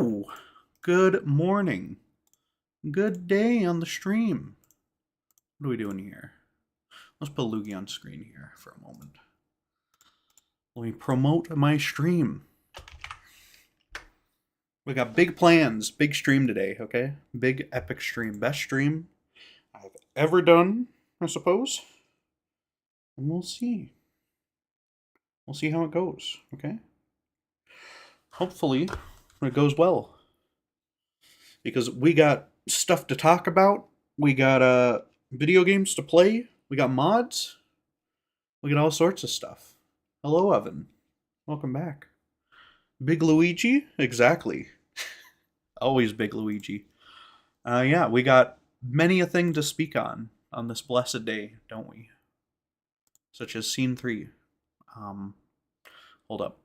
Hello! Good morning. Good day on the stream. What are we doing here? Let's put Luigi on screen here for a moment. Let me promote my stream. We got big plans, big stream today, okay? Big epic stream. Best stream I've ever done, I suppose. And we'll see. We'll see how it goes, okay? Hopefully, it goes well. Because we got stuff to talk about. We got video games to play. We got mods. We got all sorts of stuff. Hello, Evan. Welcome back. Big Luigi? Exactly. Always Big Luigi. Yeah, we got many a thing to speak on this blessed day, don't we? Such as Scene 3. Hold up.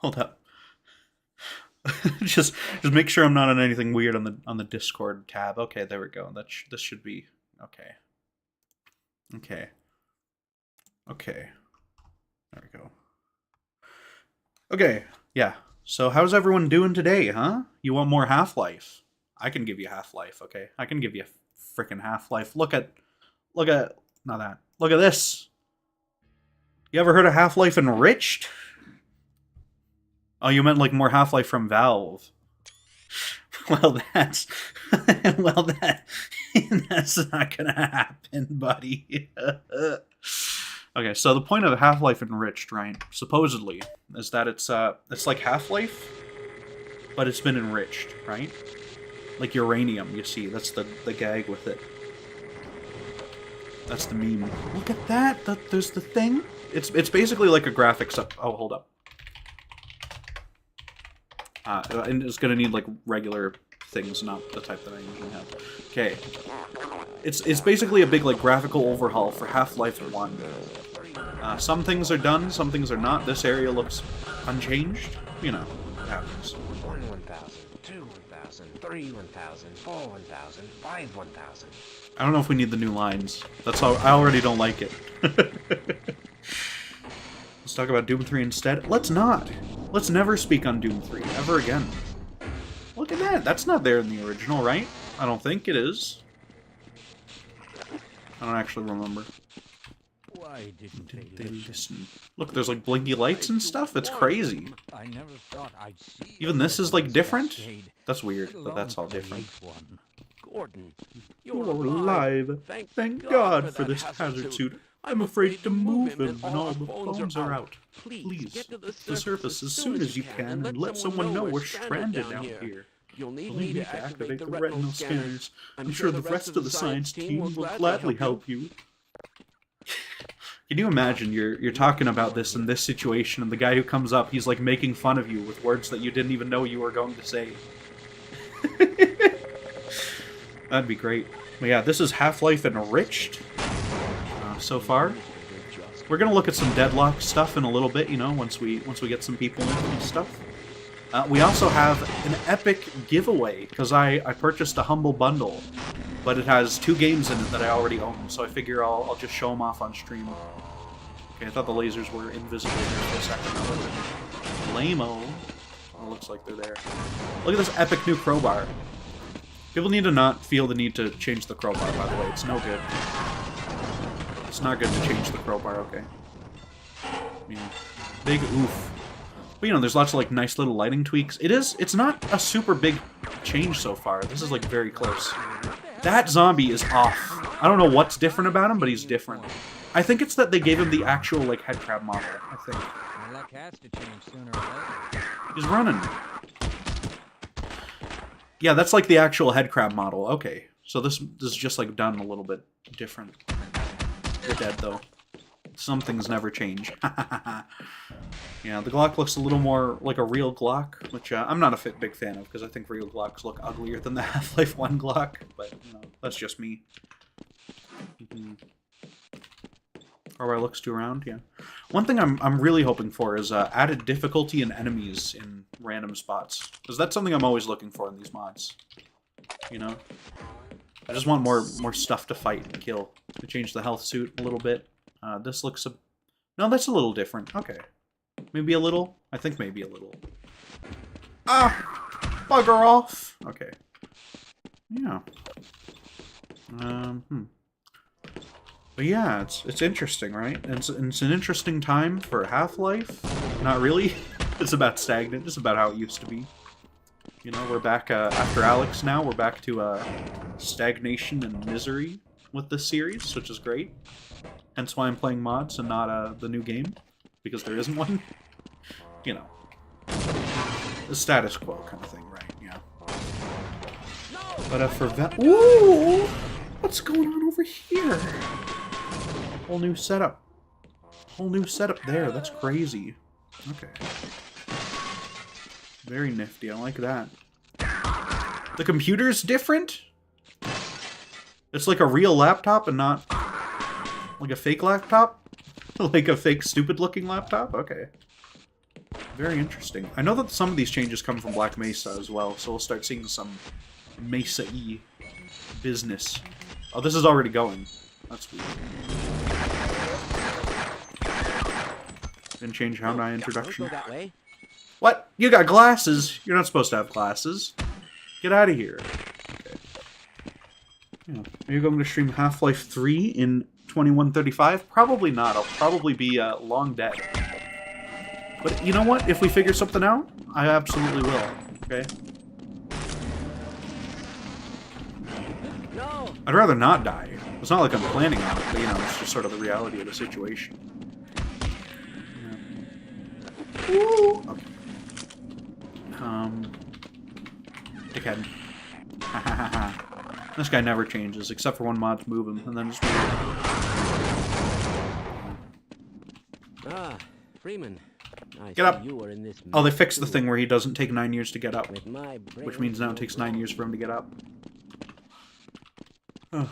Hold up. just make sure I'm not on anything weird on the Discord tab. Okay, there we go. This should be okay. Okay. Okay. There we go. Okay, yeah. So how's everyone doing today, huh? You want more Half-Life? I can give you Half-Life, okay? I can give you frickin' Half-Life. Look at not that. Look at this. You ever heard of Half-Life Enriched? Oh, you meant like more Half-Life from Valve. Well, that's not gonna happen, buddy. Okay, so the point of Half-Life Enriched, right, supposedly, is that it's like Half-Life, but it's been enriched, right? Like uranium, you see. That's the gag with it. That's the meme. Look at that! There's the thing. It's basically like a graphics up. Oh, hold up. And it's gonna need like regular things, not the type that I usually have. Okay. It's basically a big like graphical overhaul for Half-Life 1. Some things are done, some things are not. This area looks unchanged. You know, it happens. 1 1000, 2 1000, 3 1000, 4 1000, 5 1000. I don't know if we need the new lines. That's all. I already don't like it. Let's talk about Doom 3 instead. Let's not. Let's never speak on Doom 3 ever again. Look at that. That's not there in the original, right? I don't think it is. I don't actually remember. Why didn't they listen? Look, there's like blinky lights and stuff. It's crazy. I never thought I'd see. Even this is like different? That's weird, but that's all different. Gordon, you're alive. Thank God for this hazard suit. I'm afraid to move him when all the phones are out. Please, get to the surface as soon as you can and let someone know we're stranded out here. You'll need me to activate the retinal scanners. I'm sure the rest of the science team will gladly help you. Can you imagine you're talking about this in this situation and the guy who comes up, he's like making fun of you with words that you didn't even know you were going to say. That'd be great. But yeah, this is Half-Life Enriched. So far, we're gonna look at some Deadlock stuff in a little bit. You know, once we get some people in and stuff. We also have an epic giveaway because I purchased a humble bundle, but it has 2 games in it that I already own. So I figure I'll just show them off on stream. Okay, I thought the lasers were invisible for a second. Lame-o. Oh, looks like they're there. Look at this epic new crowbar. People need to not feel the need to change the crowbar. By the way, it's no good. It's not good to change the crowbar, okay. Yeah. Big oof. But you know, there's lots of like nice little lighting tweaks. It's not a super big change so far. This is like very close. That zombie is off. I don't know what's different about him, but he's different. I think it's that they gave him the actual like head crab model, I think. My luck has to change sooner or later. He's running. Yeah, that's like the actual head crab model. Okay. So this is just like done a little bit different. You're dead, though. Some things never change. Yeah, the Glock looks a little more like a real Glock, which I'm not a big fan of, because I think real Glocks look uglier than the Half-Life 1 Glock, but, you know, that's just me. Or looks to around, yeah. One thing I'm really hoping for is added difficulty in enemies in random spots, because that's something I'm always looking for in these mods. You know? I just want more stuff to fight and kill. To change the health suit a little bit. This looks no, that's a little different. Okay. Maybe a little? I think maybe a little. Ah! Bugger off! Okay. Yeah. But yeah, it's interesting, right? It's an interesting time for Half-Life. Not really. It's about stagnant. It's about how it used to be. You know, we're back after Alex now. We're back to stagnation and misery with this series, which is great. Hence why I'm playing mods and not the new game, because there isn't one. You know, the status quo kind of thing, right? Yeah. But for ooh, what's going on over here? Whole new setup. Whole new setup there. That's crazy. Okay. Very nifty. I like that. The computer's different? It's like a real laptop and not like a fake laptop? Like a fake stupid-looking laptop? Okay. Very interesting. I know that some of these changes come from Black Mesa as well, so we'll start seeing some Mesa-y business. Oh, this is already going. That's weird. Didn't change how my introduction. What? You got glasses? You're not supposed to have glasses. Get out of here. Okay. Yeah. Are you going to stream Half-Life 3 in 2135? Probably not. I'll probably be long dead. But you know what? If we figure something out, I absolutely will. Okay? No. I'd rather not die. It's not like I'm planning on it, but you know, it's just sort of the reality of the situation. Yeah. Ooh. Okay. Dickhead. This guy never changes, except for when mods move him, and then just... Ah, Freeman. Get up! You were in this Oh, they fixed the thing where he doesn't take 9 years to get up. with my Which means now it takes 9 years for him to get up. Oh.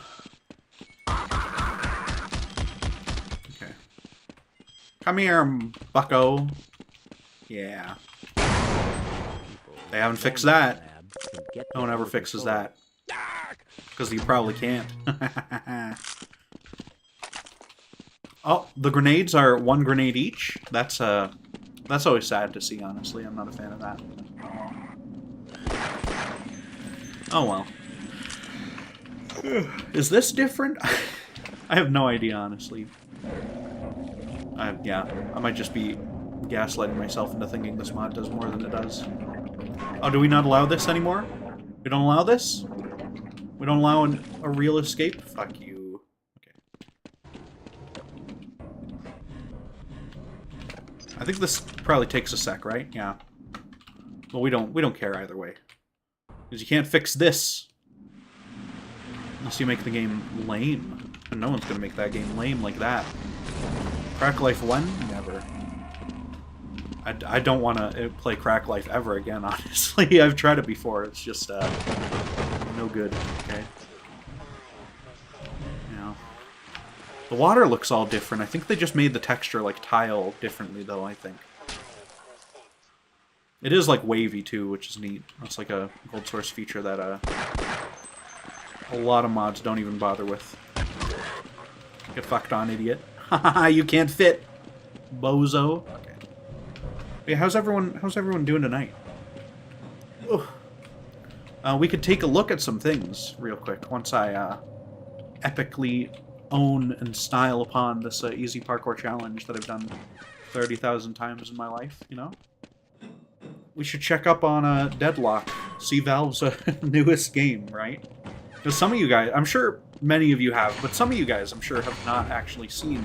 Okay. Come here, bucko. Yeah. They haven't fixed that. No one ever fixes that. Because you probably can't. Oh, the grenades are 1 grenade each? That's always sad to see, honestly. I'm not a fan of that. Oh well. Is this different? I have no idea, honestly. Yeah, I might just be gaslighting myself into thinking this mod does more than it does. Oh, do we not allow this anymore? We don't allow this? We don't allow a real escape? Fuck you. Okay. I think this probably takes a sec, right? Yeah. Well, we don't care either way. Because you can't fix this. Unless you make the game lame. And no one's gonna make that game lame like that. Crack Life 1? Never. I don't want to play Crack Life ever again, honestly. I've tried it before. It's just, no good, okay? You know. The water looks all different. I think they just made the texture, like, tile differently, though, I think. It is, like, wavy, too, which is neat. That's, like, a gold source feature that, a lot of mods don't even bother with. Get fucked on, idiot. Haha, you can't fit, bozo. Okay. Yeah, how's everyone doing tonight? We could take a look at some things real quick once I epically own and style upon this easy parkour challenge that I've done 30,000 times in my life, you know? We should check up on Deadlock, see Valve's newest game, right? Because some of you guys, I'm sure many of you have, but some of you guys, I'm sure, have not actually seen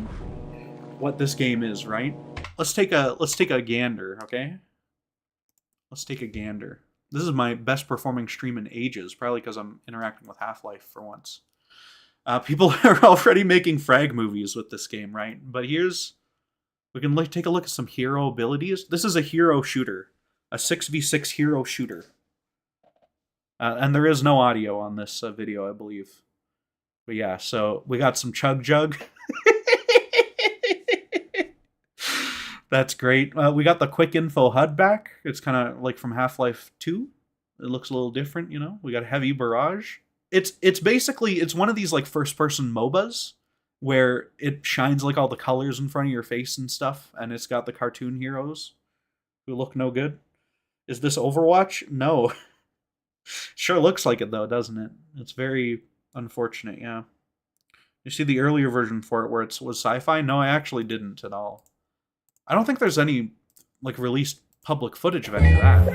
what this game is, right? Let's take a gander, okay? Let's take a gander. This is my best performing stream in ages, probably because I'm interacting with Half-Life for once. People are already making frag movies with this game, right? But we can take a look at some hero abilities. This is a hero shooter, a 6v6 hero shooter. And there is no audio on this video, I believe. But yeah, so we got some Chug Jug. That's great. We got the Quick Info HUD back. It's kind of like from Half-Life 2. It looks a little different, you know? We got Heavy Barrage. It's basically, it's one of these like first-person MOBAs where it shines like all the colors in front of your face and stuff, and it's got the cartoon heroes who look no good. Is this Overwatch? No. Sure looks like it though, doesn't it? It's very unfortunate, yeah. You see the earlier version for it where it was sci-fi? No, I actually didn't at all. I don't think there's any like released public footage of any of that.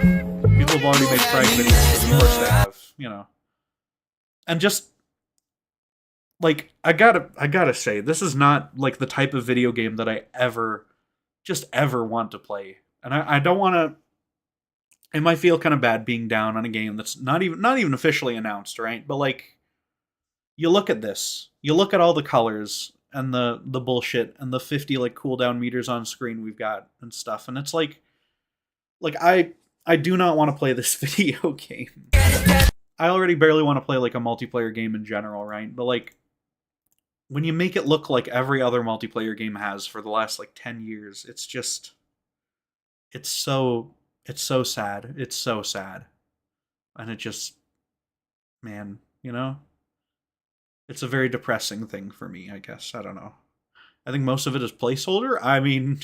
People have already made frag videos, of course they have, you know. And just like I gotta say, this is not like the type of video game that I ever want to play. And I don't want to. It might feel kind of bad being down on a game that's not even officially announced, right? But like, you look at this, you look at all the colors and the bullshit and the 50 like cooldown meters on screen we've got and stuff, and it's like I do not want to play this video game. I already barely want to play like a multiplayer game in general, right? But like, when you make it look like every other multiplayer game has for the last like 10 years, it's just, it's so sad. It's so sad. And it just, man, you know? It's a very depressing thing for me, I guess. I don't know. I think most of it is placeholder. I mean,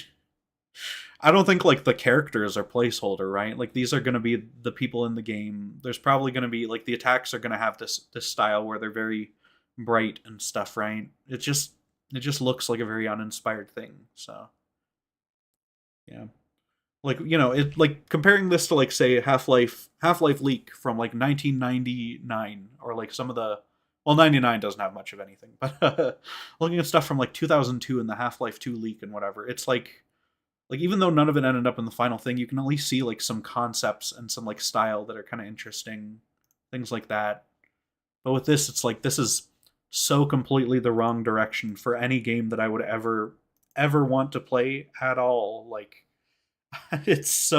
I don't think like the characters are placeholder, right? Like these are going to be the people in the game. There's probably going to be like the attacks are going to have this style where they're very bright and stuff, right? It just looks like a very uninspired thing. So yeah. Like, you know, it like comparing this to like say Half-Life Leak from like 1999 or like some of the, well, 99 doesn't have much of anything, but looking at stuff from like 2002 and the Half-Life 2 leak and whatever, it's like even though none of it ended up in the final thing, you can at least see like some concepts and some like style that are kind of interesting, things like that. But with this, it's like this is so completely the wrong direction for any game that I would ever want to play at all. Like, it's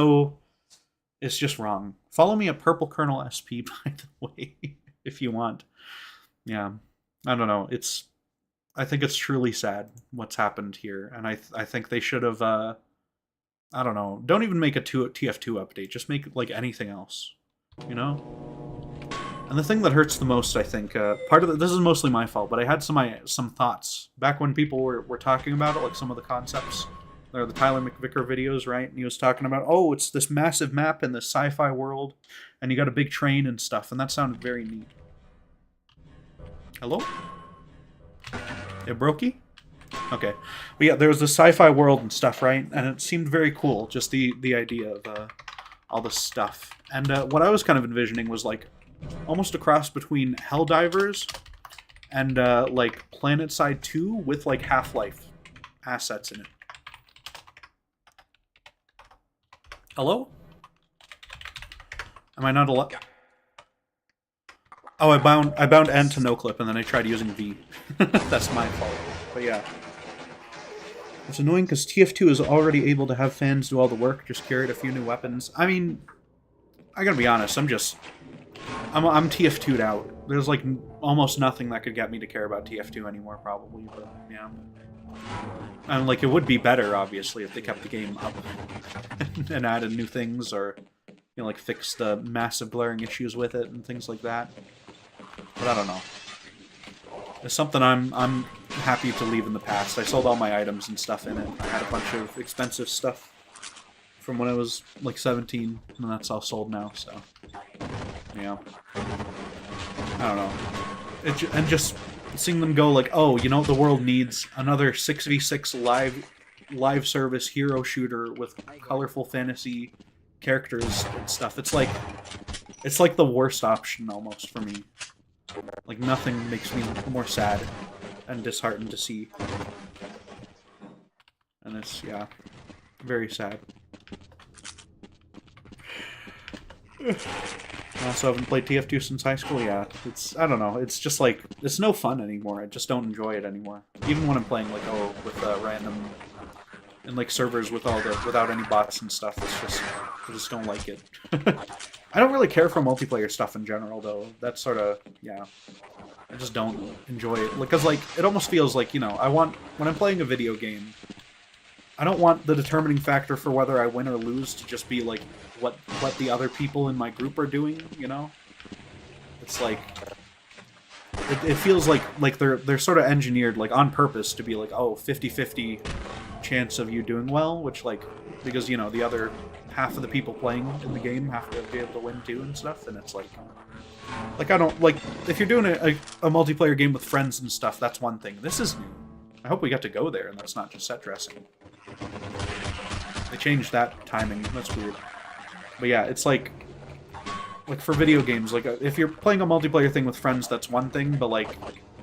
just wrong. Follow me at PurpleColonel SP, by the way, if you want. Yeah, I don't know. I think it's truly sad what's happened here, and I think they should have. I don't know. Don't even make a TF2 update. Just make like anything else, you know. And the thing that hurts the most, I think, part of this is mostly my fault, but I had some thoughts back when people were talking about it, like some of the concepts. There are the Tyler McVicker videos, right? And he was talking about, oh, it's this massive map in this sci-fi world, and you got a big train and stuff, and that sounded very neat. Hello? It brokey? Okay. But yeah, there was this sci-fi world and stuff, right? And it seemed very cool, just the idea of all this stuff. And what I was kind of envisioning was like almost a cross between Helldivers and like PlanetSide 2 with like Half-Life assets in it. Hello? Am I not allowed? Oh, I bound N to noclip, and then I tried using V. That's my fault. But yeah. It's annoying because TF2 is already able to have fans do all the work, just curate a few new weapons. I mean, I gotta be honest, I'm TF2'd out. There's like almost nothing that could get me to care about TF2 anymore, probably, but yeah. And like, it would be better, obviously, if they kept the game up and added new things, or, you know, like fixed the massive glaring issues with it and things like that. But I don't know. It's something I'm happy to leave in the past. I sold all my items and stuff in it. I had a bunch of expensive stuff from when I was like 17, and that's all sold now, so yeah. I don't know. And just seeing them go like, oh, you know, the world needs another 6v6 live service hero shooter with colorful fantasy characters and stuff. It's like the worst option almost for me. Like, nothing makes me more sad and disheartened to see. And it's, yeah, very sad. I also haven't played TF2 since high school. Yeah, I don't know, it's just like, it's no fun anymore. I just don't enjoy it anymore. Even when I'm playing like, oh, with random, and like servers with without any bots and stuff, it's just, I just don't like it. I don't really care for multiplayer stuff in general, though. That's sort of, yeah, I just don't enjoy it. Because like, it almost feels like, you know, when I'm playing a video game, I don't want the determining factor for whether I win or lose to just be like what the other people in my group are doing, you know? It's like, it feels like they're sort of engineered like on purpose to be like, oh, 50-50 chance of you doing well, which like, because, you know, the other half of the people playing in the game have to be able to win too and stuff, and it's like I don't, like, if you're doing a multiplayer game with friends and stuff, that's one thing. This is new. I hope we get to go there, and that's not just set dressing. They changed that timing, that's weird. But yeah, it's like for video games, like, if you're playing a multiplayer thing with friends, that's one thing, but, like,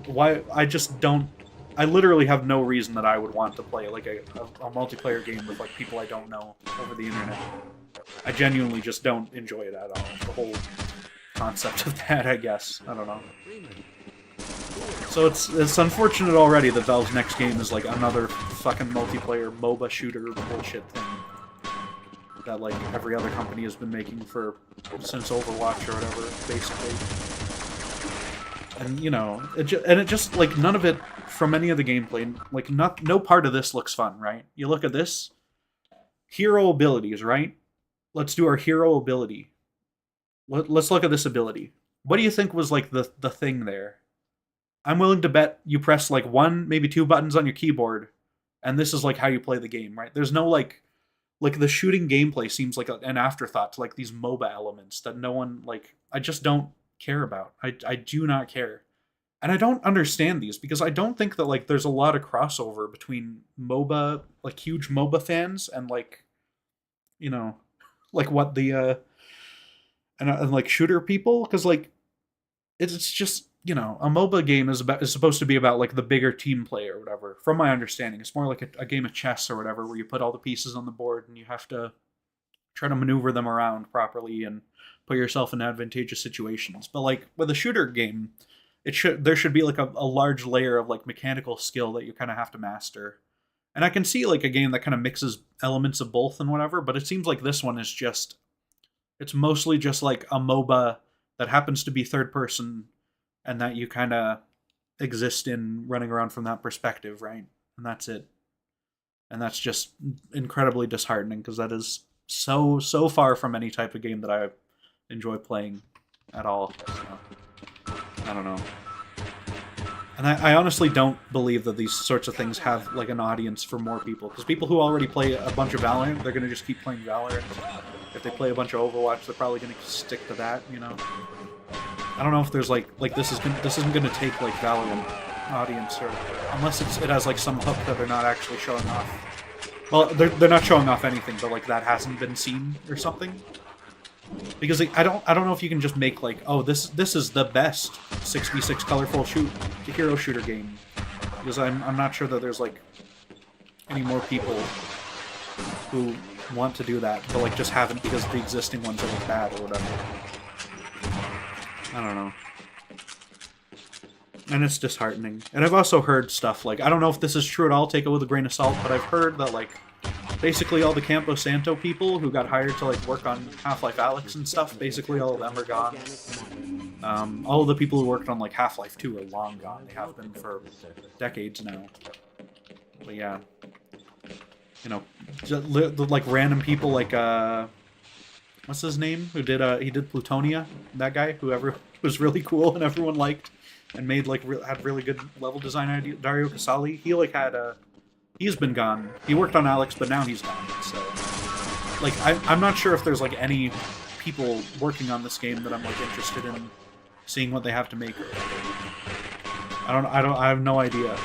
why, I literally have no reason that I would want to play, like, a multiplayer game with, like, people I don't know over the internet. I genuinely just don't enjoy it at all. The whole concept of that, I guess. I don't know. So it's unfortunate already that Valve's next game is, like, another fucking multiplayer MOBA shooter bullshit thing that, like, every other company has been making since Overwatch or whatever, basically. And, you know, it just, like, none of it, from any of the gameplay, like, no part of this looks fun, right? You look at this, hero abilities, right? Let's do our hero ability. Let's look at this ability. What do you think was, like, the thing there? I'm willing to bet you press, like, 1, maybe 2 buttons on your keyboard, and this is, like, how you play the game, right? There's no, like, the shooting gameplay seems like an afterthought to, like, these MOBA elements that no one, like, I just don't care about. I do not care. And I don't understand these, because I don't think that, like, there's a lot of crossover between MOBA, like, huge MOBA fans and, like, you know, like, what the, and like, shooter people, because, like, it's just, you know, a MOBA game is supposed to be about, like, the bigger team play or whatever. From my understanding, it's more like a game of chess or whatever, where you put all the pieces on the board and you have to try to maneuver them around properly and put yourself in advantageous situations. But, like, with a shooter game, there should be, like, a large layer of, like, mechanical skill that you kind of have to master. And I can see, like, a game that kind of mixes elements of both and whatever, but it seems like this one is just, it's mostly just, like, a MOBA that happens to be third person, and that you kind of exist in running around from that perspective, right? And that's it. And that's just incredibly disheartening, because that is so far from any type of game that I enjoy playing at all. So, I don't know. And I honestly don't believe that these sorts of things have, like, an audience for more people. Because people who already play a bunch of Valorant, they're going to just keep playing Valorant. If they play a bunch of Overwatch, they're probably going to stick to that, you know? I don't know if there's, like this isn't going to take, like, Valorant audience, or unless it has, like, some hook that they're not actually showing off. Well, they're not showing off anything, but, like, that hasn't been seen or something. Because, like, I don't know if you can just make, like, oh, this is the best 6v6 colorful hero shooter game, because I'm not sure that there's, like, any more people who want to do that, but, like, just haven't because the existing ones are, like, bad or whatever. I don't know. And it's disheartening. And I've also heard stuff, like, I don't know if this is true at all, take it with a grain of salt, but I've heard that, like, basically all the Campo Santo people who got hired to, like, work on Half-Life Alyx and stuff, basically all of them are gone. All of the people who worked on, like, Half-Life 2 are long gone. They have been for decades now. But yeah. You know, just, like, random people like, what's his name? Who did, he did Plutonia? That guy? Whoever was really cool and everyone liked and made, like, had really good level design idea. Dario Casali, he, like, had, he's been gone. He worked on Alyx, but now he's gone, so... Like, I'm not sure if there's, like, any people working on this game that I'm, like, interested in seeing what they have to make. I have no idea.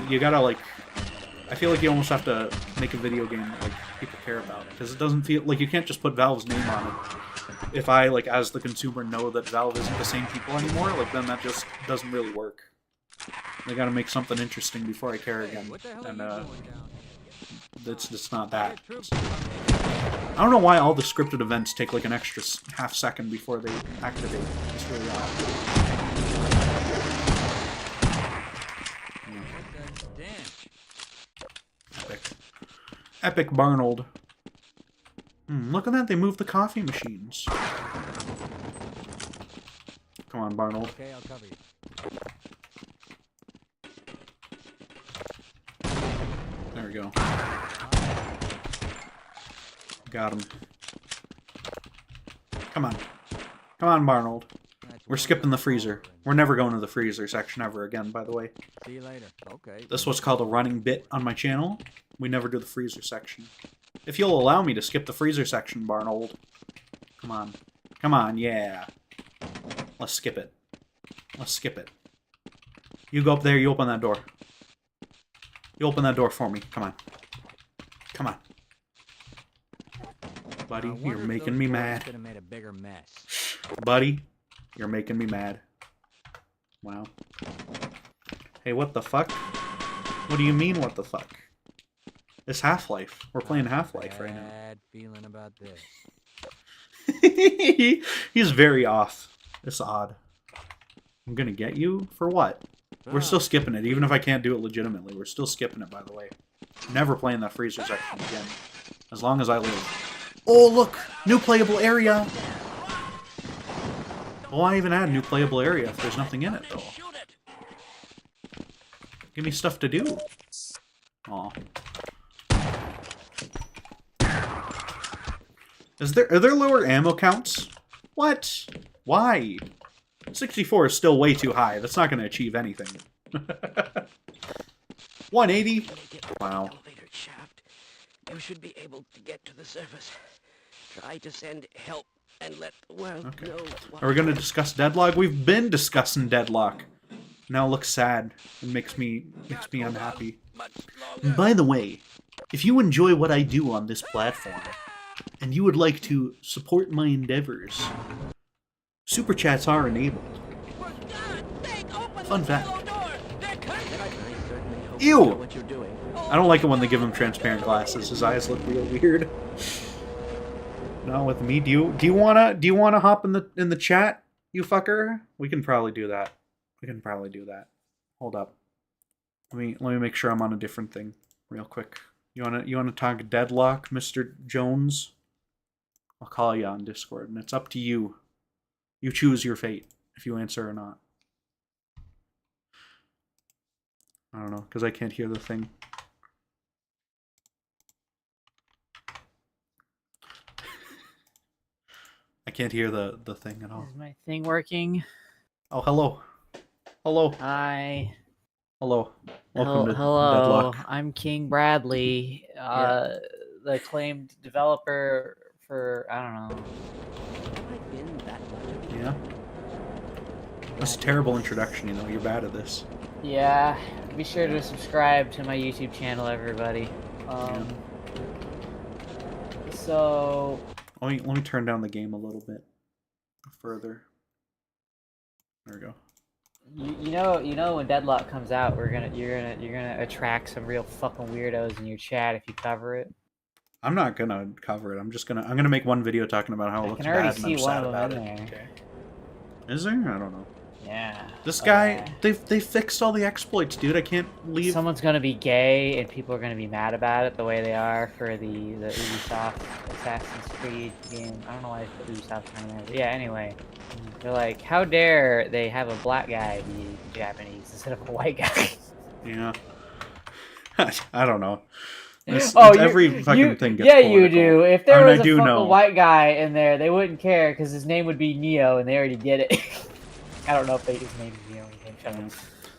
You gotta, like... I feel like you almost have to make a video game that, like, people care about, because it doesn't feel... Like, you can't just put Valve's name on it. If I, like, as the consumer, know that Valve isn't the same people anymore, like, then that just doesn't really work. They gotta make something interesting before I care again, and, it's not that. I don't know why all the scripted events take, like, an extra half second before they activate. It's really odd. Epic Barnold. Look at that, they moved the coffee machines. Come on, Barnold. Okay, I'll cover you. There we go. Got him. Come on. Come on, Barnold. We're skipping the freezer. We're never going to the freezer section ever again, by the way. See you later. Okay. This is what's called a running bit on my channel. We never do the freezer section. If you'll allow me to skip the freezer section, Barnold. Come on. Come on, yeah. Let's skip it. Let's skip it. You go up there, you open that door. You open that door for me. Come on. Come on. Buddy, you're making me mad. Could have made a bigger mess. Buddy, you're making me mad. Wow. Hey, what the fuck? What do you mean, what the fuck? It's Half-Life. We're playing Half-Life right now. Bad feeling about this. He's very off. It's odd. I'm gonna get you? For what? We're still skipping it, even if I can't do it legitimately. We're still skipping it, by the way. Never playing that freezer section again. As long as I live. Oh, look! New playable area! Well, why even add new playable area if there's nothing in it, though? Give me stuff to do. Aw. Are there lower ammo counts? What? Why? 64 is still way too high. That's not going to achieve anything. 180? Wow. Elevator shaft. You should be able to get to the surface. Try to send help and let the world know. Are we going to discuss Deadlock? We've been discussing Deadlock. Now it looks sad. It makes me unhappy. By the way, if you enjoy what I do on this platform, and you would like to support my endeavors, Super Chats are enabled. Fun fact. Ew! I don't like it when they give him transparent glasses. His eyes look real weird. Not with me. Do you wanna hop in the chat, you fucker? We can probably do that. We can probably do that. Hold up. Let me make sure I'm on a different thing real quick. You wanna talk Deadlock, Mr. Jones? I'll call you on Discord, and it's up to you. You choose your fate if you answer or not. I don't know, because I can't hear the thing. I can't hear the thing at all. Is my thing working? Oh, hello. Hello. Hi. Hello. Welcome to Hello. Deadlock. I'm King Bradley, the acclaimed developer for, I don't know. Yeah. That's a terrible introduction, you know. You're bad at this. Yeah. Be sure to subscribe to my YouTube channel, everybody. So... Let me turn down the game a little bit further. There we go. You know when Deadlock comes out, you're gonna attract some real fucking weirdos in your chat if you cover it. I'm not gonna cover it. I'm gonna make one video talking about how it looks bad. I can already see one of them in there. Okay. Is there? I don't know. Yeah. This guy, they fixed all the exploits, dude. I can't leave. Someone's gonna be gay, and people are gonna be mad about it the way they are for the Ubisoft Assassin's Creed game. I don't know why I put Ubisoft on there. But yeah. Anyway, they're like, how dare they have a black guy be Japanese instead of a white guy? Yeah. I don't know. Every fucking thing gets yeah, political. you do. If there was a fucking know. white guy in there, they wouldn't care because his name would be Neo, and they already did it. I don't know if his name is Neo.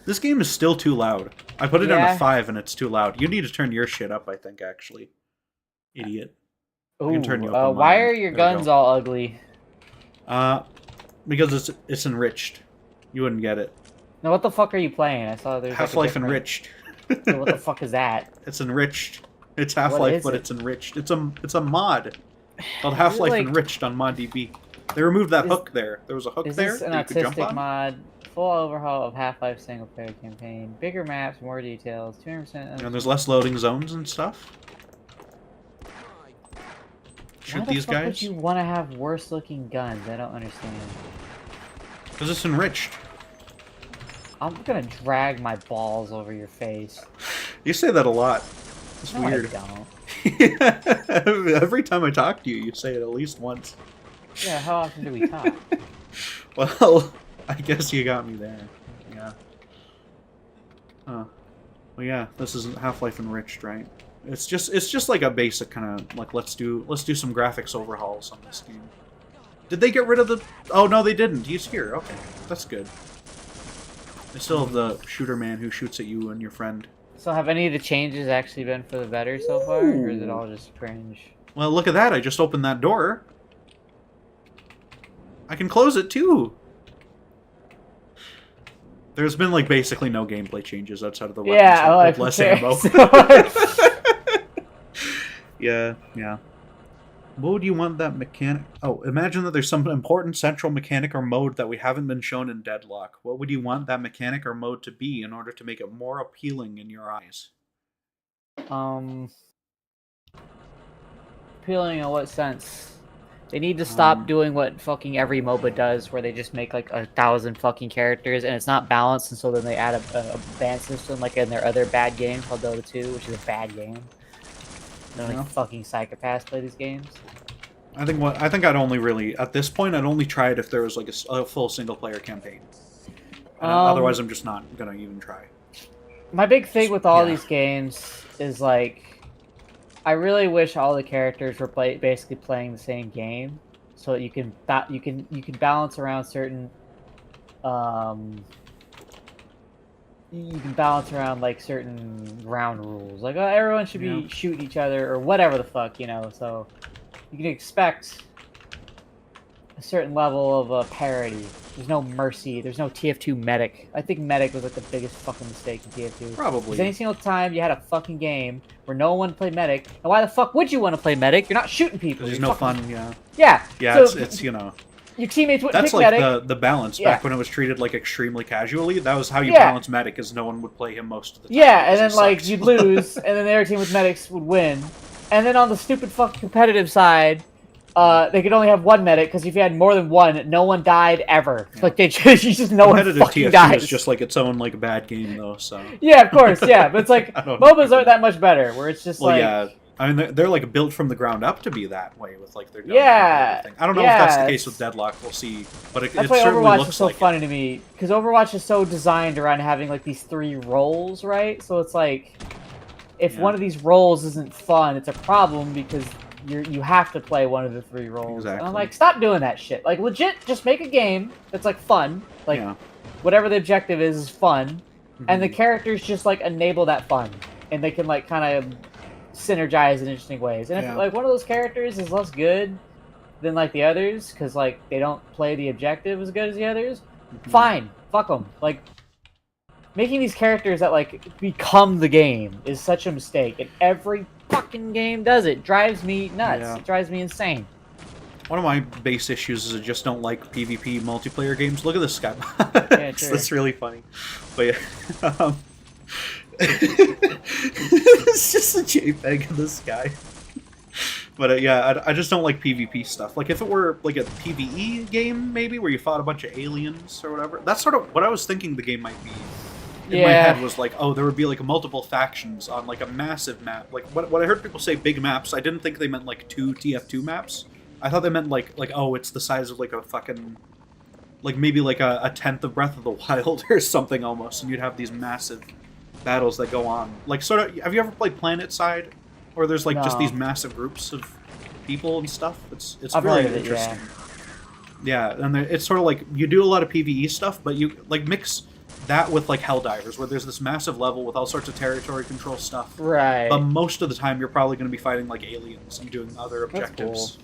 This game is still too loud. I put it down to 5, and it's too loud. You need to turn your shit up, I think, actually. Idiot. Ooh, I can turn you up on why mine. are your guns all ugly? Because it's enriched. You wouldn't get it. Now, what the fuck are you playing? I saw there's Half-Life Enriched. So what the fuck is that? It's enriched. It's Half-Life, but it's enriched. It's a mod called Half-Life Enriched on ModDB. They removed that hook there. There was a hook there. Is this an autistic mod? Full overhaul of Half-Life single-player campaign. Bigger maps, more details. 200%. And there's less loading zones and stuff. Shoot these guys. Why would you want to have worse-looking guns? I don't understand. Because it's enriched. I'm gonna drag my balls over your face. You say that a lot. It's weird. I don't. Every time I talk to you, you say it at least once. Yeah, how often do we talk? Well, I guess you got me there. Yeah. Huh. Well, yeah, this is Half-Life Enriched, right? It's just like a basic kind of like let's do some graphics overhauls on this game. Did they get rid of the? Oh no, they didn't. He's here. Okay, that's good. They still have the shooter man who shoots at you and your friend. So have any of the changes actually been for the better so far, or is it all just cringe? Well, look at that. I just opened that door. I can close it, too. There's been, like, basically no gameplay changes outside of the weapons Yeah, with like, less fair. ammo. So- Yeah, yeah. What would you want that mechanic... Oh, imagine that there's some important central mechanic or mode that we haven't been shown in Deadlock. What would you want that mechanic or mode to be in order to make it more appealing in your eyes? Appealing in what sense? They need to stop doing what fucking every MOBA does, where they just make like 1,000 fucking characters and it's not balanced, and so then they add a ban system like in their other bad game called Dota 2, which is a bad game. And like fucking psychopaths play these games. I think I'd only really at this point I'd only try it if there was like a full single player campaign. Otherwise, I'm just not gonna even try. My big thing with all these games is like, I really wish all the characters were basically playing the same game, so that you can balance around certain, you can balance around like certain ground rules. Like, oh, everyone should be shooting each other or whatever the fuck, you know. So you can expect a certain level of parity. There's no mercy. There's no TF2 medic. I think medic was like the biggest fucking mistake in TF2. Probably. Because any single time you had a fucking game where no one played medic, and why the fuck would you want to play medic? You're not shooting people. There's no fun. Yeah. Yeah. Yeah. So it's you know. Your teammates wouldn't That's pick like medic. the balance back when it was treated like extremely casually. That was how you Yeah. balance medic, is no one would play him most of the time. Yeah, and because then he like sucks. you'd lose, and then the other team with medics would win. And then on the stupid fucking competitive side, they could only have one medic, because if you had more than one, no one died ever. Yeah. Like no one Competitive fucking TF2 dies. is just like its own like bad game though. So Yeah, of course, yeah, but it's like I don't MOBAs know. aren't that much better, where it's just well, like yeah. I mean, they're like built from the ground up to be that way with like their Yeah, thing. I don't know if that's the yeah, case with Deadlock. We'll see, but it that's why certainly Overwatch looks is so like it. funny to me, because Overwatch is so designed around having like these 3 roles, right? So it's like, if one of these roles isn't fun, it's a problem, because you have to play one of the 3 roles. Exactly. And I'm like, stop doing that shit. Like, legit, just make a game that's like fun. Like, whatever the objective is fun, and the characters just like enable that fun, and they can like kind of synergize in interesting ways. And if like one of those characters is less good than like the others, because like they don't play the objective as good as the others, fine, fuck them. Like, making these characters that like become the game is such a mistake, and every fucking game does it. Drives me nuts. Yeah. It drives me insane. One of my base issues is I just don't like PvP multiplayer games. Look at this guy. Yeah, sure. That's really funny. But yeah, it's just a JPEG of this guy. But yeah, I just don't like PvP stuff. Like if it were like a PvE game, maybe where you fought a bunch of aliens or whatever. That's sort of what I was thinking the game might be. In my head was like, oh, there would be like multiple factions on like a massive map. Like what I heard people say, big maps. I didn't think they meant like 2 TF2 maps. I thought they meant like oh, it's the size of like a fucking, like maybe like a tenth of Breath of the Wild or something almost, and you'd have these massive battles that go on. Like sort of, have you ever played PlanetSide, where there's like just these massive groups of people and stuff? It's I've really heard of it, interesting. Yeah, and it's sort of like you do a lot of PvE stuff, but you like mix that with like Helldivers, where there's this massive level with all sorts of territory control stuff. Right. But most of the time, you're probably going to be fighting like aliens and doing other objectives,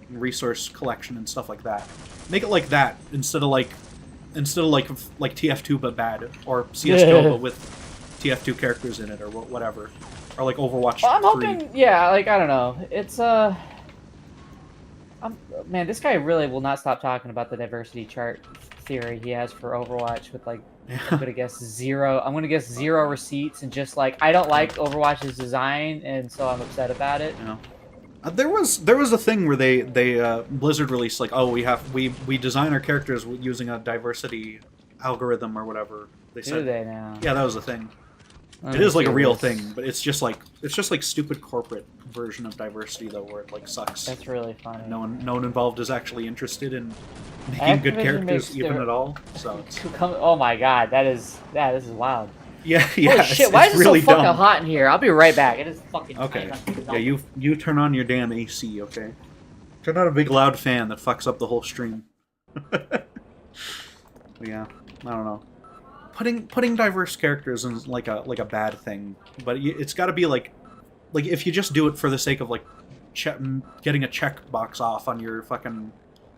and resource collection and stuff like that. Make it like that instead of like TF2 but bad, or CS:GO but with TF2 characters in it, or whatever, or like Overwatch. Well, I'm 3. hoping, yeah, like I don't know. It's man, this guy really will not stop talking about the diversity chart theory he has for Overwatch with like, I'm gonna guess 0 receipts, and just like, I don't like Overwatch's design, and so I'm upset about it. Yeah. There was a thing where they Blizzard released like, oh, we design our characters using a diversity algorithm or whatever. They said. Do they now? Yeah, that was the thing. It is like a real thing, but it's just like stupid corporate version of diversity though, where it like sucks. That's really funny. No one involved is actually interested in making good Activision characters makes even their- at all. So it's, Oh my god, this is wild. yeah. Holy It's, shit, why it's is it really so fucking dumb. hot in here? I'll be right back. It is fucking Okay. hot. Yeah, you turn on your damn AC, okay? Turn on a big loud fan that fucks up the whole stream. But yeah, I don't know. putting diverse characters in like a bad thing, but it's got to be like if you just do it for the sake of like getting a check box off on your fucking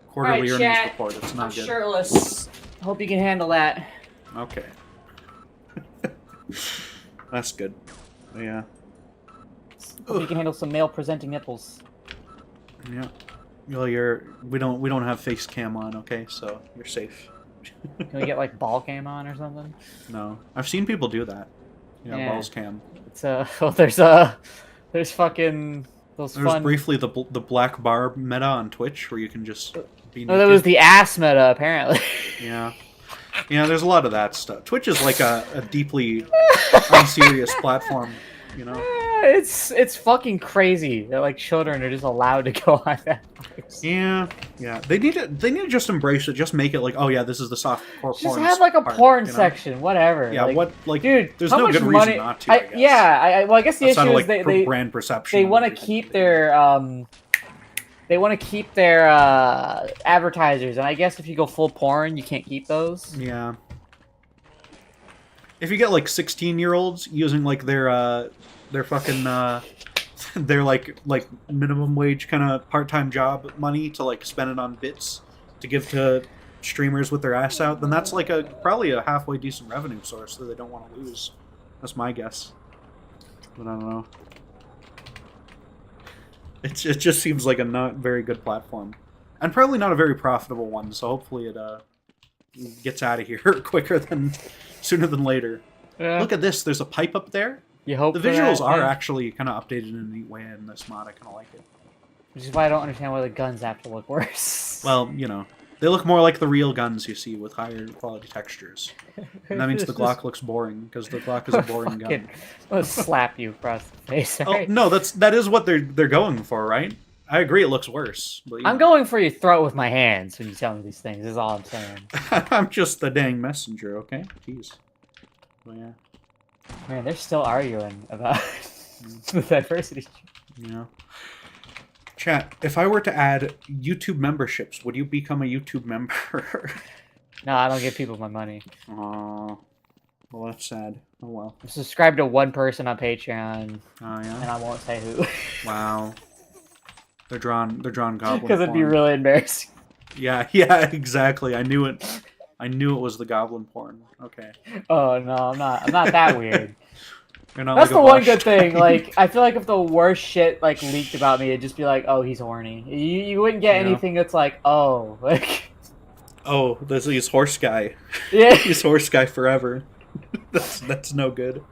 quarterly earnings chat. report, it's not good. Shirtless. Hope you can handle that. Okay. That's good. Yeah. Hope you can handle some male presenting nipples. Yeah. Well, we don't have face cam on, okay? So you're safe. Can we get like ball cam on or something? No, I've seen people do that. Yeah, balls cam. It's well, there's fucking those There's fun. briefly the black bar meta on Twitch where you can just be naked. Oh, that was the ass meta apparently. Yeah. Yeah, there's a lot of that stuff. Twitch is like a deeply unserious platform, you know? It's fucking crazy that like children are just allowed to go on that place. Yeah, yeah. They need to just embrace it. Just make it like, oh yeah, this is the soft core Just porn. have like a part, porn you know? section, whatever. Yeah, like, dude? There's how no much good money, reason not to. I guess. Well, I guess the Outside issue of, is like, they brand perception. they want to keep their advertisers, and I guess if you go full porn, you can't keep those. Yeah. If you get like 16-year-olds using like their fucking their like minimum wage kind of part-time job money to like spend it on bits to give to streamers with their ass out, then that's like probably a halfway decent revenue source that they don't want to lose. That's my guess. But I don't know. It just seems like a not very good platform, and probably not a very profitable one. So hopefully it gets out of here sooner than later. Yeah. Look at this. There's a pipe up there. You hope The for visuals that, are yeah. actually kind of updated in a neat way in this mod. I kind of like it. Which is why I don't understand why the guns have to look worse. Well, you know, they look more like the real guns you see with higher quality textures. And that means the Glock looks boring, because the Glock is a boring gun. I'll slap you across the face. Oh, Right? no, that is what they're going for, right? I agree it looks worse. But, I'm going for your throat with my hands when you tell me these things, is all I'm saying. I'm just the dang messenger, okay? Jeez. Well, yeah. Man, they're still arguing about the diversity. Yeah. Chat, if I were to add YouTube memberships, would you become a YouTube member? No, I don't give people my money. Aw. Well, that's sad. Oh, well. I'm subscribed to one person on Patreon, Oh, and yeah? I won't say who. Wow. They're drawn goblin Because it'd be porn. really embarrassing. Yeah, exactly. I knew it was the goblin porn. Okay. Oh, no, I'm not that weird. You're not That's like a the one good thing. Washstein. Like, I feel like if the worst shit like leaked about me, it'd just be like, "Oh, he's horny." You wouldn't get Yeah. anything that's like, "Oh, like." Oh, he's horse guy. Yeah. He's horse guy forever. that's no good.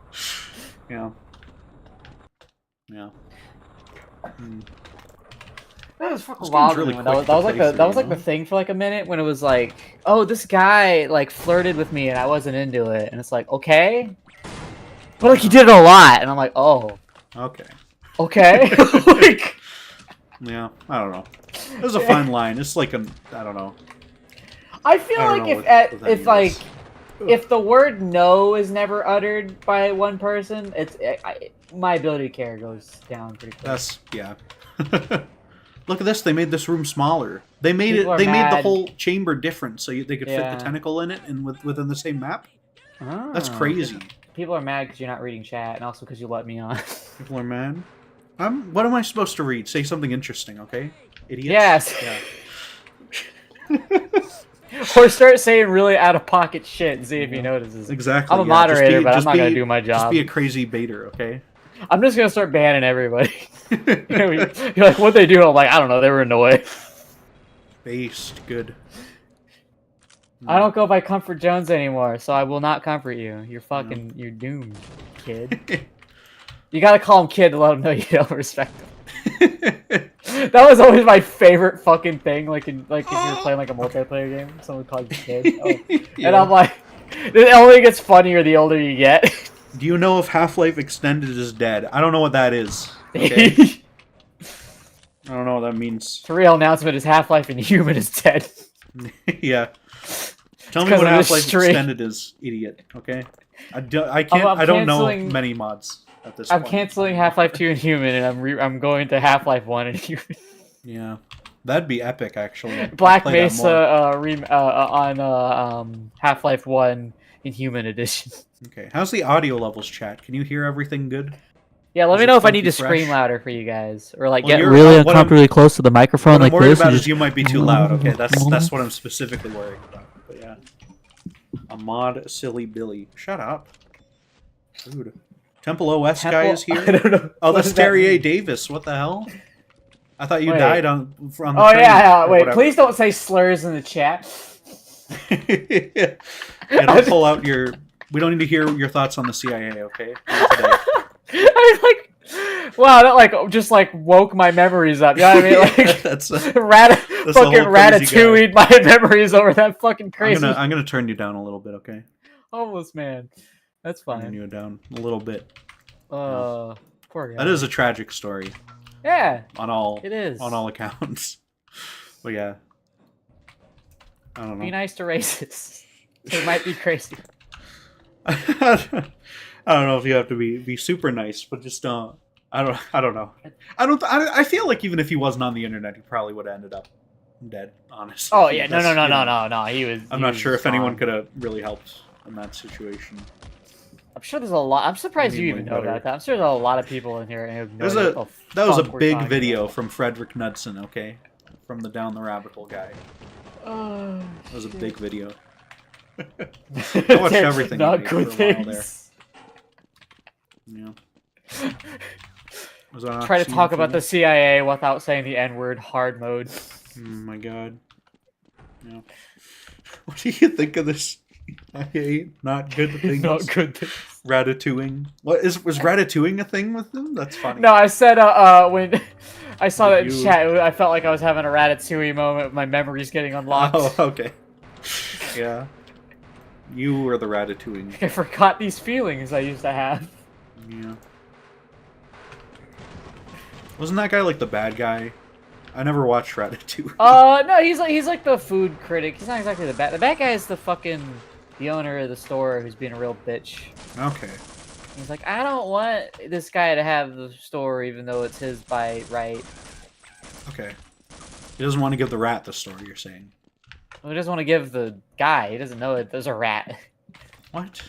Yeah. Yeah. Hmm. That was fucking This wild. game's really When quick that was to like play that was through, like the you know? thing for like a minute when it was like, "Oh, this guy like flirted with me and I wasn't into it," and it's like, okay, but like he did it a lot, and I'm like, "Oh, Okay. okay." Like, Yeah. I don't know. There's a fine line. It's like I don't know. I feel I don't like know what that if means. like if the word "no" is never uttered by one person, my ability to care goes down pretty quick. That's yeah. Look at this. They made this room smaller. They made People are They made the mad. whole chamber different, so they could fit Yeah. the tentacle in it and within the same map. That's Ah. crazy. People are mad because you're not reading chat, and also because you let me on. People are mad. What am I supposed to read? Say something interesting, okay? Idiots. Yes. Yeah. Or start saying really out of pocket shit and see if he notices. Exactly. I'm a yeah. moderator, but I'm just not gonna do my Just job. be a crazy baiter, okay? I'm just gonna start banning everybody. You're like, what they do? I'm like, I don't know. They were in the way. Based. Good. I don't go by Comfort Jones anymore, so I will not comfort you. You're doomed, kid. You gotta call him kid to let him know you don't respect him. That was always my favorite fucking thing. Like, if you're playing like a multiplayer game, someone calls you kid, Yeah. and I'm like, it only gets funnier the older you get. Do you know if Half-Life Extended is dead? I don't know what that is. Okay? I don't know what that means. The real announcement is Half-Life Inhuman is dead. Yeah. Tell me 'cause what of this Half-Life stream. Extended is, idiot. Okay. I'm I don't know canceling- many mods at this I'm point. canceling Half-Life 2 Inhuman, and I'm going to Half-Life 1 Inhuman. Yeah, that'd be epic actually. Black Play that Mesa more. on Half-Life 1 Inhuman Edition. Okay. How's the audio levels, chat? Can you hear everything good? Yeah, let Is me it know if I need funky to scream fresh? louder for you guys, or like Well, get you're- really what I'm- uncomfortably close to the microphone What like I'm worried this. about and is just- you might be too loud. Okay, that's what I'm specifically worried about. But yeah. Ahmad Silly Billy. Shut up. Rude. Temple OS guy is here. I don't know. Oh, What that's does that Terrier mean? Davis. What the hell? I thought you Wait. died on the Oh train. yeah, or wait. whatever. Please don't say slurs in the chat. Yeah, don't pull out your... We don't need to hear your thoughts on the CIA, okay? Not today. I was like, wow, that like just like woke my memories up. You know what I mean? Like That's fucking the whole crazy Ratatouille my memories over that fucking crazy I'm gonna turn you down a little bit, okay? homeless man. That's Turn fine. you down a little bit. Poor guy. That is a tragic story Yeah, on all it is. accounts. But yeah, I don't know. Be nice to racists. They might be crazy. I don't know if you have to be super nice, but just don't. I don't know. I feel like even if he wasn't on the internet, he probably would have ended up dead. Honestly. Oh yeah, no. He was. I'm he not was sure if anyone gone. could have really helped in that situation. I'm sure there's a lot. I'm surprised you Need even one know better. about that. I'm sure there's a lot of people in here. Who have no There's idea a what the that was a fuck we're big talking video about. from Frederick Knudsen, okay, from the Down the Rabbit Hole guy. Oh, That was a big video. I I watched everything he Not made good for a while there. things. Yeah. Was that not Try to seen talk for about me? the CIA without saying the N-word. Hard mode. Oh my god. Yeah. What do you think of this? I hate not good things. Not good things. Ratatouille. Was ratatouille a thing with them? That's funny. No, I said when I saw that in You- chat, I felt like I was having a Ratatouille moment. With my memories getting unlocked. Oh, okay. Yeah. You were the ratatouille. I forgot these feelings I used to have. Yeah. Wasn't that guy like the bad guy? I never watched Ratatouille. No, he's like the food critic. He's not exactly the bad. The bad guy is the owner of the store who's being a real bitch. Okay. He's like, I don't want this guy to have the store even though it's his by right. Okay. He doesn't want to give the rat the story, you're saying. Well, he doesn't want to give the guy. He doesn't know that there's a rat. What?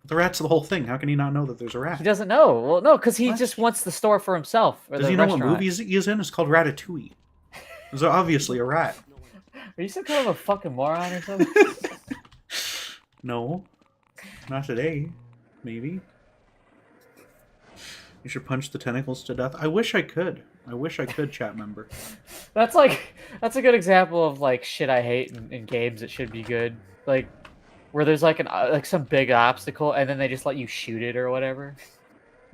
The rat's the whole thing. How can he not know that there's a rat? He doesn't know. Well, no, because he What? just wants the store for himself. Or Does the he know restaurant. what movie he's in? It's called Ratatouille. There's obviously a rat. Are you some kind of a fucking moron or something? No. Not today. Maybe. You should punch the tentacles to death. I wish I could. I wish I could, chat member. That's a good example of like shit I hate in games that should be good. Like where there's like some big obstacle and then they just let you shoot it or whatever.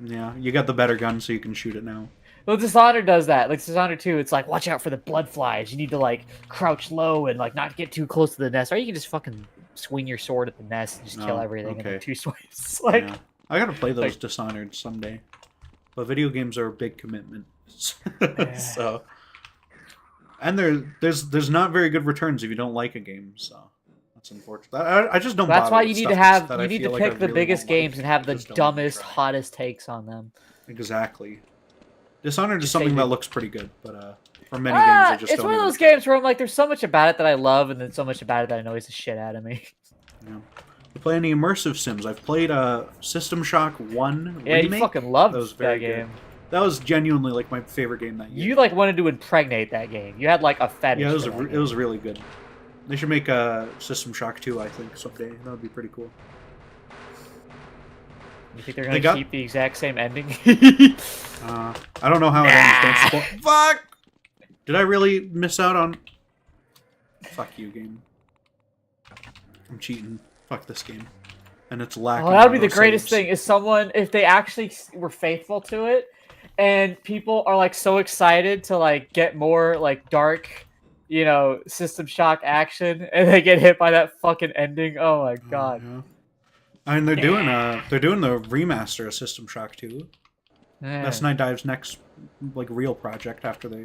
Yeah, you got the better gun so you can shoot it now. Well, Dishonored does that. Like Dishonored 2, it's like watch out for the blood flies. You need to like crouch low and like not get too close to the nest, or you can just fucking swing your sword at the nest and just kill Oh, everything in okay. like 2 swipes. Like Yeah. I gotta play those like- Dishonored someday. But video games are a big commitment. So, and there's not very good returns if you don't like a game. So that's unfortunate. I just don't. that's bother why with you need to stuff have that I you need to feel like I pick the really biggest won't like. games and have the Just don't dumbest, try. hottest takes on them. Exactly. Dishonored is Just something save that it. looks pretty good, but for many games I just It's don't. one of even those try. games where I'm like, there's so much about it that I love, and then so much about it that annoys the shit out of me. Yeah. You play any immersive sims? I've played System Shock 1 Yeah, remake. you fucking loved That was that very good. game. That was genuinely like my favorite game that year. You like wanted to impregnate that game. You had like a fetish. Yeah, for that it was really good. They should make a System Shock 2, I think, someday. That would be pretty cool. You think they're They gonna got- keep the exact same ending? I don't know how it ends. Don't spoil. Fuck! Did I really miss out on? Fuck you, game. I'm cheating. Fuck this game. And it's lacking. Oh, that would be the auto greatest saves. thing. Is someone if they actually were faithful to it, and people are like so excited to like get more like dark, you know, System Shock action, and they get hit by that fucking ending. Oh my god. Yeah. I mean, they're doing the remaster of System Shock 2. Man. That's Night Dive's next like real project after they,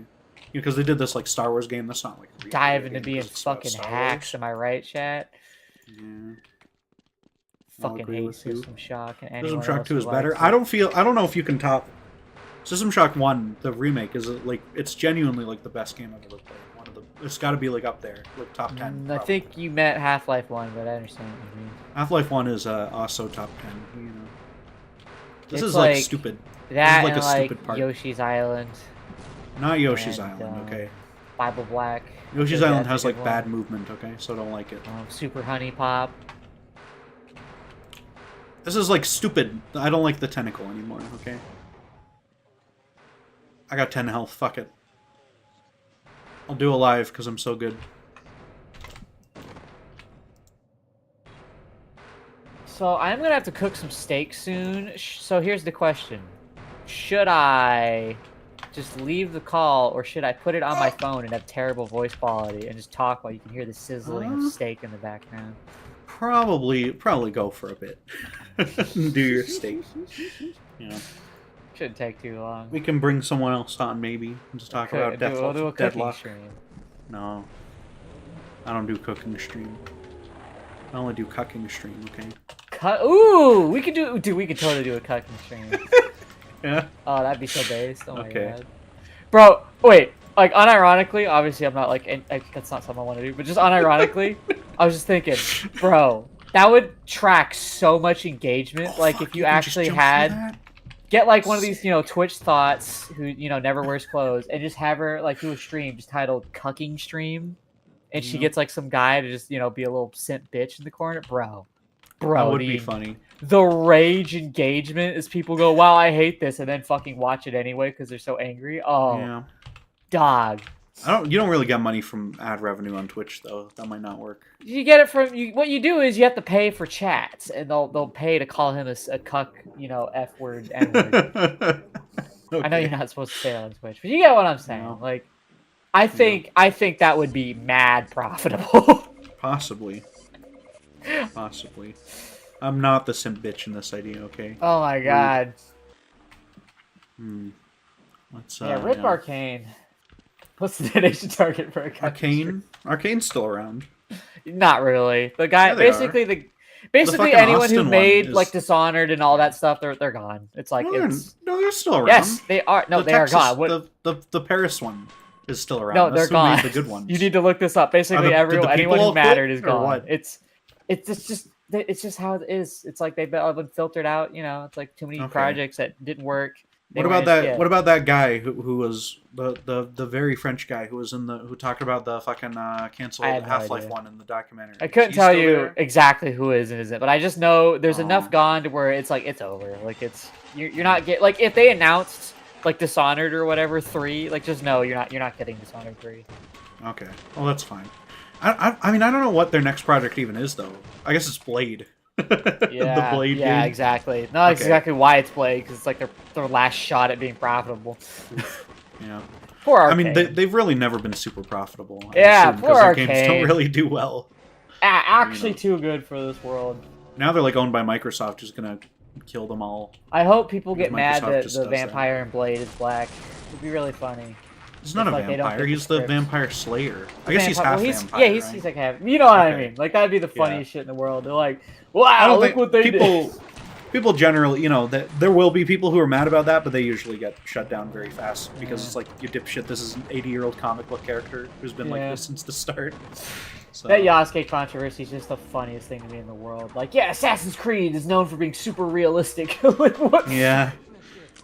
because they did this like Star Wars game. That's not like a real Dive game into being 'cause it's about fucking Star hacks. Wars. Am I right, chat? Yeah. I'll Fucking agree hate with you. System Shock. And System anyone Shock else 2 who is better. likes I it. don't know if you can top System Shock 1, the remake is like it's genuinely like the best game I've ever played. one of the. It's got to be like up there, like top 10. I think you meant Half-Life 1, but I understand what you mean. Half-Life 1 is also top 10. You know, this It's is like like stupid. That like and a like stupid part. Yoshi's Island. Not Yoshi's and, Island, okay. Bible Black. Yoshi's That's Island a has good like one. bad movement, okay, so I don't like it. Super Honey Pop. This is like stupid. I don't like the tentacle anymore, okay? I got 10 health, fuck it. I'll do a live because I'm so good. So I'm gonna have to cook some steak soon. So here's the question: should I just leave the call, or should I put it on my phone and have terrible voice quality and just talk while you can hear the sizzling of steak in the background? Probably go for a bit. Do your steak. Yeah. Shouldn't take too long. We can bring someone else on, maybe, and just talk about We'll do a cooking Deadlock. stream. No. I don't do cooking stream. I only do cucking stream, okay? Ooh, we could do. Dude, we could totally do a cooking stream. Yeah. Oh, that'd be so based. Oh my Okay. god. Bro, wait. Like, unironically, obviously I'm not like, that's not something I want to do, but just unironically, I was just thinking, bro, that would track so much engagement. Like, if you can just actually jump had, through that? get like one of these, Twitch thoughts who, never wears clothes, and just have her like do a stream just titled Cucking Stream, and she gets like some guy to just, be a little simp bitch in the corner. Bro, That would be funny. the rage engagement is people go, wow, I hate this, and then fucking watch it anyway because they're so angry. Oh, Yeah. dog. You don't really get money from ad revenue on Twitch though. That might not work. You get it from what you do is you have to pay for chats, and they'll pay to call him a cuck, F word, N word. I know you're not supposed to say that on Twitch, but you get what I'm saying. No. Like, I think that would be mad profitable. Possibly. Possibly. I'm not the simp bitch in this idea, okay? Oh my god. Let's Yeah, Rip Arcane. What's the donation target for a cucking stream? Arcane's still around. Not really. The guy, Yeah, they basically fucking anyone who Austin made one is- like Dishonored and all that stuff, they're gone. It's like No, they're still around. yes, they are. No, The they Texas- are gone. What? The Paris one is still around. No, That's they're who made gone. the good ones. You need to look this up. Basically, Did the anyone people who all quit, mattered is or gone. what? It's just how it is. It's like they've been filtered out. It's like too many Okay. projects that didn't work. They What were about just- that? yeah. What about that guy who was the very French guy who was who talked about the fucking canceled I have no Half-Life idea. one in the documentary? I couldn't Is he tell still you there? exactly who is and isn't, but I just know there's Oh. enough gone to where it's like it's over. Like you're not like if they announced like Dishonored or whatever 3, like just know you're not getting Dishonored 3. Okay, well that's fine. I mean I don't know what their next project even is though. I guess it's Blade. Yeah, the Blade yeah, game. exactly. No, that's Okay. exactly why it's Blade because it's like their last shot at being profitable. Yeah. Poor I Arcane. mean they've really never been super profitable. I Yeah, assume, poor 'cause their games Arcane. don't really do well. Actually too good for this world. Now they're like owned by Microsoft, who's gonna kill them all. I hope people get Microsoft mad that just the does that. vampire in Blade is black. It'd be really funny. He's not a like they don't vampire. get He's the the script. vampire slayer. I guess he's Vampire- half well, vampire. Yeah, right? he's like half. You know what I Okay. mean? Like that'd be the Yeah. funniest shit in the world. They're like, I wow, don't look think what they people did. people generally, that there will be people who are mad about that, but they usually get shut down very fast because it's like, you dipshit, this is an 80-year-old comic book character who's been like Yeah. this since the start. So, That Yasuke controversy is just the funniest thing to me in the world. Like, yeah, Assassin's Creed is known for being super realistic. Like, what? yeah,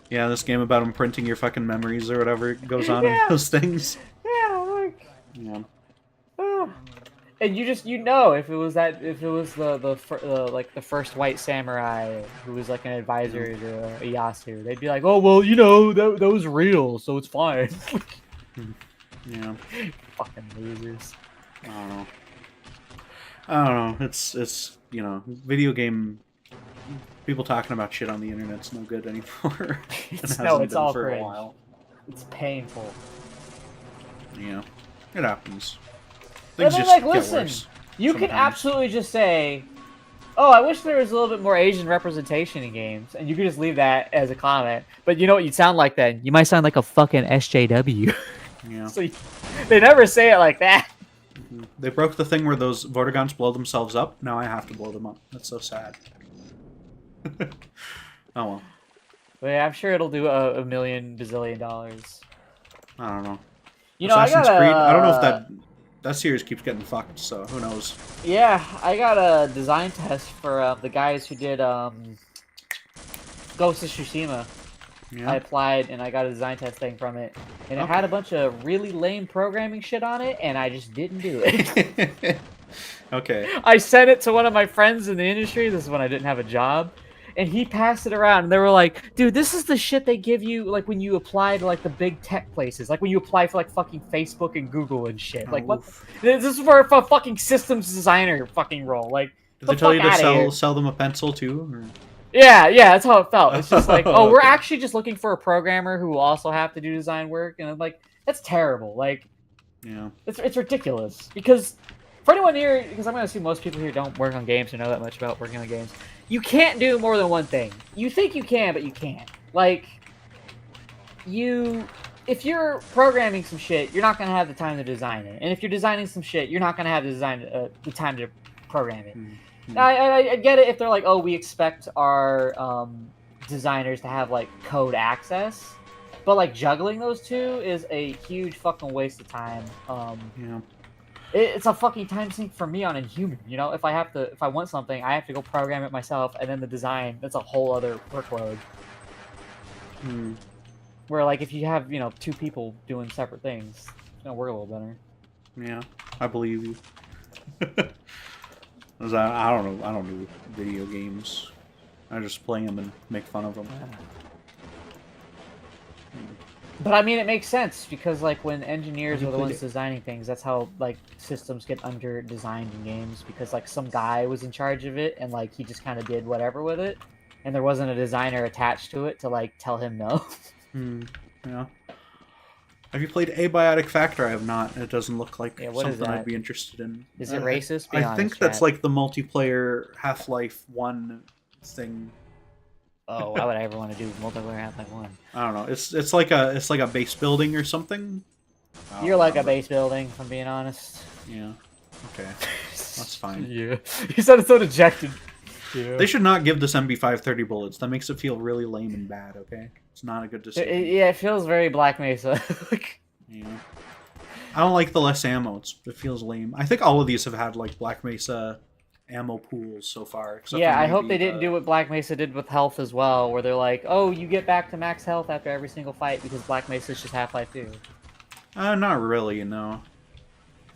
this game about imprinting your fucking memories or whatever goes on in Yeah. those things. Yeah, like, Yeah. and if it was the first white samurai who was like an advisor to Ieyasu, they'd be like, oh well, that was real, so it's fine. Yeah. Fucking losers. I don't know. It's video game people talking about shit on the internet's no good anymore. It It's hasn't been all for a cringe. while. It's painful. Yeah, it happens. But Things then, just like, get listen, worse you can sometimes. absolutely just say, oh, I wish there was a little bit more Asian representation in games, and you could just leave that as a comment. But you know what you'd sound like then? You might sound like a fucking SJW. Yeah. So they never say it like that. They broke the thing where those Vortigaunts blow themselves up. Now I have to blow them up. That's so sad. Oh well. But yeah, I'm sure it'll do a million bazillion dollars. I don't know. You know, I Assassin's got Creed. I don't know if that series keeps getting fucked. So who knows? Yeah, I got a design test for the guys who did Ghost of Tsushima. Yeah. I applied and I got a design test thing from it, and it had a bunch of really lame programming shit on it, and I just didn't do it. Okay. I sent it to one of my friends in the industry. This is when I didn't have a job. And he passed it around, and they were like, dude, this is the shit they give you, like, when you apply to, like, the big tech places. Like, when you apply for, like, fucking Facebook and Google and shit. Like, what? Oof. This is for a fucking systems designer fucking role. Like, Did they tell you to sell them a pencil, too? Or... Yeah, that's how it felt. It's just like, oh, we're actually just looking for a programmer who will also have to do design work. And I'm like, that's terrible. Like, yeah, it's ridiculous. Because for anyone here, because I'm going to assume most people here don't work on games or know that much about working on games, you can't do more than one thing. You think you can, but you can't. Like, if you're programming some shit, you're not going to have the time to design it. And if you're designing some shit, you're not going to have the time to program it. Mm-hmm. I get it if they're like, oh, we expect our designers to have, like, code access. But, like, juggling those two is a huge fucking waste of time. Yeah. It's a fucking time sink for me on Inhuman, you know? If I want something, I have to go program it myself, and then the design, that's a whole other workload. Hmm. Where, like, if you have, you know, two people doing separate things, it's gonna work a little better. Yeah, I believe you. 'Cause I don't know. I don't do video games. I just play them and make fun of them. But I mean, it makes sense because, like, when engineers You are the played ones it. designing things, that's how, like, systems get under-designed in games, because, like, some guy was in charge of it and, like, he just kind of did whatever with it, and there wasn't a designer attached to it to, like, tell him no. Yeah. Have you played Abiotic Factor? I have not. It doesn't look like Yeah, what is something I'd that? be interested in. Is it racist? Be I honest, think that's chat. like the multiplayer Half-Life 1 thing. Oh, why would I ever want to do multiplayer Half-Life 1? I don't know. It's like a base building or something. I don't You're like a remember. base building, if I'm being honest. Yeah. Okay. That's fine. Yeah. You sounded so dejected. Yeah. They should not give this MB530 bullets. That makes it feel really lame and bad, okay? It's not a good decision. Yeah, it feels very Black Mesa. Yeah. I don't like the less ammo. It feels lame. I think all of these have had, like, Black Mesa ammo pools so far. Except Yeah, for I hope maybe they didn't do what Black Mesa did with health as well, where they're like, oh, you get back to max health after every single fight because Black Mesa's just Half-Life 2. Not really, no.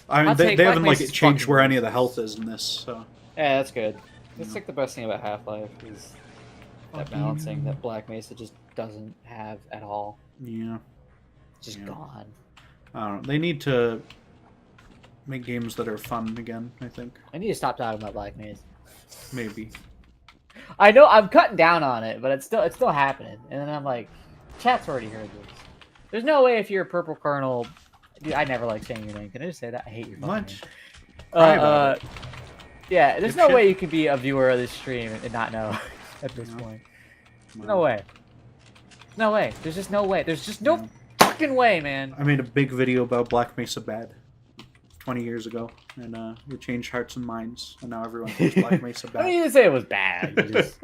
I mean, I'll they take Black haven't, like, Mesa's changed fucking where any of the useless. health is in this, so... Yeah, that's good. That's like the best thing about Half-Life is that balancing that Black Mesa just doesn't have at all. Yeah. It's just Yeah. gone. I don't know. They need to make games that are fun again, I think. I need to stop talking about Black Mesa. Maybe. I know I'm cutting down on it, but it's still happening. And then I'm like, chat's already heard this. There's no way if you're a PurpleColonel, dude, I never like saying your name. Can I just say that? I hate your fucking What? name. Cry about it. Yeah, there's no Dipshit. way you could be a viewer of this stream and not know at this No. point. Well, No way. No way. There's just no way. There's just no Yeah. fucking way, man. I made a big video about Black Mesa Bad 20 years ago, and it changed hearts and minds, and now everyone thinks Black Mesa I Bad. mean, you didn't say it was bad. You just...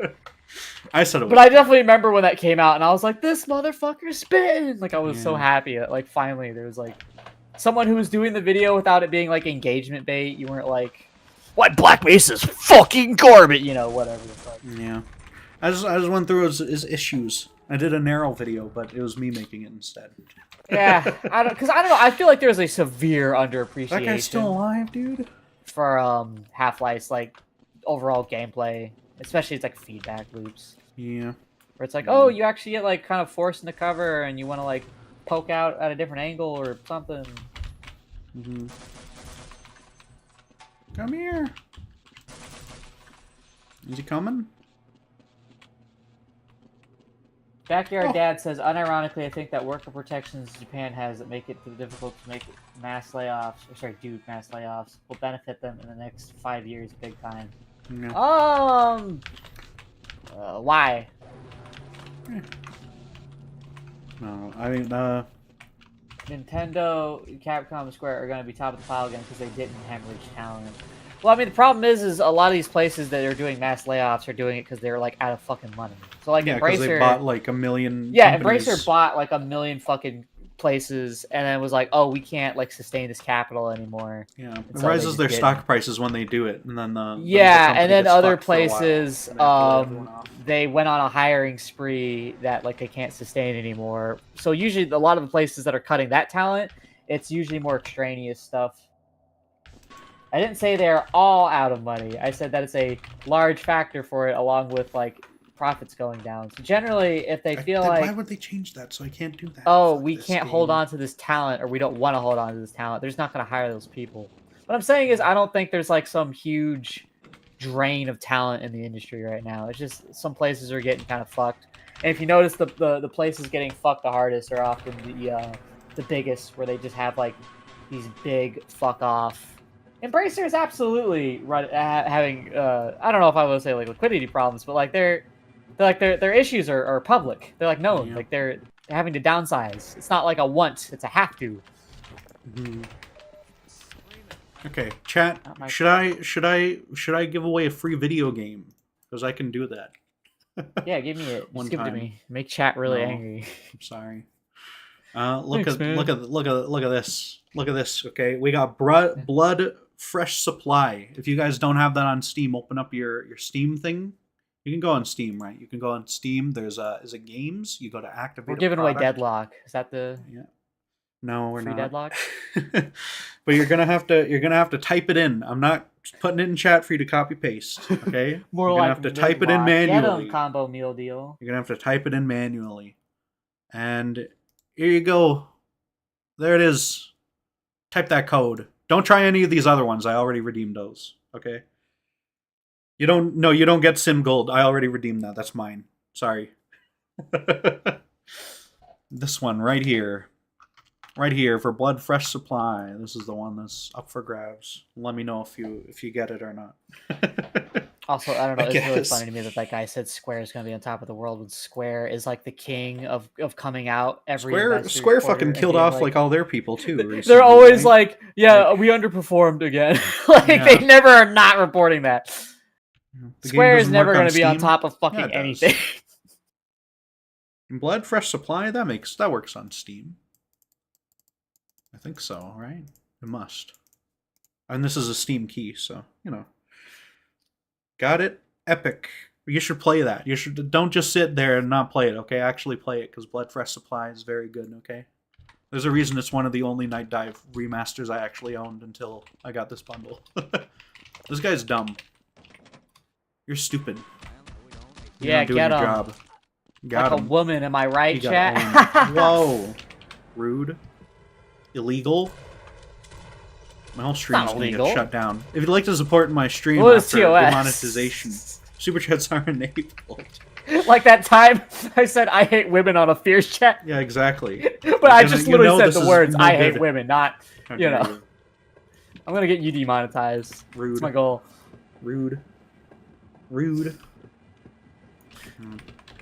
I said it was. But I definitely remember when that came out, and I was like, "This motherfucker's spitting!" Like I was so Yeah. happy that like finally there was like someone who was doing the video without it being like engagement bait. You weren't like, "What Black Mesa's fucking garbage," you know, whatever the fuck. Yeah. I just went through his issues. I did a narrow video, but it was me making it instead. Yeah, I don't know. I feel like there's a severe That guy's still underappreciation alive, dude. for Half-Life's like overall gameplay, especially it's like feedback loops. Yeah. Where it's like, oh, you actually get like kind of forced into cover and you want to like poke out at a different angle or something. Mm-hmm. Come here. Is he coming? Backyard Dad says, unironically, I think that worker protections Japan has that make it difficult to make mass layoffs, mass layoffs, will benefit them in the next 5 years big time. Yeah. Why? No, I mean, Nintendo, Capcom, and Square are going to be top of the pile again because they didn't hemorrhage talent. Well, I mean, the problem is a lot of these places that are doing mass layoffs are doing it because they're like out of fucking money. So like yeah, because Embracer, they bought like a million. yeah, companies. Embracer bought like a million fucking places, and then was like, oh, we can't like sustain this capital anymore. Yeah, it so they rises just their get- stock prices when they do it, and then the Yeah, company and then gets other fucked for a while, places, and they have to lay everyone off. they went on a hiring spree that like they can't sustain anymore. So usually, a lot of the places that are cutting that talent, it's usually more extraneous stuff. I didn't say they're all out of money. I said that it's a large factor for it, along with like profits going down. So generally, if they feel Then like, why would they change that? So I can't do that. oh, Fuck we this can't game. hold on to this talent, or we don't want to hold on to this talent, they're just not going to hire those people. What I'm saying is, I don't think there's like some huge drain of talent in the industry right now. It's just some places are getting kind of fucked. And if you notice, the places getting fucked the hardest are often the biggest, where they just have like these big fuck off. Embracer is absolutely having I don't know if I would say like liquidity problems, but like their issues are public. They're like known. Yeah. Like they're having to downsize. It's not like a want, it's a have to. Mhm. Okay, chat. Not my- Should I give away a free video game? Because I can do that. Yeah, give me it. One Just give it to time. me. Make chat really No. angry. I'm sorry. Look Thanks, at man. look at this. Look at this. Okay, we got blood fresh supply. If you guys don't have that on Steam, open up your Steam thing. You can go on Steam, right? You can go on Steam. There's is it games? You go to activate. We're a giving away product. Deadlock. Is that the Yeah. No, we're free not. Deadlock? But you're gonna have to type it in. I'm not putting it in chat for you to copy paste. Okay. More you're like gonna have to type it in Deadlock. manually. Get 'em, combo meal deal. You're gonna have to type it in manually. And here you go. There it is. Type that code. Don't try any of these other ones. I already redeemed those. Okay. You don't get Sim Gold. I already redeemed that. That's mine. Sorry. This one right here. Right here for Blood Fresh Supply. This is the one that's up for grabs. Let me know if you get it or not. Also, I don't know. I It's really guess. funny to me that guy said Square is going to be on top of the world when Square is like the king of coming out every investor Square quarter fucking and killed being off like all their people too. Recently, they're always right? like, yeah, we underperformed again. Like Yeah. they never are not reporting that. The game Square is doesn't never work going to be on Steam. top of Yeah, fucking it does. anything. Blood Fresh Supply, that works on Steam. I think so, right? It must. And this is a Steam key, so got it. Epic. You should play that. Don't just sit there and not play it, okay? Actually play it, because Blood Fresh Supply is very good, okay? There's a reason it's one of the only Night Dive remasters I actually owned until I got this bundle. This guy's dumb. You're stupid. You're Yeah, not doing get your 'em. job. Got Like a him. woman, am I right, You got chat? owned. Whoa. Rude. Illegal. My whole stream's not gonna get illegal. shut down. If you'd like to support my stream What is after TOS? demonetization, super chats are enabled. Like that time I said I hate women on a fierce chat. Yeah, exactly. But I just literally said this the is words, no I hate good. women, not, How you dare know. I'm gonna get you demonetized. Rude. That's my goal. Rude. Rude.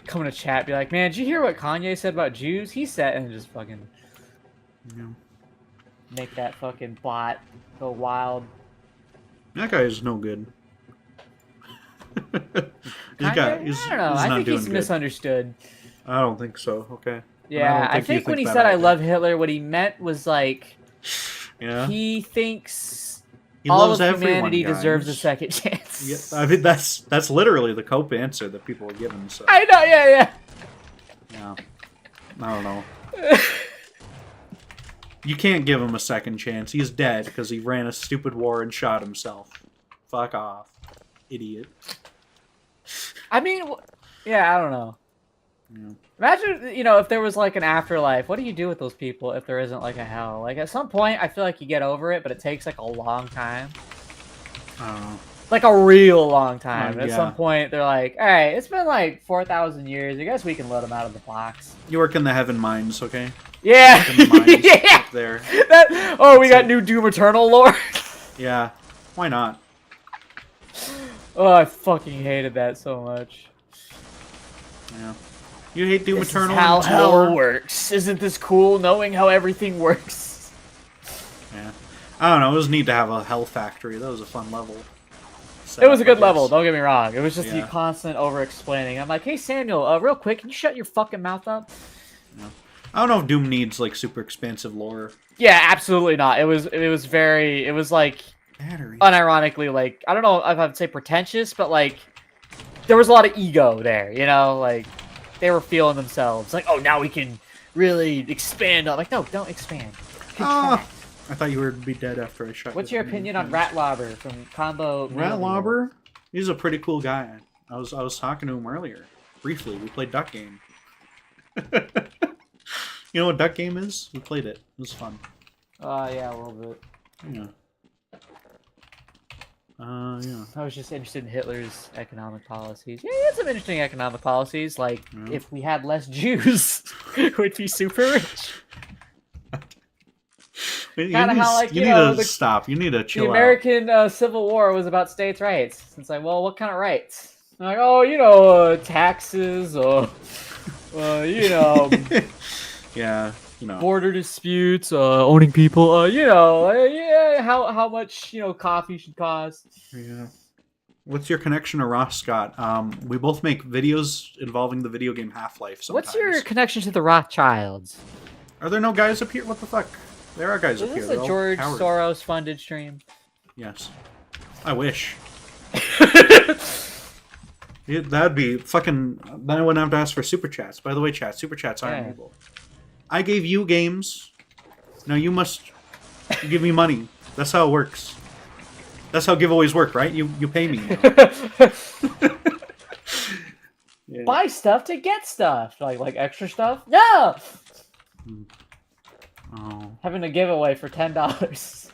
Come in a chat, be like, man, did you hear what Kanye said about Jews? He said, and just fucking Yeah. make that fucking bot go wild. That guy is no good. Kanye? He's I don't know. he's I not think doing he's good. misunderstood. I don't think so. Okay. Yeah, I think you think when he that said I either. love Hitler, what he meant was like, Yeah. he thinks He all loves of everyone, humanity deserves a guys. second chance. Yeah, I mean that's literally the cope answer that people were given. So I know, yeah. yeah, I don't know. You can't give him a second chance. He's dead because he ran a stupid war and shot himself. Fuck off, idiot. I mean, yeah, I don't know. Yeah. Imagine, if there was like an afterlife. What do you do with those people if there isn't like a hell? Like at some point, I feel like you get over it, but it takes like a long time. I don't know. Like a real long time. And at Yeah. some point, they're like, all right, it's been like 4,000 years. I guess we can let them out of the box. You work in the heaven mines, okay? Yeah. In the mines Yeah. up there. We got new Doom Eternal lore. Yeah. Why not? Oh, I fucking hated that so much. Yeah. You hate Doom This is Eternal? how and hell lore? works. Isn't this cool knowing how everything works? Yeah. I don't know. It was neat to have a hell factory. That was a fun level. It was a good Setup, I level, guess. don't get me wrong. It was just the Yeah. constant over-explaining. I'm like, hey, Samuel, real quick, can you shut your fucking mouth up? I don't know if Doom needs like super expansive lore. Yeah, absolutely not. It was like Battery. unironically like I don't know if I'd say pretentious, but like there was a lot of ego there, you know, like they were feeling themselves. Like, oh, now we can really expand on. Like, no, don't expand. Ah, I thought you would be dead after I shot. What's your opinion on Ratlobber from Combo? Ratlobber? He's a pretty cool guy. I was talking to him earlier. Briefly, we played Duck Game. You know what Duck Game is? We played it. It was fun. Yeah, a little bit. Yeah. Yeah. I was just interested in Hitler's economic policies. Yeah, he had some interesting economic policies. Like, if we had less Jews, we'd be super rich. Kind of how, like, you know, stop. You need to chill out. The American Civil War was about states' rights. It's like, well, what kind of rights? I'm like, oh, you know, taxes, or, you know, yeah, you know, border disputes, owning people, you know, yeah, how much, you know, coffee should cost. Yeah. What's your connection to Ross Scott? We both make videos involving the video game Half-Life sometimes. What's your connection to the Rothschilds? Are there no guys up here? What the fuck? There are guys up here. Is this a George Soros funded stream? Yes. I wish. That'd be fucking... Then I wouldn't have to ask for super chats. By the way, chat, super chats aren't able. I gave you games. Now you must give me money. That's how it works. That's how giveaways work, right? You pay me. Yeah. Buy stuff to get stuff. Like extra stuff? No! Oh. Having a giveaway for $10.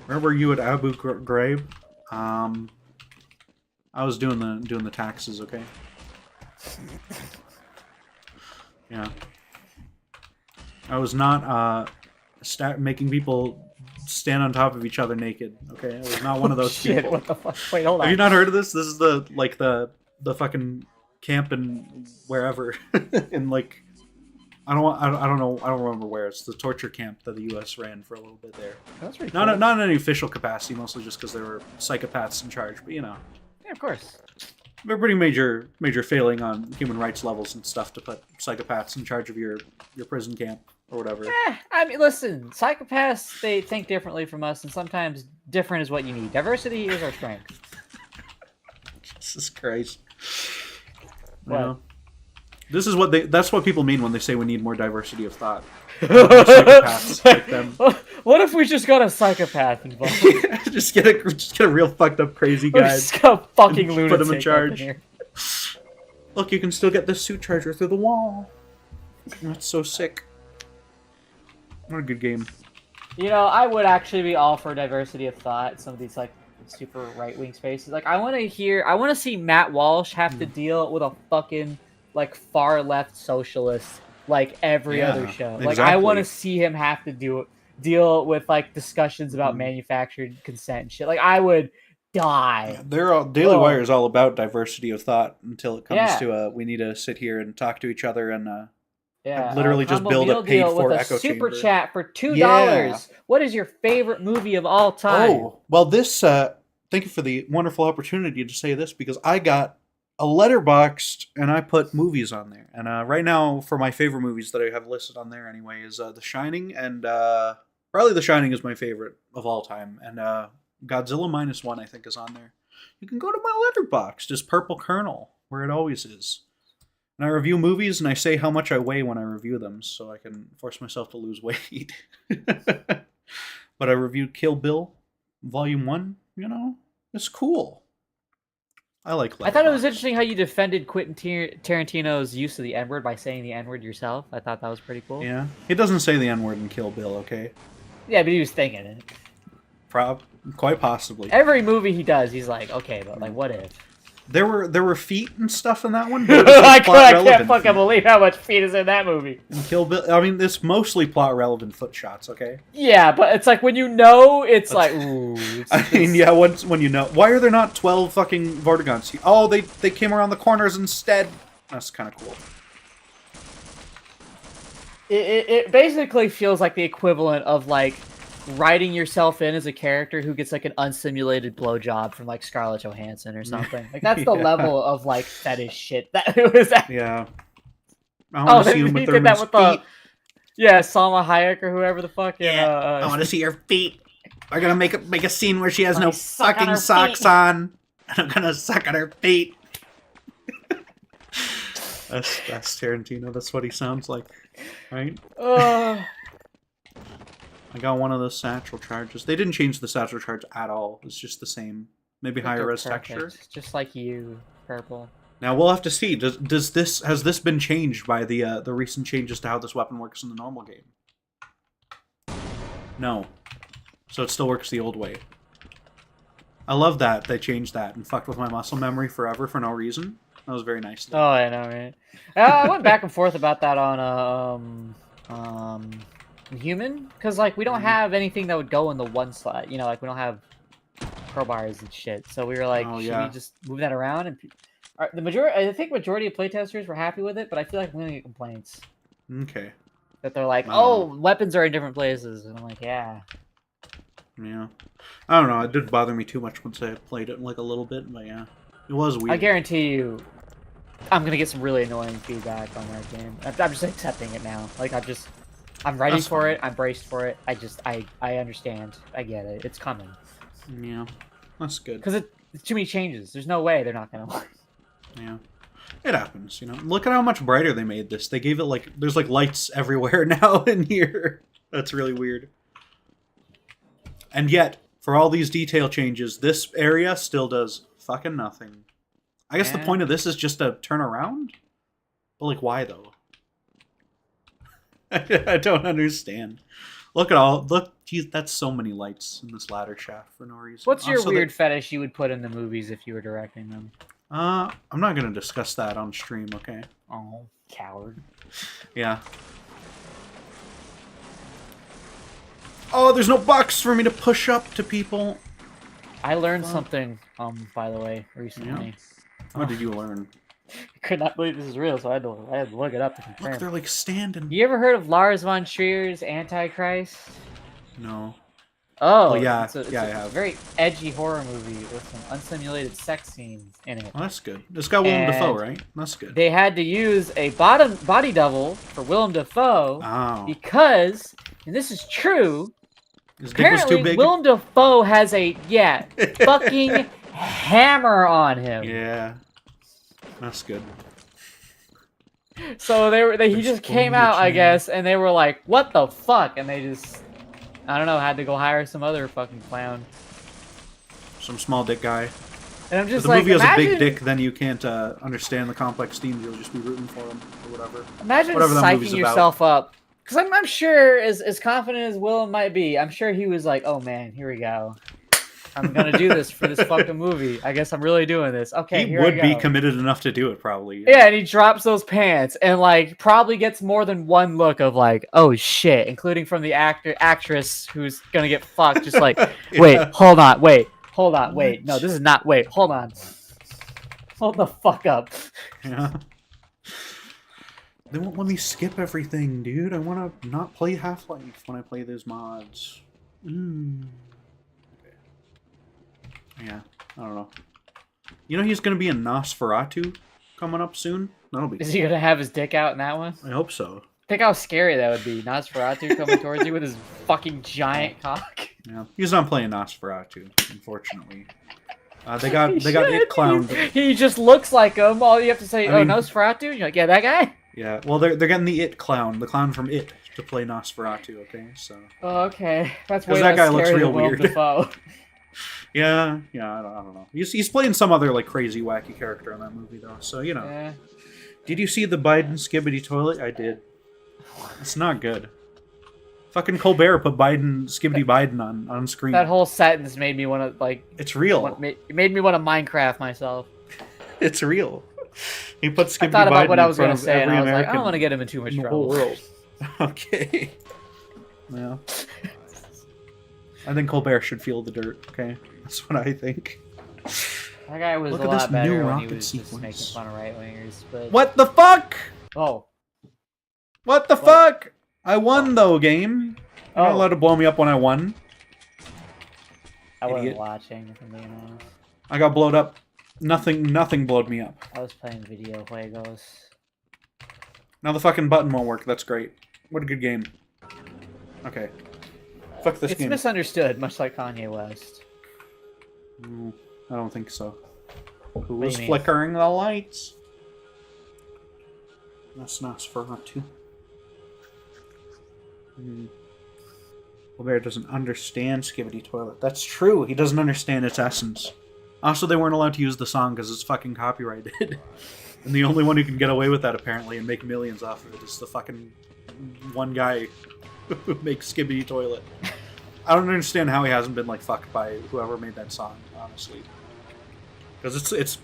Where were you at Abu Ghraib? I was doing the taxes, okay? Yeah. I was not making people stand on top of each other naked, okay? I was not one of those people. What the fuck? Wait, hold on. Have you not heard of this? This is the fucking camp in wherever in like I don't remember where. It's the torture camp that the U.S. ran for a little bit there. That's pretty cool. Not in any official capacity, mostly just because there were psychopaths in charge. But you know, yeah, of course. They're pretty major failing on human rights levels and stuff to put psychopaths in charge of your prison camp or whatever. I mean, listen, psychopaths, they think differently from us, and sometimes different is what you need. Diversity is our strength. Jesus Christ. What? Yeah. That's what people mean when they say we need more diversity of thought. Psychopaths like them. What if we just got a psychopath involved? just get a real fucked up crazy guy. Just got a fucking lunatic. Put him in charge. Look, you can still get this suit charger through the wall. That's so sick. What a good game. You know, I would actually be all for diversity of thought. Some of these like super right wing spaces. Like, I want to see Matt Walsh have to deal with a fucking like far left socialist like every other show. Like, I want to see him have to deal with like discussions about manufactured consent and shit. Like, I would die. Daily Wire is all about diversity of thought until it comes to we need to sit here and talk to each other and literally just build a paid for echo super chamber. chat for $2. Yeah. What is your favorite movie of all time? Oh, well, this thank you for the wonderful opportunity to say this, because I got a letterboxed and I put movies on there. And right now, for my favorite movies that I have listed on there anyway, is The Shining, and probably The Shining is my favorite of all time. And Godzilla -1, I think, is on there. You can go to my letterboxd, just PurpleColonel, where it always is. And I review movies, and I say how much I weigh when I review them, so I can force myself to lose weight. But I reviewed Kill Bill, Volume 1, you know? It's cool. I like Letterboxd. I thought it was interesting how you defended Quentin Tarantino's use of the N-word by saying the N-word yourself. I thought that was pretty cool. Yeah. He doesn't say the N-word in Kill Bill, okay? Yeah, but he was thinking it. Quite possibly. Every movie he does, he's like, okay, but like, what if? There were feet and stuff in that one. I can't fucking believe how much feet is in that movie. In Kill Bill, I mean, it's mostly plot relevant foot shots, okay? Yeah, but it's like when you know, it's like, ooh. When you know, why are there not 12 fucking Vortigaunts? Oh, they came around the corners instead. That's kind of cool. It basically feels like the equivalent of like writing yourself in as a character who gets like an unsimulated blowjob from like Scarlett Johansson or something. Like, that's the level of like fetish shit that it was at. Yeah. I want to see he Uma did that Thurman's with feet. yeah, Salma Hayek or whoever the fuck. I want to see her feet. We're gonna make a scene where she has Let no me suck on fucking her socks feet. on, and I'm gonna suck on her feet. That's Tarantino. That's what he sounds like, right? Ugh. I got one of those satchel charges. They didn't change the satchel charge at all. It's just the same. Maybe higher They're res perfect, texture. just like you, Purple. Now we'll have to see. Has this been changed by the recent changes to how this weapon works in the normal game? No. So it still works the old way. I love that they changed that and fucked with my muscle memory forever for no reason. That was very nice. Oh, I know, right? I went back and forth about that on Human, because like we don't have anything that would go in the one slot. You know, like we don't have crowbars and shit. So we were like, should we just move that around? And I think majority of playtesters were happy with it, but I feel like I'm gonna get complaints. Okay. That they're like, oh, weapons are in different places, and I'm like, yeah. Yeah. I don't know. It didn't bother me too much once I played it like a little bit, but yeah, it was weird. I guarantee you, I'm gonna get some really annoying feedback on that game. I'm just accepting it now. Like I'm ready for it. I'm braced for it. I understand. I get it. It's coming. Yeah, that's good. Because it's too many changes. There's no way they're not gonna work. Yeah, it happens. You know, look at how much brighter they made this. They gave it like there's like lights everywhere now in here. That's really weird. And yet, for all these detail changes, this area still does fucking nothing. I guess the point of this is just to turn around? But like, why though? I don't understand. Look, geez, that's so many lights in this ladder shaft for no reason. What's your weird fetish you would put in the movies if you were directing them? I'm not gonna discuss that on stream, okay? Oh, coward. Yeah. Oh, there's no box for me to push up to people. I learned something, by the way, recently. Yeah. What did you learn? I could not believe this is real, so I had to look it up to confirm. Look, they're like standing. You ever heard of Lars von Trier's Antichrist? No. Oh, well, yeah, it's I a have. very edgy horror movie with some unsimulated sex scenes in it. Well, that's good. It's got Willem Dafoe, right? That's good. They had to use a body double for Willem Dafoe because, and this is true, his dick was too big. Willem Dafoe has a fucking hammer on him. Yeah, that's good. So he just came out, I guess, and they were like, "What the fuck?" And they just, I don't know, had to go hire some other fucking clown, some small dick guy. And I'm just if the like, movie has a big imagine- dick, then you can't understand the complex themes. You'll just be rooting for him or whatever. Imagine whatever that movie's psyching yourself up. Because I'm sure, as confident as Willem might be, I'm sure he was like, oh man, here we go. I'm going to do this for this fucking movie. I guess I'm really doing this. Okay, He would be committed enough to do it, probably. Yeah, and he drops those pants and, like, probably gets more than one look of, like, oh shit, including from the actress who's going to get fucked. Just like, wait, hold on, wait. No, this is not, wait, hold on. Hold the fuck up. Yeah. They won't let me skip everything, dude. I want to not play Half-Life when I play those mods. Okay. Yeah, I don't know. You know he's going to be in Nosferatu coming up soon? That'll be Is he going to have his dick out in that one? I hope so. Think how scary that would be. Nosferatu coming towards you with his fucking giant cock. Yeah, he's not playing Nosferatu, unfortunately. They got It Clown. He just looks like him. All you have to say, I mean, Nosferatu? And you're like, yeah, that guy? Yeah, well, they're getting the It Clown, the clown from It, to play Nosferatu, okay? So. Oh, okay. That's way that guy less looks scary real than Willem weird. Dafoe. Yeah, I don't know. He's playing some other, like, crazy, wacky character in that movie, though, so, you know. Yeah. Did you see the Biden Skibbity toilet? I did. It's not good. Fucking Colbert put Skibbity Biden on screen. That whole sentence made me want to, like... It's real. It made me want to Minecraft myself. It's real. He put Skibbity Biden I thought about what I was going to to say, and I was American like, I don't want to get him in too much in the trouble. whole world. Okay. Yeah. I think Colbert should feel the dirt, okay? That's what I think. That guy was Look a at this lot new better when rocket he was just sequence. making fun of right-wingers, but... What the fuck? Oh. What the fuck? I won, though, game. You're not allowed to blow me up when I won. I wasn't Idiot. watching, if I'm being honest. I got blowed up. Nothing blowed me up. I was playing video juegos. Now the fucking button won't work. That's great. What a good game. Okay. Fuck this It's game. misunderstood, much like Kanye West. I don't think so. Who do was you mean? flickering the lights? That's Nosferatu. Bear doesn't understand Skibidi Toilet. That's true. He doesn't understand its essence. Also, they weren't allowed to use the song because it's fucking copyrighted. And the only one who can get away with that, apparently, and make millions off of it is the fucking one guy who makes Skibidi Toilet. I don't understand how he hasn't been, like, fucked by whoever made that song, honestly. Because it's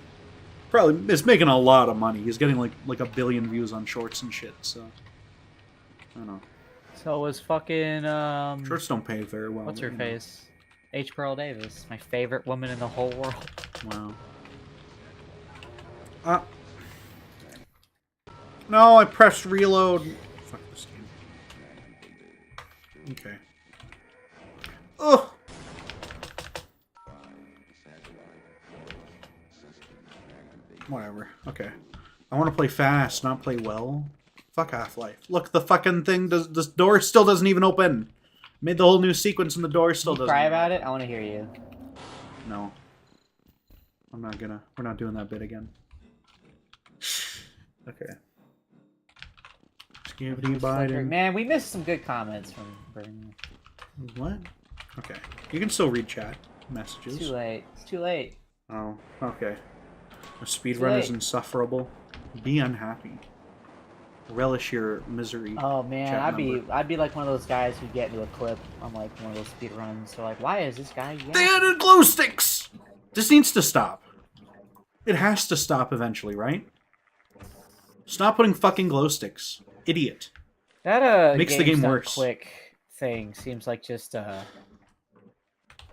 probably... It's making a lot of money. He's getting, like 1 billion views on shorts and shit, so... I don't know. So was fucking, Shorts don't pay very well. what's her you know. face? H. Pearl Davis. My favorite woman in the whole world. Wow. No, I pressed reload. Fuck this game. Okay. Ugh! Whatever. Okay. I want to play fast, not play well. Fuck Half-Life. Look, the fucking thing does. This door still doesn't even open. Made the whole new sequence and the door still Can you doesn't. cry about it? I want to hear you. No. I'm not gonna. We're not doing that bit again. Okay. Skibidi Biden. Man, we missed some good comments from Bernie. What? Okay. You can still read chat messages. It's too late. It's too late. Oh, okay. A Too speedrun late. is insufferable. Be unhappy. Relish your misery. Oh man, Chat I'd number. be like one of those guys who get into a clip on like one of those speed runs. So like, why is this guy? They added glow sticks! This needs to stop. It has to stop eventually, right? Stop putting fucking glow sticks. Idiot. That Makes the game GameStop worse. Quick thing seems like just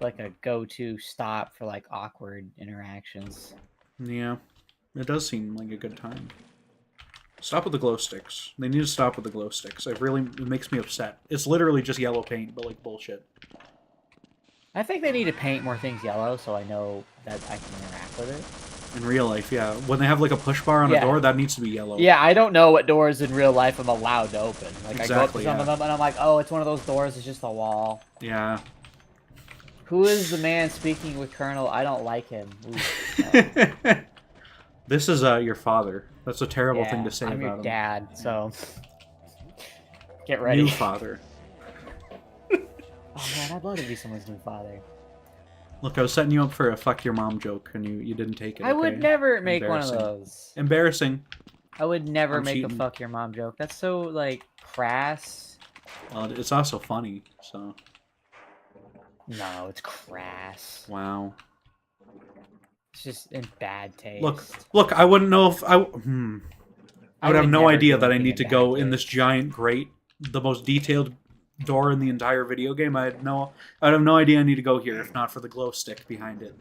like a go-to stop for like awkward interactions. Yeah. It does seem like a good time. Stop with the glow sticks. They need to stop with the glow sticks. It makes me upset. It's literally just yellow paint, but like bullshit. I think they need to paint more things yellow so I know that I can interact with it. In real life, yeah. When they have like a push bar on a Yeah. door, that needs to be yellow. Yeah, I don't know what doors in real life I'm allowed to open. Like I go up to Exactly, some of yeah. them and I'm like, oh, it's one of those doors. It's just a wall. Yeah. Who is the man speaking with Colonel? I don't like him. Ooh, This is your father. That's a terrible yeah, thing to say I'm about your him. dad, so get ready. New father. Oh man, I'd love to be someone's new father. Look, I was setting you up for a fuck your mom joke, and you didn't take it. I would okay? never make one of Embarrassing. those. Embarrassing. I would never I'm make a cheating. fuck your mom joke. That's so like crass. Well, it's also funny, so... No, it's crass. Wow. It's just in bad taste. Look, I wouldn't know if I would have no never idea do that I anything need to in go bad in this taste. giant grate, the most detailed door in the entire video game. I'd have no idea I need to go here if not for the glow stick behind it.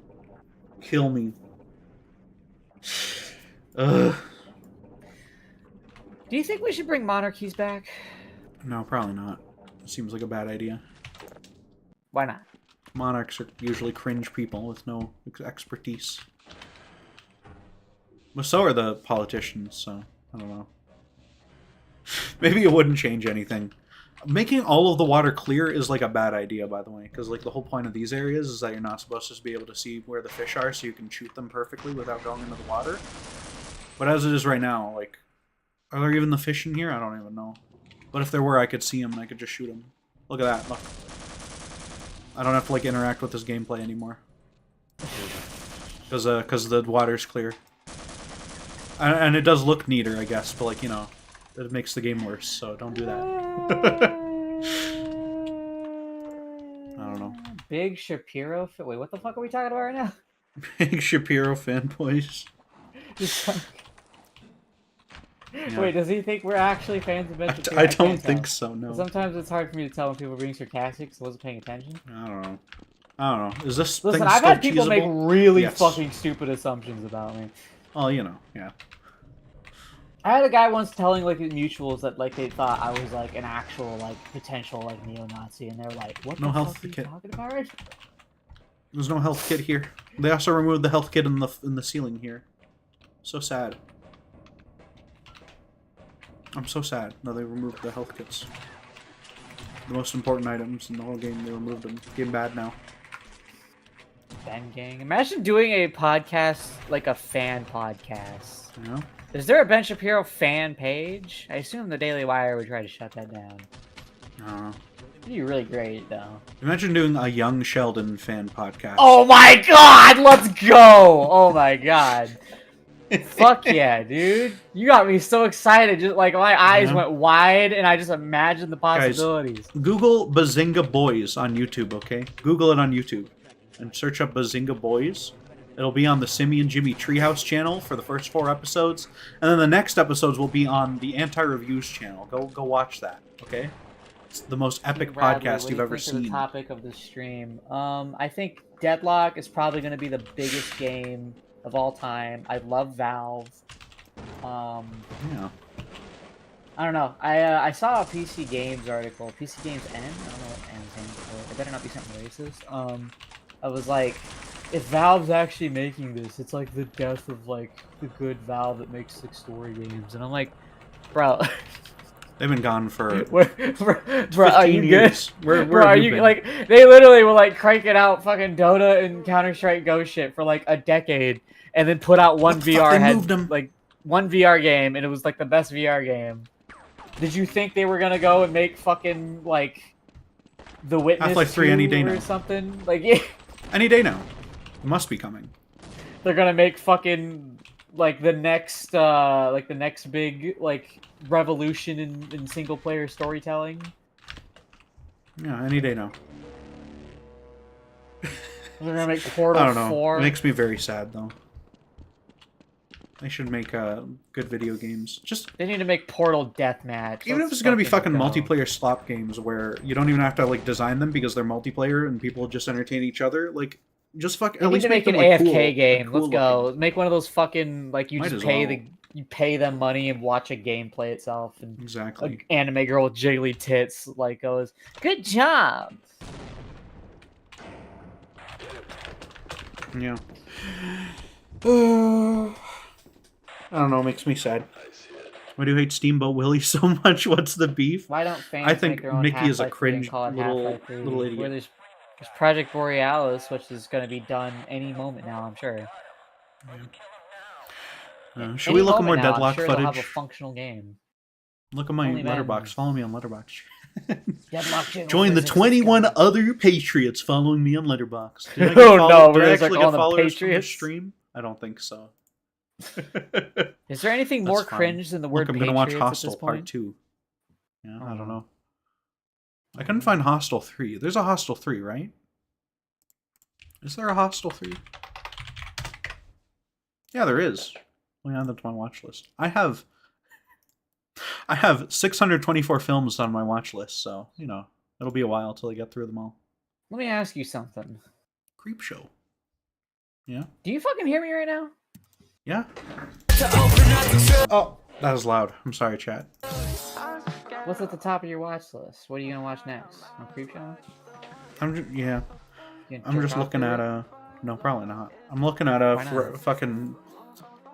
Kill me. Ugh. Do you think we should bring monarchies back? No, probably not. It seems like a bad idea. Why not? Monarchs are usually cringe people with no expertise. But so are the politicians, so I don't know. Maybe it wouldn't change anything. Making all of the water clear is like a bad idea, by the way, because like the whole point of these areas is that you're not supposed to be able to see where the fish are, so you can shoot them perfectly without going into the water. But as it is right now, like, are there even the fish in here? I don't even know. But if there were, I could see them. I could just shoot them. Look at that. Look. I don't have to like interact with this gameplay anymore because the water's clear. And it does look neater, I guess, but like, you know, it makes the game worse, so don't do that. I don't know. Big Shapiro. Wait, what the fuck are we talking about right now? Big Shapiro fanboys. Yeah. Wait, does he think we're actually fans of Ben Shapiro? I can't don't tell. think so, no. Sometimes it's hard for me to tell when people are being sarcastic because I wasn't paying attention. I don't know. I don't know. Is this Listen, thing I've still had people make cheesable? really Yes. fucking stupid assumptions about me. Well, you know, yeah. I had a guy once telling like the mutuals that like they thought I was like an actual like potential like neo-Nazi, and they're like, "What No the health fuck are you kit. talking about?" Right? There's no health kit here. They also removed the health kit in the ceiling here. So sad. I'm so sad. No, they removed the health kits. The most important items in the whole game, they removed them. Game bad now. Ben Gang. Imagine doing a podcast, like a fan podcast. You know? Is there a Ben Shapiro fan page? I assume the Daily Wire would try to shut that down. It'd be really great, though. Imagine doing a Young Sheldon fan podcast. Oh my god! Let's go! Oh my god. Fuck yeah, dude. You got me so excited. Just like my eyes went wide and I just imagined the possibilities. Guys, Google Bazinga Boys on YouTube, okay? Google it on YouTube. And search up Bazinga Boys. It'll be on the Simmy and Jimmy Treehouse channel for the first 4 episodes. And then the next episodes will be on the Anti-Reviews channel. Go watch that, okay? It's the most epic podcast you've ever seen. The topic of the stream. I think Deadlock is probably going to be the biggest game of all time. I love Valve. Yeah. I don't know. I saw a PC Games article. PC Games N? I don't know what N stands for. It better not be something racist. I was like, if Valve's actually making this, it's like the death of like the good Valve that makes 6 story games. And I'm like, bro. They've been gone for bro, are you years. good? Bro, are you like? They literally were like cranking out fucking Dota and Counter-Strike Go shit for like a decade, and then put out one VR like one VR game, and it was like the best VR game. Did you think they were gonna go and make fucking like The Witness Half-Life 3 any day or now? something? Like yeah. Any day now. It must be coming. They're gonna make fucking like the next big like revolution in single player storytelling. Yeah, any day now. They're gonna make Portal I don't know. 4. It makes me very sad though. They should make good video games. Just They need to make Portal Deathmatch. even if it's gonna be fucking multiplayer slop games where you don't even have to like design them because they're multiplayer and people just entertain each other, like just fuck. They At need least to make them, an like, AFK cool, game. like, Let's cool go. looking. Make one of those fucking like you Might just as pay well. you pay them money and watch a game play itself, and Exactly. an anime girl with jiggly tits like goes, "Good job." Yeah. I don't know. It makes me sad. Why do you hate Steamboat Willie so much? What's the beef? Why don't fans I think make their own Mickey is a Half-Life 3 and cringe call it little Half-Life 3? idiot. Where there's Project Borealis, which is going to be done any moment now, I'm sure. Should we look at more Any moment now, I'm Deadlock sure they'll have a footage? functional game. Look at my Only then. letterbox. Follow me on letterbox. Deadlock Join the Physics is 21 gone. other Patriots following me on letterbox. Did I get Oh, no, did we're I gonna actually start get calling them followers from the Patriots? stream? I don't think so. Is there anything That's more fine. cringe than the Look, word I'm gonna watch Patriots at Hostel this Part point? 2. Yeah, I don't Oh. know. I couldn't find Hostel 3. There's a Hostel 3, right? Is there a Hostel 3? Yeah, there is. Let me add that to my watch list. I have 624 films on my watch list, so, you know, it'll be a while till I get through them all. Let me ask you something. Creep Show. Yeah? Do you fucking hear me right now? Yeah? Oh, that was loud. I'm sorry, chat. What's at the top of your watch list? What are you gonna watch next? On Creepshow? Yeah. You gonna I'm jerk just off looking to at it? no, probably not. I'm looking at Why not? fucking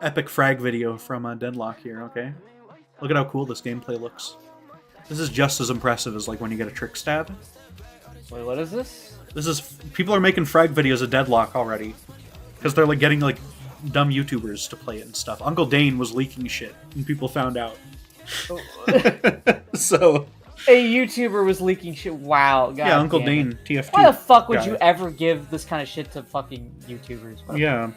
epic frag video from Deadlock here, okay? Look at how cool this gameplay looks. This is just as impressive as like when you get a trick stab. Wait, what is this? This is people are making frag videos of Deadlock already. Because they're like getting like dumb YouTubers to play it and stuff. Uncle Dane was leaking shit and people found out. So A YouTuber was leaking shit. Wow. God yeah, Uncle damn it. Dane, TF2. Why the fuck would guy. you ever give this kind of shit to fucking YouTubers? Bro? Yeah.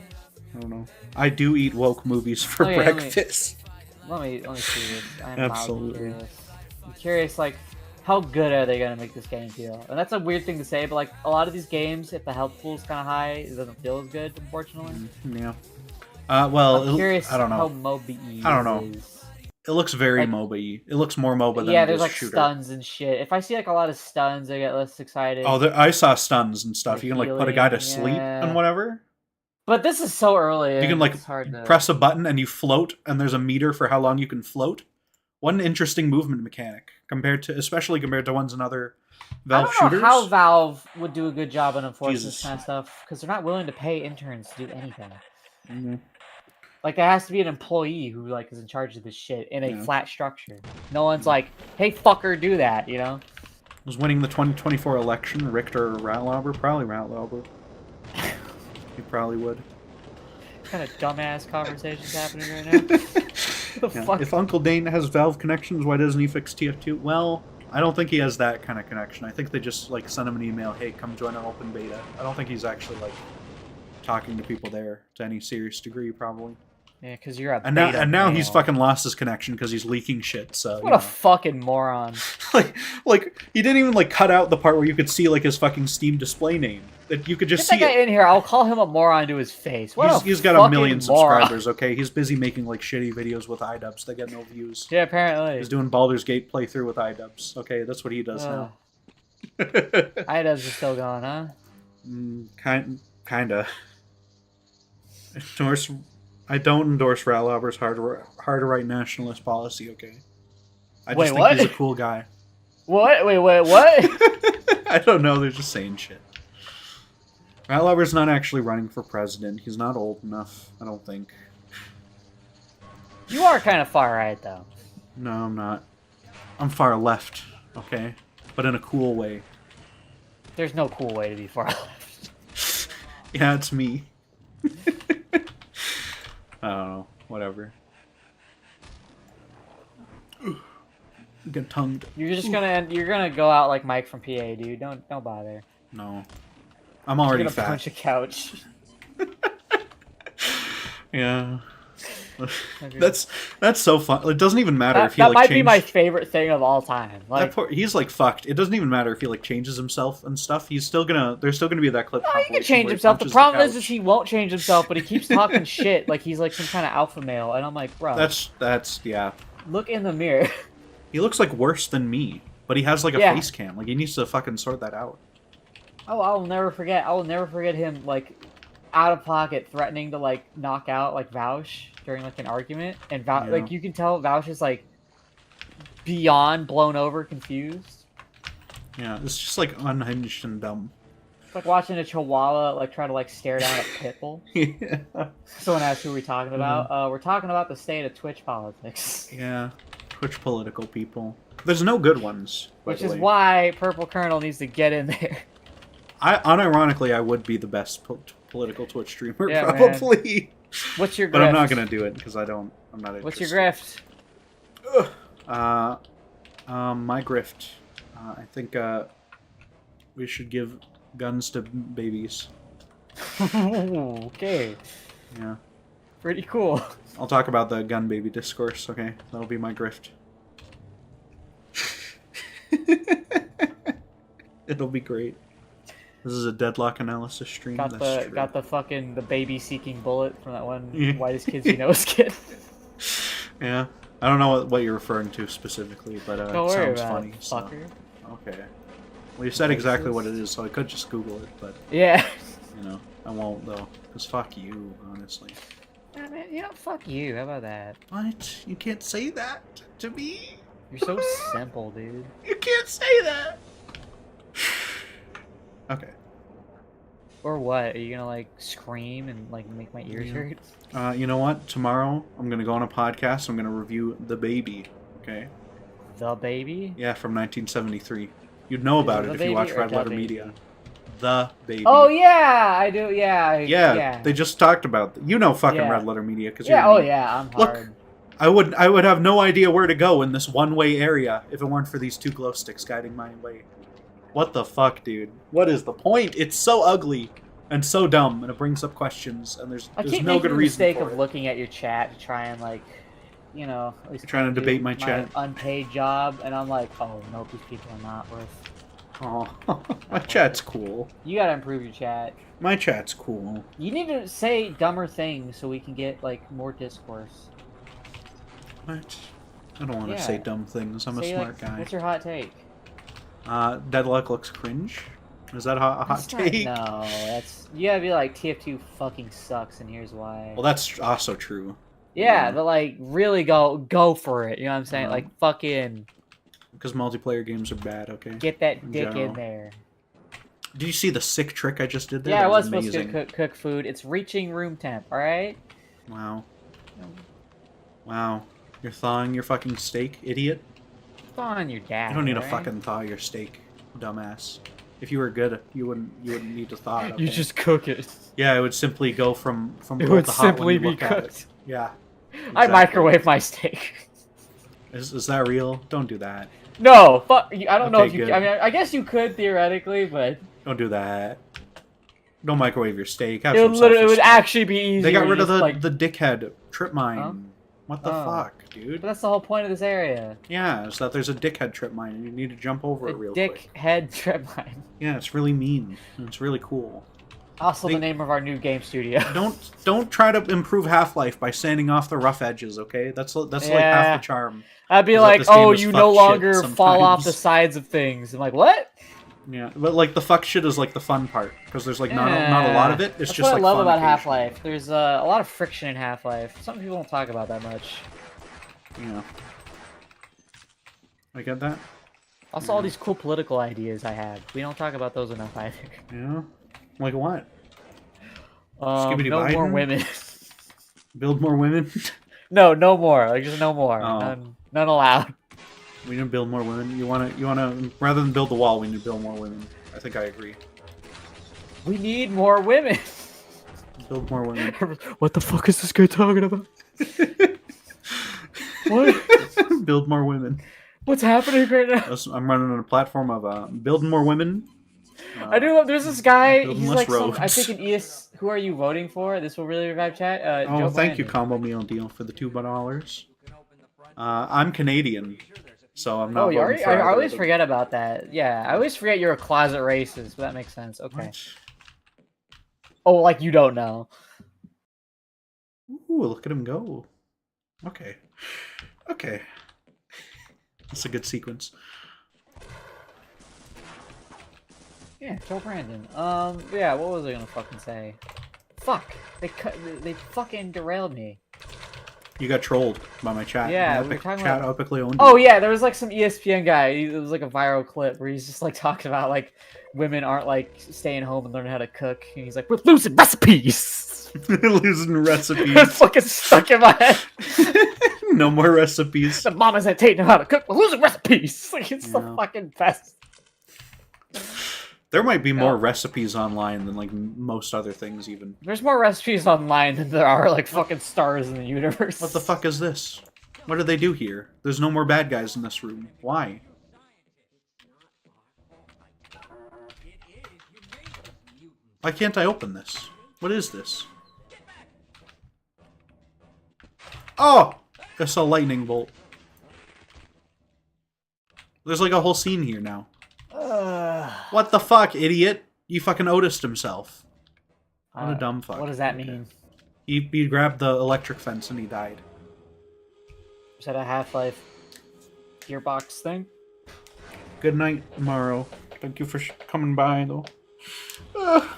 I don't know. I do eat woke movies for Oh, yeah, let me- breakfast. Let me see this. I'm Absolutely. curious. I'm curious, like, how good are they gonna make this game feel? And that's a weird thing to say, but like a lot of these games, if the health pool's kind of high, it doesn't feel as good, unfortunately. Yeah. Well, I'm curious I don't know. how MOBA-y I don't know. it is. It looks very Like- MOBA-y. It looks more MOBA than Yeah, it there's is like shooter. stuns and shit. If I see like a lot of stuns, I get less excited. Oh, I saw stuns and stuff. Like You can like put a guy to healing, sleep yeah. and whatever. But this is so early. You can and like it's hard to... press a button and you float, and there's a meter for how long you can float. What an interesting movement mechanic especially compared to ones in other Valve I don't know shooters. how Valve would do a good job on enforcing Jesus. this kind of stuff because they're not willing to pay interns to do anything. Mhm. Like there has to be an employee who like is in charge of this shit in a Yeah. flat structure. No one's like, hey fucker, do that, you know? Was winning the 2024 election Richter or Ratlauber? Probably Ratlauber. He probably would. What kind of dumbass conversations happening right now? What the Yeah. fuck? If Uncle Dane has Valve connections, why doesn't he fix TF2? Well, I don't think he has that kind of connection. I think they just like send him an email, hey, come join our open beta. I don't think he's actually like talking to people there to any serious degree, probably. Yeah, because you're a And beta now he's male. fucking lost his connection because he's leaking shit. So What a fucking moron. like he didn't even like cut out the part where you could see like his fucking Steam display name. That you could just Get that see guy it. in here. I'll call him a moron to his face. What He's got a million subscribers. Okay, he's busy making like shitty videos with iDubbbz that get no views. Yeah, apparently. He's doing Baldur's Gate playthrough with iDubbbz. Okay, that's what he does now. iDubbbz is still going, huh? Kinda. I don't endorse Ratlauber's hard to right nationalist policy. Okay, I just think what? he's a cool guy. What? Wait, what? I don't know. They're just saying shit. Ratlauber's not actually running for president. He's not old enough. I don't think. You are kind of far right, though. No, I'm not. I'm far left. Okay, but in a cool way. There's no cool way to be far left. Yeah, it's me. I don't know. Whatever. Get tongued. You're just gonna go out like Mike from PA, dude. Don't bother. No. I'm already You're gonna fat. punch a couch. Yeah. That's so fun. It doesn't even matter if he That like might changed... be my favorite thing of all time. Like, he's like fucked. It doesn't even matter if he like changes himself and stuff. He's still gonna. There's still gonna be that clip. no, he can compilation change where he himself. The punches problem is couch. he won't change himself, but he keeps talking shit like he's like some kind of alpha male, and I'm like, bro, That's yeah. look in the mirror. He looks like worse than me, but he has like a Yeah. face cam. Like he needs to fucking sort that out. Oh, I will never forget. I will never forget him like out of pocket threatening to like knock out like Vaush during like an argument, and Yeah. like you can tell Vaush is like beyond blown over, confused. Yeah, it's just like unhinged and dumb. It's like watching a chihuahua like try to like stare down at Pitbull. Yeah. Someone asked who we're talking about. We're talking about the state of Twitch politics, Yeah. Twitch political people. There's no good ones. by which the is way. why PurpleColonel needs to get in there. Unironically, I would be the best political Twitch streamer, Yeah, probably. What's your grift? But I'm not gonna do it because I'm not interested. What's your grift? My grift. I think we should give guns to babies. Okay, Yeah. pretty cool. I'll talk about the gun baby discourse, okay? That'll be my grift. It'll be great. This is a Deadlock analysis stream. Got That's true. the fucking baby seeking bullet from that one Yeah. whitest kids you know kid. Yeah. I don't know what you're referring to specifically, but it Don't worry sounds about funny. it, So. fucker. Okay. Well, you said exactly what it is, so I could just Google it, but, Yeah. you know, I won't, though. Because fuck you, honestly. Yeah, man, you know, fuck you. How about that? What? You can't say that to me? You're so simple, dude. You can't say that! Okay. Or what? Are you gonna like scream and like make my ears hurt? You know what? Tomorrow, I'm going to go on a podcast. I'm going to review The Baby, okay? The baby? Yeah, from 1973. You'd know about it it The if you Baby watch or Red Da Letter Baby? Media. The Baby. Oh yeah, I do. Yeah. Yeah, they just talked about... You know fucking Yeah. Red Letter Media, because Yeah. you're Oh me. yeah, I'm Look, hard. I would have no idea where to go in this one-way area if it weren't for these two glow sticks guiding my way. What the fuck, dude? What is the point? It's so ugly and so dumb, and it brings up questions, and there's I keep no making good the reason mistake for of it. looking at your chat to try and like, you know, at least You're trying to do debate my chat? unpaid job, and I'm like, oh nope, these people are not worth. Aw, my chat's cool. You gotta improve your chat. My chat's cool. You need to say dumber things so we can get like more discourse. What? I don't want to Yeah. say dumb things. I'm a Say, smart like, guy. What's your hot take? Deadlock looks cringe. Is that a hot That's not- take? no, that's you gotta be like TF2 fucking sucks, and here's why. Well, that's also true. yeah, yeah. but like really go for it. You know what I'm saying? Like fucking Because multiplayer games are bad, okay? get that In dick general. in there. Did you see the sick trick I just did there? Yeah, That I was amazing. supposed to cook food. It's reaching room temp. All right. Wow. Wow. You're thawing your fucking steak, idiot. Thaw on your dad. You don't need to right? fucking thaw your steak, dumbass. If you were good, you wouldn't need to thaw it. Okay? You just cook it. Yeah, it would simply go from It cold would to hot when simply you be look at it. cooked. Yeah. I exactly. microwave my steak. Is that real? Don't do that. No, fuck. I don't know Okay, if you. good. I mean, I guess you could theoretically, but Don't do that. Don't microwave your steak. Have it some would literally, it would self-respect. actually be easier. They got rid of just, the like, the dickhead trip mine. Huh? What the Oh. fuck, dude? But that's the whole point of this area. Yeah, is that there's a dickhead trip mine and you need to jump over it The real dick quick. head trip line. Yeah, it's really mean. And it's really cool. Also, They- the name of our new game studio. Don't try to improve Half-Life by sanding off the rough edges, okay? That's like half Yeah. the charm. I'd be Is that like, this game oh, is you fuck no shit longer fall off the sometimes." sides of things. I'm like, what? Yeah, but like the fuck shit is like the fun part because there's like not a lot of it. It's That's just what like I love fun about occasionally. Half-Life. There's a lot of friction in Half-Life. Some people don't talk about that much. Yeah. I get that. Also, all these cool political ideas I have. We don't talk about those enough either. Yeah. Like what? Skibbity No more Biden? women. Build more women. No more. Like, just no more. Oh. None allowed. We need to build more women. You wanna rather than build the wall, we need to build more women. I think I agree. We need more women. Build more women. What the fuck is this guy talking about? What? Build more women. What's happening right now? I'm running on a platform of building more women. I do love. There's this guy. building He's less like some. I roads. think an ES. Who are you voting for? This will really revive chat. Oh, Joe thank you, Biden. Combo Meal Deal, for the $2. I'm Canadian, so I'm not. Oh, you voting already? for I either always of them. forget about that. Yeah, I always forget you're a closet racist. But that makes sense. Okay. What? Oh, like you don't know. Ooh, look at him go. Okay. Okay. That's a good sequence. Yeah, Joe Brandon. Yeah. What was I gonna fucking say? Fuck. They fucking derailed me. You got trolled by my chat. Yeah, My we were epic talking chat about- epically owned Oh you. yeah, there was like some ESPN guy. It was like a viral clip where he's just like talking about like women aren't like staying home and learning how to cook, and he's like, "We're losing recipes." Losing It's recipes. fucking stuck in my head. No more recipes. The mamas that teach them how to cook. We're losing recipes. Like it's the Yeah. fucking best. There might be more Yeah. recipes online than like most other things even. There's more recipes online than there are like fucking stars in the universe. What the fuck is this? What did they do here? There's no more bad guys in this room. Why? Why can't I open this? What is this? Oh! That's a lightning bolt. There's like a whole scene here now. What the fuck, idiot? You fucking Otis'd himself. What a dumb fuck. What does that Okay. mean? He grabbed the electric fence and he died. Is that a Half-Life gearbox thing? Good night, Morrow. Thank you for coming by, though. Ugh.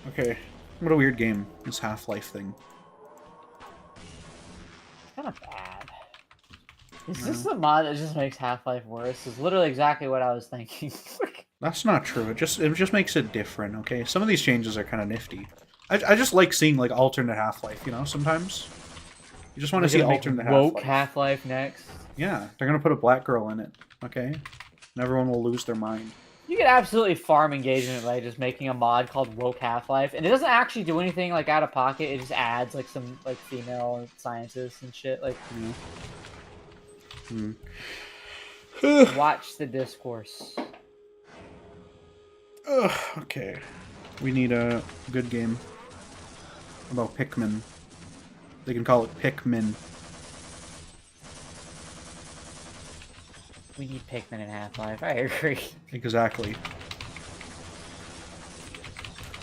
Okay. What a weird game, this Half-Life thing. Kind of bad. Is this a mod that just makes Half-Life worse? It's literally exactly what I was thinking. That's not true. It just makes it different, okay? Some of these changes are kind of nifty. I just like seeing, like, alternate Half-Life, you know, sometimes? You just want to see alternate woke Half-Life. Half-Life next. Yeah, they're gonna put a black girl in it, okay? And everyone will lose their mind. You could absolutely farm engagement by just making a mod called Woke Half-Life, and it doesn't actually do anything like out of pocket. It just adds like some like female scientists and shit. Like, watch the discourse. Ugh, okay. We need a good game about Pikmin. They can call it Pikmin. We need Pikmin in Half-Life. I agree. Exactly.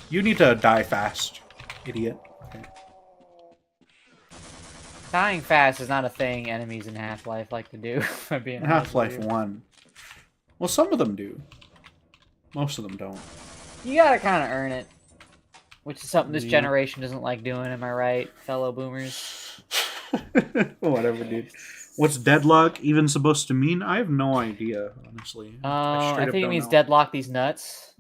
You need to die fast, idiot. Okay. Dying fast is not a thing enemies in Half-Life like to do. if I'm being honest with Half-Life you. 1. Well, some of them do. Most of them don't. You gotta kind of earn it, which is something this Yeah. generation doesn't like doing. Am I right, fellow boomers? Whatever, dude. What's Deadlock even supposed to mean? I have no idea, honestly. I straight up think it don't means know. deadlock these nuts.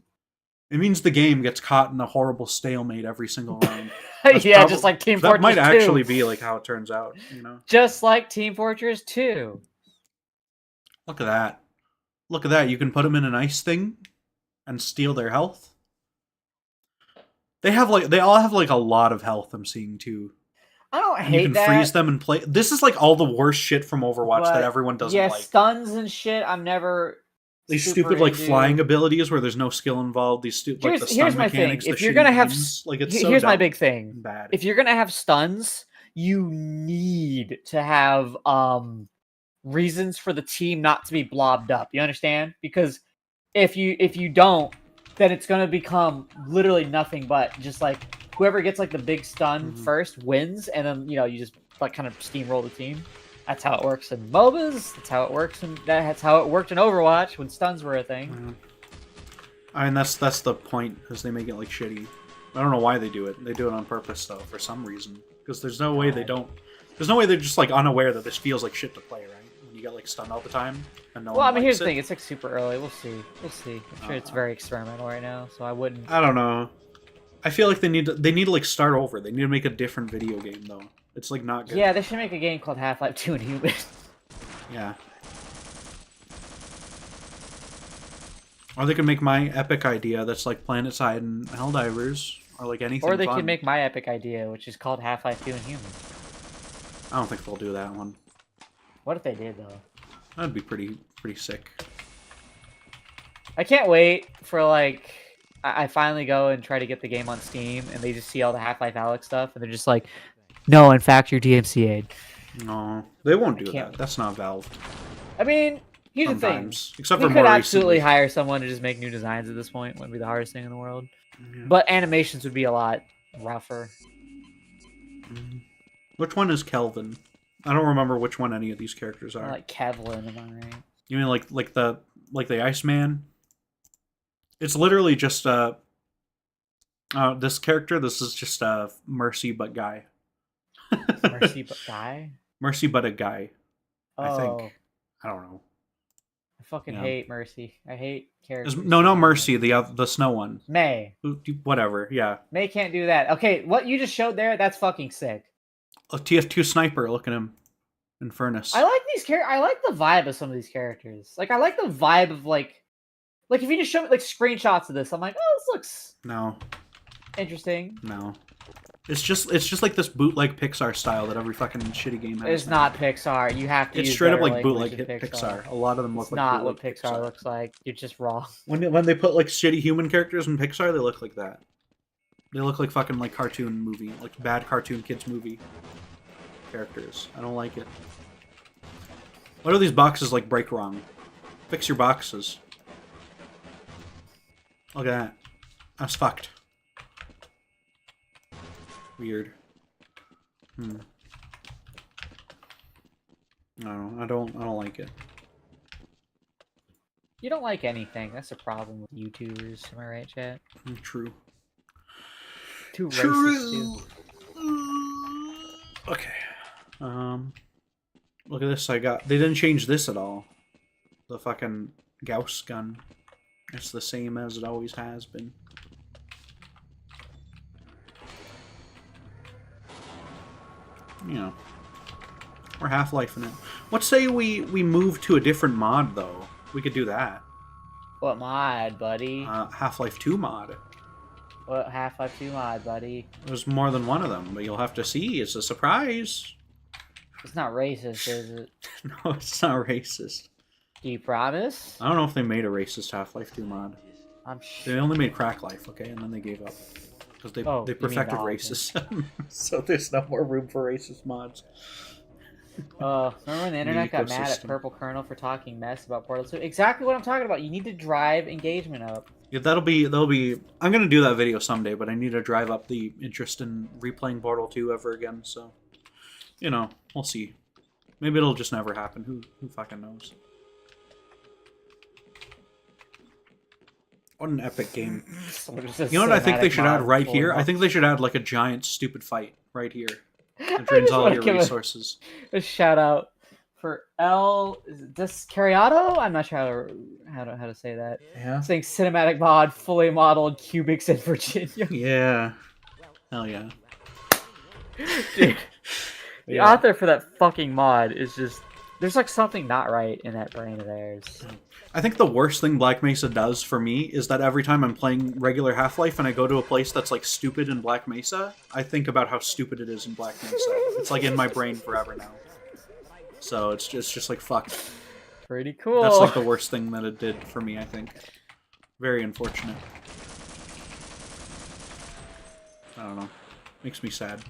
It means the game gets caught in a horrible stalemate every single round. That's Yeah, probably- just like Team that Fortress might 2. actually be like how it turns out, you know. Just like Team Fortress 2. Look at that. Look at that. You can put them in an ice thing and steal their health. They all have like a lot of health, I'm seeing too. I don't And hate you can that. freeze them and play. This is like all the worst shit from Overwatch that but everyone doesn't yeah, like. stuns and shit. I'm never These super stupid like into. flying abilities where there's no skill involved. These stupid like the stun Here's my thing. mechanics. If the you're shitty gonna have, beams. Like it's so here's my dumb big thing. and bad. If you're gonna have stuns, you need to have reasons for the team not to be blobbed up. You understand? Because if you don't, then it's gonna become literally nothing but just like whoever gets like the big stun first wins, and then you just like kind of steamroll the team. That's how it works in MOBAs. That's how it works, and that's how it worked in Overwatch when stuns were a thing. I mean, that's the point, is they make it like shitty. I don't know why they do it. They do it on purpose though, for some reason. Because there's no way they don't. There's no way they're just like unaware that this feels like shit to play, right? When you get like stunned all the time and no Well, I one mean, likes here's the it. thing. It's like super early. We'll see. We'll see. I'm sure it's very experimental right now, so I wouldn't. I don't know. I feel like they need to like start over. They need to make a different video game though. It's like not good. Yeah, they should make a game called Half-Life 2 Inhuman. Yeah. Or they could make my epic idea that's like PlanetSide and Helldivers, or like anything Or they fun. could make my epic idea, which is called Half-Life 2 Inhuman. I don't think they'll do that one. What if they did, though? That'd be pretty sick. I can't wait for, like... I finally go and try to get the game on Steam, and they just see all the Half-Life Alyx stuff, and they're just like, no, in fact, you're DMCA'd. No, they won't do can't- that. That's not Valve. I mean, here's Sometimes, the thing. except We for could more absolutely recently. hire someone to just make new designs at this point. Wouldn't be the hardest thing in the world. Yeah. But animations would be a lot rougher. Which one is Kelvin? I don't remember which one any of these characters are. Or like Kevlin, am I right? You mean like the Iceman? It's literally just this character. This is just a Mercy but guy. Mercy but guy? Mercy but a guy. Oh, I think. I don't know. I fucking Yeah. hate Mercy. I hate characters. No, not Mercy. The snow one. May. Whatever. Yeah. May can't do that. Okay, what you just showed there, that's fucking sick. A TF2 sniper. Look at him. In Furnace. I like these I like the vibe of some of these characters. Like, I like the vibe of, like if you just show me, like, screenshots of this, I'm like, oh, this looks No. interesting. No. It's just like this bootleg Pixar style that every fucking shitty game has. It's now. not Pixar. You have to It's use straight up better like language bootleg than hit Pixar. A lot of them look It's like not what bootleg Pixar looks like. You're just wrong. When they put like shitty human characters in Pixar, they look like that. They look like fucking like cartoon movie, like bad cartoon kids movie characters. I don't like it. What are these boxes like break wrong? Fix your boxes. Look at that. That's fucked. Weird. No, I don't like it. You don't like anything. That's a problem with YouTubers. Am I right, chat? True. Too racist, dude. Okay. Look at this. They didn't change this at all. The fucking Gauss gun. It's the same as it always has been. You know. We're Half-Life in it. What say we move to a different mod though? We could do that. What mod, buddy? Half-Life 2 mod. What Half-Life 2 mod, buddy? There's more than one of them, but you'll have to see. It's a surprise. It's not racist, is it? No, it's not racist. Do you promise? I don't know if they made a racist Half-Life 2 mod. I'm They only made Crack Life, okay, and then they gave up. Because they Oh, you mean perfected the racism. So there's no more room for racist mods. remember when the internet got mad at ecosystem. PurpleColonel for talking mess about Portal 2? Exactly what I'm talking about. You need to drive engagement up. Yeah, that'll be. I'm gonna do that video someday, but I need to drive up the interest in replaying Portal 2 ever again. So, you know, we'll see. Maybe it'll just never happen. Who fucking knows? What an epic game. You know what I think they should add right here? I think they should add like a giant stupid fight right here. It drains all your resources. A shout out for Descariato. I'm not sure how to say that. Yeah. Saying cinematic mod, fully modeled cubics in Virginia. Yeah. Hell yeah. Dude, the Yeah. author for that fucking mod is just... There's like something not right in that brain of theirs. I think the worst thing Black Mesa does for me is that every time I'm playing regular Half-Life and I go to a place that's like stupid in Black Mesa, I think about how stupid it is in Black Mesa. It's like in my brain forever now. So it's just like fuck. Pretty cool. That's like the worst thing that it did for me, I think. Very unfortunate. I don't know. Makes me sad.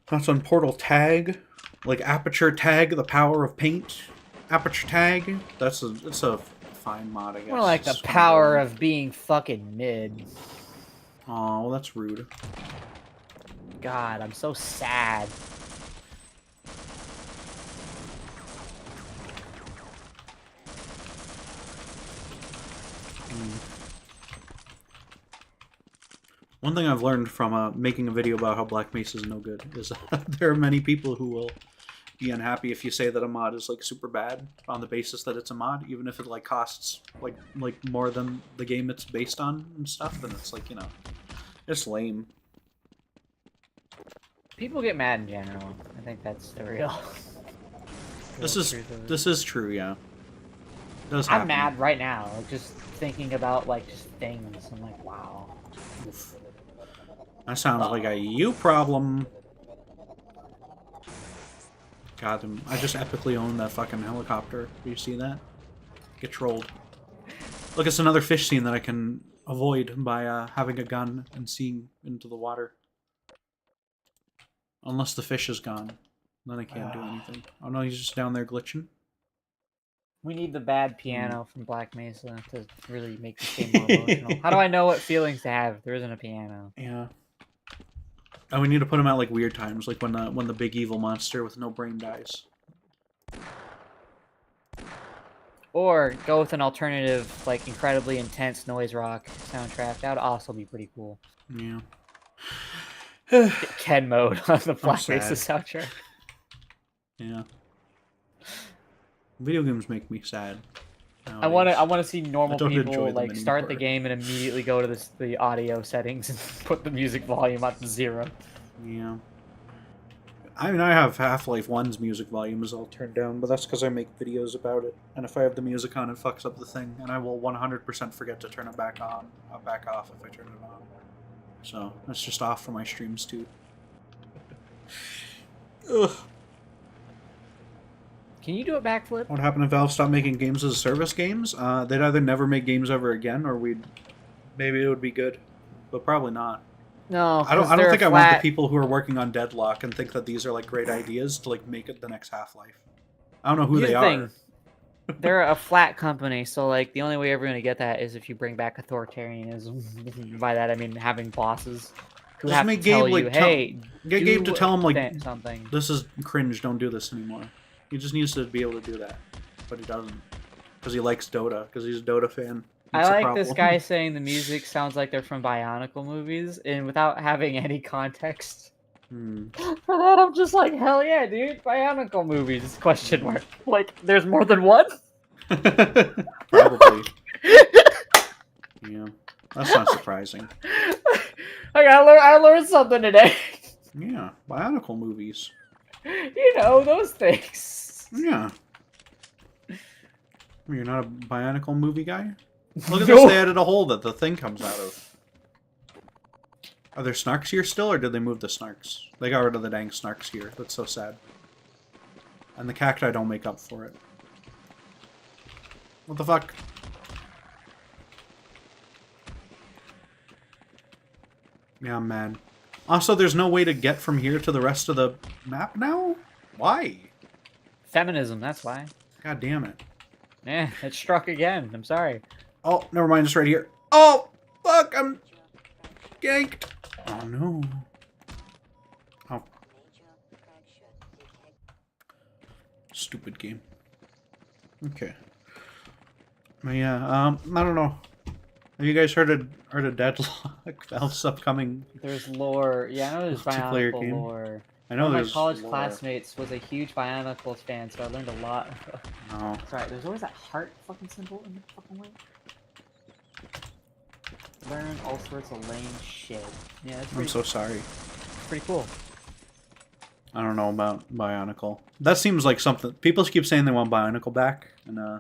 That's on Portal Tag. Like Aperture Tag, the power of paint. Aperture Tag. It's a fine mod, I guess. More like the power of being fucking mid. Oh, well, that's rude. God, I'm so sad. One thing I've learned from making a video about how Black Mesa is no good is there are many people who will be unhappy if you say that a mod is like super bad on the basis that it's a mod, even if it like costs like more than the game it's based on and stuff. Then it's like, you know, it's lame. People get mad in general. I think that's the real. This real is truth of it. this is true, yeah. It does happen. I'm mad right now, like, just thinking about like just things. I'm like, wow. Oof. That sounds like a you problem. God, I just epically own that fucking helicopter. Do you see that? Get trolled. Look, it's another fish scene that I can avoid by having a gun and seeing into the water. Unless the fish is gone. Then I can't do anything. Oh no, he's just down there glitching. We need the bad piano from Black Mesa to really make this game more emotional. How do I know what feelings to have if there isn't a piano? Yeah. Oh, we need to put him at like weird times, like when the big evil monster with no brain dies. Or go with an alternative, like incredibly intense noise rock soundtrack. That would also be pretty cool. Yeah. Get Ken mode on the Black Mesa sad. soundtrack. Yeah. Video games make me sad. I want to see normal don't enjoy people them like start the anymore. game and immediately go to the audio settings and put the music volume up to 0. Yeah. I mean, I have Half-Life 1's music volume is all turned down, but that's because I make videos about it. And if I have the music on, it fucks up the thing, and I will 100% forget to turn it back on, back off if I turn it on. So, it's just off for my streams, too. Ugh. Can you do a backflip? What happened if Valve stopped making games as a service games? They'd either never make games ever again, or maybe it would be good, but probably not. No, I don't think I want the people who are working on Deadlock and think that these are like great ideas to like make it the next Half-Life. I don't know who they are. They're a flat company, so like the only way you're going to get that is if you bring back authoritarianism. By that I mean having bosses who Just have to make tell Gabe, you, like, "Hey, get Gabe to tell him like something." this is cringe. Don't do this anymore. He just needs to be able to do that, but he doesn't because he likes Dota because he's a Dota fan. I like this guy saying the music sounds like they're from Bionicle movies, and without having any context. For that, I'm just like, hell yeah, dude, Bionicle movies, question mark. Like, there's more than one? Probably. Yeah, that's not surprising. I learned something today. Yeah, Bionicle movies. You know, those things. Yeah. You're not a Bionicle movie guy? Look at this, they added a hole that the thing comes out of. Are there snarks here still, or did they move the snarks? They got rid of the dang snarks here. That's so sad. And the cacti don't make up for it. What the fuck? Yeah, I'm mad. Also, there's no way to get from here to the rest of the map now? Why? Feminism, that's why. God damn it. Yeah, it struck again. I'm sorry. Oh, never mind, it's right here. Oh, fuck, I'm ganked. Oh, no. Oh. Stupid game. Okay. But yeah, I don't know. Have you guys heard of Deadlock? Valve's upcoming There's lore. Yeah, I know there's multiplayer Bionicle game. lore. I know One of my there's college lore. classmates was a huge Bionicles fan, so I learned a lot. Oh. Sorry, there's always that heart fucking symbol in the fucking way. Learn all sorts of lame shit. Yeah, that's I'm pretty, so sorry. pretty cool. I don't know about Bionicle. That seems like something... People keep saying they want Bionicle back, and I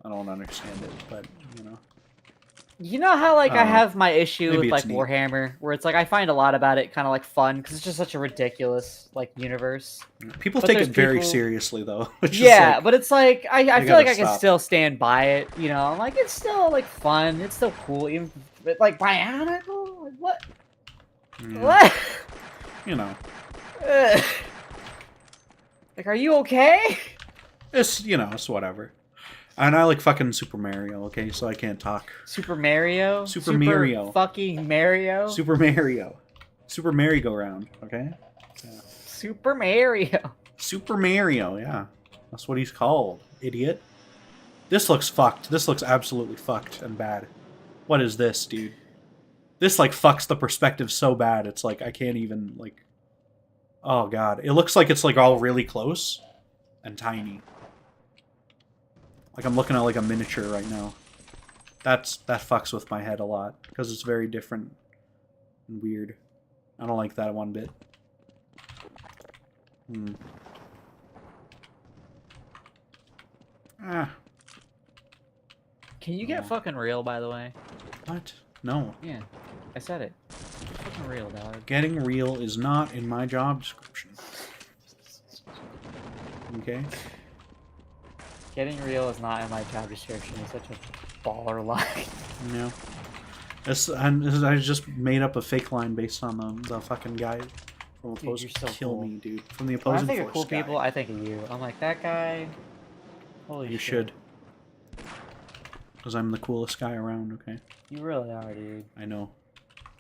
don't understand it, but, you know. You know how, like, I Oh. have my issue Maybe with, it's like, neat. Warhammer? Where it's like, I find a lot about it kind of, like, fun, because it's just such a ridiculous, like, universe. People But take it there's very people- seriously, though. Which is Yeah, like, but it's like, I you feel like gotta I can stop. still stand by it, you know? I'm like, it's still, like, fun. It's still cool. Even, but, like, Bionicle? Like, what? yeah, What? you know. Ugh. Like, are you okay? It's, you know, it's whatever. And I like fucking Super Mario, okay? So I can't talk. Super Mario? Super Mario. Fucking Mario? Super Mario. Super merry-go-round, okay? Yeah. Super Mario. Super Mario, yeah. That's what he's called, idiot. This looks fucked. This looks absolutely fucked and bad. What is this, dude? This, like, fucks the perspective so bad, it's like, I can't even, like... Oh, God. It looks like it's, like, all really close and tiny. Like, I'm looking at, like, a miniature right now. That fucks with my head a lot, because it's very different and weird. I don't like that one bit. Hmm. Ah. Can you get Oh. fucking real, by the way? What? No. Yeah, I said it. Fucking real, dog. Getting real is not in my job description. Okay? Getting real is not in my job description. It's such a baller line. No. I just made up a fake line based on the fucking guy from Dude, opposing you're so kill cool. me, dude. From the When I opposing think of force cool guy. people, I think of you. I'm like, that guy... Holy You shit. should. Because I'm the coolest guy around, okay? You really are, dude. I know.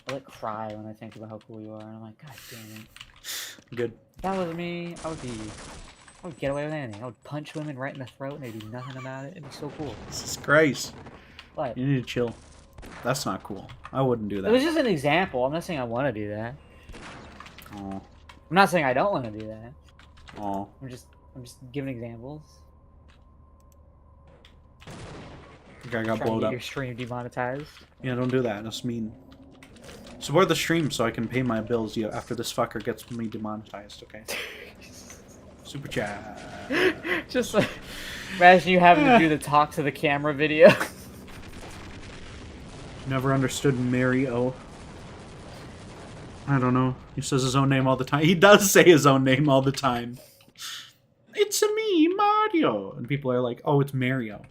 I like cry when I think about how cool you are, and I'm like, god damn it. Good. If that was me, I would get away with anything. I would punch women right in the throat and they'd do nothing about it. It'd be so cool. Jesus Christ. But You need to chill. That's not cool. I wouldn't do it was that. just an example. I'm not saying I want to do that. Oh. I'm not saying I don't want to do that. Oh. I'm just giving examples. The guy got Trying to blown get up. your stream demonetized. Yeah, don't do that. That's mean. Support the stream so I can pay my bills after this fucker gets me demonetized, okay? Super chat. Just like, imagine you having to do the talk to the camera video. Never understood Mario. I don't know. He says his own name all the time. He does say his own name all the time. It's me, Mario. And people are like, oh, it's Mario.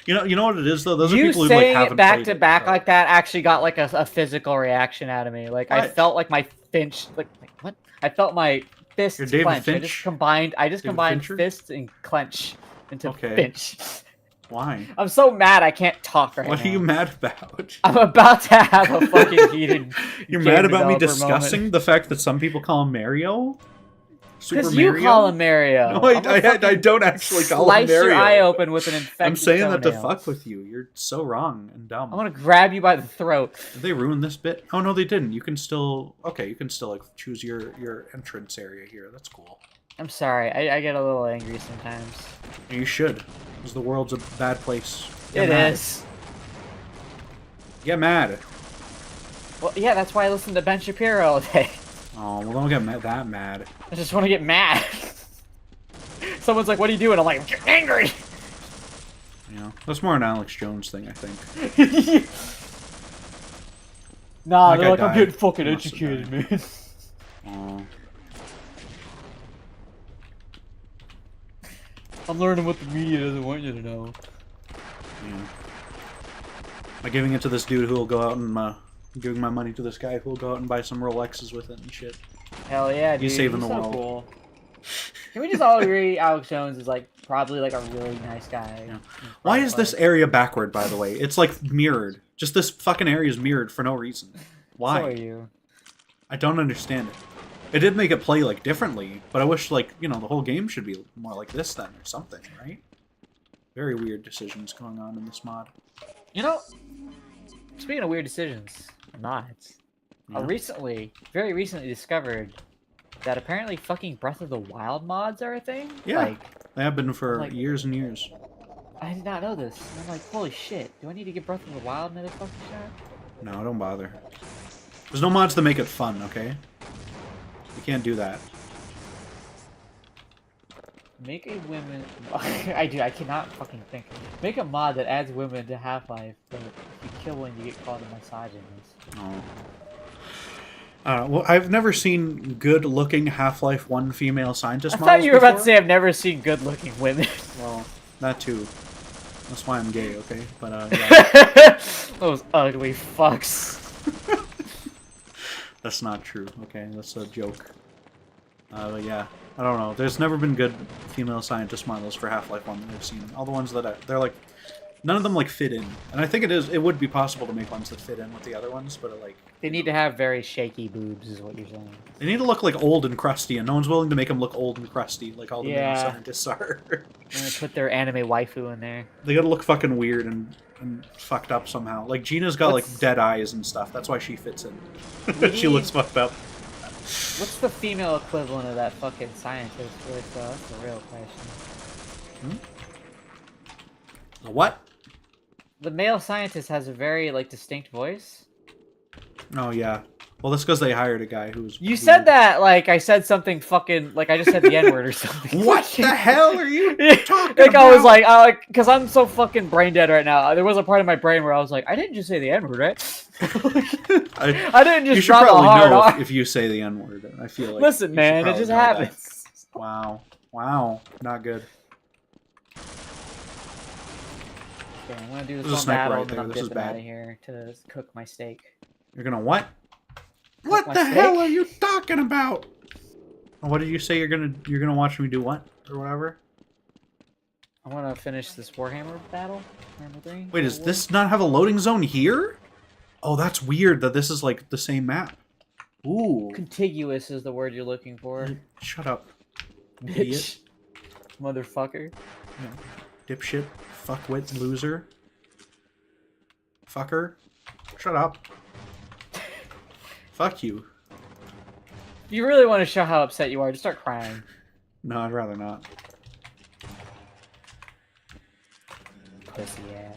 You know what it is though? Those are You people who like saying haven't it back played to it, back so- like that actually got like a physical reaction out of me. Like I What? felt like my finch, like what? I felt my fists You're David clench. Finch? I just David combined Fincher? fists and clench into Okay. finch. Why? I'm so mad I can't talk right What now. are you mad about? I'm about to have a fucking heated. You're game mad about me developer discussing moment. the fact that some people call him Mario? Super Because Mario? you call him Mario. No, I'm gonna I fucking don't actually call him slice Mario. your eye open with an infected I'm saying that to toenail. fuck with you. You're so wrong and dumb. I'm gonna grab you by the throat. Did they ruin this bit? Oh no, they didn't. You can still you can still like choose your entrance area here. That's cool. I'm sorry. I get a little angry sometimes. You should, because the world's a bad place. It mad. is. Get mad. Well, yeah, that's why I listen to Ben Shapiro all day. Oh well, don't get that mad. I just want to get mad. Someone's like, "What are you doing?" I'm like, "Get angry." You know, that's more an Alex Jones thing, I think. Nah, That they're guy like, "I'm died. getting fucking He must have educated, died. man." Oh, I'm learning what the media doesn't want you to know. yeah. By giving it to this dude who will go out and giving my money to this guy who will go out and buy some Rolexes with it and shit. Hell yeah, dude. He's saving the so world. Cool. Can we just all agree Alex Jones is like probably like a really nice guy? Yeah. Why is this area backward, by the way? It's like mirrored. Just this fucking area is mirrored for no reason. Why? So are you. I don't understand it. It did make it play like differently, but I wish like, you know, the whole game should be more like this then or something, right? Very weird decisions going on in this mod. You know, speaking of weird decisions, mods. I Yeah. very recently discovered that apparently fucking Breath of the Wild mods are a thing. Yeah. Like, They have been for like- years and years. I did not know this. And I'm like, holy shit. Do I need to get Breath of the Wild another fucking shot? No, don't bother. There's no mods to make it fun, okay? You can't do that. Make a women. I cannot fucking think. Make a mod that adds women to Half-Life, but if you kill one, you get called a misogynist. Oh. Well, I've never seen good-looking Half-Life 1 female scientist I models thought you were about to before. say I've never seen good-looking women. Well, that too. That's why I'm gay, okay? But, yeah. Those ugly fucks. That's not true, okay? That's a joke. But yeah, I don't know. There's never been good female scientist models for Half-Life 1 that I've seen. All the ones that they're like, none of them like fit in. And I think it would be possible to make ones that fit in with the other ones, but like... They need to have very shaky boobs, is what you're saying. They need to look like old and crusty, and no one's willing to make them look old and crusty like all the male Yeah. scientists are. I'm gonna put their anime waifu in there. They gotta look fucking weird and fucked up somehow. Like, Gina's got What's- like dead eyes and stuff. That's why she fits in. We She looks need- fucked up. What's the female equivalent of that fucking scientist? That's the real question. The what? The male scientist has a very, like, distinct voice. Oh, yeah. Well, that's because they hired a guy who's... You said that like I said something fucking... Like I just said the N-word or something. What the hell are you talking Like I was about? like, because I'm so fucking brain dead right now. There was a part of my brain where I was like, I didn't just say the N-word, right? I didn't just You should drop a probably hard know R. if you say the N-word. I feel like... Listen, you should man, it probably just know that. happens. Wow. Wow. Not good. Okay, I'm gonna do There's a this one sniper battle, right and then there. I'm This is dipping out bad. of here to cook my steak. You're gonna what? What my the steak? hell are you talking about? What did you say you're gonna watch me do what? Or whatever? I want to finish this Warhammer battle. Warhammer 3. Wait, does War- this not have a loading zone here? Oh, that's weird that this is like the same map. Ooh. Contiguous is the word you're looking for. Shut up. Bitch. Idiot. Motherfucker. Dipshit. Fuckwit. Loser. Fucker. Shut up. Fuck you. If you really want to show how upset you are, just start crying. No, I'd rather not. Pussy ass.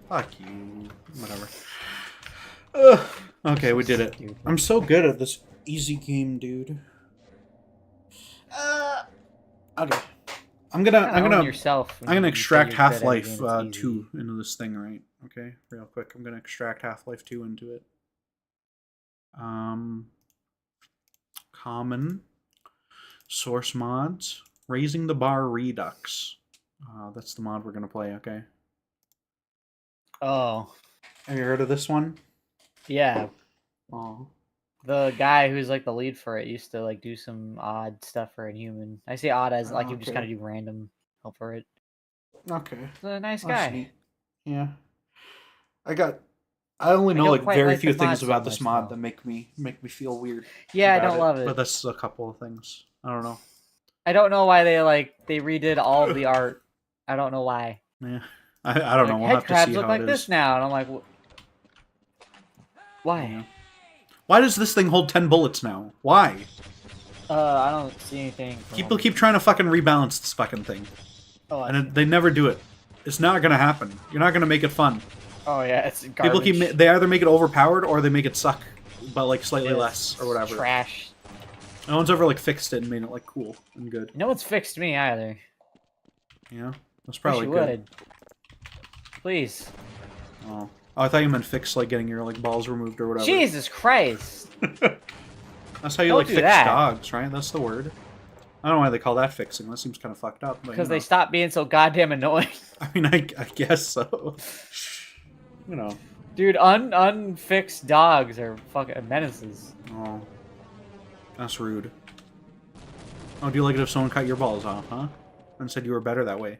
Fuck you. Whatever. Ugh. Okay, we did it. Stupid. I'm so good at this easy game, dude. Okay. I'm gonna yourself. I'm gonna extract Half-Life 2 into this thing, right? Okay, real quick. I'm gonna extract Half-Life 2 into it. Common. Source mods. Raising the bar redux. That's the mod we're gonna play, okay? Oh, Have you heard of this one? yeah. Oh. The guy who's like the lead for it used to like do some odd stuff for Inhuman. I say odd as like you just Okay. kind of do random help for it. Okay. He's a nice That's guy. neat. Yeah. I only know don't like quite very like few the mod things so about this much, mod though. that make me feel weird. Yeah, I about don't love it. But that's a couple of things. I don't know. I don't know why they redid all of the art. I don't know why. Yeah. I don't know. Like, We'll head have to crabs see look how like it this is. now, and I'm like, why? Yeah. Why does this thing hold 10 bullets now? Why? I don't see anything. People keep trying to fucking rebalance this fucking thing. Oh, And they never do it. It's not gonna happen. You're not gonna make it fun. oh yeah, it's garbage. People they either make it overpowered or they make it suck, but like slightly It's less or whatever. Trash. No one's ever like fixed it and made it like cool and good. No one's fixed me either. You know? That's Wish probably you good. would. Please. Oh. I thought you meant fix like getting your like balls removed or whatever. Jesus Christ. That's how you Don't like do fix that. dogs, right? That's the word. I don't know why they call that fixing. That seems kind of fucked up. Because they stopped being so goddamn annoying. I mean, I guess so. You know. Dude, unfixed dogs are fucking menaces. Oh. That's rude. Oh, do you like it if someone cut your balls off, huh? And said you were better that way.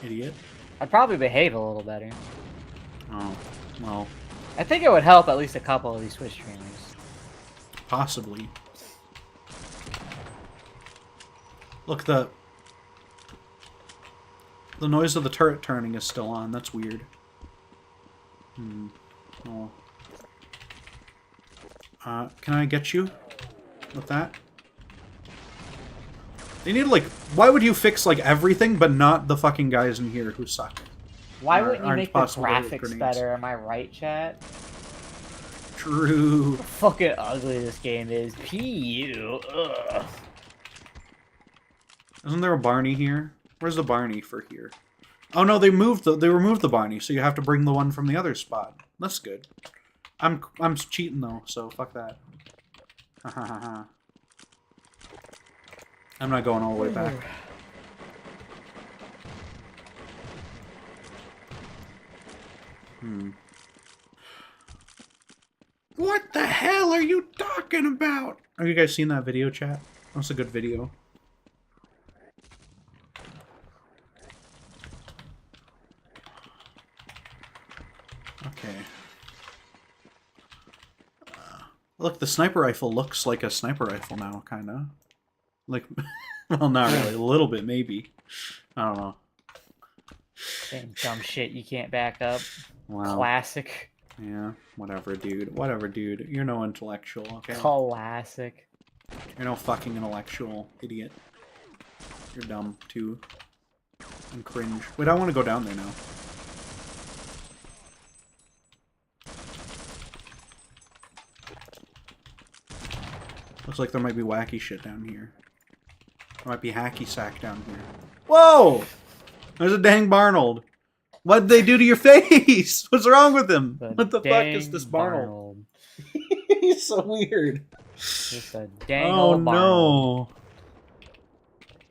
Idiot. I'd probably behave a little better. Oh. Well, I think it would help at least a couple of these Twitch streamers. possibly. Look, the noise of the turret turning is still on. That's weird. Oh. Can I get you with that? They need, like... Why would you fix, like, everything, but not the fucking guys in here who suck? Why Or wouldn't you aren't make the possible to hit graphics grenades. better? Am I right, chat? True. How fucking ugly this game is. P.U. Ugh. Isn't there a Barney here? Where's the Barney for here? Oh no, they removed the Barney, so you have to bring the one from the other spot. That's good. I'm cheating though, so fuck that. Ha ha ha ha. I'm not going all the way back. What the hell are you talking about? Have you guys seen that video, chat? That's a good video. Okay. Look, the sniper rifle looks like a sniper rifle now, kinda. Like, well, not really. A little bit, maybe. I don't know. Same dumb shit you can't back up. Wow. Classic. Yeah, whatever, dude. Whatever, dude. You're no intellectual, okay? Classic. You're no fucking intellectual, idiot. You're dumb, too. And cringe. Wait, I want to go down there now. Looks like there might be wacky shit down here. There might be hacky sack down here. Whoa! There's a dang Barnold. What'd they do to your face? What's wrong with him? What the fuck is this Barnold? He's so weird. Just a dang Oh old Barnold. no.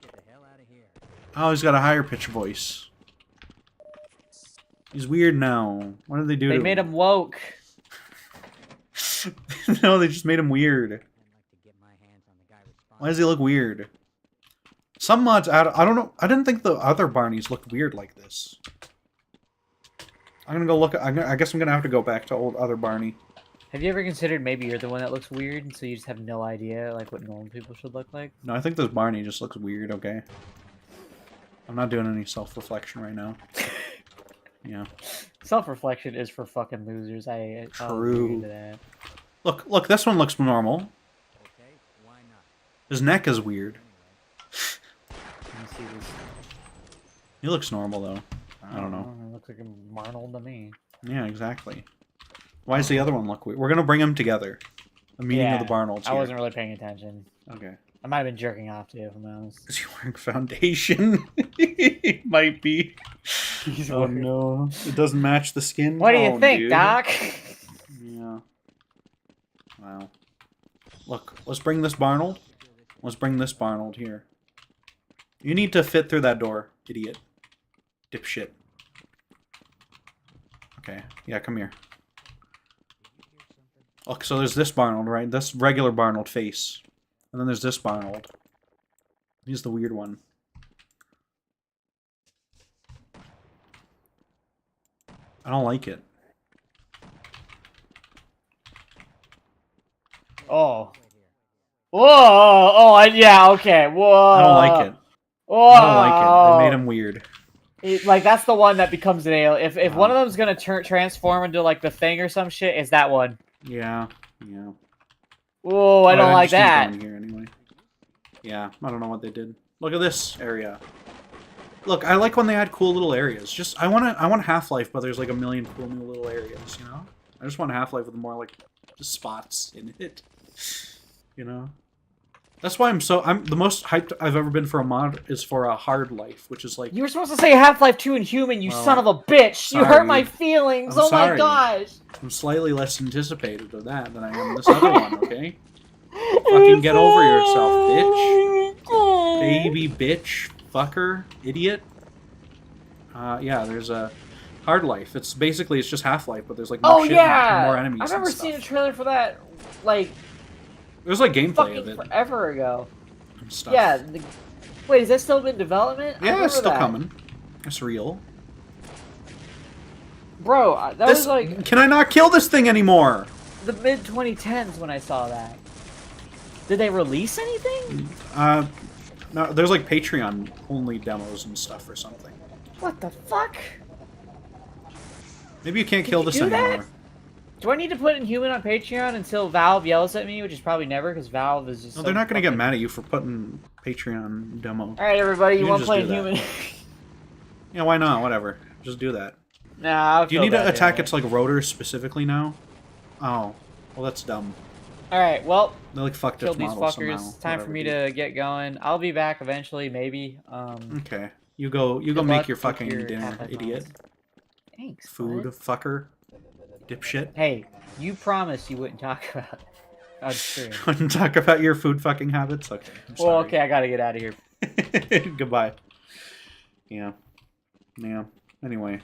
Get the hell out of here. Oh, he's got a higher pitch voice. He's weird now. What did they do They to made him woke. No, they just made him weird. I'd like to get my hands on the guy responsible. Why does he look weird? Some mods add... I don't know. I didn't think the other Barneys looked weird like this. I'm gonna go look... I guess I'm gonna have to go back to old other Barney. Have you ever considered maybe you're the one that looks weird, and so you just have no idea like what normal people should look like? No, I think this Barney just looks weird, okay? I'm not doing any self-reflection right now. Yeah. Self-reflection is for fucking losers. I'll agree True. to that. Look, this one looks normal. Okay, why not? His neck is weird. Let me see this. He looks normal, though. I don't know. It looks like a Marnold to me. Yeah, exactly. Why does the other one look weird? We're gonna bring them together. A meeting of the Barnolds I here. wasn't really paying attention. Okay. I might have been jerking off too, if I'm honest. Is he wearing foundation? He might be. Oh no. It doesn't match the skin? What do you Oh, think, dude. Doc? Yeah. Wow. Look, let's bring this Barnold. Let's bring this Barnold here. You need to fit through that door, idiot. Dipshit. Okay. Yeah, come here. Look, so there's this Barnold, right? This regular Barnold face. And then there's this Barnold. He's the weird one. I don't like it. Oh. Whoa! Oh, yeah, okay. Whoa! I don't like it. Whoa! I don't like it. They made him weird. Like, that's the one that becomes an alien. If one of them's gonna transform into, like, the thing or some shit, it's that one. Yeah, yeah. Whoa, I don't like just need to that. go in here anyway. Yeah, I don't know what they did. Look at this area. Look, I like when they add cool little areas. Just I want Half-Life, but there's like a million cool new little areas, you know? I just want Half-Life with more like just spots in it. You know? That's why I'm the most hyped I've ever been for a mod is for a Hard Life, which is like You were supposed to say Half-Life 2 Inhuman, you Well, son of a bitch! You hurt sorry. my feelings! I'm Oh sorry. my gosh! I'm slightly less anticipated of that than I am this other one, okay? Fucking get over yourself, bitch. Baby bitch. Fucker. Idiot. Yeah, there's a Hard Life. It's just Half-Life, but there's like more shit and more enemies I've and never stuff. seen a trailer for that, like, There's like gameplay fucking of it forever ago. and stuff. Yeah. Wait, is that still in development? I Yeah, remember it's still that. coming. It's real. Bro, that was like Can I not kill this thing anymore? the mid-2010s when I saw that. Did they release anything? No, there's like Patreon only demos and stuff or something. What the fuck? Maybe you can't kill you this do thing that? anymore. Do I need to put Inhuman on Patreon until Valve yells at me, which is probably never, because Valve is just No, so they're not going to get fucking- mad at you for putting Patreon demo. All right, everybody, you can want to just play do that. human? Yeah, why not? Whatever. Just do that. Nah, I'll Do you feel need to bad attack doing its like rotors specifically now? Oh, well that's dumb. it. All right, well, They like fucked killed its these model fuckers. somehow. Time for Whatever, me dude. to get going. I'll be back eventually, maybe. Okay, you go Good make luck your with fucking your dinner, Half-Life idiot. mods. Thanks, Food bud. fucker, dipshit. Hey, you promised you wouldn't talk about it on stream. Couldn't talk about your food fucking habits. Okay, I'm Well, sorry. okay, I gotta get out of here. Goodbye. Yeah. Yeah. Anyway.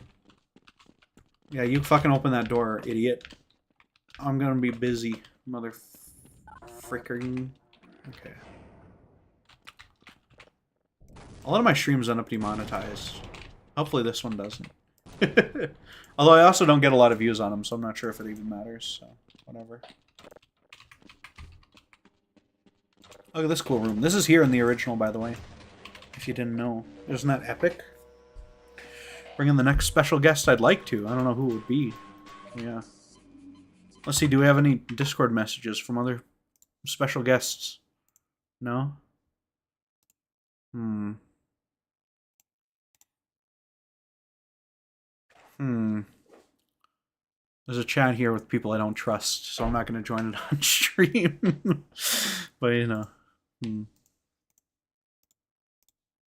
Yeah, you fucking open that door, idiot. I'm gonna be busy, mother frickering. Okay. A lot of my streams end up demonetized. Hopefully this one doesn't. Although I also don't get a lot of views on them, so I'm not sure if it even matters, so whatever. Look at this cool room. This is here in the original, by the way. If you didn't know. Isn't that epic? Bring in the next special guest I'd like to. I don't know who it would be. Yeah. Let's see, do we have any Discord messages from other special guests? No? There's a chat here with people I don't trust, so I'm not going to join it on stream. But, you know.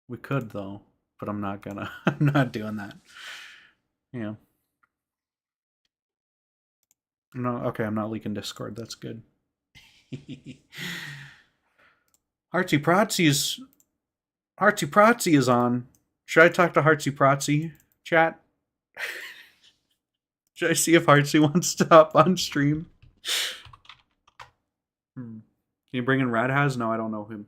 We could, though. But I'm not gonna. I'm not doing that. Yeah. No, okay, I'm not leaking Discord. That's good. Hartsy Pratsy is on. Should I talk to Hartsy Pratsy? Chat? Should I see if Hartsy wants to hop on stream? Can you bring in Radhaz? No, I don't know him.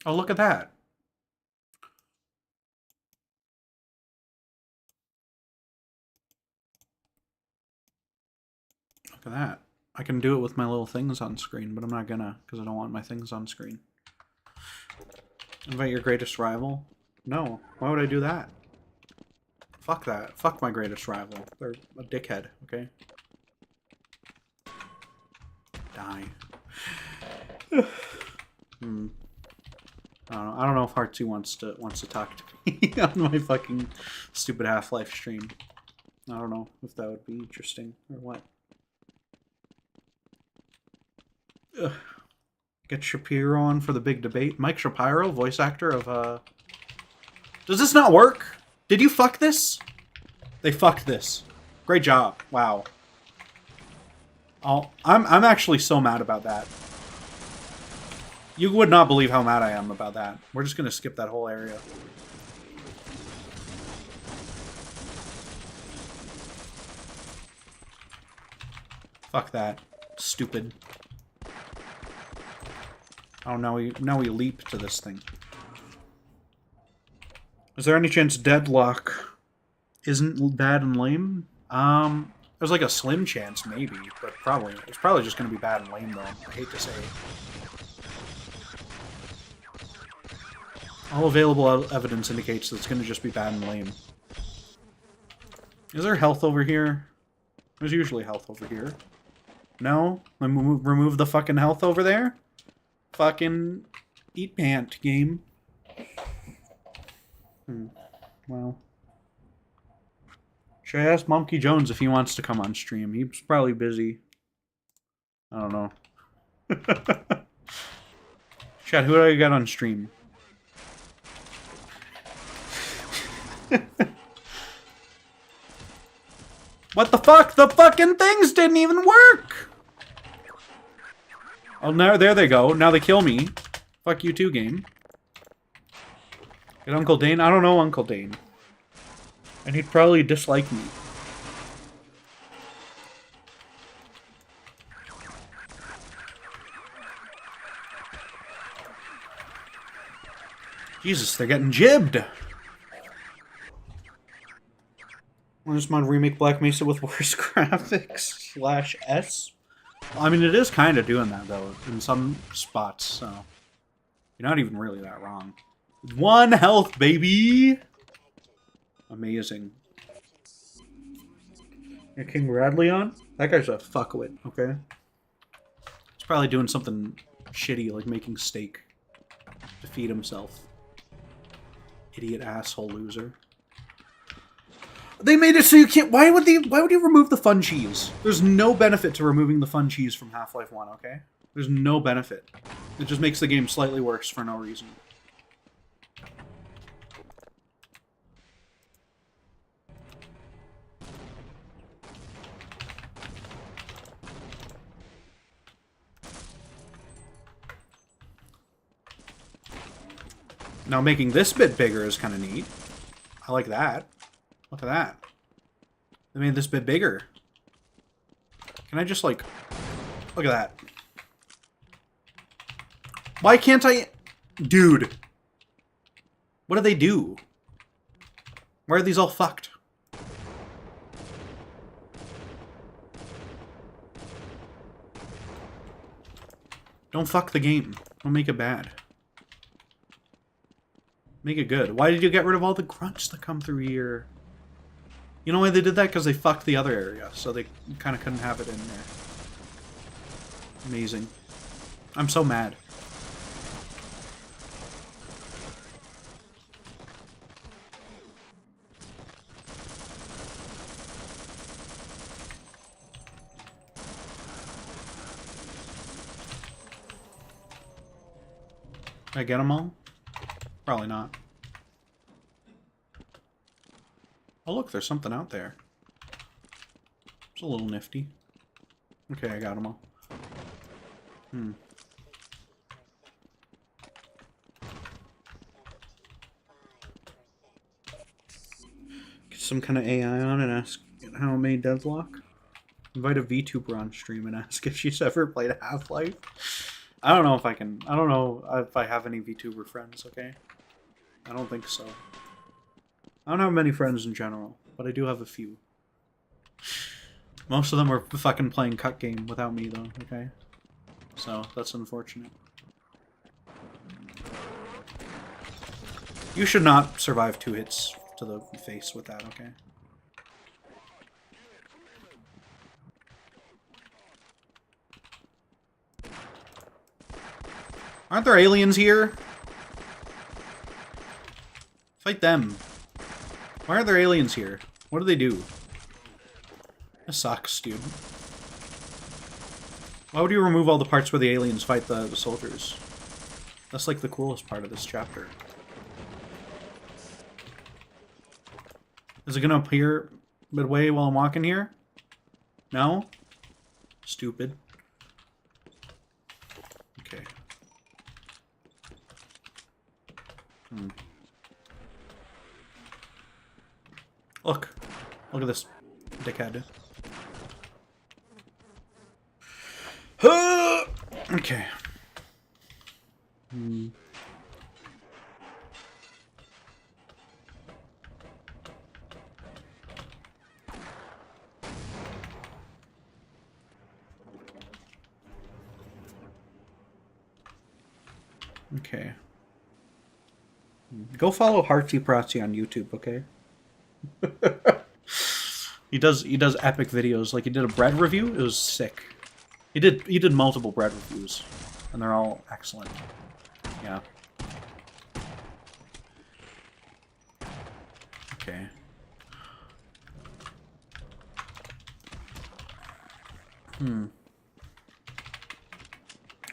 Oh, look at that. Look at that. I can do it with my little things on screen, but I'm not gonna, because I don't want my things on screen. Invite your greatest rival? No. Why would I do that? Fuck that. Fuck my greatest rival. They're a dickhead, okay? Die. I don't know. I don't know if Heartsy wants to talk to me on my fucking stupid Half-Life stream. I don't know if that would be interesting or what. Ugh. Get Shapiro on for the big debate. Mike Shapiro, voice actor of Does this not work? Did you fuck this? They fucked this. Great job. Wow. Oh, I'm actually so mad about that. You would not believe how mad I am about that. We're just gonna skip that whole area. Fuck that. Stupid. Oh, now we leap to this thing. Is there any chance Deadlock isn't bad and lame? There's like a slim chance, maybe, but probably. It's probably just gonna be bad and lame, though. I hate to say it. All available evidence indicates that it's gonna just be bad and lame. Is there health over here? There's usually health over here. No? Let me remove the fucking health over there? Fucking eat pant game. Well. Should I ask Monkey Jones if he wants to come on stream? He's probably busy. I don't know. Chad, who do I got on stream? What the fuck? The fucking things didn't even work! Oh, now there they go. Now they kill me. Fuck you too, game. Get Uncle Dane? I don't know Uncle Dane. And he'd probably dislike me. Jesus, they're getting jibbed! Why does mod remake Black Mesa with worse graphics / S? Well, I mean, it is kind of doing that, though, in some spots, so... You're not even really that wrong. 1 health, baby! Amazing. Yeah, King Radleon? That guy's a fuckwit, okay? He's probably doing something shitty, like making steak to feed himself. Idiot asshole loser. They made it so you can't. Why would you remove the fun cheese? There's no benefit to removing the fun cheese from Half-Life 1, okay? There's no benefit. It just makes the game slightly worse for no reason. Now making this bit bigger is kind of neat. I like that. Look at that. They made this bit bigger. Can I just, like... Look at that. Why can't I... Dude. What do they do? Why are these all fucked? Don't fuck the game. Don't make it bad. Make it good. Why did you get rid of all the grunts that come through here? You know why they did that? Because they fucked the other area, so they kind of couldn't have it in there. Amazing. I'm so mad. Did I get them all? Probably not. Oh look, there's something out there. It's a little nifty. Okay, I got them all. Get some kind of AI on and ask how it made Deadlock. Invite a VTuber on stream and ask if she's ever played Half-Life. I don't know if I can. I don't know if I have any VTuber friends, okay? I don't think so. I don't have many friends in general, but I do have a few. Most of them are fucking playing cut game without me, though, okay? So, that's unfortunate. You should not survive 2 hits to the face with that, okay? Aren't there aliens here? Fight them. Why aren't there aliens here? What do they do? This sucks, dude. Why would you remove all the parts where the aliens fight the soldiers? That's like the coolest part of this chapter. Is it gonna appear midway while I'm walking here? No? Stupid. Okay. Look. Look at this dickhead. Okay. Okay. Go follow Hartsy Pratsy on YouTube, okay? He does epic videos. Like he did a bread review. It was sick. He did multiple bread reviews, and they're all excellent. Yeah. Okay.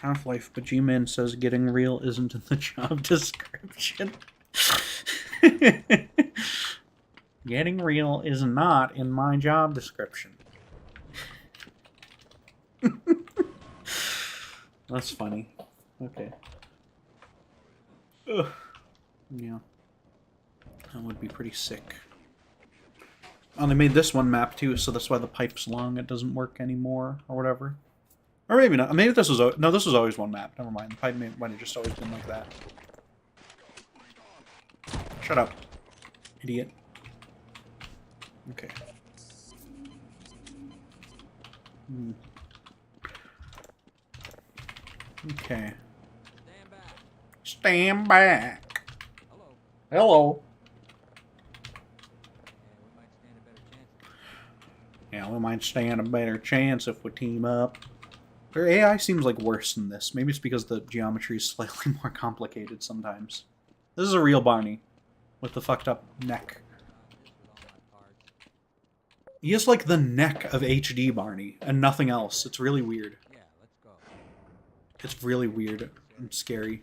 Half-Life, but G-Man says getting real isn't in the job description. Getting real is not in my job description. That's funny. Okay. Ugh. Yeah. That would be pretty sick. Oh, they made this one map too, so that's why the pipe's long. It doesn't work anymore, or whatever. Or maybe not. Maybe this was... No, this was always one map. Never mind. The pipe might have just always been like that. Shut up. Idiot. Okay. Okay. Stand back. Hello. Yeah, we might stand a better chance. Yeah, We might stand a better chance if we team up. Their AI seems like worse in this. Maybe it's because the geometry is slightly more complicated sometimes. This is a real Barney with the fucked up neck. He has like the neck of HD Barney and nothing else. It's really weird. Yeah, let's go. It's really weird and scary.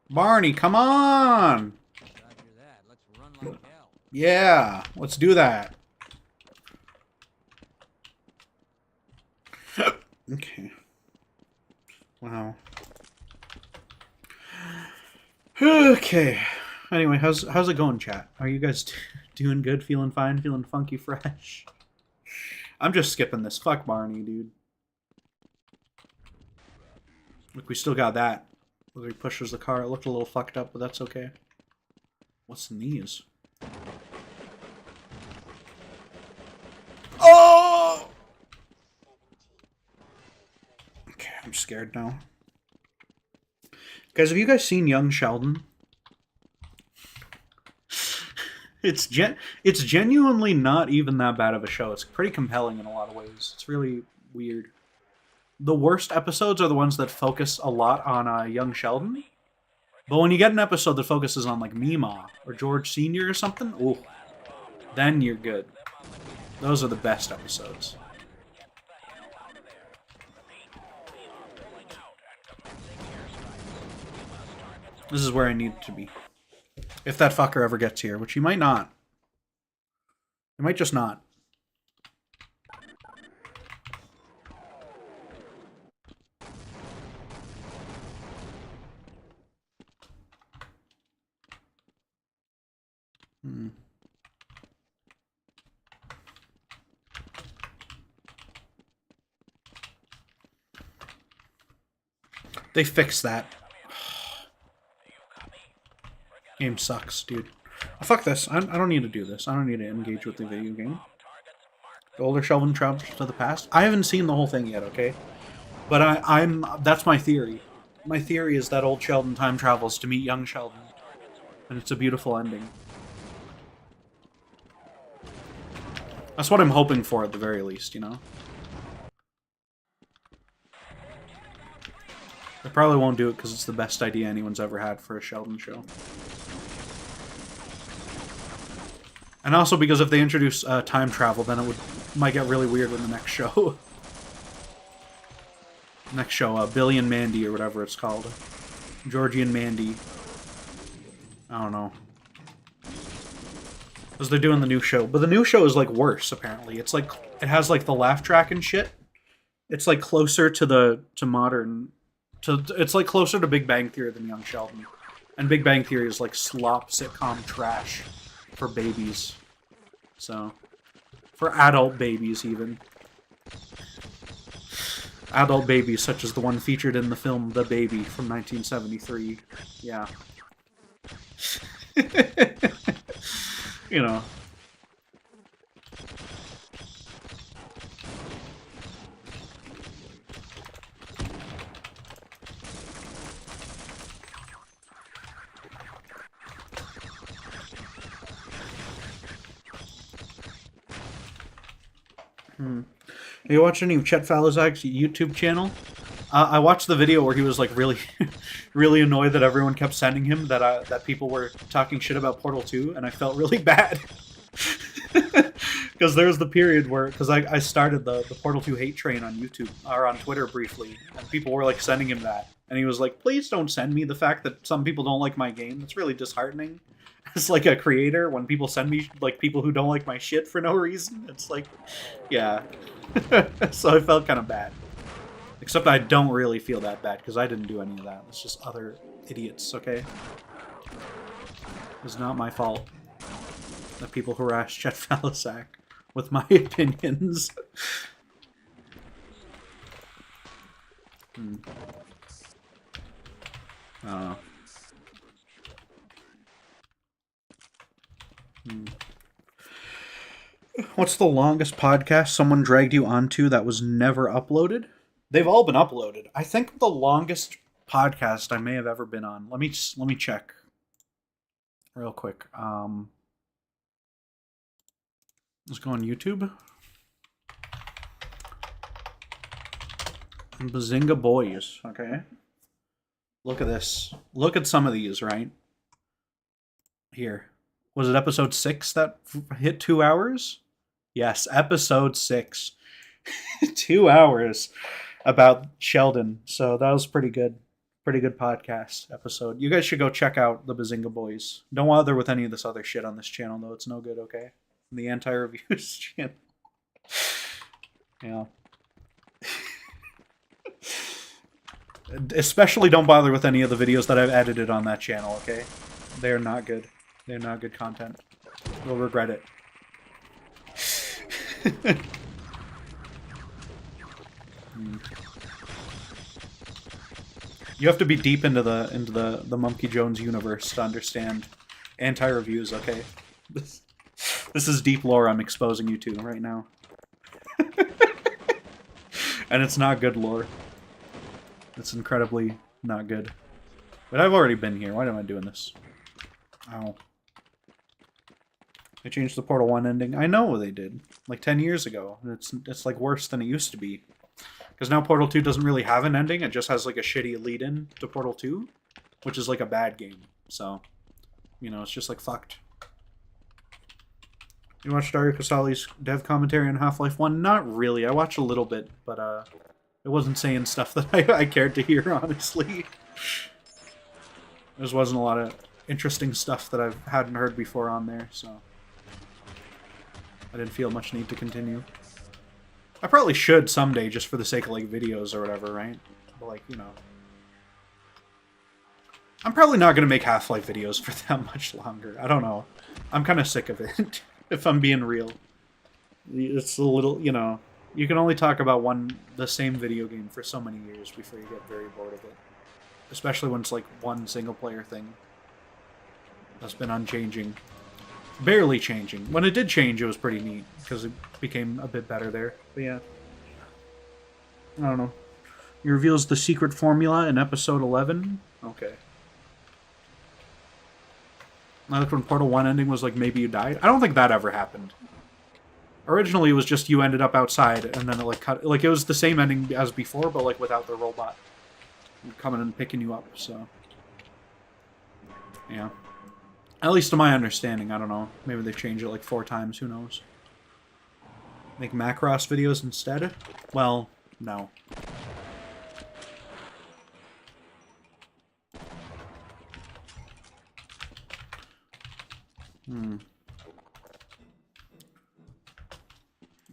Barney, come on! Roger that. Let's run like hell. Yeah, let's do that. Okay. Wow. Okay. Anyway, how's it going, chat? Are you guys doing good? Feeling fine? Feeling funky fresh? I'm just skipping this. Fuck Barney, dude. Look, we still got that. Whether he pushes the car, it looked a little fucked up, but that's okay. What's in these? Oh! Okay, I'm scared now. Guys, have you guys seen Young Sheldon? It's genuinely not even that bad of a show. It's pretty compelling in a lot of ways. It's really weird. The worst episodes are the ones that focus a lot on Young Sheldon. But when you get an episode that focuses on like Meemaw or George Sr. or something, ooh, then you're good. Those are the best episodes. This is where I need to be. If that fucker ever gets here, which he might not. He might just not. They fixed that. Game sucks, dude. Oh, fuck this. I don't need to do this. I don't need to engage with the video game. The older Sheldon travels to the past. I haven't seen the whole thing yet, okay? But that's my theory. My theory is that old Sheldon time travels to meet young Sheldon. And it's a beautiful ending. That's what I'm hoping for at the very least, you know? I probably won't do it because it's the best idea anyone's ever had for a Sheldon show. And also because if they introduce time travel, then it might get really weird in the next show. Next show, Billy and Mandy or whatever it's called. Georgie and Mandy. I don't know. Because they're doing the new show. But the new show is like worse, apparently. It's like, it has like the laugh track and shit. It's like closer to modern... it's like closer to Big Bang Theory than Young Sheldon. And Big Bang Theory is like slop sitcom trash for babies. So, for adult babies even. Adult babies such as the one featured in the film The Baby from 1973. Yeah. You know. Are you watching any of Chet Falizak's YouTube channel? I watched the video where he was like really, really annoyed that everyone kept sending him that people were talking shit about Portal 2, and I felt really bad. Because there was the period where, because I started the Portal 2 hate train on YouTube, or on Twitter briefly, and people were like sending him that. And he was like, please don't send me the fact that some people don't like my game. It's really disheartening. As like a creator, when people send me like people who don't like my shit for no reason, it's like, yeah. So I felt kind of bad. Except I don't really feel that bad, because I didn't do any of that. It's just other idiots, okay? It's not my fault that people harass Chet Falizak with my opinions. I don't know. What's the longest podcast someone dragged you onto that was never uploaded? They've all been uploaded. I think the longest podcast I may have ever been on. Let me check real quick. Let's go on YouTube. Bazinga Boys. Okay. Look at this. Look at some of these, right? Here. Was it episode 6 that hit 2 hours? Yes, episode 6. 2 hours about Sheldon. So that was pretty good. Pretty good podcast episode. You guys should go check out the Bazinga Boys. Don't bother with any of this other shit on this channel, though. It's no good, okay? The anti-reviews channel. Yeah. Especially don't bother with any of the videos that I've edited on that channel, okay? They're not good. They're not good content. You'll regret it. You have to be deep into the Monkey Jones universe to understand anti-reviews, okay? This is deep lore I'm exposing you to right now. And it's not good lore. It's incredibly not good. But I've already been here. Why am I doing this? Ow. They changed the Portal 1 ending. I know they did. Like 10 years ago. It's like worse than it used to be. Because now Portal 2 doesn't really have an ending. It just has like a shitty lead-in to Portal 2. Which is like a bad game. So, you know, it's just like fucked. You watched Dario Casali's dev commentary on Half-Life 1? Not really. I watched a little bit, but it wasn't saying stuff that I cared to hear, honestly. There just wasn't a lot of interesting stuff that I hadn't heard before on there, so I didn't feel much need to continue. I probably should someday, just for the sake of, like, videos or whatever, right? But, like, you know. I'm probably not going to make Half-Life videos for that much longer. I don't know. I'm kind of sick of it, if I'm being real. It's a little, you know, you can only talk about the same video game for so many years before you get very bored of it. Especially when it's, like, one single-player thing that's been unchanging. Barely changing. When it did change, it was pretty neat, because it became a bit better there. But yeah. I don't know. He reveals the secret formula in episode 11? Okay. I like when Portal 1 ending was like, maybe you died. I don't think that ever happened. Originally, it was just you ended up outside, and then it like cut... Like, it was the same ending as before, but like without the robot coming and picking you up, so... Yeah. At least to my understanding, I don't know. Maybe they've changed it like 4 times, who knows. Make Macross videos instead? Well, no.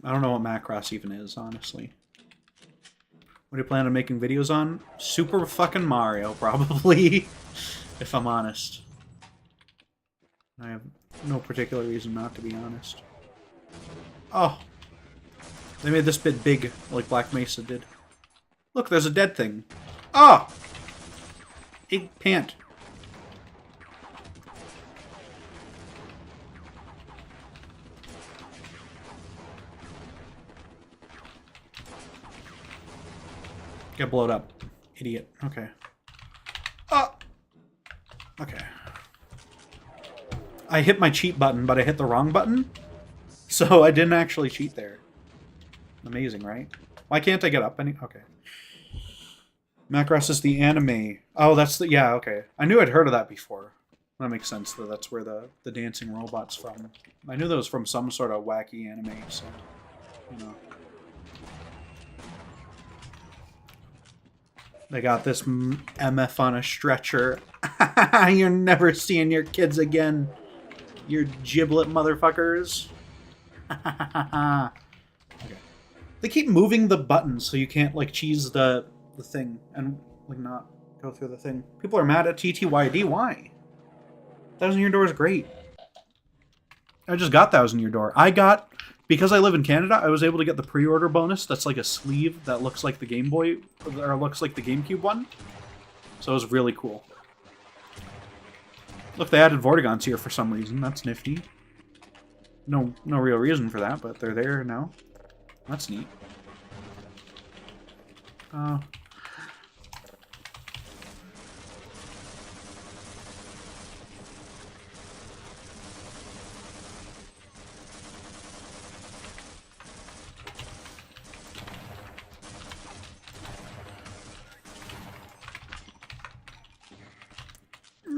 I don't know what Macross even is, honestly. What do you plan on making videos on? Super fucking Mario, probably. If I'm honest. I have no particular reason not to be honest. Oh. They made this bit big, like Black Mesa did. Look, there's a dead thing. Oh! Big pant. Get blowed up. Idiot. Okay. Oh! Okay. I hit my cheat button, but I hit the wrong button? So I didn't actually cheat there. Amazing, right? Why can't I get up any... Okay. Macross is the anime. Oh, that's the... Yeah, okay. I knew I'd heard of that before. That makes sense, though. That's where the dancing robot's from. I knew that was from some sort of wacky anime, so... You know. They got this MF on a stretcher. You're never seeing your kids again. You giblet motherfuckers. Okay. They keep moving the buttons so you can't, like, cheese the thing and, like, not go through the thing. People are mad at TTYD. Why? 1,000 Year Door is great. I just got 1,000 Year Door. Because I live in Canada, I was able to get the pre-order bonus. That's like a sleeve that looks like the Game Boy, or looks like the GameCube one. So it was really cool. Look, they added Vortigons here for some reason. That's nifty. No real reason for that, but they're there now. That's neat.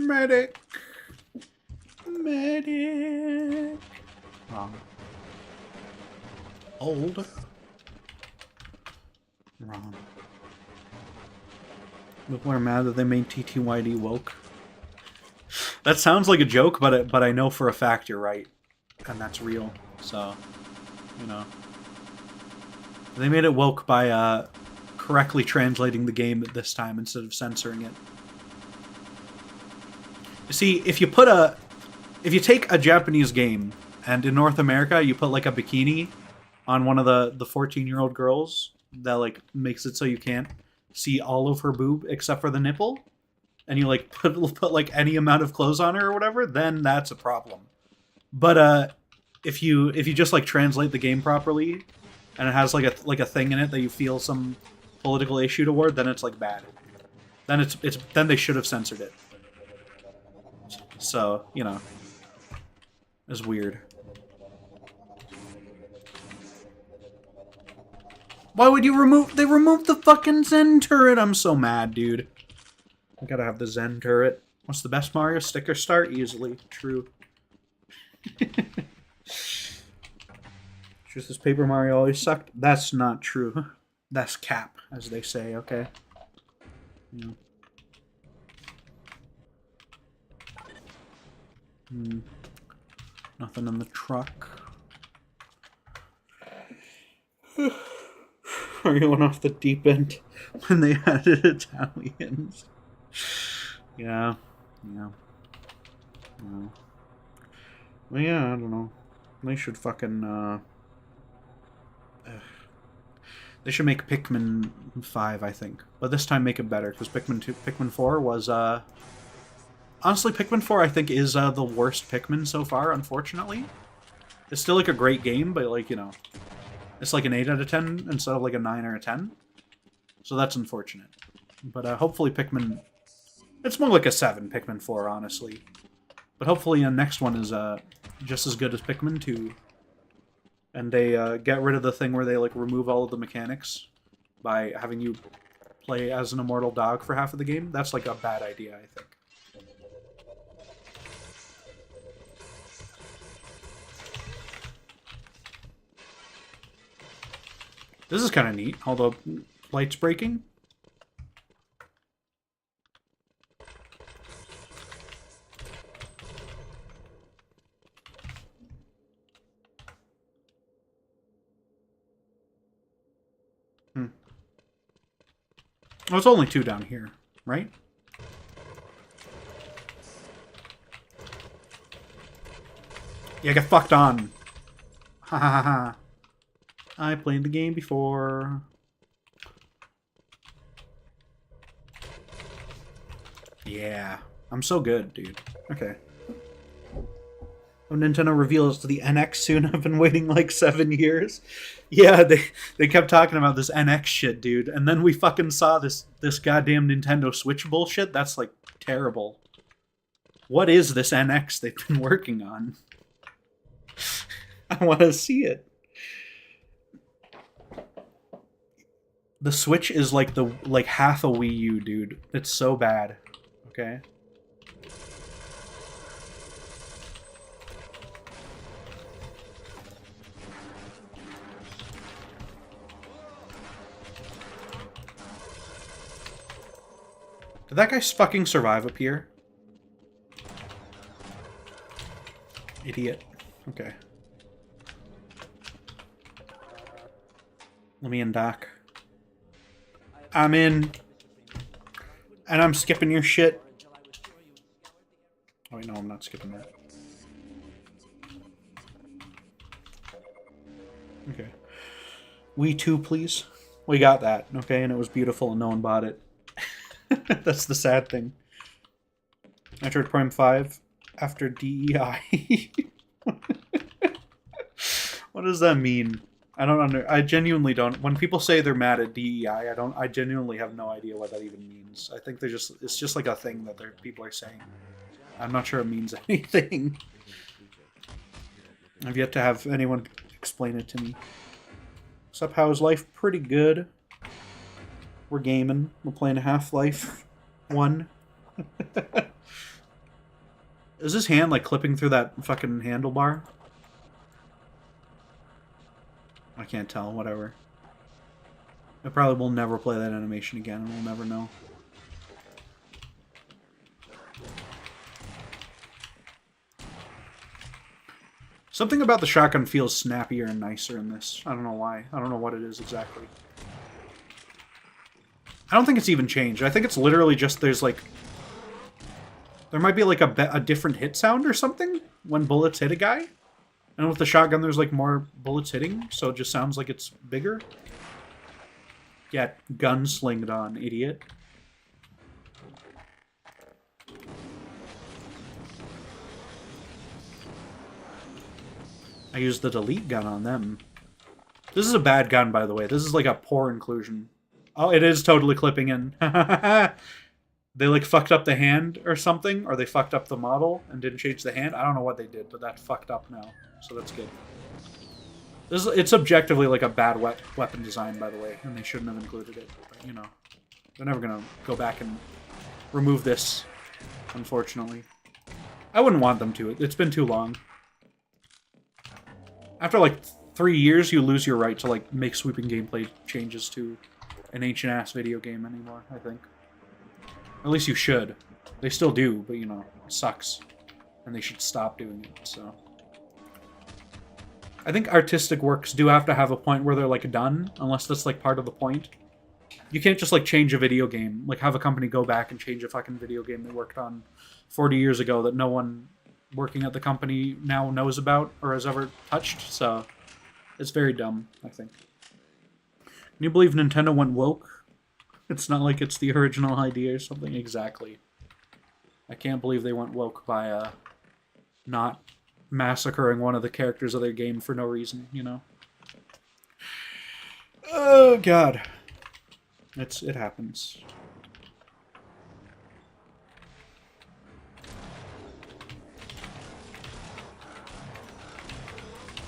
Medic. Medic. Wrong. Old. Wrong. People are mad that they made TTYD woke. That sounds like a joke, but I know for a fact you're right, and that's real. So, you know, they made it woke by correctly translating the game at this time instead of censoring it. You see, if you take a Japanese game and in North America you put like a bikini on one of the 14-year-old girls that like makes it so you can't see all of her boob except for the nipple, and you like put like any amount of clothes on her or whatever, then that's a problem. But if you just like translate the game properly and it has like a thing in it that you feel some political issue toward, then it's like bad. Then then they should have censored it. So, you know, it's weird. Why would you remove... They removed the fucking Zen turret! I'm so mad, dude. I gotta have the Zen turret. What's the best Mario? Sticker star? Easily. True. Truth is Paper Mario always sucked? That's not true. That's cap, as they say, okay? Yeah. Nothing in the truck. Are you going off the deep end when they added Italians? Yeah. Yeah. No. Well, yeah, I don't know. They should fucking, they should make Pikmin 5, I think. But this time make it better, because Pikmin 4 was, honestly, Pikmin 4, I think, is the worst Pikmin so far, unfortunately. It's still, like, a great game, but, like, you know, it's like an 8 out of 10 instead of, like, a 9 or a 10. So that's unfortunate. But hopefully Pikmin... It's more like a 7, Pikmin 4, honestly. But hopefully the next one is just as good as Pikmin 2. And they get rid of the thing where they, like, remove all of the mechanics by having you play as an immortal dog for half of the game. That's, like, a bad idea, I think. This is kind of neat, although light's breaking. Oh, it's only 2 down here, right? Yeah, get fucked on. Ha ha ha ha. I played the game before. Yeah. I'm so good, dude. Okay. Oh, Nintendo reveals the NX soon. I've been waiting like 7 years. Yeah, they kept talking about this NX shit, dude. And then we fucking saw this goddamn Nintendo Switch bullshit. That's like terrible. What is this NX they've been working on? I want to see it. The Switch is like half a Wii U, dude. It's so bad. Okay. Did that guy fucking survive up here? Idiot. Okay. Let me in, Doc. I'm in. And I'm skipping your shit. Oh, wait, no, I'm not skipping that. Okay. We too, please. We got that, okay? And it was beautiful and no one bought it. That's the sad thing. Metroid Prime 5 after DEI. What does that mean? I genuinely don't. When people say they're mad at DEI, I genuinely have no idea what that even means. I think it's just like a thing that people are saying. I'm not sure it means anything. I've yet to have anyone explain it to me. What's up, how is life? Pretty good. We're gaming. We're playing Half-Life 1. Is his hand, like, clipping through that fucking handlebar? I can't tell, whatever. I probably will never play that animation again, and we'll never know. Something about the shotgun feels snappier and nicer in this. I don't know why. I don't know what it is exactly. I don't think it's even changed. I think it's literally just there's like... There might be like a different hit sound or something when bullets hit a guy. And with the shotgun there's like more bullets hitting, so it just sounds like it's bigger. Yeah, gunslinged on, idiot. I used the delete gun on them. This is a bad gun, by the way. This is like a poor inclusion. Oh, it is totally clipping in. They like fucked up the hand or something, or they fucked up the model and didn't change the hand. I don't know what they did, but that fucked up now, so that's good. It's objectively like a bad weapon design, by the way, and they shouldn't have included it. But, you know, they're never gonna go back and remove this, unfortunately. I wouldn't want them to. It's been too long. After like 3 years, you lose your right to like make sweeping gameplay changes to an ancient-ass video game anymore, I think. At least you should. They still do, but you know, it sucks. And they should stop doing it, so... I think artistic works do have to have a point where they're like done, unless that's like part of the point. You can't just like change a video game, like have a company go back and change a fucking video game they worked on 40 years ago that no one working at the company now knows about or has ever touched, so it's very dumb, I think. Can you believe Nintendo went woke? It's not like it's the original idea or something. Exactly. I can't believe they went woke by not massacring one of the characters of their game for no reason, you know? Oh, God. It happens.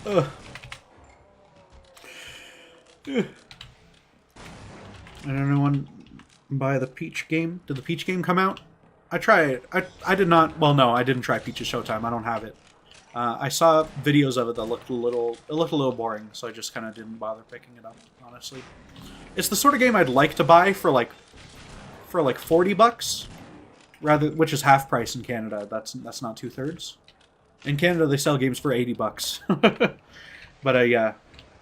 Ugh. Ugh. Did anyone buy the Peach game? Did the Peach game come out? I tried. I did not. Well, no, I didn't try Peach's Showtime. I don't have it. I saw videos of it that looked a little boring, so I just kind of didn't bother picking it up. Honestly, it's the sort of game I'd like to buy for like $40, rather, which is half price in Canada. That's not 2/3. In Canada, they sell games for $80. But yeah,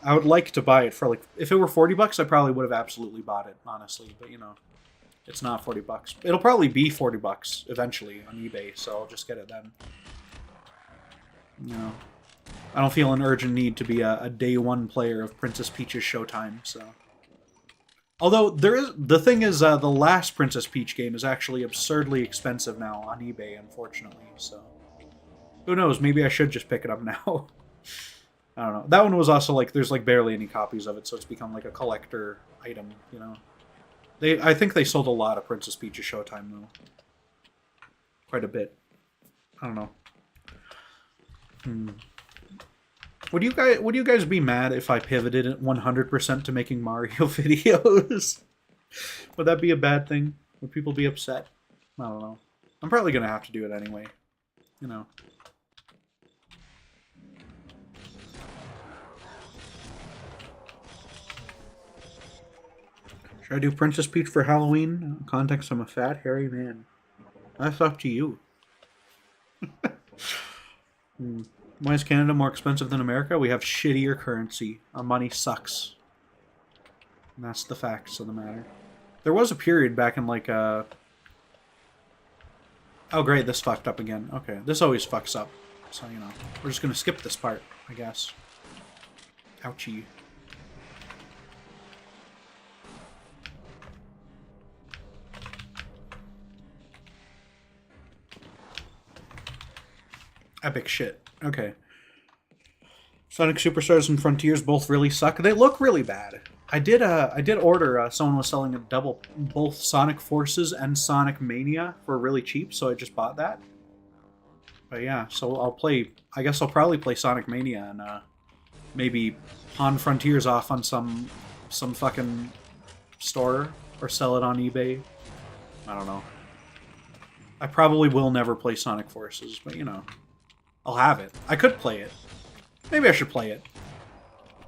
I would like to buy it for like, if it were $40, I probably would have absolutely bought it, honestly. But you know, it's not $40. It'll probably be $40 eventually on eBay, so I'll just get it then. You know, I don't feel an urgent need to be a day one player of Princess Peach's Showtime, so. Although the thing is, the last Princess Peach game is actually absurdly expensive now on eBay, unfortunately. So, who knows? Maybe I should just pick it up now. I don't know. That one was also like there's like barely any copies of it, so it's become like a collector item. You know, I think they sold a lot of Princess Peach's Showtime though, quite a bit. I don't know. Would you guys be mad if I pivoted 100% to making Mario videos? Would that be a bad thing? Would people be upset? I don't know. I'm probably gonna have to do it anyway. You know. Should I do Princess Peach for Halloween? Context, I'm a fat, hairy man. That's up to you. Why is Canada more expensive than America? We have shittier currency. Our money sucks. And that's the facts of the matter. There was a period back in like Oh great, this fucked up again. Okay, this always fucks up. So, you know, we're just gonna skip this part, I guess. Ouchie. Epic shit. Okay. Sonic Superstars and Frontiers both really suck. They look really bad. I did order, someone was selling both Sonic Forces and Sonic Mania for really cheap, so I just bought that. But yeah, so I guess I'll probably play Sonic Mania and maybe pawn Frontiers off on some fucking store or sell it on eBay. I don't know. I probably will never play Sonic Forces, but you know, I'll have it. I could play it. Maybe I should play it.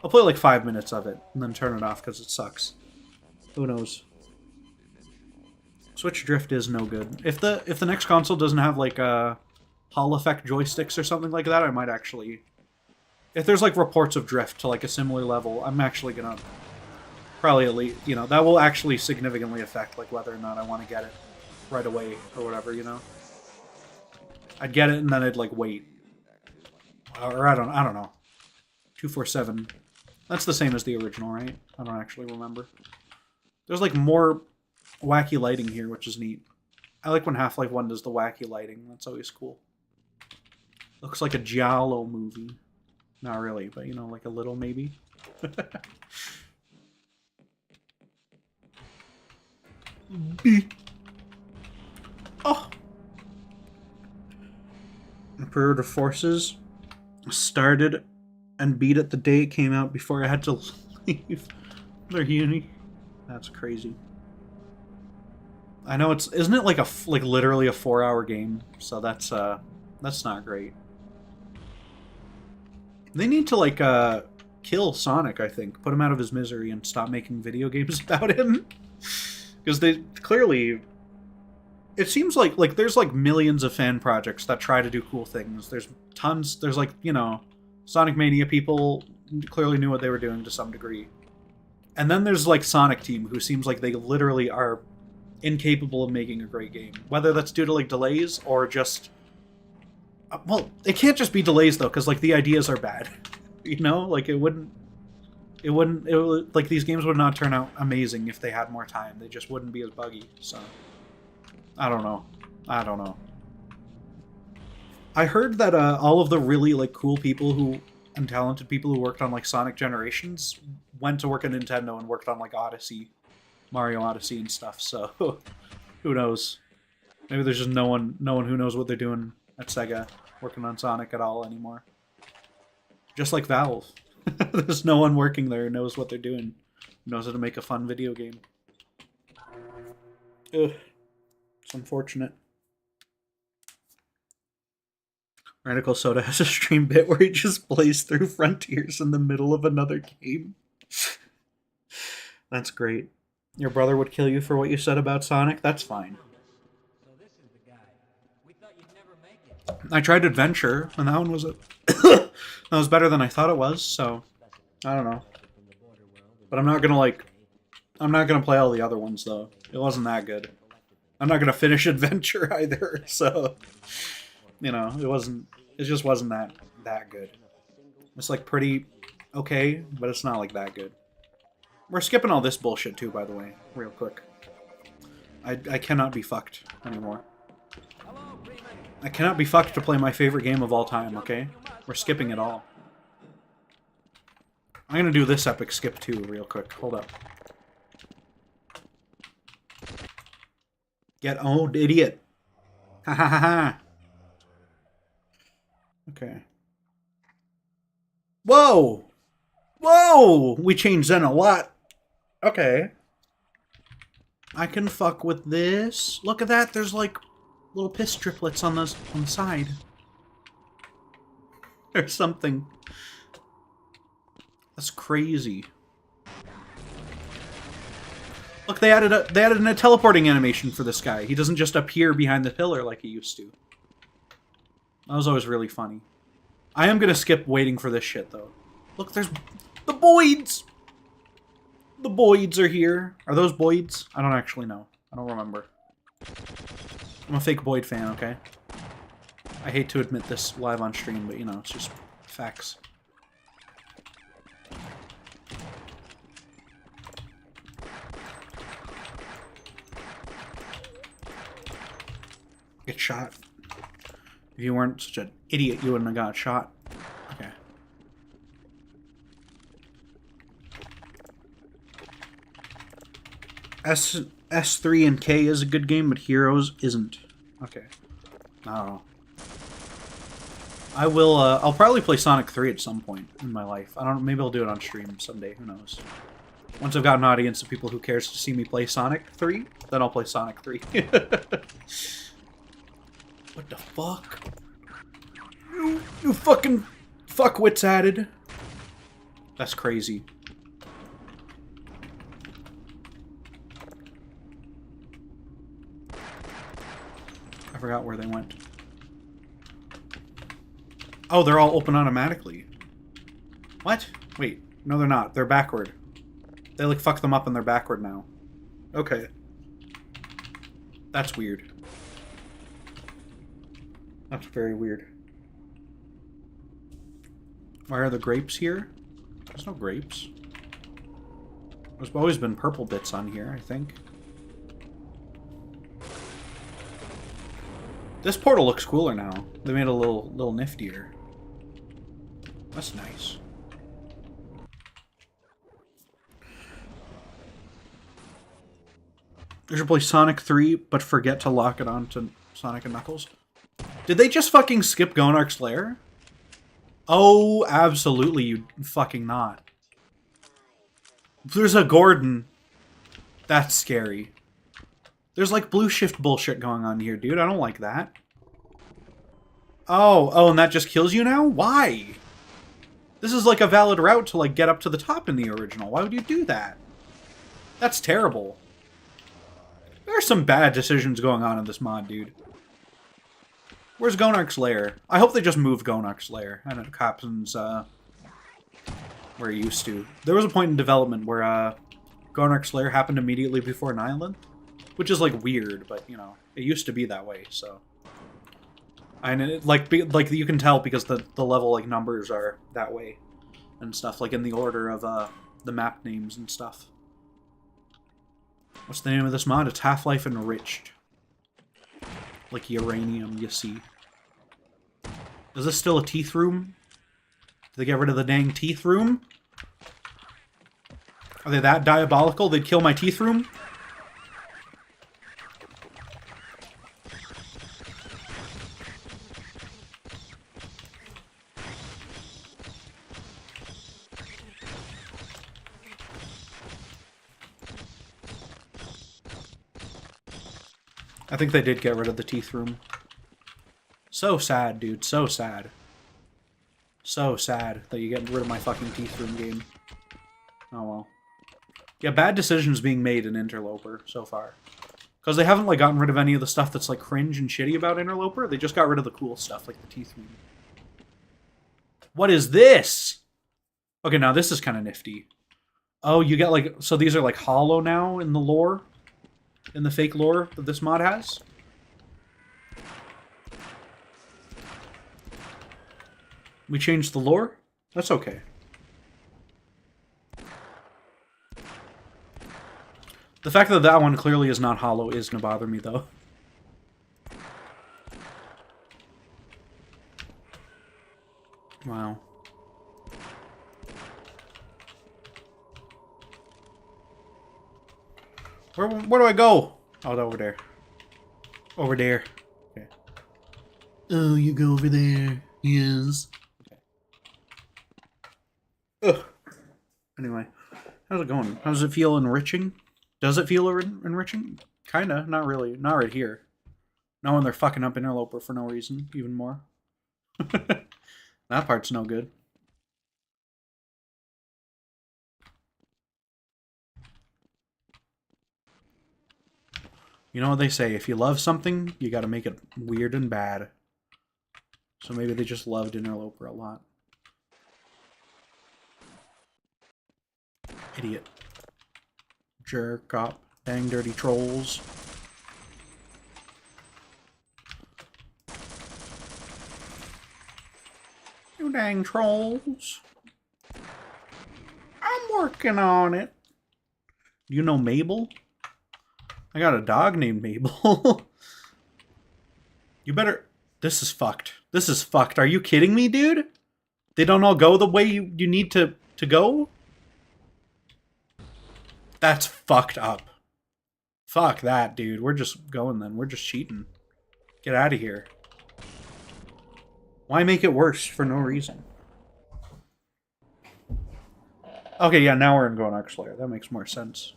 I'll play like 5 minutes of it and then turn it off because it sucks. Who knows? Switch drift is no good. If the next console doesn't have like Hall effect joysticks or something like that, I might actually. If there's like reports of drift to like a similar level, I'm actually gonna probably at least, you know, that will actually significantly affect like whether or not I want to get it right away or whatever, you know. I'd get it and then I'd like wait, or I don't know. 247. That's the same as the original, right? I don't actually remember. There's like more wacky lighting here, which is neat. I like when Half-Life 1 does the wacky lighting. That's always cool. Looks like a Giallo movie. Not really, but you know, like a little maybe. B. Oh. Imperative Forces started and beat it the day it came out before I had to leave their uni. That's crazy. I know isn't it like like literally a 4-hour game? So that's not great. They need to like kill Sonic, I think. Put him out of his misery and stop making video games about him. Because they clearly, it seems like there's like millions of fan projects that try to do cool things. There's tons. There's like, you know, Sonic Mania people clearly knew what they were doing to some degree. And then there's like Sonic Team, who seems like they literally are incapable of making a great game. Whether that's due to like delays or just, well, it can't just be delays though, because like the ideas are bad. You know, like it would, like these games would not turn out amazing if they had more time. They just wouldn't be as buggy. So I don't know. I heard that all of the really like cool people and talented people who worked on like Sonic Generations went to work at Nintendo and worked on like Odyssey, Mario Odyssey and stuff. So who knows? Maybe there's just no one who knows what they're doing at Sega working on Sonic at all anymore. Just like Valve. There's no one working there who knows what they're doing, who knows how to make a fun video game. Ugh. It's unfortunate. Radical Soda has a stream bit where he just plays through Frontiers in the middle of another game. That's great. Your brother would kill you for what you said about Sonic? That's fine. So this is the guy. We thought you'd never make it. I tried Adventure, and that one was that was better than I thought it was, so I don't know. But I'm not gonna play all the other ones though. It wasn't that good. I'm not gonna finish Adventure either, so you know, it just wasn't that good. It's like pretty okay, but it's not like that good. We're skipping all this bullshit too, by the way, real quick. I cannot be fucked anymore. I cannot be fucked to play my favorite game of all time, okay? We're skipping it all. I'm gonna do this epic skip too, real quick. Hold up. Get owned, idiot. Ha ha ha ha. Okay. Whoa! Whoa! We changed Zen a lot. Okay. I can fuck with this. Look at that. There's like little piss driplets on the side. Or something. That's crazy. Look, they added a teleporting animation for this guy. He doesn't just appear behind the pillar like he used to. That was always really funny. I am gonna skip waiting for this shit though. Look, there's the Boyds. The Boyds are here. Are those Boyds? I don't actually know. I don't remember. I'm a fake Boyd fan, okay? I hate to admit this live on stream, but you know, it's just facts. Get shot. If you weren't such an idiot, you wouldn't have got shot. Okay. S3 and K is a good game, but Heroes isn't. Okay. I don't know. I will, I'll probably play Sonic 3 at some point in my life. I don't know, maybe I'll do it on stream someday, who knows. Once I've got an audience of people who cares to see me play Sonic 3, then I'll play Sonic 3. What the fuck? You fucking fuckwits added. That's crazy. I forgot where they went. Oh, they're all open automatically. What? Wait. No, they're not. They're backward. They, like, fuck them up and they're backward now. Okay. That's weird. That's very weird. Why are the grapes here? There's no grapes. There's always been purple bits on here, I think. This portal looks cooler now. They made it a little niftier. That's nice. You should play Sonic 3, but forget to lock it onto Sonic and Knuckles. Did they just fucking skip Gonarch's lair? Oh, absolutely, you fucking not. There's a Gordon. That's scary. There's like blue shift bullshit going on here, dude. I don't like that. Oh, and that just kills you now? Why? This is like a valid route to like get up to the top in the original. Why would you do that? That's terrible. There are some bad decisions going on in this mod, dude. Where's Gonarch's lair? I hope they just moved Gonarch's lair and it happens where it used to. There was a point in development where Gonarch's lair happened immediately before an island, which is like weird, but you know, it used to be that way. So, and it, like you can tell because the level like numbers are that way and stuff, like in the order of the map names and stuff. What's the name of this mod? It's Half-Life Enriched. Like uranium, you see. Is this still a teeth room? Did they get rid of the dang teeth room? Are they that diabolical? They'd kill my teeth room? I think they did get rid of the teeth room. So sad, dude. So sad. So sad that you get rid of my fucking teeth room game. Oh well. Yeah, bad decisions being made in Interloper so far. Because they haven't like gotten rid of any of the stuff that's like cringe and shitty about Interloper. They just got rid of the cool stuff, like the teeth room. What is this? Okay, now this is kind of nifty. Oh, you get like... So these are like hollow now in the lore? In the fake lore that this mod has? We changed the lore? That's okay. The fact that that one clearly is not hollow is gonna bother me, though. Wow. Where do I go? Oh, over there. Over there. Okay. Oh, you go over there. Yes. Okay. Ugh. Anyway, how's it going? How does it feel enriching? Does it feel enriching? Kinda. Not really. Not right here. Not when they're fucking up Interloper for no reason. Even more. That part's no good. You know what they say, if you love something, you gotta make it weird and bad. So maybe they just loved Interloper a lot. Idiot. Jerk up. Dang dirty trolls. You dang trolls. I'm working on it. You know Mabel? I got a dog named Mabel. You better... This is fucked. This is fucked. Are you kidding me, dude? They don't all go the way you need to go? That's fucked up. Fuck that, dude. We're just going then. We're just cheating. Get out of here. Why make it worse for no reason? Okay, yeah, now we're in Gonarch's lair. That makes more sense.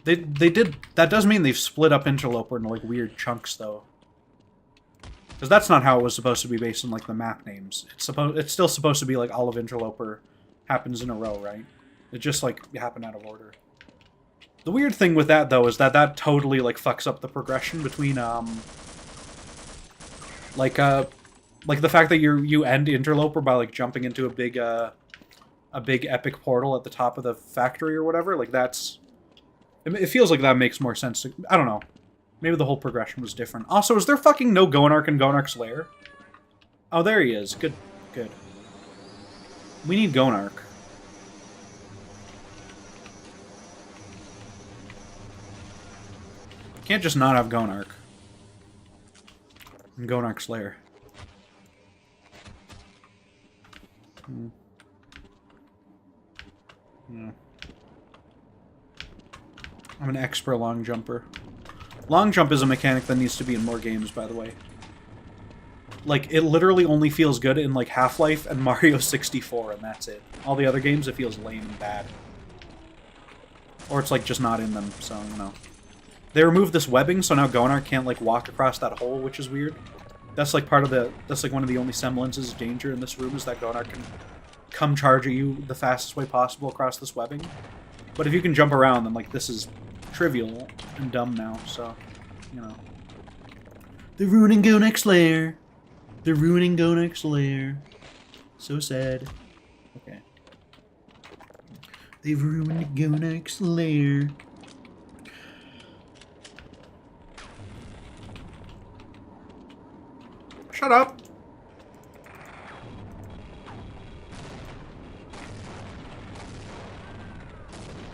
They did... That does mean they've split up Interloper into, like, weird chunks, though. Because that's not how it was supposed to be based on, like, the map names. It's still supposed to be, like, all of Interloper happens in a row, right? It just, like, happened out of order. The weird thing with that, though, is that that totally, like, fucks up the progression between, like the fact that you end Interloper by, like, jumping into a big epic portal at the top of the factory or whatever. Like, that's... It feels like that makes more sense. I don't know. Maybe the whole progression was different. Also, is there fucking no Gonark in Gonark's lair? Oh, there he is. Good. Good. We need Gonark. Can't just not have Gonark. In Gonark's lair. Yeah. I'm an expert long jumper. Long jump is a mechanic that needs to be in more games, by the way. Like, it literally only feels good in, like, Half-Life and Mario 64, and that's it. All the other games, it feels lame and bad. Or it's, like, just not in them, so, you know. They removed this webbing, so now Gonark can't, like, walk across that hole, which is weird. That's, like, part of the... That's, like, one of the only semblances of danger in this room, is that Gonark can come charge at you the fastest way possible across this webbing. But if you can jump around, then, like, this is trivial and dumb now, so, you know. They're ruining Gonark's lair. They're ruining Gonark's lair. So sad. Okay. They've ruined Gonark's lair. Shut up.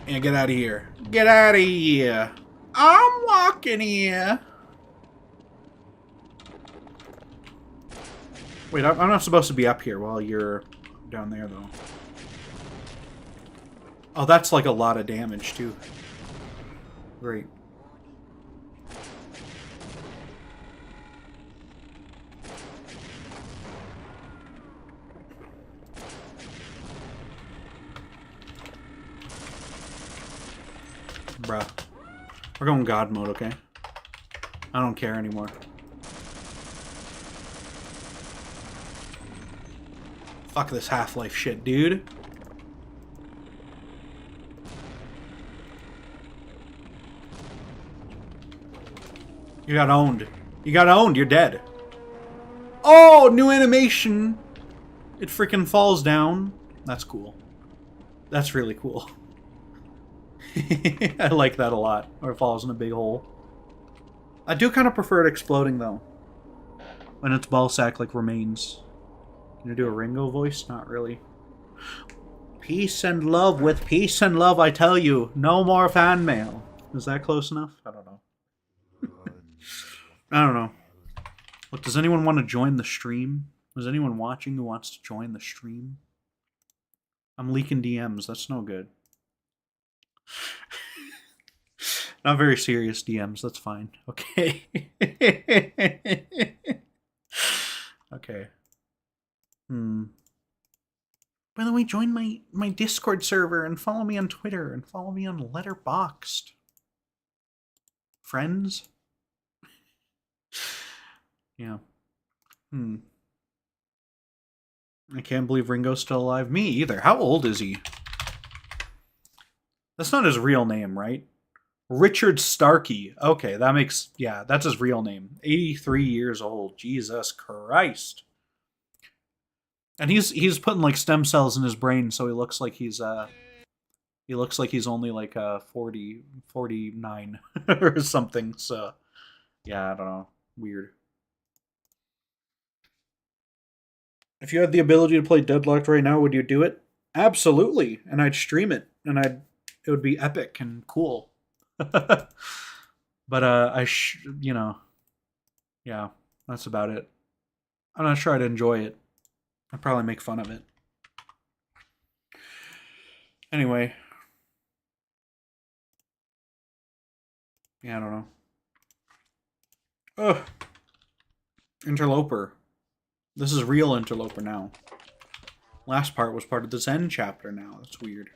Yeah, get out of here. Get out of here. I'm walking here. Wait, I'm not supposed to be up here while you're down there, though. Oh, that's like a lot of damage, too. Great. Bruh. We're going God mode, okay? I don't care anymore. Fuck this Half-Life shit, dude. You got owned. You got owned. You're dead. Oh, new animation. It freaking falls down. That's cool. That's really cool. I like that a lot. Or it falls in a big hole. I do kind of prefer it exploding, though. When its ballsack, like, remains. Can you do a Ringo voice? Not really. Peace and love. With peace and love, I tell you. No more fan mail. Is that close enough? I don't know. I don't know. Look, does anyone want to join the stream? Is anyone watching who wants to join the stream? I'm leaking DMs. That's no good. Not very serious DMs. That's fine. Okay. Okay. By the way, join my Discord server and follow me on Twitter and follow me on Letterboxd. Friends? Yeah. I can't believe Ringo's still alive. Me either. How old is he? That's not his real name, right? Richard Starkey. Okay, that makes... Yeah, that's his real name. 83 years old. Jesus Christ. And he's putting, like, stem cells in his brain, so he looks like he's, he looks like he's only, like, 49 or something, so... Yeah, I don't know. Weird. If you had the ability to play Deadlocked right now, would you do it? Absolutely. And I'd stream it. And it would be epic and cool. But, you know. Yeah, that's about it. I'm not sure I'd enjoy it. I'd probably make fun of it. Anyway. Yeah, I don't know. Ugh. Interloper. This is real Interloper now. Last part was part of the Zen chapter now. That's weird.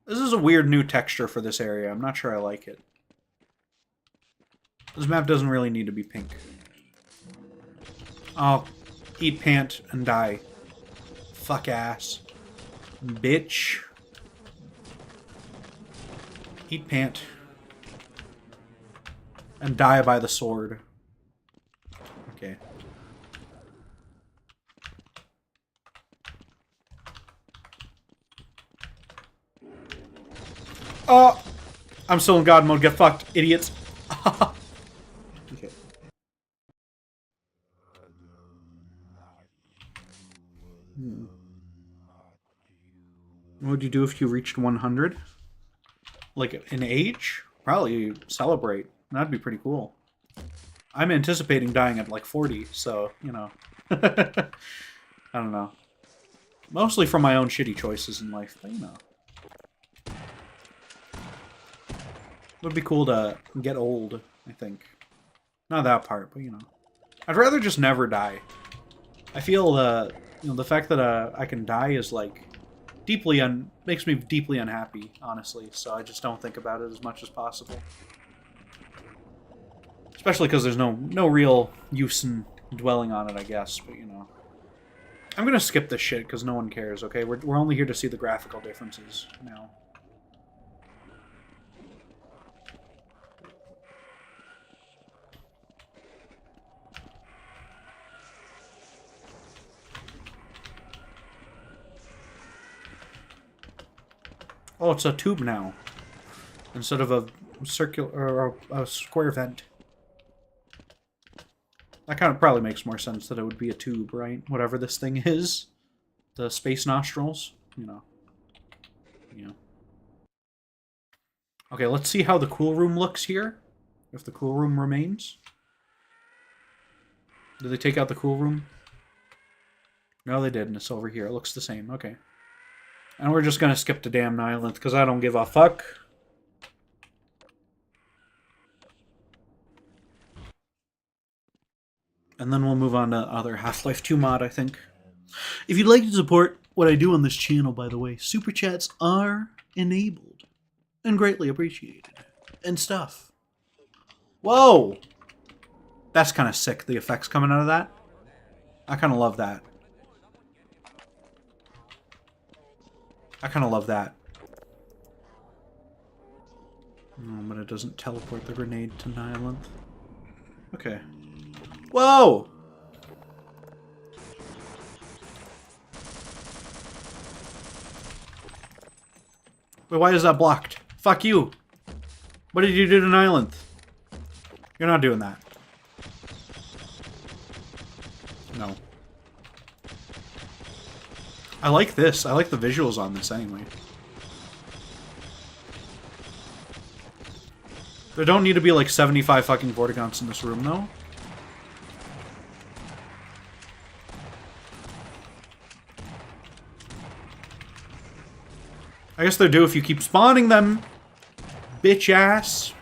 This is a weird new texture for this area. I'm not sure I like it. This map doesn't really need to be pink. Oh, eat pant and die. Fuck ass. Bitch. Eat pant. And die by the sword. Okay. Oh! I'm still in God mode. Get fucked, idiots. Okay. What would you do if you reached 100? Like, in age? Probably celebrate. That'd be pretty cool. I'm anticipating dying at like 40, so, you know. I don't know. Mostly from my own shitty choices in life, but you know. It would be cool to get old, I think. Not that part, but you know. I'd rather just never die. I feel you know, the fact that I can die is like makes me deeply unhappy, honestly. So I just don't think about it as much as possible. Especially because there's no real use in dwelling on it, I guess. But you know, I'm gonna skip this shit because no one cares. Okay, we're only here to see the graphical differences now. Oh, it's a tube now, instead of a circular or a square vent. That kind of probably makes more sense that it would be a tube, right? Whatever this thing is, the space nostrils, you know. Okay, let's see how the cool room looks here. If the cool room remains. Did they take out the cool room? No, they didn't. It's over here. It looks the same. Okay. And we're just gonna skip the damn island, because I don't give a fuck. And then we'll move on to other Half-Life 2 mod, I think. If you'd like to support what I do on this channel, by the way, Super Chats are enabled. And greatly appreciated. And stuff. Whoa! That's kind of sick, the effects coming out of that. I kind of love that. I kind of love that. Oh, but it doesn't teleport the grenade to Nyland. Okay. Whoa! Wait, why is that blocked? Fuck you! What did you do to Nyland? You're not doing that. No. I like this. I like the visuals on this anyway. There don't need to be like 75 fucking Vortigaunts in this room, though. I guess they're due if you keep spawning them. Bitch ass.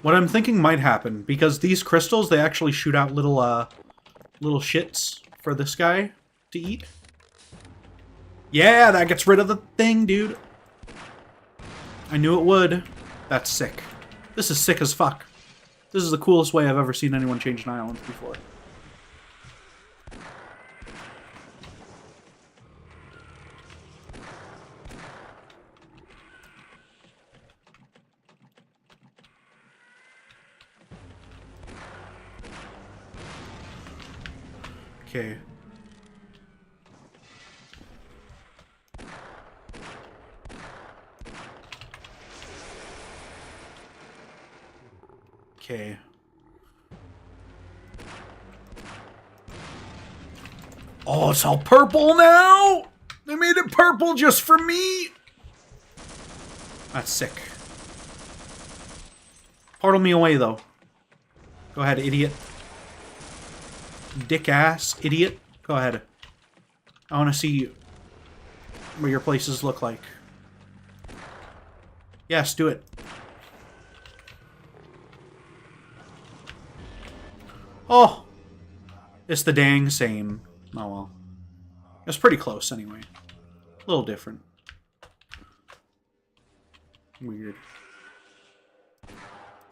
What I'm thinking might happen, because these crystals, they actually shoot out little shits for this guy to eat. Yeah, that gets rid of the thing, dude. I knew it would. That's sick. This is sick as fuck. This is the coolest way I've ever seen anyone change an island before. Okay. Okay. Oh, it's all purple now? They made it purple just for me? That's sick. Portal me away, though. Go ahead, idiot. Dick ass idiot. Go ahead. I want to see what your places look like. Yes, do it. Oh, It's the dang same. Oh well. It's pretty close anyway. A little different. Weird.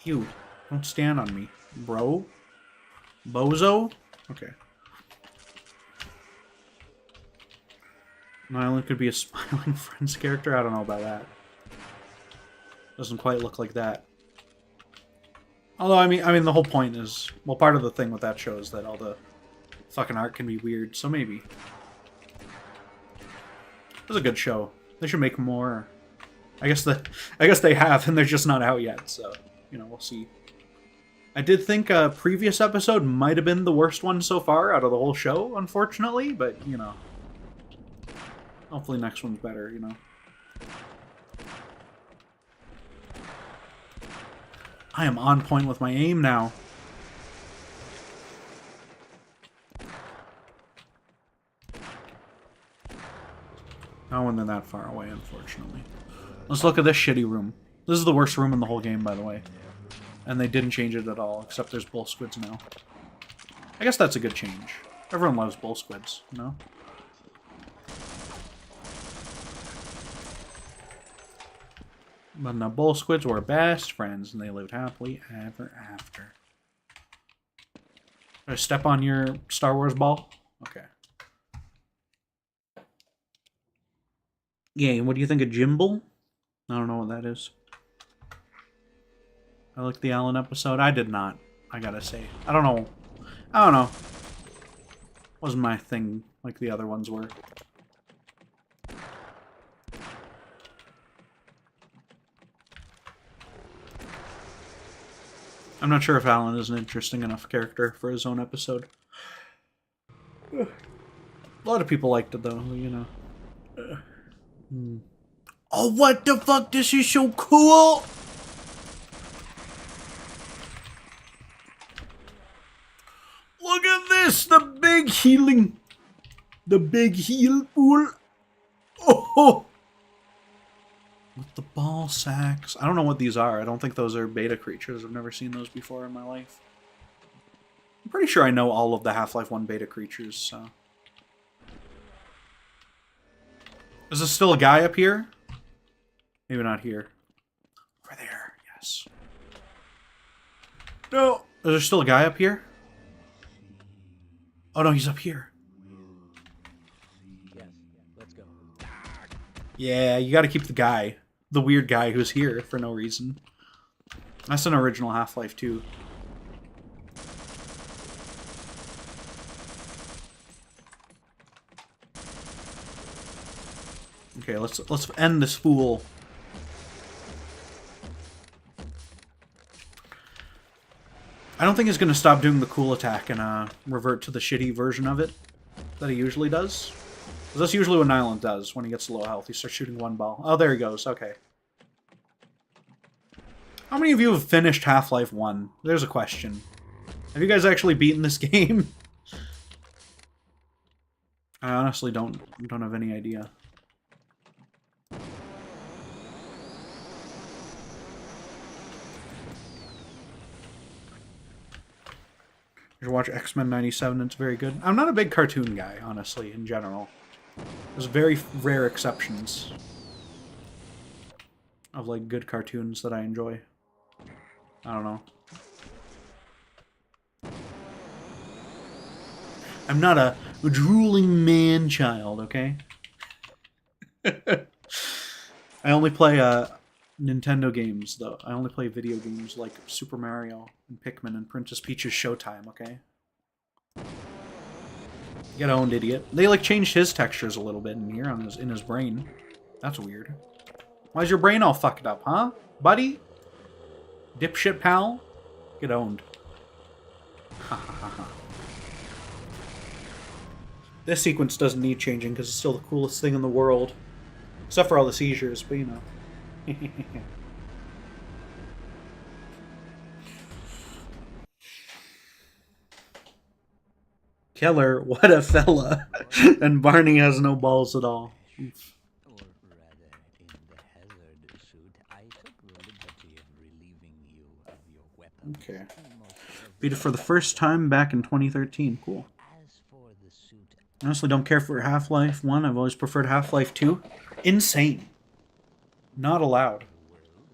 Ew. Don't stand on me, bro. Bozo? Okay. Nyland could be a smiling Friends character? I don't know about that. Doesn't quite look like that. Although, I mean, the whole point is... Well, part of the thing with that show is that all the fucking art can be weird, so maybe. It was a good show. They should make more. I guess they have, and they're just not out yet, so, you know, we'll see. I did think a previous episode might have been the worst one so far out of the whole show, unfortunately, but, you know. Hopefully next one's better, you know. I am on point with my aim now. Not when they're that far away, unfortunately. Let's look at this shitty room. This is the worst room in the whole game, by the way. And they didn't change it at all, except there's bull squids now. I guess that's a good change. Everyone loves bull squids, you know? But the bull squids were best friends, and they lived happily ever after. Did I step on your Star Wars ball? Okay. Yeah, what do you think of Jimble? I don't know what that is. I liked the Allen episode. I did not, I gotta say. I don't know. Wasn't my thing like the other ones were. I'm not sure if Alan is an interesting enough character for his own episode. A lot of people liked it, though, you know. Oh, what the fuck? This is so cool! Look at this! The big healing! The big heal pool! Oh! With the ball sacks. I don't know what these are. I don't think those are beta creatures. I've never seen those before in my life. I'm pretty sure I know all of the Half-Life 1 beta creatures, so... Is there still a guy up here? Maybe not here. Over there, yes. No! Is there still a guy up here? Oh no, he's up here. Yes, let's go. Yeah, you gotta keep the guy. The weird guy who's here for no reason. That's an original Half-Life 2. Okay, let's end this fool. I don't think he's gonna stop doing the cool attack and revert to the shitty version of it that he usually does. That's usually what Nyland does when he gets low health. He starts shooting one ball. Oh, there he goes. Okay. How many of you have finished Half-Life 1? There's a question. Have you guys actually beaten this game? I honestly don't have any idea. You should watch X-Men 97, it's very good. I'm not a big cartoon guy, honestly, in general. There's very rare exceptions of, like, good cartoons that I enjoy. I don't know. I'm not a drooling man-child, okay? I only play, Nintendo games, though. I only play video games like Super Mario and Pikmin and Princess Peach's Showtime, okay? Get owned, idiot. They, like, changed his textures a little bit in here on in his brain. That's weird. Why's your brain all fucked up, huh? Buddy? Dipshit pal? Get owned. Ha ha ha ha. This sequence doesn't need changing because it's still the coolest thing in the world. Except for all the seizures, but you know. Keller, what a fella. And Barney has no balls at all. Oof. Or rather, in the hazard suit, I took the liberty of relieving you of your weapon. Okay. Beat it for the first time back in 2013. Cool. I honestly don't care for Half-Life 1. I've always preferred Half-Life 2. Insane. Not allowed.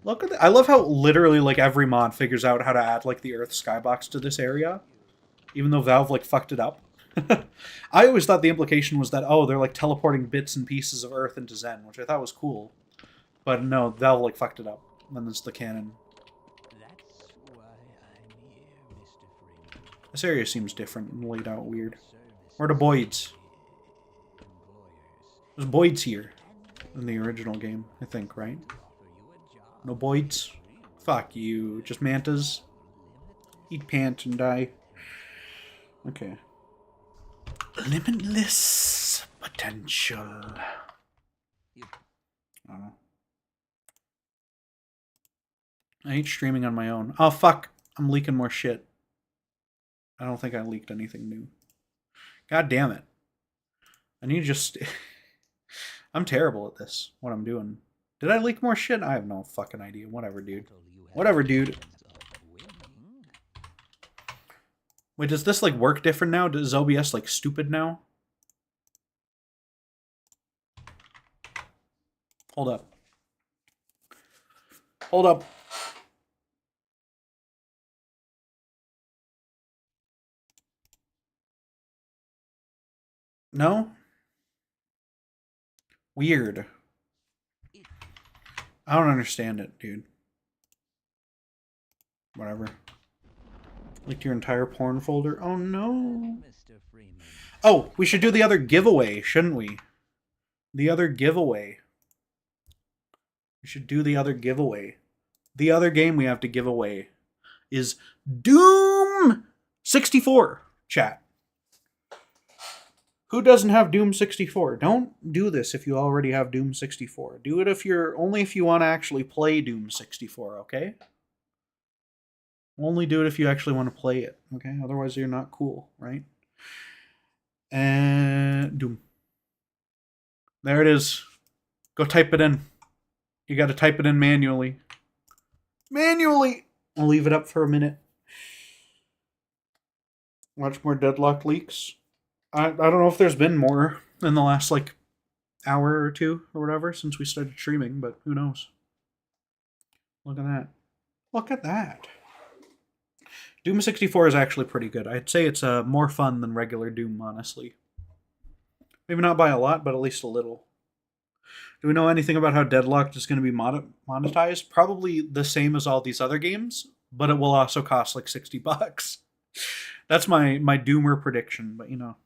Look at that. I love how literally like every mod figures out how to add like the Earth skybox to this area. Even though Valve like fucked it up. I always thought the implication was that, oh, they're like teleporting bits and pieces of Earth into Zen, which I thought was cool. But no, Valve like fucked it up. And it's the canon. That's why I'm here, Mr. Freeman. This area seems different and laid out weird. Where are the Boyds? There's Boyds here. In the original game, I think, right? No Boyds? Fuck you. Just mantas? Eat pant and die. Okay. Limitless potential. I don't know. I hate streaming on my own. Oh, fuck. I'm leaking more shit. I don't think I leaked anything new. God damn it. I need to just... I'm terrible at this, what I'm doing. Did I leak more shit? I have no fucking idea. Whatever, dude. Whatever, dude. Wait, does this, like, work different now? Does OBS, like, stupid now? Hold up. Hold up. No? Weird. I don't understand it, dude. Whatever. Leaked your entire porn folder? Oh, no. Mr. Freeman. Oh, we should do the other giveaway, shouldn't we? The other giveaway. We should do the other giveaway. The other game we have to give away is Doom 64, chat. Who doesn't have Doom 64? Don't do this if you already have Doom 64. Do it if you're only if you want to actually play Doom 64, okay? Only do it if you actually want to play it, okay? Otherwise you're not cool, right? And Doom. There it is. Go type it in. You got to type it in manually. Manually! I'll leave it up for a minute. Watch more Deadlock leaks. I don't know if there's been more in the last, like, hour or two or whatever since we started streaming, but who knows. Look at that. Look at that. Doom 64 is actually pretty good. I'd say it's more fun than regular Doom, honestly. Maybe not by a lot, but at least a little. Do we know anything about how Deadlocked is going to be monetized? Probably the same as all these other games, but it will also cost like $60. That's my Doomer prediction, but you know.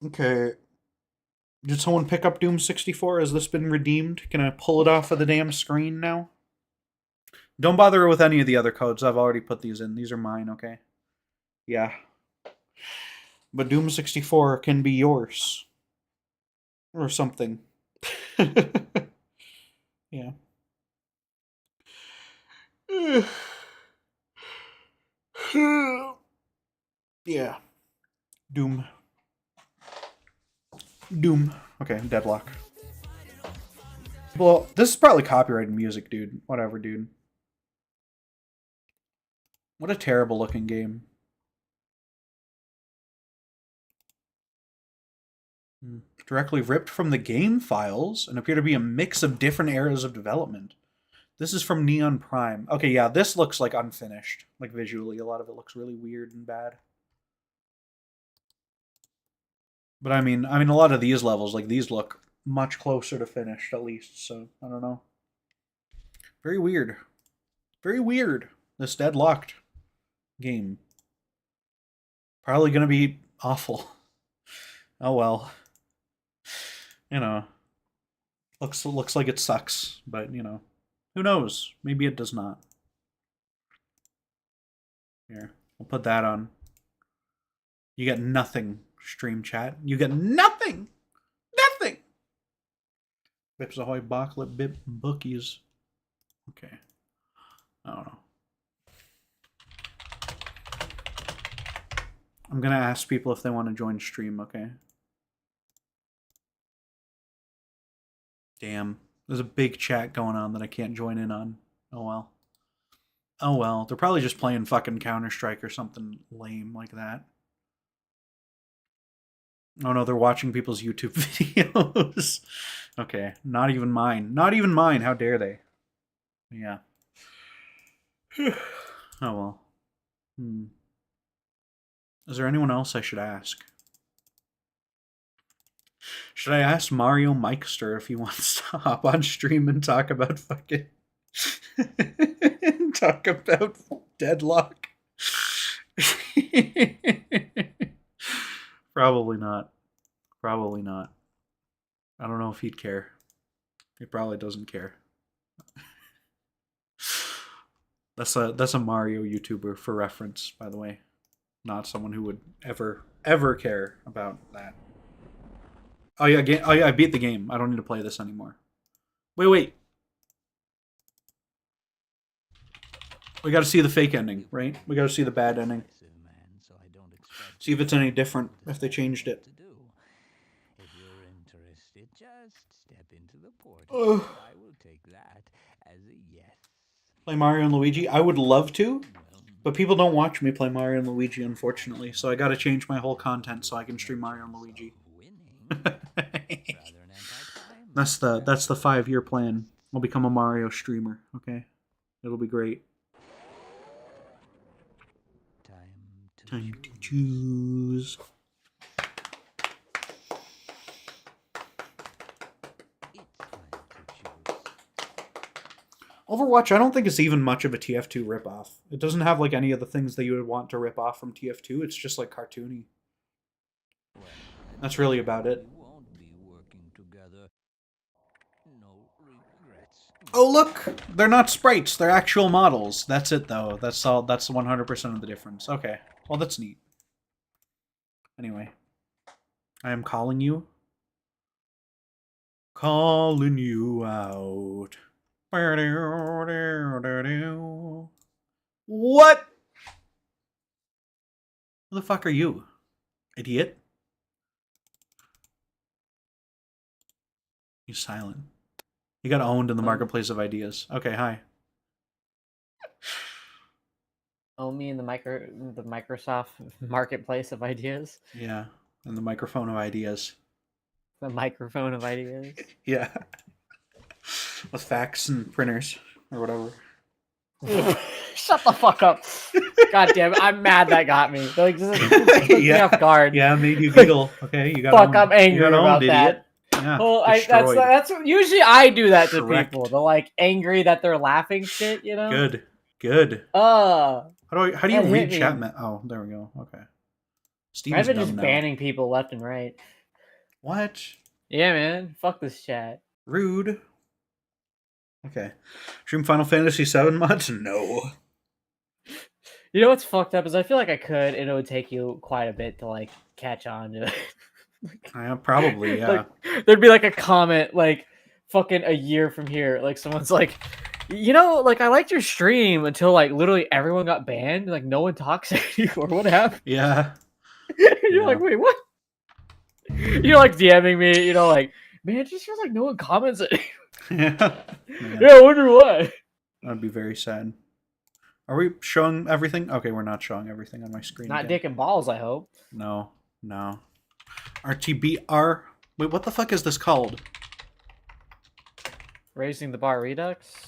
Okay. Did someone pick up Doom 64? Has this been redeemed? Can I pull it off of the damn screen now? Don't bother with any of the other codes. I've already put these in. These are mine, okay? Yeah. But Doom 64 can be yours. Or something. Yeah. Yeah. Doom. Doom. Okay, Deadlock. Well, this is probably copyrighted music, dude. Whatever, dude. What a terrible looking game. Directly ripped from the game files and appear to be a mix of different eras of development. This is from Neon Prime. Okay, yeah, this looks like unfinished. Like visually, a lot of it looks really weird and bad. But I mean, a lot of these levels, like these look much closer to finished at least, so I don't know. Very weird. Very weird. This Deadlocked game. Probably gonna be awful. Oh well. You know. Looks like it sucks, but you know. Who knows? Maybe it does not. Here, we'll put that on. You get nothing, stream chat. You get nothing! Nothing! Bips ahoy, Bachlet, Bip, bookies. Okay. I don't know. I'm gonna ask people if they want to join stream, okay? Damn. There's a big chat going on that I can't join in on. Oh well. Oh well. They're probably just playing fucking Counter-Strike or something lame like that. Oh no, they're watching people's YouTube videos. Okay, not even mine. Not even mine. How dare they? Yeah. Oh well. Is there anyone else I should ask? Should I ask Mario Mikester if he wants to hop on stream and talk about fucking... talk about Deadlock? Probably not. Probably not. I don't know if he'd care. He probably doesn't care. That's a Mario YouTuber for reference, by the way. Not someone who would ever care about that. Oh yeah, I beat the game. I don't need to play this anymore. Wait. We got to see the fake ending, right? We got to see the bad ending. See if it's any different, if they changed it. If you're interested, just step into the portal. I will take that as a yes. Play Mario and Luigi? I would love to, but people don't watch me play Mario and Luigi, unfortunately. So I got to change my whole content so I can stream Mario and Luigi. That's the 5-year plan. I'll become a Mario streamer. Okay, it'll be great. Time to choose. Overwatch, I don't think it's even much of a TF2 ripoff. It doesn't have like any of the things that you would want to rip off from TF2. It's just like cartoony. That's really about it. Oh look! They're not sprites, they're actual models. That's it though. That's all. That's 100% of the difference. Okay. Well, that's neat. Anyway. I am calling you. Calling you out. What? Who the fuck are you? Idiot? He's silent. He got owned in the marketplace of ideas. Okay, hi. Own me in the Microsoft marketplace of ideas. Yeah, and the microphone of ideas. The microphone of ideas. Yeah. With fax and printers or whatever. Shut the fuck up. God damn it. I'm mad that got me. Like, this took me off guard. Yeah, made you giggle. Okay, you got fuck, I'm angry about that. Yeah, well, that's usually I do that to people. They're like angry that they're laughing shit, you know? Good. How do you read chat? Oh, there we go. Okay. Steve's I've been just banning people left and right. What? Yeah, man. Fuck this chat. Rude. Okay. Stream Final Fantasy VII mods? No. You know what's fucked up is I feel like I could, and it would take you quite a bit to like catch on to it. Probably, yeah. Like, there'd be like a comment like fucking a year from here. Like someone's like, you know, like I liked your stream until like literally everyone got banned. Like no one talks anymore. What happened? Yeah. You're like, wait, what? You're like DMing me, you know, like, man, it just feels like no one comments it. Yeah. Yeah, I wonder why. That'd be very sad. Are we showing everything? Okay, we're not showing everything on my screen. Not dick and balls, I hope. No. RTBR. Wait, what the fuck is this called? Raising the bar redux?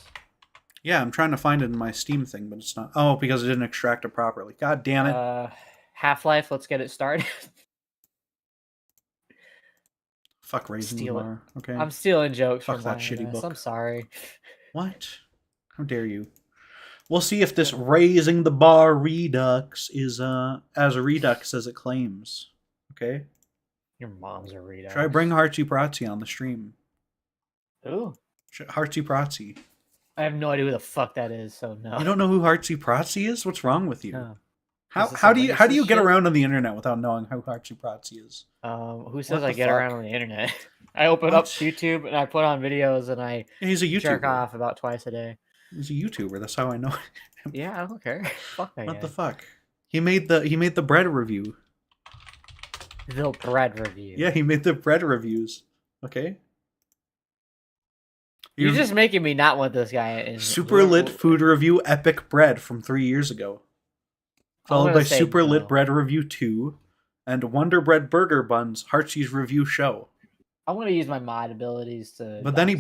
Yeah, I'm trying to find it in my Steam thing, but it's not. Oh, because it didn't extract it properly. God damn it. Half-Life, let's get it started. Fuck raising the bar. Okay. I'm stealing jokes Fuck from that shitty book. I'm sorry. What? How dare you? We'll see if this raising the bar redux is as a redux as it claims. Okay? Your mom's a redux. Should I bring Hartsy Pratsy on the stream? Ooh. Hartsy Pratsy. I have no idea who the fuck that is, so no. You don't know who Hartsy Pratsy is? What's wrong with you? No. How do you get around on the internet without knowing who Hartsy Pratsy is? Who says I get around on the internet? I open up YouTube and I put on videos and I he's a YouTuber. Jerk off about twice a day. He's a YouTuber. That's how I know him. Yeah, I don't care. Fuck that What guy. the fuck? He made the bread review. The bread review. Yeah, he made the bread reviews. Okay. You're just making me not want this guy. In Super lit food review epic bread from 3 years ago. Followed by Super Lit Bread Review 2. and Wonder Bread Burger Buns Heartsease review show. I'm gonna use my mod abilities to. But then he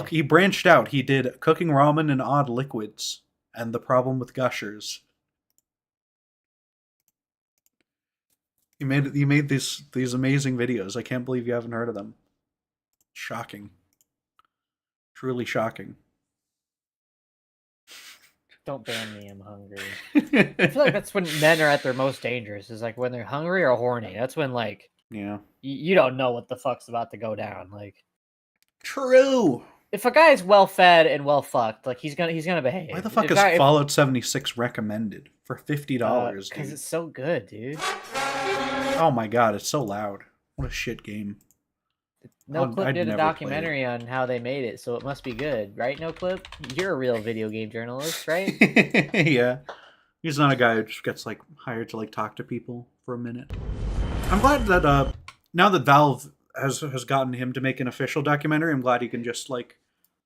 he branched out. He did cooking ramen in odd liquids and the problem with gushers. He made these amazing videos. I can't believe you haven't heard of them. Shocking. Truly shocking. Don't ban me, I'm hungry. I feel like that's when men are at their most dangerous, is like when they're hungry or horny. That's when, like, Yeah. you don't know what the fuck's about to go down. Like, True. if a guy is well fed and well fucked, like he's gonna behave. Why the fuck is Fallout 76 recommended for $50? Because it's so good, dude. Oh my god, it's so loud. What a shit game. No Clip I'd did a never play documentary on how they made it, so it must be good, right? No Clip, you're a real video game journalist, right? Yeah, he's not a guy who just gets like hired to like talk to people for a minute. I'm glad that now that Valve has gotten him to make an official documentary, I'm glad he can just like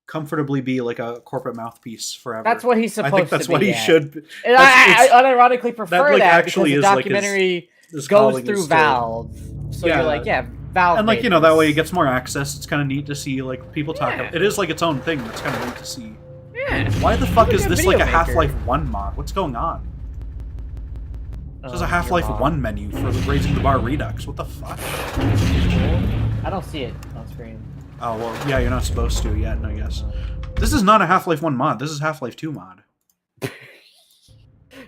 comfortably be like a corporate mouthpiece forever. That's what he's supposed to be. I think that's what he should. And I unironically prefer like, that actually because the is, like, documentary his goes calling through is still- Valve. So Yeah. you're like, yeah, Valve. And like, made you know, that this. way he gets more access. It's kind of neat to see like people talk. Yeah. It is like its own thing. That's kind of neat to see. Yeah. Why the fuck Look is at this video like a maker. Half-Life 1 mod? What's going on? This is a Half-Life 1 menu for raising the bar redux. What the fuck? I don't see it on screen. Oh, well, yeah, you're not supposed to yet, I guess. This is not a Half-Life 1 mod. This is Half-Life 2 mod.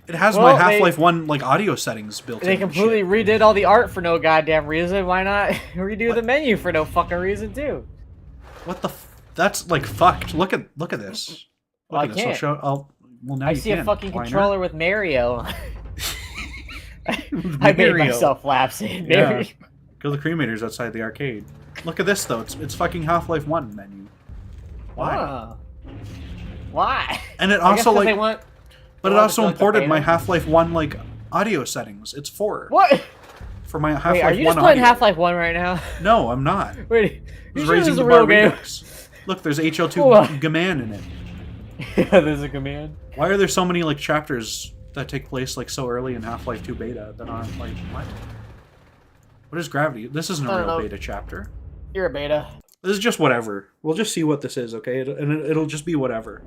It has my Half-Life 1 like audio settings built in. They and completely shit. redid all the art for no goddamn reason. Why not redo the menu for no fucking reason too? What the that's like fucked. Look at this. Well, Look I at this. can't. Well, now I you see can. a fucking Why not? controller with Mario. I made Mario. myself laugh saying Yeah. Mario. Kill the cremators outside the arcade. Look at this though. It's fucking Half-Life 1 menu. Why? Ah. Why? And it I guess also 'cause like they want. but it want also to like the imported my beta? Half-Life 1 like audio settings. It's 4 What? for my Half-Life Wait, 1 are you just playing audio. Half-Life 1 right now? No, I'm not. Wait, It's you sure this raising is the a bar real game? redux. Look, there's HL2 What? Gaman in it. Yeah, there's a command. Why are there so many like chapters that take place like so early in Half-Life 2 beta that aren't like what? What is Gravity? This isn't I a don't real know. beta chapter. You're a beta. This is just whatever. We'll just see what this is, okay? It'll just be whatever.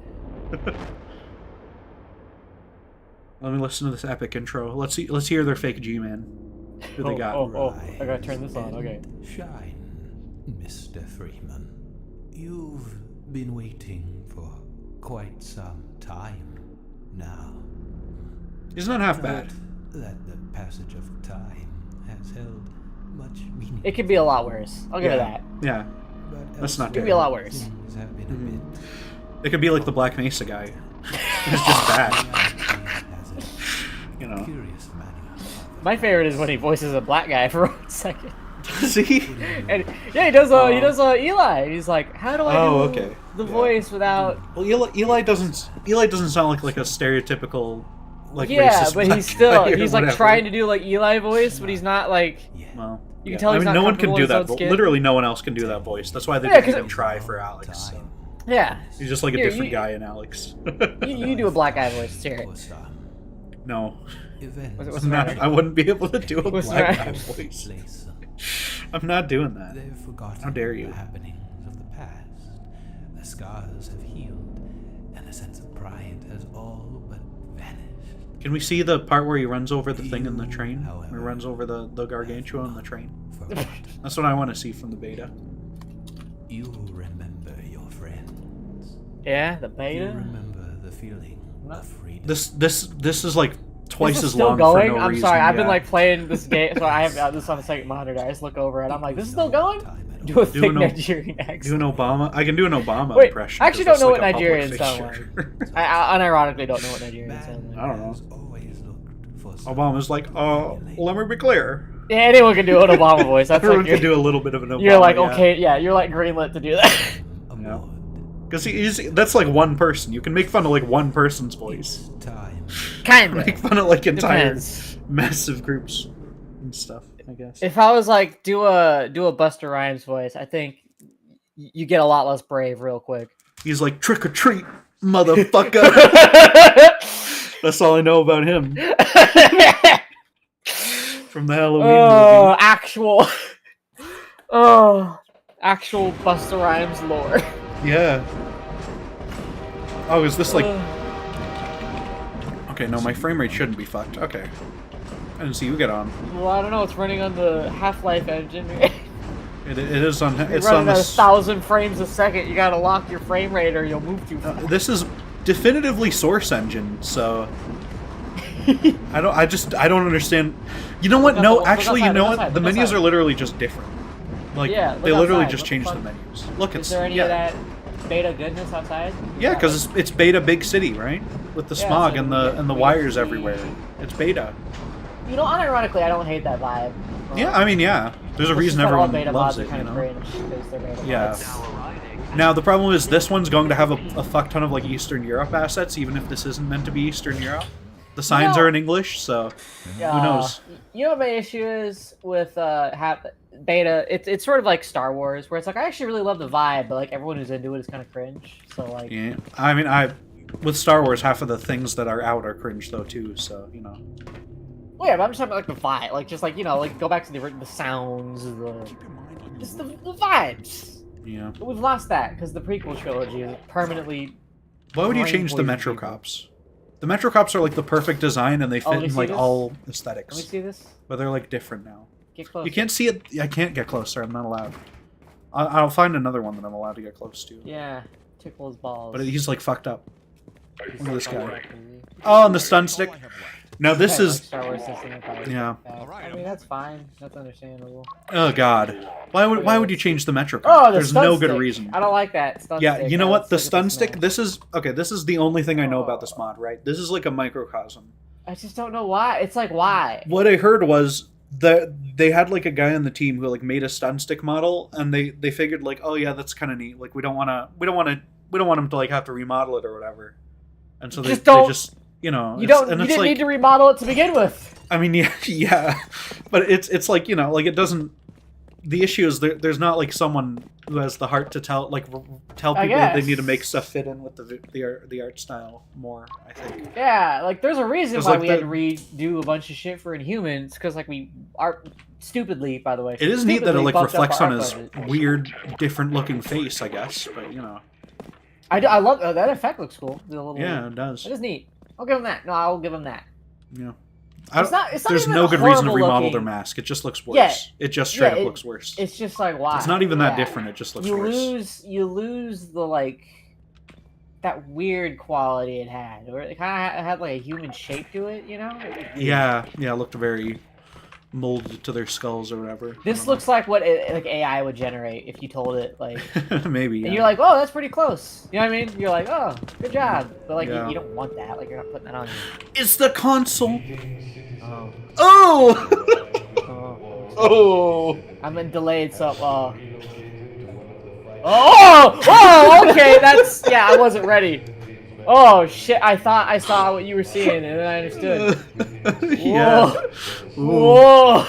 Let me listen to this epic intro. Let's hear their fake G-Man. Who they got? Oh, I gotta turn this on. Okay. Shine, Mr. Freeman. You've been waiting for quite some time now. He's not half bad. That the passage of time has held much meaning. It could be a lot worse. I'll give it that. Yeah. But That's not It could good. be a lot worse. things have been a bit. It could be like the Black Mesa guy. It's just bad. Has a You know. curious manner. My favorite is when he voices a black guy for 1 second. See? And yeah, he does Eli. And he's like, how do I Oh, do okay. the Yeah. voice without? Well, Eli doesn't sound like a stereotypical like Yeah, racist but black he's still guy or he's like whatever. trying to do like Eli voice, but he's not like. Well, You can tell he's not no one can comfortable do with his that. own skin. Literally, no one else can do that voice. That's why they Yeah, didn't 'cause even it- try for Alex. So. Yeah, He's just like a Here, different you- guy in Alex. you do a black guy voice. Let's hear it. For some No, events What's I'm the not, matter? I wouldn't be able to do a What's the black guy matter? voice. place, I'm not doing that. they've forgotten How dare you. the happenings of the past. The scars have healed, and the sense of pride has all but vanished. Can we see the part where he runs over the thing in the train? Where he However, runs over the gargantua on the train? Forgotten. That's what I want to see from the beta. You remember your friends. Yeah, the You beta. remember the feeling of freedom. This is like twice This is as still long going. for no I'm reason. sorry. I've been yeah. like playing this game, so I have this on the second monitor. I just look over and I'm like, this is still going. Do a Do thick an- Nigerian do accent. an Obama. I can do an Obama Wait, impression. I actually 'cause don't know that's what like a public Nigerians sound figure. I unironically don't know what Nigerians sound like. I don't know. Has always looked for some Obama's like, let me be clear. Yeah, anyone can do an Obama voice. That's Everyone like can do a little bit of an Obama. you're like okay, yeah, you're like greenlit to do that. a Yeah. mod. Because that's like one person. You can make fun of like one person's voice. Time. kind Make of. fun of like entire Depends. massive groups and stuff, I guess. If I was like do a Buster Rhymes voice, I think you get a lot less brave real quick. He's like, trick or treat, motherfucker. That's all I know about him. From the Halloween Oh, movie. actual. Oh, actual Busta Rhymes lore. Yeah. Oh, is this like... Ugh. Okay, no, my frame rate shouldn't be fucked. Okay. I didn't see you get on. Well, I don't know. It's running on the Half-Life engine. It is on... You're It's running on at this... 1,000 frames a second. You gotta lock your frame rate or you'll move too fast. This is definitively Source Engine, so... I don't understand. You know what? Look No, outside, actually, you know look what? outside, The look menus outside. are literally just different. Like, Yeah, they look literally outside. just What the changed the fuck? menus. Look, Is it's... there any yeah. of that beta goodness outside? Yeah, because it's beta big city, right? With the Yeah, smog so and we the get- and the we wires get- everywhere. It's beta. You know, unironically, I don't hate that vibe. Yeah, I mean, yeah. There's a It's reason just that all everyone beta loves mods are it, you kind of know? cringe because they're beta Yeah. mods. Now, the problem is this one's going to have a fuck ton of, like, Eastern Europe assets, even if this isn't meant to be Eastern Europe. The signs know- are in English, so who knows? You know what my issue is with beta? It's sort of like Star Wars, where it's like I actually really love the vibe, but like everyone who's into it is kind of cringe. So like, Yeah. I mean, with Star Wars, half of the things that are out are cringe, though, too, so, you know. well, yeah, but I'm just talking about like the vibe, like just like like go back to the sounds, just the vibes. Yeah. But we've lost that because the prequel trilogy is permanently. Why would you brain change the poison Metro people. Cops? The Metro Cops are, like, the perfect design, and they Oh, let fit me in, see like, this. all Let me aesthetics. see this. But they're, like, different now. Get close. You can't see it. I can't get closer. I'm not allowed. I'll find another one that I'm allowed to get close to. Yeah, tickle his balls. But he's like fucked up. He's Look at this so guy. fucking crazy. Oh, and the stun stick. Now this Yeah, is. like Star Wars system. Yeah. I mean that's fine. That's understandable. Oh God. Why would you change the Metro? Oh, the There's stun no stick. good reason. I don't like that stun Yeah, stick. you know I what? don't The like stun stick. smell. This is okay. This is the only thing I know about this mod, right? This is like a microcosm. I just don't know why. It's like why. What I heard was that they had like a guy on the team who like made a stun stick model, and they figured like, oh yeah, that's kind of neat. Like we don't want him to like have to remodel it or whatever. And so they just you know You didn't like, need to remodel it to begin with. I mean, yeah, but it's like, you know, like it doesn't. The issue is there's not like someone who has the heart to tell people that they need to make stuff fit in with the art style more. I think. Yeah, like there's a reason 'Cause, why like, we had to redo a bunch of shit for Inhumans, because like we are stupidly, by the way. It is neat that it like bumped up reflects our on his budget. weird, different looking face, I guess. But you know. I love that effect. Looks cool. The little, Yeah, it does. It is neat. I'll give him that. No, I'll give him that. Yeah. It's not There's even no good reason to horrible remodel their looking. mask. It just looks worse. Yeah. It just straight up it- looks worse. It's just like why? It's not even that Yeah. different. It just looks You worse. you lose the like that weird quality it had, or it kind of had like a human shape to it. You know? It was weird. Yeah, it looked very molded to their skulls or whatever. This looks like what like AI would generate if you told it like. maybe. And Yeah. you're like, oh, that's pretty close. You know what I mean? You're like, oh, good job. But like, Yeah. you don't want that. Like, you're not putting that on you. It's the console. Oh. Oh. Oh. Oh. I'm in delayed, so. Oh, okay, that's yeah. I wasn't ready. Oh shit! I thought I saw what you were seeing, and then I understood. Yeah. Whoa!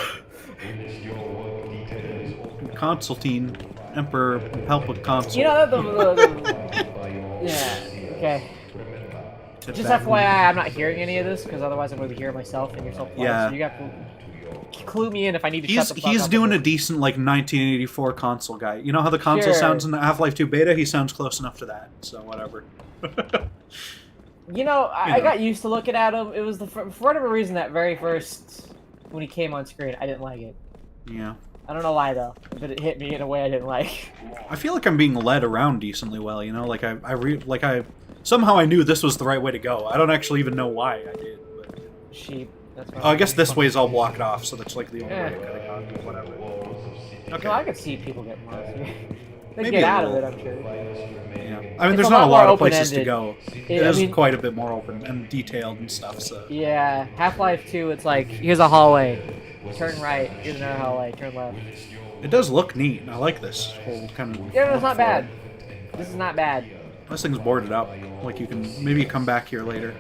Consultine, Emperor, help with console. You know yeah. Okay. Tip Just that. FYI, I'm not hearing any of this because otherwise I'm going to be hearing myself and yourself twice. Yeah. So you got to clue me in if I need to. He's shut the fuck he's up doing or- a decent like 1984 console guy. You know how the console Sure. sounds in the Half-Life 2 beta? He sounds close enough to that. So whatever. You know, I know. got used to looking at him. It was for whatever reason that very first when he came on screen, I didn't like it. Yeah. I don't know why though, but it hit me in a way I didn't like. I feel like I'm being led around decently well, you know? Like I somehow I knew this was the right way to go. I don't actually even know why I did, but Sheep. That's what oh, I guess this way's all blocked off, so that's like the only Yeah. way I could have gone. Whatever. Okay. No, I could see people get more. They Maybe get a out of it, little. I'm sure. Yeah. I mean, It's there's a not a lot lot more of places to open-ended. go. It I is mean- quite a bit more open and detailed and stuff, so. Yeah, Half-Life 2, it's like, here's a hallway. Turn right, here's another hallway, turn left. It does look neat. I like this whole kind of... Yeah, no, it's not look for bad. it. This is not bad. This thing's boarded up. Like, you can... Maybe come back here later.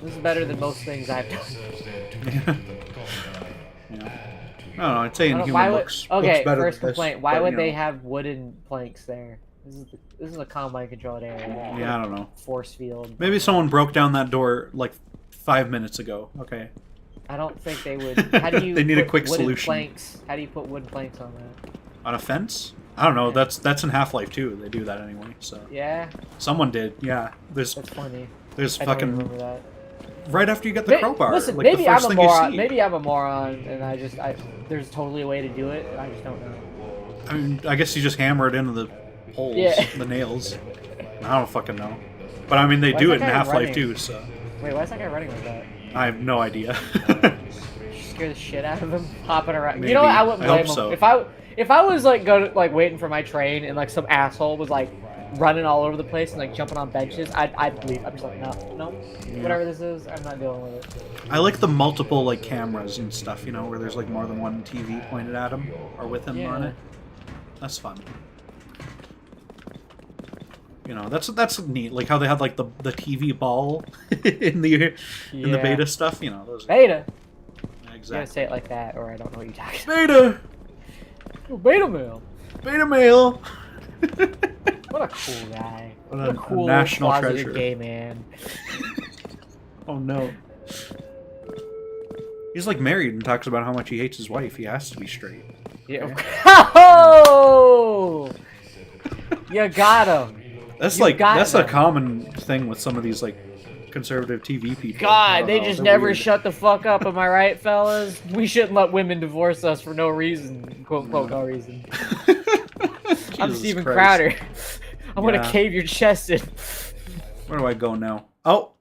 This is better than most things I've done. Yeah. I don't know, I'd say I don't- Inhuman why would- looks okay, better first than this, complaint. Why but, would you they know. have wooden planks there? This is a combine controlled area. Yeah, I don't know. Force field. Maybe someone broke down that door, like, 5 minutes ago. Okay. I don't think they would. How do you They need a put quick wooden solution. planks? How do you put wooden planks on that? On a fence? I don't know. Yeah. That's in Half-Life 2. They do that anyway. So Yeah, someone did. Yeah. There's that's funny. there's I don't fucking remember that. right after you get the crowbar. Listen, like maybe the first I'm a thing moron. you see. Maybe I'm a moron, and there's totally a way to do it. And I just don't know. I mean, I guess you just hammer it into the holes, Yeah. the nails. I don't fucking know. But I mean, they Why do is it in that guy Half-Life running? 2, so Wait, why is that guy running like that? I have no idea. Scare the shit out of him, hopping around. Maybe. You know what? I wouldn't I blame hope him. so. If I was like waiting for my train and like some asshole was like running all over the place and like jumping on benches, I'd leave. I'm just like, no, whatever this is, I'm not dealing with it. I like the multiple like cameras and stuff, you know, where there's like more than one TV pointed at him or with him on Yeah. it. That's fun. You know, that's neat. Like how they had like the TV ball in the Yeah. beta stuff. You know, those. Beta. You gotta Exactly. say it like that, or I don't know what you're talking Beta, about. Beta male. beta male. What a cool guy. What What a a cool national closeted treasure. gay man. Oh no. He's like married and talks about how much he hates his wife. He has to be straight. Yeah. Oh! You got him. That's You like got that's them. a common thing with some of these like conservative TV people. I God, don't they know, just they're never weird. shut the fuck up. Am I right, fellas? We shouldn't let women divorce us for no reason. Quote, unquote, no reason. I'm Jesus Steven Christ. Crowder. I'm gonna Yeah. cave your chest in. Where do I go now? Oh,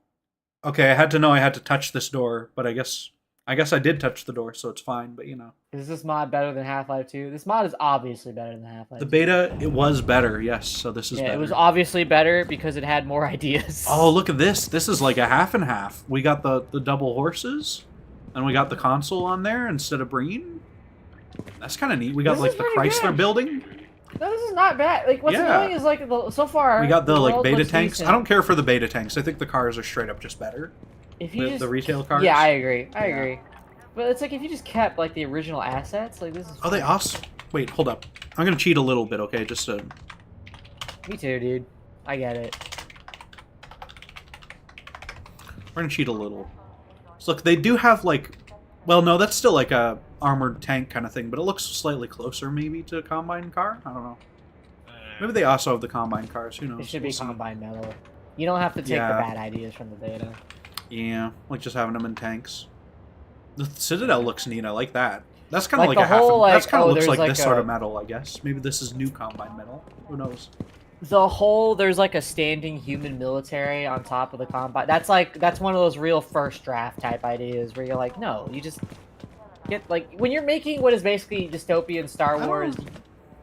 okay. I had to know I had to touch this door, but I guess I did touch the door, so it's fine. But you know, Is this mod better than Half-Life 2? This mod is obviously better than Half-Life the 2. beta it was better, yes. So this is Yeah, better. it was obviously better because it had more ideas. Oh, look at this! This is like a half and half. We got the double horses, and we got the console on there instead of Breen. That's kind of neat. We got This like is the pretty Chrysler good. building. No, this is not bad. Like, what's Yeah. annoying is like so far. We got the like world beta looks tanks. decent. I don't care for the beta tanks. I think the cars are straight up just better. If you The retail cars. Yeah, I agree. I Yeah. agree. But it's like if you just kept like the original assets, like this is. Oh, they awesome. Wait, hold up. I'm gonna cheat a little bit, okay? Just to. Me too, dude. I get it. We're gonna cheat a little. So look, they do have like, well, no, that's still like a armored tank kind of thing, but it looks slightly closer maybe to a combine car. I don't know. Maybe they also have the combine cars. Who knows? It should be We'll see. combine metal. You don't have to take Yeah. the bad ideas from the beta. Yeah, like just having them in tanks. The Citadel looks neat. I like that. That's kind of Like like, the a half. whole, That's like, kind of oh, looks there's like like this sort a- of metal, I guess. Maybe this is new combine metal. Who knows? The whole there's like a standing human military on top of the combine. That's one of those real first draft type ideas where you're like, no, you just get like when you're making what is basically dystopian Star I Wars, don't-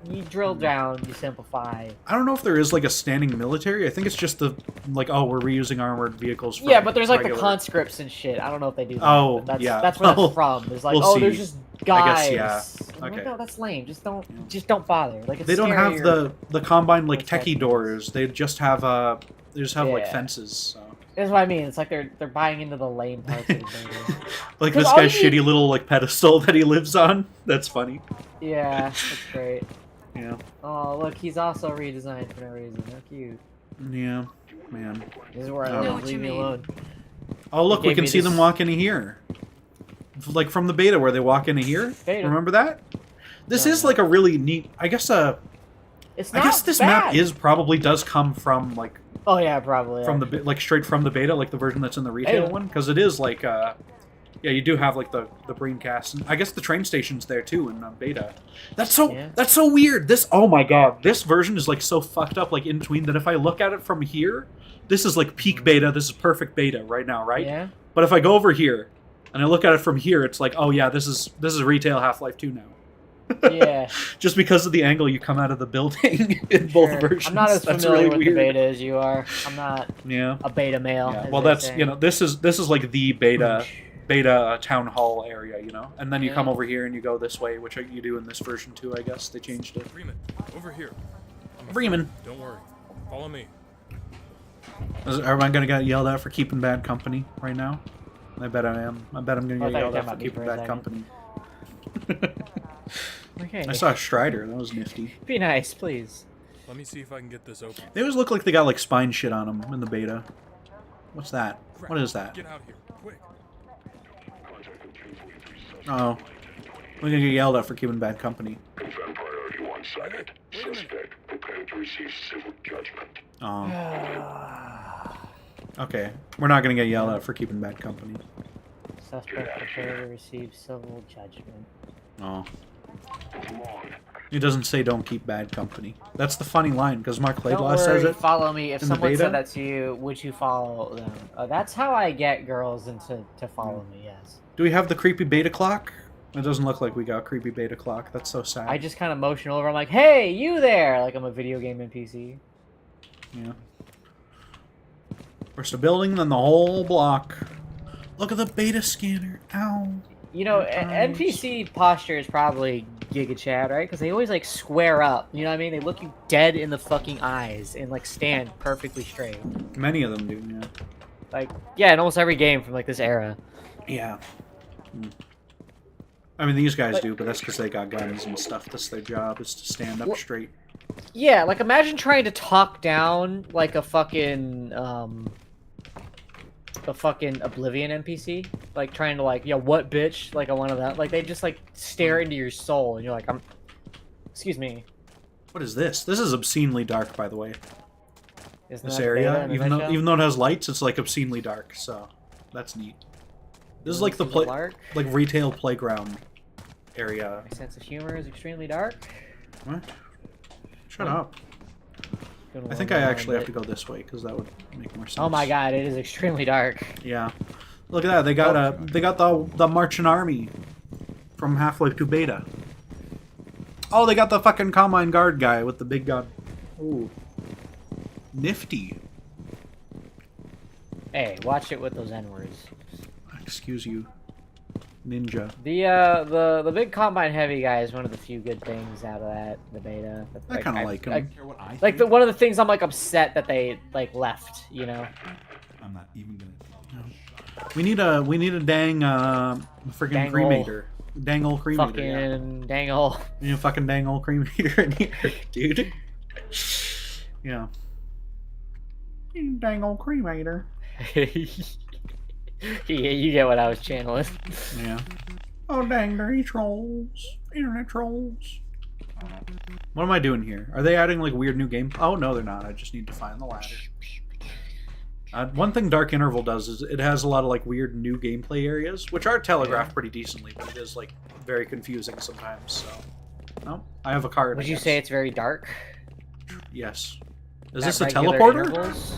you drill down, you simplify. I don't know if there is like a standing military. I think it's just the like, oh, we're reusing armored vehicles. From Yeah, but there's like regular... the conscripts and shit. I don't know if they do that. Oh, but that's, yeah. That's where Well, that's from. There's like, we'll oh, see. there's just I guys. guess, yeah. I'm like, Okay. no, that's lame. Just don't bother. Like it's They don't have scarier. the combine like Those types techie of doors. They just have like Yeah. fences. So. That's what I mean. It's like they're buying into the lame parts of the thing. Like 'Cause this all guy's you need- shitty little like pedestal that he lives on. That's funny. Yeah, that's great. Yeah. Oh, look, he's also redesigned for no reason. How cute. Yeah. Man. This is where I I know live. what you Leave me mean. alone. Oh look, He we gave can me see them this- walk into here. Like from the beta where they walk into here. Beta. Remember that? This No, is no. like a really neat. I guess It's I not guess this bad. map is probably does come from like Oh yeah, probably. from the like straight from the beta, like the version that's in the retail Beta. one, because it is like yeah, you do have like the Braincast, and I guess the train station's there too in beta. That's so weird. This oh my god, this version is like so fucked up, like in between that if I look at it from here, this is like peak beta. This is perfect beta right now, right? Yeah. But if I go over here and I look at it from here, it's like oh yeah, this is retail Half-Life 2 now. Yeah. Just because of the angle you come out of the building in both Sure. versions. I'm not as That's familiar really with weird. the beta as you are. I'm not Yeah. a beta male. Yeah. as Well, they that's say. you know this is like the beta town hall area, you know, and then you Yeah. come over here and you go this way, which you do in this version too. I guess they changed it. Freeman, over here. I'm a Freeman. friend. Don't worry. Follow me. Am I gonna get yelled at for keeping bad company right now? I bet I am. I bet I'm gonna I get thought you yelled were at for talking keeping about me bad for a company. Okay. I saw a Strider. That was nifty. Be nice, please. Let me see if I can get this open. They always look like they got like spine shit on them in the beta. What's that? Crap. What is that? Get out here, quick. Oh. We're gonna get yelled at for keeping bad company. Confirm priority 1 sighted. Wait a minute. Suspect prepared to receive civil judgment. Oh. Okay. We're not gonna get yelled at for keeping bad company. Suspect prepared to receive civil judgment. Oh. Come on. It doesn't say don't keep bad company. That's the funny line, because Mark Don't Laidlaw says worry, it. follow me. If in the someone beta? said that to you, would you follow them? That's how I get girls into to follow me, yes. Do we have the creepy beta clock? It doesn't look like we got creepy beta clock. That's so sad. I just kind of motion over. I'm like, hey, you there! Like I'm a video game NPC. Yeah. First a building, then the whole block. Look at the beta scanner. Ow. You know, Sometimes. NPC posture is probably Giga Chad, right? Because they always like square up. You know what I mean? They look you dead in the fucking eyes and like stand perfectly straight. Many of them do, yeah. Like, yeah, in almost every game from like this era. Yeah. I mean, these guys But- do, but that's because they got guns and stuff. That's their job, is to stand up Well- straight. Yeah, like imagine trying to talk down like a fucking Oblivion NPC, like trying to like, yo, what bitch, like a one of that, like they just like stare into your soul, and you're like, excuse me, What is this? This is obscenely dark, by the way. isn't This that beta area, in a even nutshell? though it has lights, it's like obscenely dark. So that's neat. This is like the This is a lark. like retail playground area. My sense of humor is extremely dark. What? Shut up. Gonna I think warm I up a actually have to bit. go this way because that would make more sense. Oh my god, it is extremely dark. Yeah. Look at that. They got the marching army from Half-Life 2 beta. Oh, they got the fucking Combine Guard guy with the big gun. Ooh. Nifty. Hey, watch it with those N-words. Excuse you. Ninja. The big Combine Heavy guy is one of the few good things out of the beta. I kind of like him. Like one of the things I'm like upset that they like left, you know. I'm not even gonna. We need a dang freaking Dang cremator. Dang old cremator. Fucking dang ol'. You know, fucking dang old cremator in here, dude. Yeah. You dang old cremator. Yeah, you get what I was channeling. Yeah. Oh dang, dirty trolls. Internet trolls. What am I doing here? Are they adding like weird new game? Oh no, they're not. I just need to find the ladder. One thing Dark Interval does is it has a lot of like weird new gameplay areas, which are telegraphed pretty decently, but it is like very confusing sometimes. So, no, I have a card. Would I you guess. say it's very dark? Yes. Is At this a regular teleporter? intervals?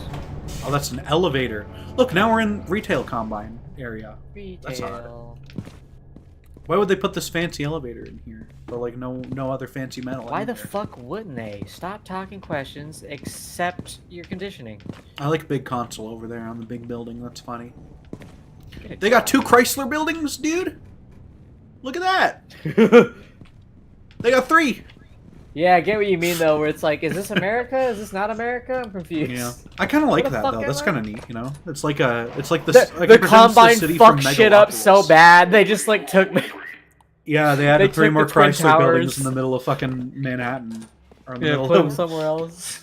Oh, that's an elevator. Look, now we're in retail combine area. That's odd. Retail. Why would they put this fancy elevator in here? But like no other fancy metal. Why in the there? fuck wouldn't they? Stop talking questions, accept your conditioning. I like big console over there on the big building. That's funny. Get it They got done. 2 Chrysler buildings, dude. Look at that. They got 3. Yeah, I get what you mean though, where it's like, is this America? Is this not America? I'm confused. Yeah, I kind of like the that fuck though. am That's I? kind of neat, you know. It's like the The Combine fucked shit up so bad, they just like took me. Yeah, they added They 3 took more the Twin Chrysler buildings Towers. in the middle of fucking Manhattan. Or in the Yeah, middle put them of somewhere else.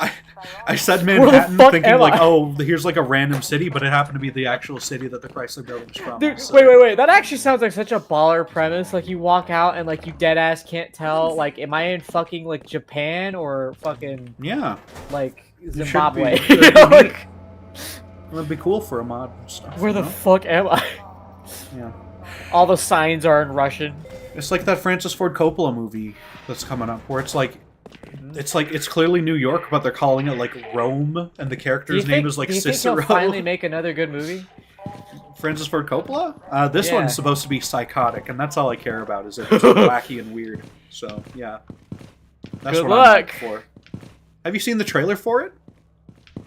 I said Where the Manhattan fuck thinking am like, I? oh, here's like a random city, but it happened to be the actual city that the Chrysler building's from. Dude, so- wait. That actually sounds like such a baller premise. Like, you walk out and, like, you deadass can't tell, like, am I in fucking, like, Japan or fucking, Yeah, like, should Zimbabwe? be. You know, like, that'd be cool for a mod and stuff. where you the know? fuck am I? Yeah. All the signs are in Russian. It's like that Francis Ford Coppola movie that's coming up, where it's like it's clearly New York, but they're calling it like Rome, and the character's name is like do you think Cicero. he'll finally make another good movie? Francis Ford Coppola? This Yeah. one's supposed to be psychotic, and that's all I care about, is it's wacky and weird. So, yeah. That's Good what I'm luck. looking for. Have you seen the trailer for it?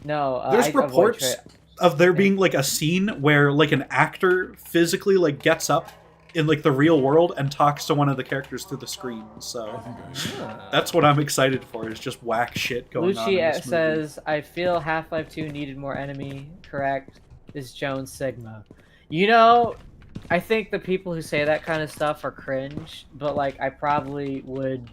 No, There's I avoid reports of there being like a scene where like an actor physically like gets up in like the real world and talks to one of the characters through the screen. So that's what I'm excited for, is just whack shit going on. In Lucci this movie. says, I feel Half-Life 2 needed more enemy. Correct. Is Jones Sigma. You know, I think the people who say that kind of stuff are cringe, but like I probably would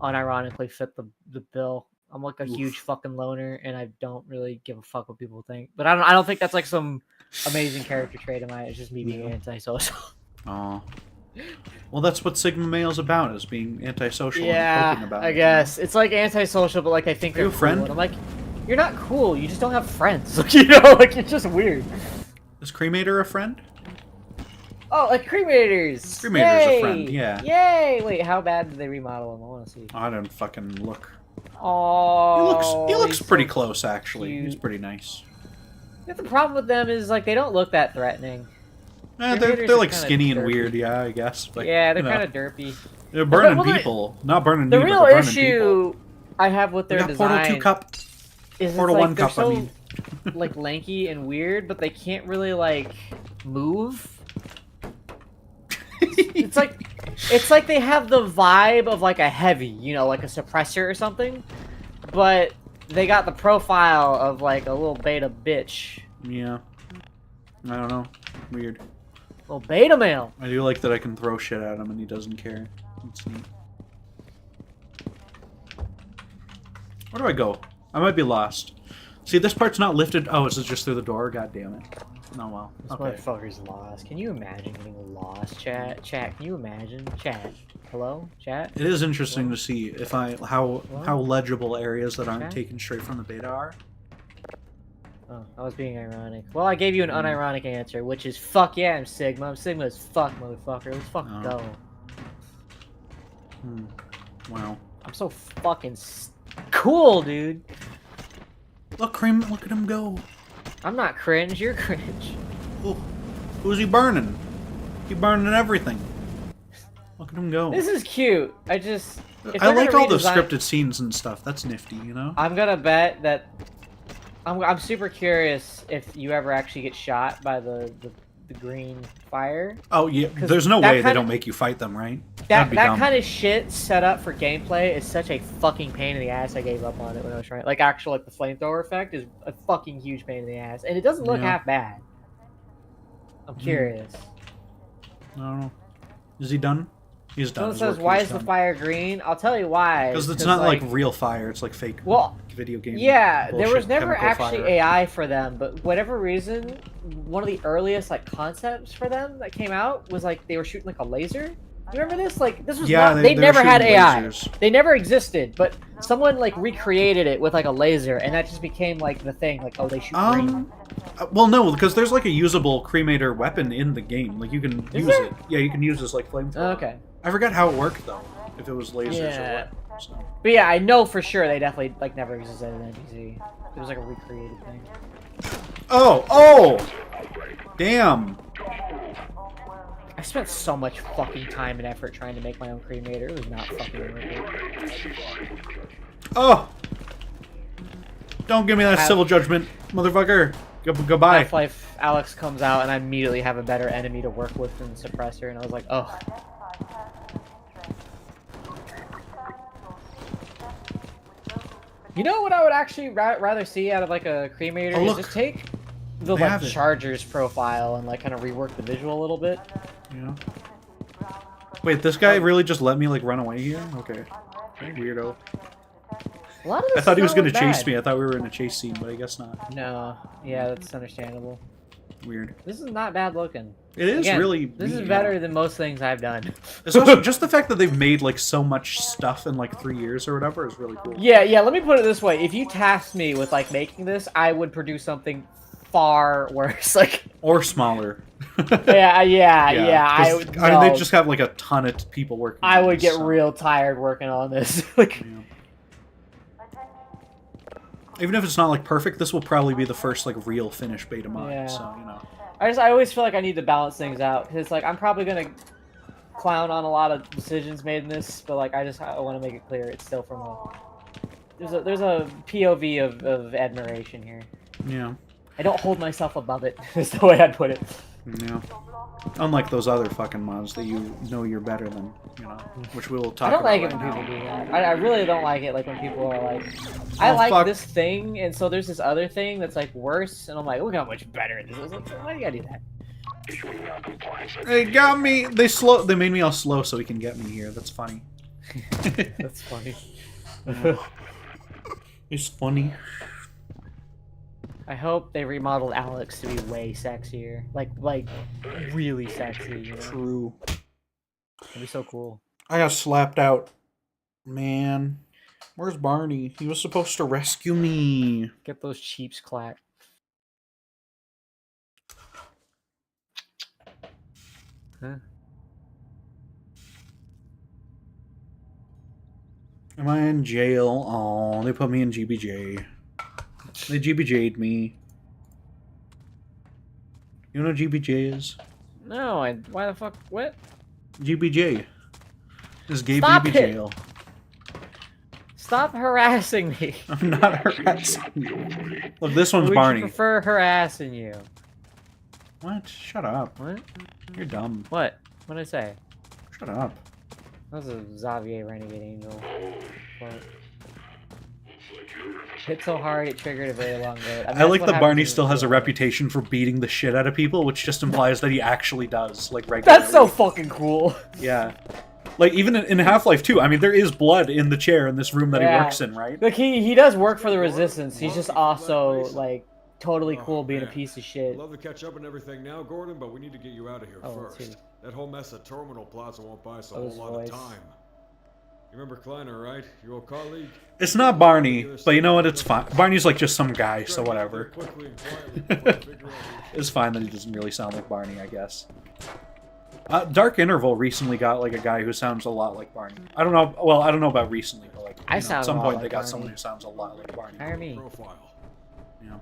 unironically fit the bill. I'm like a huge fucking loner, and I don't really give a fuck what people think. But I don't think that's like some amazing character trait of mine. It's just me being antisocial. Aw. Well, that's what Sigma Male's about, is being antisocial and poking Yeah, about I it, guess. It's like antisocial, but like I think Are you they're a friend? cool. And I'm like, you're not cool. You just don't have friends. Like, you know, like it's just weird. Is Cremator a friend? Oh, like cremators. Cremator's a Yay! friend, yeah. Yay! Wait, how bad did they remodel him? I want to see. I don't fucking look. Oh, He looks he's pretty so close, actually. He's cute. pretty nice. Yeah, the problem with them is like they don't look that threatening. They're Cremators they're are like kinda skinny and derpy. weird, yeah, I guess. But, Yeah, they're you know, kind of derpy. they're burning Well, people. Not burning The me, real but they're burning issue I have with people. their We got Portal design 2 cup. is Portal it's 1 like they're cup, so I mean. like lanky and weird, but they can't really like move. It's like they have the vibe of like a heavy, you know, like a suppressor or something, but they got the profile of like a little beta bitch. Yeah. I don't know. Weird. Little beta male. I do like that I can throw shit at him and he doesn't care. It's neat. Where do I go? I might be lost. See, this part's not lifted. Oh, is it just through the door? God damn it. Oh, well. This Okay. motherfucker's lost. Can you imagine getting lost, chat? Chat, can you imagine? Chat. Hello? Chat? It is interesting to see if how legible areas that aren't Okay. taken straight from the beta are. Oh, I was being ironic. Well, I gave you an unironic answer, which is fuck yeah, I'm Sigma. I'm Sigma as fuck, motherfucker. Let's fucking Oh. go. Hmm. Wow. I'm so fucking cool, dude. Look, Cream, look at him go. I'm not cringe, you're cringe. Oh, who's he burning? He burning everything. Look at him go. This is cute. I just... if I they're like gonna all the redesign- scripted scenes and stuff. That's nifty, you know? I'm gonna bet that... I'm super curious if you ever actually get shot by the green fire. Oh, yeah. 'Cause There's no that way they kinda- don't make you fight them, right? That That'd be dumb. kind of shit set up for gameplay is such a fucking pain in the ass. I gave up on it when I was trying. Like, actual, like, the flamethrower effect is a fucking huge pain in the ass. And it doesn't look Yeah. half bad. I'm curious. I don't know. Is he done? He's done. Someone says, why is the fire green? I'll tell you why. Because it's not like real fire. It's like fake Well, video game. yeah, there bullshit, was never chemical actually fire. AI for them, but whatever reason, one of the earliest like concepts for them that came out was like they were shooting like a laser. You remember this? Like this was Yeah, not, they they were never had shooting AI. lasers. They never existed, but someone like recreated it with like a laser, and that just became like the thing. Like, oh, they shoot green. Well, no, because there's like a usable cremator weapon in the game. Like you can Is use there? it. Yeah, you can use this like flamethrower. Okay. I forgot how it worked though. If it was lasers Yeah. or what. So. But yeah, I know for sure they definitely like never existed in NPC. It was like a recreated thing. Oh! Oh! Damn! I spent so much fucking time and effort trying to make my own cremator. It was not fucking worth it. Oh! Don't give me that Half- civil judgment, motherfucker. Goodbye. Half-Life Alex comes out and I immediately have a better enemy to work with than Suppressor, and I was like, oh. You know what I would actually rather see out of like a cremator Oh, is look. just take the They like have it. Charger's profile and like kind of rework the visual a little bit. Yeah. Wait, this guy really just let me like run away here? Okay. Weirdo. A lot of I this thought he was doesn't gonna look chase bad. me. I thought we were in a chase scene, but I guess not. No, yeah, that's understandable. Weird. This is not bad looking. It is Again, really. This neat, is yeah. better than most things I've done. It's also just the fact that they've made like so much stuff in like 3 years or whatever is really cool. Yeah, let me put it this way. If you tasked me with like making this, I would produce something far worse. Like Or smaller. yeah. I 'cause, would. I mean, they no, just have like a ton of people working. I on would this, get so, real tired working on this. Like, yeah. Even if it's not like perfect, this will probably be the first like real finished beta mod. Yeah. So you know. I always feel like I need to balance things out because like I'm probably gonna clown on a lot of decisions made in this, but like I want to make it clear it's still from a there's a POV of admiration here. Yeah. I don't hold myself above it. Is the way I'd put it. Yeah. Unlike those other fucking mods that you know you're better than, you know, which we will talk I don't about like it right when now. people do that. I really don't like it like when people are like, I Oh, like fuck. this thing, and so there's this other thing that's like worse, and I'm like, look how much better this is. Like, why do you gotta do that? Issuing non-compliance. They got me. They made me all slow so he can get me here. That's funny. That's funny. It's funny. I hope they remodeled Alex to be way sexier. Like really sexy, you know? True. That'd be so cool. I got slapped out. Man. Where's Barney? He was supposed to rescue me. Get those cheaps clack. Huh? Am I in jail? Oh, they put me in GBJ. They GBJ'd me. You know what GBJ is? No, why the fuck? What? GBJ. This gay Stop baby it. jail. Stop harassing me. I'm not harassing you. Look, this one's Would Barney. you prefer harassing you? What? Shut up. What? You're dumb. What? What did I say? Shut up. That was a Xavier Renegade Angel. What? Hit so hard it triggered a very long load. I like that Barney still has a reputation for beating the shit out of people, which just implies that he actually does, like, regularly. That's so fucking cool. Yeah. Like, even in Half-Life 2, I mean, there is blood in the chair in this room that he works in, right? Like, he does work for the Resistance. He's just also, like, totally cool being a piece of shit. Love to catch up and everything now, Gordon, but we need to get you out of here first. That whole mess at Terminal Plaza won't buy us a whole lot of time. You remember Kleiner, right? Your old colleague? It's not Barney, but you know what? It's fine. Barney's like just some guy, so whatever. It's fine that he doesn't really sound like Barney, I guess. Dark Interval recently got like a guy who sounds a lot like Barney. I don't know. Well, I don't know about recently, but like at some point they got someone who sounds a lot like Barney. Hire me. Yeah.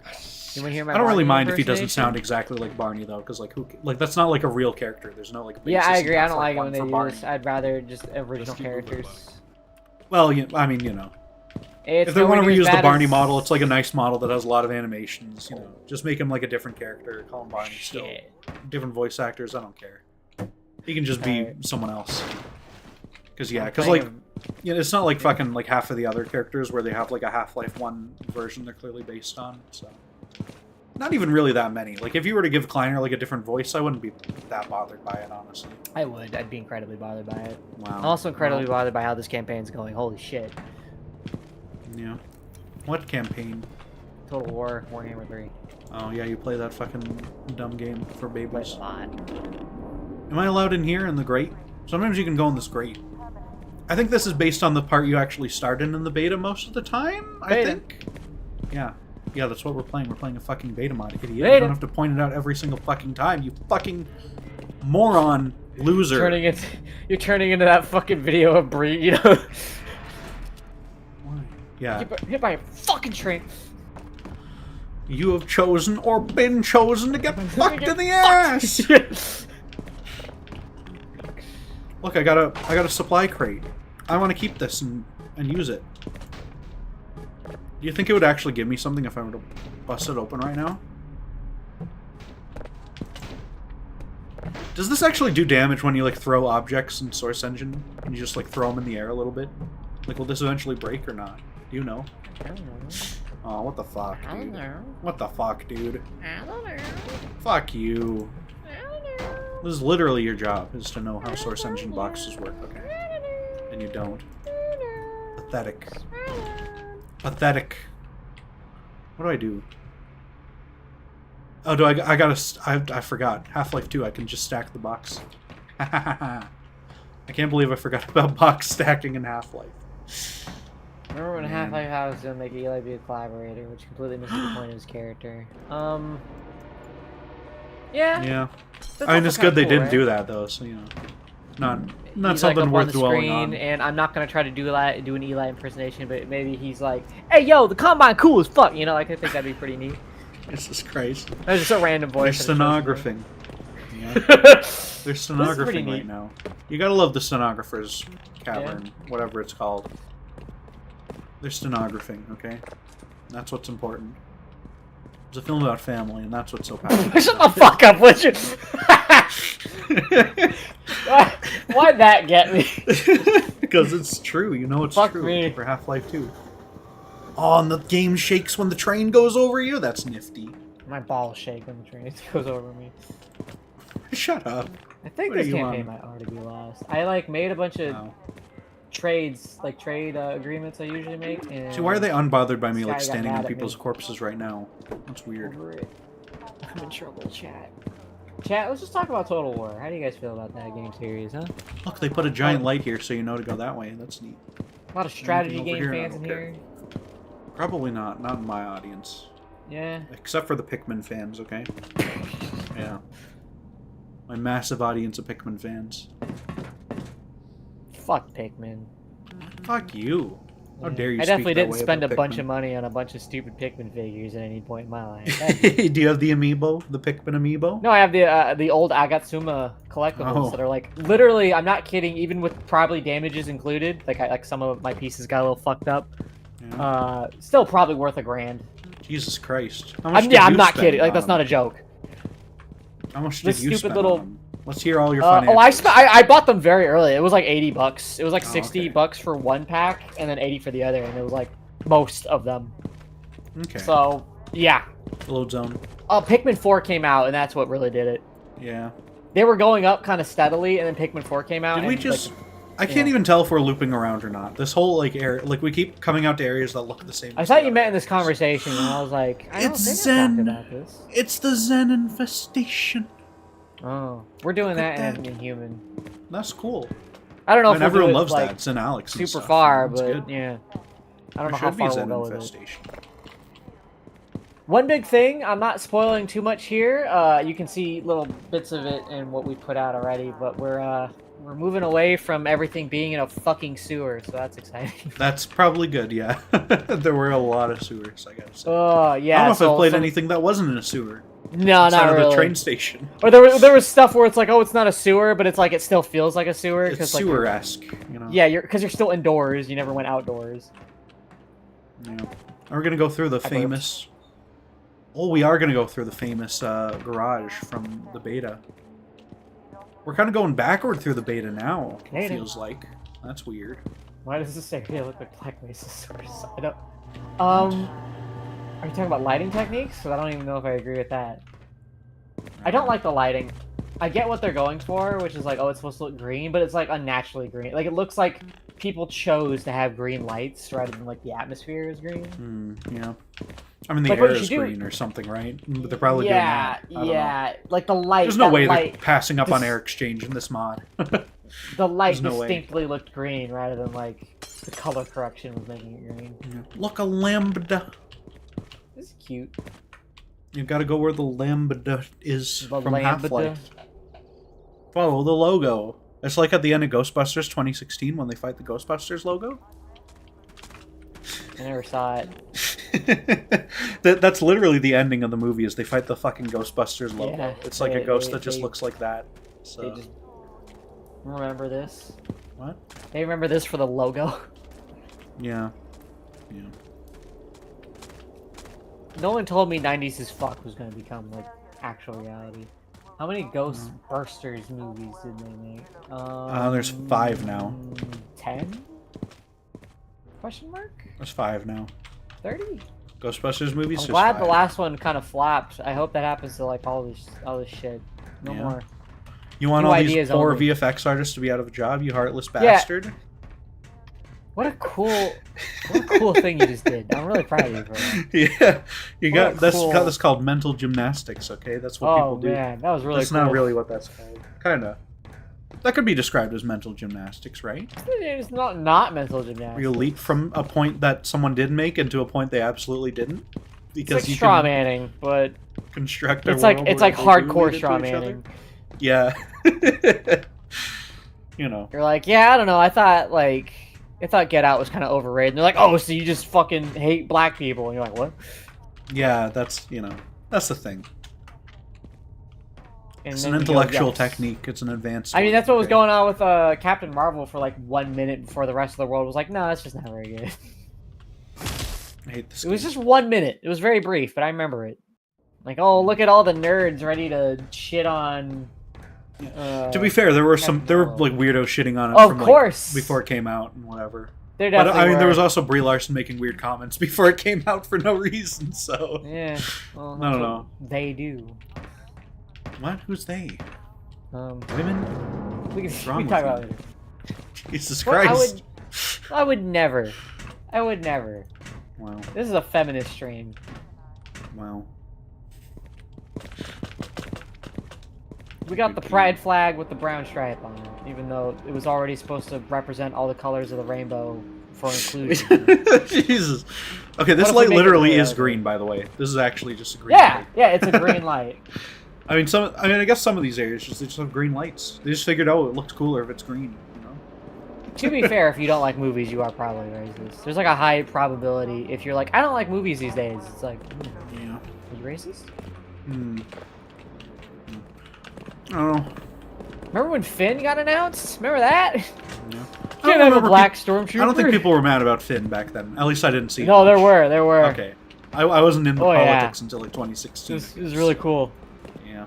You wanna hear my I don't really Barney mind if he doesn't impersonation? sound exactly like Barney though, because like that's not like a real character. There's no like. Yeah, I basis in agree. I don't like Half-Life it when they 1 do for Barney. this. I'd rather just original characters. Well, I mean, you know. It's If they want to nowhere near reuse as the bad Barney as- model, it's like a nice model that has a lot of animations, you know. Just make him like a different character, call him Barney still. Different voice actors, I don't care. He can just be someone else. Because like, you know, it's not like fucking like half of the other characters where they have like a Half-Life 1 version they're clearly based on, so. Not even really that many. Like, if you were to give Kleiner like a different voice, I wouldn't be that bothered by it, honestly. I would. I'd be incredibly bothered by it. Wow. I'm also incredibly bothered by how this campaign's going. Holy shit. Yeah. What campaign? Total War, Warhammer 3. Oh, yeah, you play that fucking dumb game for babies. Quite a lot. Am I allowed in here in the grate? Sometimes you can go in this grate. I think this is based on the part you actually start in the beta most of the time, I think. Yeah. Yeah, that's what we're playing. We're playing a fucking beta mod, idiot. You don't have to point it out every single fucking time, you fucking moron loser. You're turning into that fucking video of Bree, you know? Why? Yeah. Hit by a fucking train. You have chosen or been chosen to get fucked in the ass! Look, I got a supply crate. I want to keep this and use it. Do you think it would actually give me something if I were to bust it open right now? Does this actually do damage when you like throw objects in Source Engine and you just like throw them in the air a little bit? Like, will this eventually break or not? Do you know? I don't know. Oh, what the fuck, dude? I don't know. What the fuck, dude? I don't know. Fuck you. I don't know. This is literally your job, is to know how Source Engine boxes work, okay? And you don't. Pathetic. Pathetic. What do I do? Oh, I forgot. Half-Life 2, I can just stack the box. I can't believe I forgot about box stacking in Half-Life. Remember when Half-Life was gonna make Eli be a collaborator, which completely missed the point of his character. Yeah. Yeah. That's I mean, also it's kinda good they cool, didn't right? do that, though, so, you know. Not He's, something like, up worth on the dwelling screen, on. and I'm not gonna try to do an Eli impersonation, but maybe he's like, "Hey, yo, the Combine cool as fuck," you know? Like, I think that'd be pretty neat. Jesus Christ. That's just a random They're voice. stenographing. Yeah. They're stenographing right now. You gotta love the stenographer's cavern, whatever it's called. They're stenographing, okay? That's what's important. It's a film about family, and that's what's so powerful. Shut the fuck up, would you? Why'd that get me? Because it's true, you know it's true. Me. For Half-Life 2. Oh, and the game shakes when the train goes over you? That's nifty. My balls shake when the train goes over me. Shut up. I think What are this you campaign on? might already be lost. I like made a bunch of trades, like trade agreements I usually make. And See, why are they unbothered by me, this like, guy got standing mad on at people's me corpses right now? That's weird. over it. I'm in trouble, chat. Chat, let's just talk about Total War. How do you guys feel about that game series, huh? Look, they put a giant light here so you know to go that way. That's neat. A lot of strategy Anything over game here? I fans in don't care. here. Probably not. Not in my audience. Yeah. Except for the Pikmin fans, okay? Yeah. My massive audience of Pikmin fans. Fuck Pikmin. Fuck you. How dare you I speak definitely that didn't way spend a about bunch Pikmin. of money on a bunch of stupid Pikmin figures at any point in my life. Do you have the amiibo? The Pikmin amiibo? No, I have the old Agatsuma collectibles Oh. that are like literally. I'm not kidding. Even with probably damages included, like some of my pieces got a little fucked up. Yeah. Still probably worth $1,000. Jesus Christ. How much did I'm you not spend kidding. Like on that's not a them? joke. How much This did you stupid spend little- on them? Let's hear all your financials. I bought them very early. It was like $80. It was like Oh, 60 okay. bucks for one pack and then 80 for the other, and it was like most of them. Okay. So yeah. Load zone. Pikmin 4 came out, and that's what really did it. Yeah. They were going up kind of steadily, and then Pikmin 4 came out. Did we and, just... like, I can't even tell if we're looping around or not. This whole, like, area... Like, we keep coming out to areas that look the same. I as thought the you other meant in this areas. conversation, and I was like, I don't It's think Zen. I talked about this. It's the Zen infestation. Oh, we're doing Look at that in that. Inhuman. That's cool. I don't know And if we'll everyone do it, loves like, that. It's in Alex and super stuff. far, It's but good. yeah. I don't know There how should be far we'll Zen go with it. infestation. One big thing, I'm not spoiling too much here. You can see little bits of it in what we put out already, but we're moving away from everything being in a fucking sewer, so that's exciting. That's probably good, yeah. There were a lot of sewers, I gotta say. Oh yeah. I don't know if so I've played some- anything that wasn't in a sewer. No, Outside not of really. the train station. Or there was stuff where it's like, oh, it's not a sewer, but it's like it still feels like a sewer It's because like sewer-esque, you know? yeah, because you're still indoors. You never went outdoors. Yeah. And we're gonna go through the burped. famous... Oh, we are gonna go through the famous garage from the beta. We're kind of going backward through the beta now, it Native. feels like. That's weird. Why does this area look like Black Mesa source? I don't. Are you talking about lighting techniques? Because I don't even know if I agree with that. I don't like the lighting. I get what they're going for, which is like, oh, it's supposed to look green, but it's like unnaturally green. Like it looks like people chose to have green lights rather than like the atmosphere is green. Yeah. I mean, the Like, what air you is should do- green or something, right? But they're probably Yeah, doing that. I don't know. yeah. Like the light. There's no that way light, they're passing up on this- air exchange in this mod. The light There's no way. distinctly looked green rather than like the color correction was making it green. Look, a lambda. This is cute. You gotta go where the lambda is The from lambda. Half-Life. Follow the logo. It's like at the end of Ghostbusters 2016 when they fight the Ghostbusters logo. I never saw it. That's literally the ending of the movie is they fight the fucking Ghostbusters logo. Yeah, It's like a they- ghost they- that just they- looks like that. So They just remember this. what? They remember this for the logo. Yeah. Yeah. No one told me 90s as fuck was gonna become like actual reality. How many Ghostbusters movies did they make? There's 5 now. 10? Question mark? There's 5 now. 30? Ghostbusters movies. I'm there's glad 5. the last one kind of flopped. I hope that happens to like all this shit. No Yeah. more. You want New all these ideas poor only. VFX artists to be out of a job, you heartless Yeah. bastard? What a cool thing you just did. I'm really proud of you for that. Yeah, you got What a that's cool- got this called mental gymnastics. Okay, that's what Oh people do. man, that was really That's cool. not really what that's called. Kinda. That could be described as mental gymnastics, right? It's not mental gymnastics. Where you leap from a point that someone did make into a point they absolutely didn't, It's because like you straw can manning, but construct a it's like world it's where like people do hardcore lead into straw each other. manning. Yeah. You know. You're like, yeah, I don't know. I thought Get Out was kind of overrated. And they're like, oh, so you just fucking hate black people? And you're like, what? Yeah, that's that's the thing. And It's then an you go, intellectual yes. technique. It's an advanced. I mean, one, that's what was okay? going on with Captain Marvel for like 1 minute before the rest of the world was like, no, that's just not very good. I hate this. It was game. just 1 minute. It was very brief, but I remember it. Like, oh, look at all the nerds ready to shit on. To be fair, there were Marvel. like weirdos shitting on it. Of from, like, course. before it came out and whatever. There But definitely I mean, there were. was also Brie Larson making weird comments before it came out for no reason. So Yeah. Well, I don't that's know. what They do. What? Who's they? Um, Women? we What's can wrong talk with about you? it later. Jesus Well, Christ! I would never. I would never. Wow. This is a feminist stream. Wow. We got the pride flag with the brown stripe on it, even though it was already supposed to represent all the colors of the rainbow for inclusion. Jesus. Okay, this What if we light make it literally really is ugly? green, by the way. This is actually just a green Yeah, light. yeah, it's a green light. I mean, I guess some of these areas they just have green lights. They just figured, oh, it looks cooler if it's green. You know. To be fair, if you don't like movies, you are probably racist. There's like a high probability if you're like, I don't like movies these days. It's like, Yeah. are you racist? I don't know. Remember when Finn got announced? Remember that? Yeah. Can't have a black stormtrooper. I don't think people were mad about Finn back then. At least I didn't see. No, it there much. were. Okay. I wasn't into Oh, yeah. politics until like 2016. It was really cool. Yeah.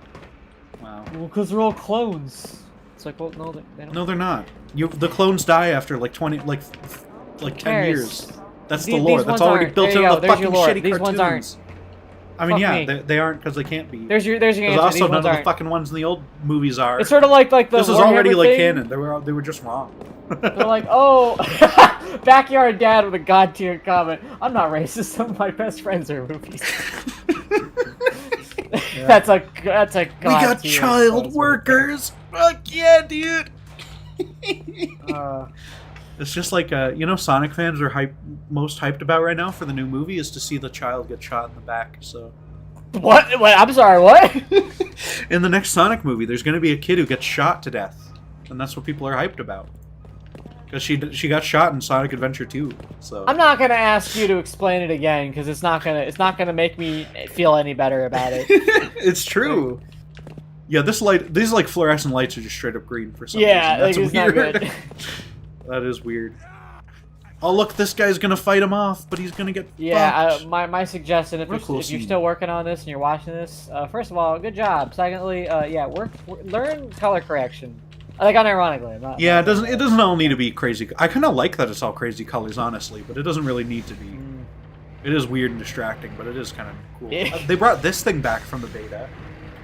Wow. Well, because they're all clones. It's like, well, no, they don't. No, they're not. The clones die after like 10 cares? years. That's the These lore. ones That's already aren't. built There you into go. the There's your fucking lore. shitty These cartoons. ones aren't. I mean, Fuck yeah, me. they aren't because they can't be. There's your Because answer. also These none ones of the aren't. fucking ones in the old movies are. It's sort of like the This is already Warhammer like thing. canon. They were just wrong. They're like, oh, backyard dad with a god tier comment. I'm not racist. Some of my best friends are movies. That's a god We got tier. child That's workers. Fuck yeah, dude. Uh, It's just like Sonic fans are most hyped about right now for the new movie is to see the child get shot in the back. So what? Wait, I'm sorry. What? in the next Sonic movie, there's going to be a kid who gets shot to death, and that's what people are hyped about. Because she got shot in Sonic Adventure 2. So I'm not gonna ask you to explain it again because it's not gonna make me feel any better about it. it's true. Yeah, these like fluorescent lights are just straight up green for some reason. Yeah, That's like, it's not weird. good. That is weird. Oh look, this guy's gonna fight him off, but he's gonna get Yeah, fucked. my suggestion if What a you're, cool if you're scene. still working on this and you're watching this, first of all, good job. Secondly, yeah, learn color correction. Like unironically. Yeah, it doesn't all need to be crazy. I kind of like that it's all crazy colors, honestly, but it doesn't really need to be. It is weird and distracting, but it is kind of cool. Yeah. They brought this thing back from the beta.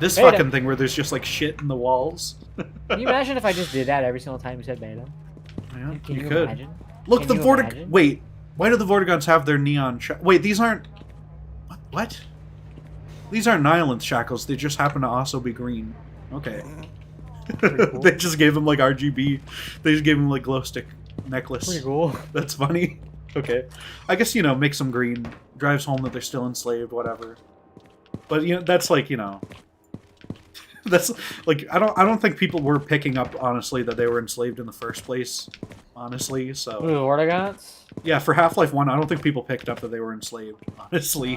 This Beta. fucking thing where there's just like shit in the walls. Can you imagine if I just did that every single time you said beta? Yeah, Can you could. imagine? Look, Can the you Vortig. imagine? Wait, why do the Vortigons have their neon? Wait, these aren't. What? These aren't Nihilant shackles. They just happen to also be green. Okay. Cool. They just gave him like RGB. They just gave him like glow stick necklace. Pretty cool. That's funny. Okay. I guess, makes them green. Drives home that they're still enslaved, whatever. But, that's like, that's like, I don't think people were picking up, honestly, that they were enslaved in the first place. Honestly, so. Ooh, Vortigots? Yeah, for Half-Life 1, I don't think people picked up that they were enslaved, honestly.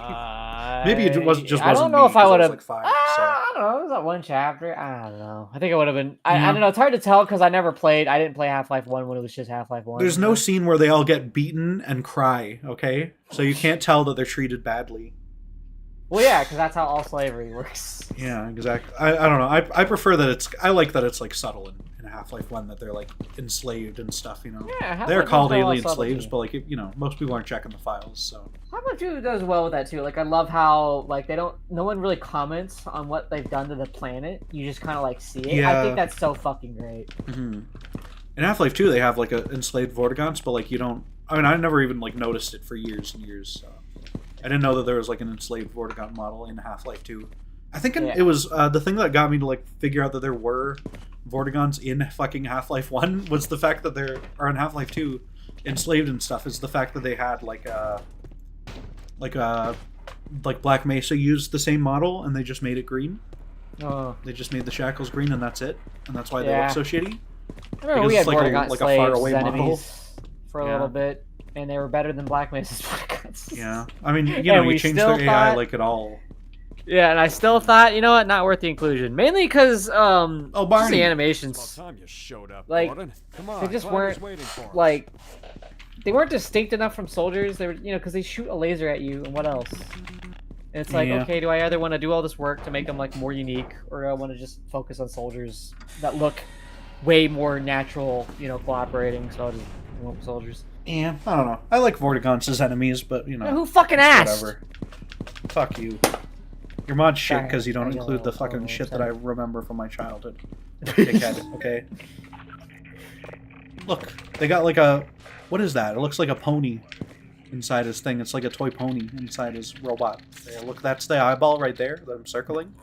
Maybe it wasn't I don't know me, if I 'cause would was have. like 5, I don't know. It was that one chapter. I don't know. I think it would have been. I don't know. It's hard to tell because I never played. I didn't play Half-Life 1 when it was just Half-Life 1. There's no scene where they all get beaten and cry, okay? So you can't tell that they're treated badly. Well, yeah, because that's how all slavery works. Yeah, exactly. I don't know. I prefer that I like that it's like subtle in Half-Life 1 that they're like enslaved and stuff, Yeah, They're Half-Life called does a lot of alien slaves, subtlety. but like, most people aren't checking the files, so. Half-Life 2 does well with that too. Like I love how like no one really comments on what they've done to the planet. You just kind of like see it. I Yeah. think that's so fucking great. In Half-Life 2, they have like a enslaved Vortigons, but like you don't. I mean, I never even like noticed it for years and years. So. I didn't know that there was like an enslaved Vortigon model in Half-Life 2. I think it was the thing that got me to like figure out that there were Vortigons in fucking Half-Life 1 was the fact that or in Half-Life 2, enslaved and stuff is the fact that they had like Black Mesa used the same model and they just made it green. Oh. They just made the shackles green and that's it, and that's why they Yeah. look so shitty. I remember we Because had it's Vortigon like a slaves faraway as model. enemies for a Yeah. little bit, and they were better than Black Mesa's Vortigons. Yeah, I mean, And you we change still their AI thought- like at all. Yeah, and I still thought, you know what, not worth the inclusion. Mainly because, Oh, just Barney. the About animations, time you showed up, Like, Gordon. Come on, they just Clyder's weren't, waiting for us. like, they weren't distinct enough from soldiers. They were, because they shoot a laser at you, and what else? And it's like, Yeah. okay, do I either want to do all this work to make them, like, more unique, or do I want to just focus on soldiers that look way more natural, cooperating, so I'll just go with soldiers. Yeah, I don't know. I like Vortigons as enemies, but Who fucking asked? whatever. Fuck you. Your mod's shit Sorry, because you don't I include the don't fucking know, shit sorry. that I remember from my childhood. Dickhead, okay? Look, they got like a... What is that? It looks like a pony inside his thing. It's like a toy pony inside his robot. There, look, that's the eyeball right there that I'm circling.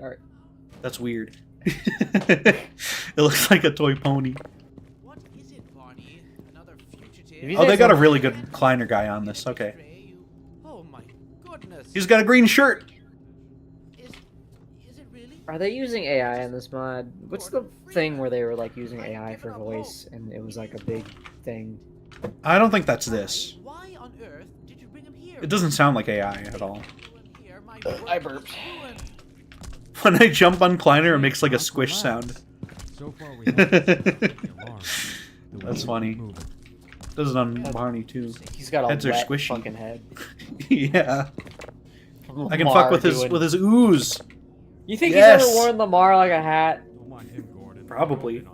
Alright. That's weird. It looks like a toy pony. What is it, Barney? Another fugitive? If you Oh, they guys got a don't- really good Kleiner guy on this. Okay. Oh my goodness. He's got a green shirt. Is it really? Are they using AI in this mod? What's the thing where they were like using AI for voice and it was like a big thing? I don't think that's this. Why on earth did you bring him here? It doesn't sound like AI at all. I burped. When I jump on Kleiner, it makes like a squish sound. So far we have That's funny. Does it on Barney too. He's got a Heads are wet squishy. fucking head. Yeah. I can Lamar fuck with his doing- ooze. You think Yes. he's ever worn Lamar like a hat? Don't mind him, Gordon. Probably.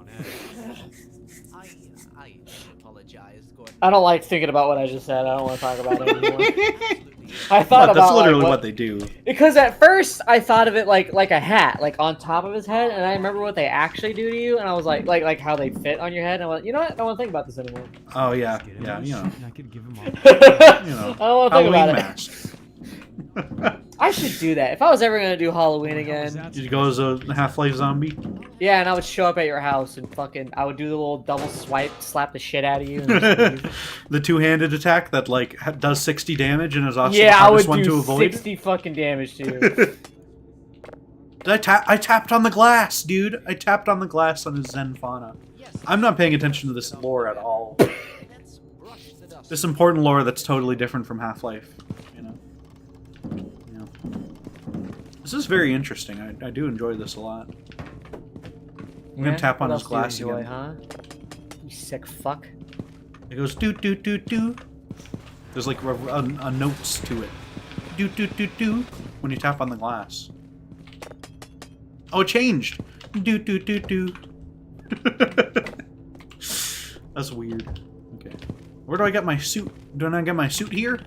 I apologize, Gordon. I don't like thinking about what I just said. I don't want to talk about it anymore. I thought But about that's literally like, what they do. because at first I thought of it like a hat, like on top of his head, and I remember what they actually do to you, and I was like how they fit on your head. And I went, you know what? I don't want to think about this anymore. Oh yeah, yeah, you know, I could give him all. you I know, don't want to think Halloween about masks. it. I should do that if I was ever gonna do Halloween again. Did you go as a Half-Life zombie? Yeah, and I would show up at your house and fucking, I would do the little double swipe, slap the shit out of you. And just leave. The two-handed attack that like does 60 damage and is also Yeah, the I hardest would one do to avoid. 60 fucking damage to you. I tapped on the glass, dude. I tapped on the glass on his Zen fauna. I'm not paying attention to this lore at all. This important lore that's totally different from Half-Life, you know. Yeah. This is very interesting. I do enjoy this a lot. I'm gonna tap on What his else do you glass enjoy, again. huh? You sick fuck. It goes doo doo doo doo. There's like a notes to it. Doo doo doo doo when you tap on the glass. Oh, it changed. Doo doo doo doo. That's weird. Okay. Where do I get my suit? Don't I get my suit here?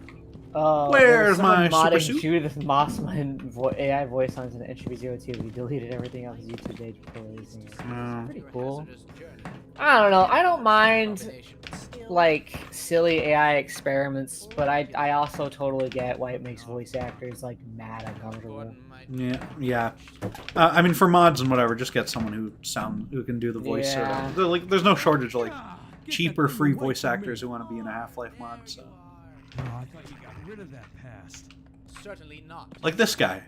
Where's my super suit? Judith Mossman AI voice lines in the entry 02. We deleted everything off his YouTube page before releasing it. No. Pretty cool. I don't know. I don't mind like silly AI experiments, but I also totally get why it makes voice actors like mad uncomfortable. Yeah. I mean, for mods and whatever, just get someone who can do the voice. Yeah. There's no shortage of like cheaper free voice actors who want to be in a Half-Life mod. So. Oh, I thought you got rid of that past. Certainly not. Like this guy.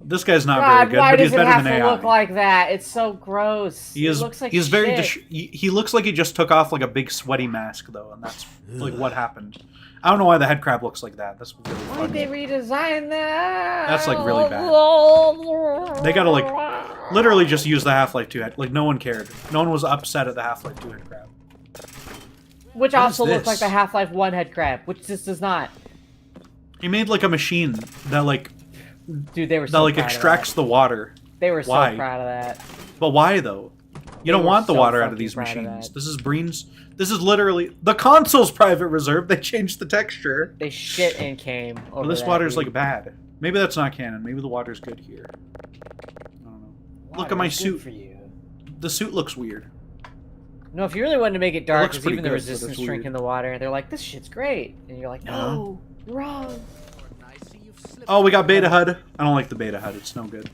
This guy's not God, very good, why but he's does it better have than to AI. look like that? It's so gross. He is. It looks like he's very. shit. He looks like he just took off like a big sweaty mask though, and that's like what happened. I don't know why the head crab looks like that. That's really Why funny. did they redesign that? That's, like, really bad. They gotta like literally just use the Half-Life 2 head. Like no one cared. No one was upset at the Half-Life 2 head crab. Which What also is looks like this? the Half-Life 1 head crab, which this does not. He made like a machine that like Dude, they were so proud of extracts that. the water. They were so Why? proud of that. But why though? You don't were want the so water out fucking of these proud of machines. that. This is Breen's. This is literally the console's private reserve. They changed the texture. They shit and came over Well, this that, water's dude. like bad. Maybe that's not canon. Maybe the water's good here. I don't know. Look at my Water's good suit. for you. The suit looks weird. No, if you really wanted to make it dark, looks because pretty even the good, but it's resistance weird. drink in the water, they're like, this shit's great. And you're like, no, you're wrong. Oh, we got Beta HUD. I don't like the Beta HUD. It's no good.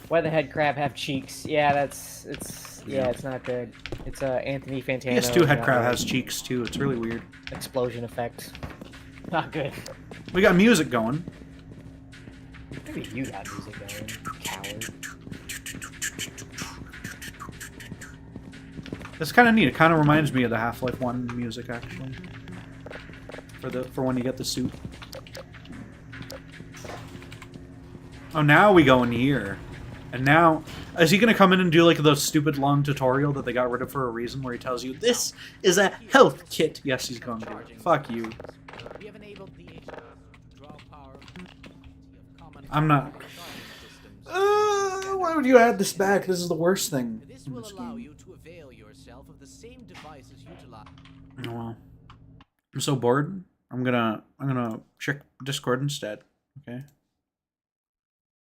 Why the head crab have cheeks? Yeah, it's not good. It's Anthony Fantano. PS2 head not crab good. has cheeks too. It's really weird. Explosion effect. Not good. We got music going. Maybe you got music going, coward. It's kind of neat. It kind of reminds me of the Half-Life 1 music actually. For when you get the suit. Oh, now we go in here. And now, is he going to come in and do like the stupid long tutorial that they got rid of for a reason where he tells you, this is a health kit? Yes, he's going to do it. Fuck you. We have enabled the draw power I'm not... why would you add this back? This is the worst thing This in will this allow game. you to avail yourself of the same devices utilized. Oh, well. I'm so bored. I'm gonna check Discord instead. Okay.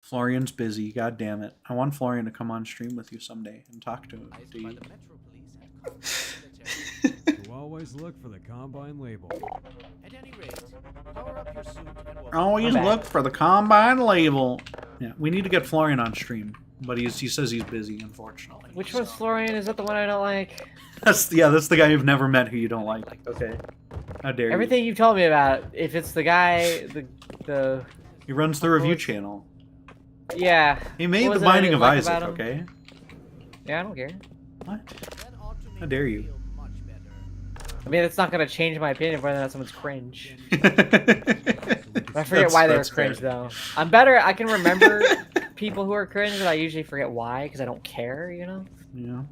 Florian's busy. God damn it! I want Florian to come on stream with you someday and talk to By you. the Metro Police headquarters. You always look for the Combine label. At any rate, power up your suit and we'll Always I'm back. look for the Combine label. Yeah, we need to get Florian on stream. but he says he's busy, unfortunately. Which one's Florian? Is that the one I don't like? That's the guy you've never met who you don't like. Okay, how dare you? Everything you've told me about, if it's the guy, the He runs the review channel. yeah. He made What The was it I Binding didn't of like Isaac. about him? Okay. Yeah, I don't care. What? How dare you? I mean, it's not gonna change my opinion of whether or not someone's cringe. I forget why they were cringe though. I'm better. I can remember people who are cringe, but I usually forget why because I don't care. You know. Yeah.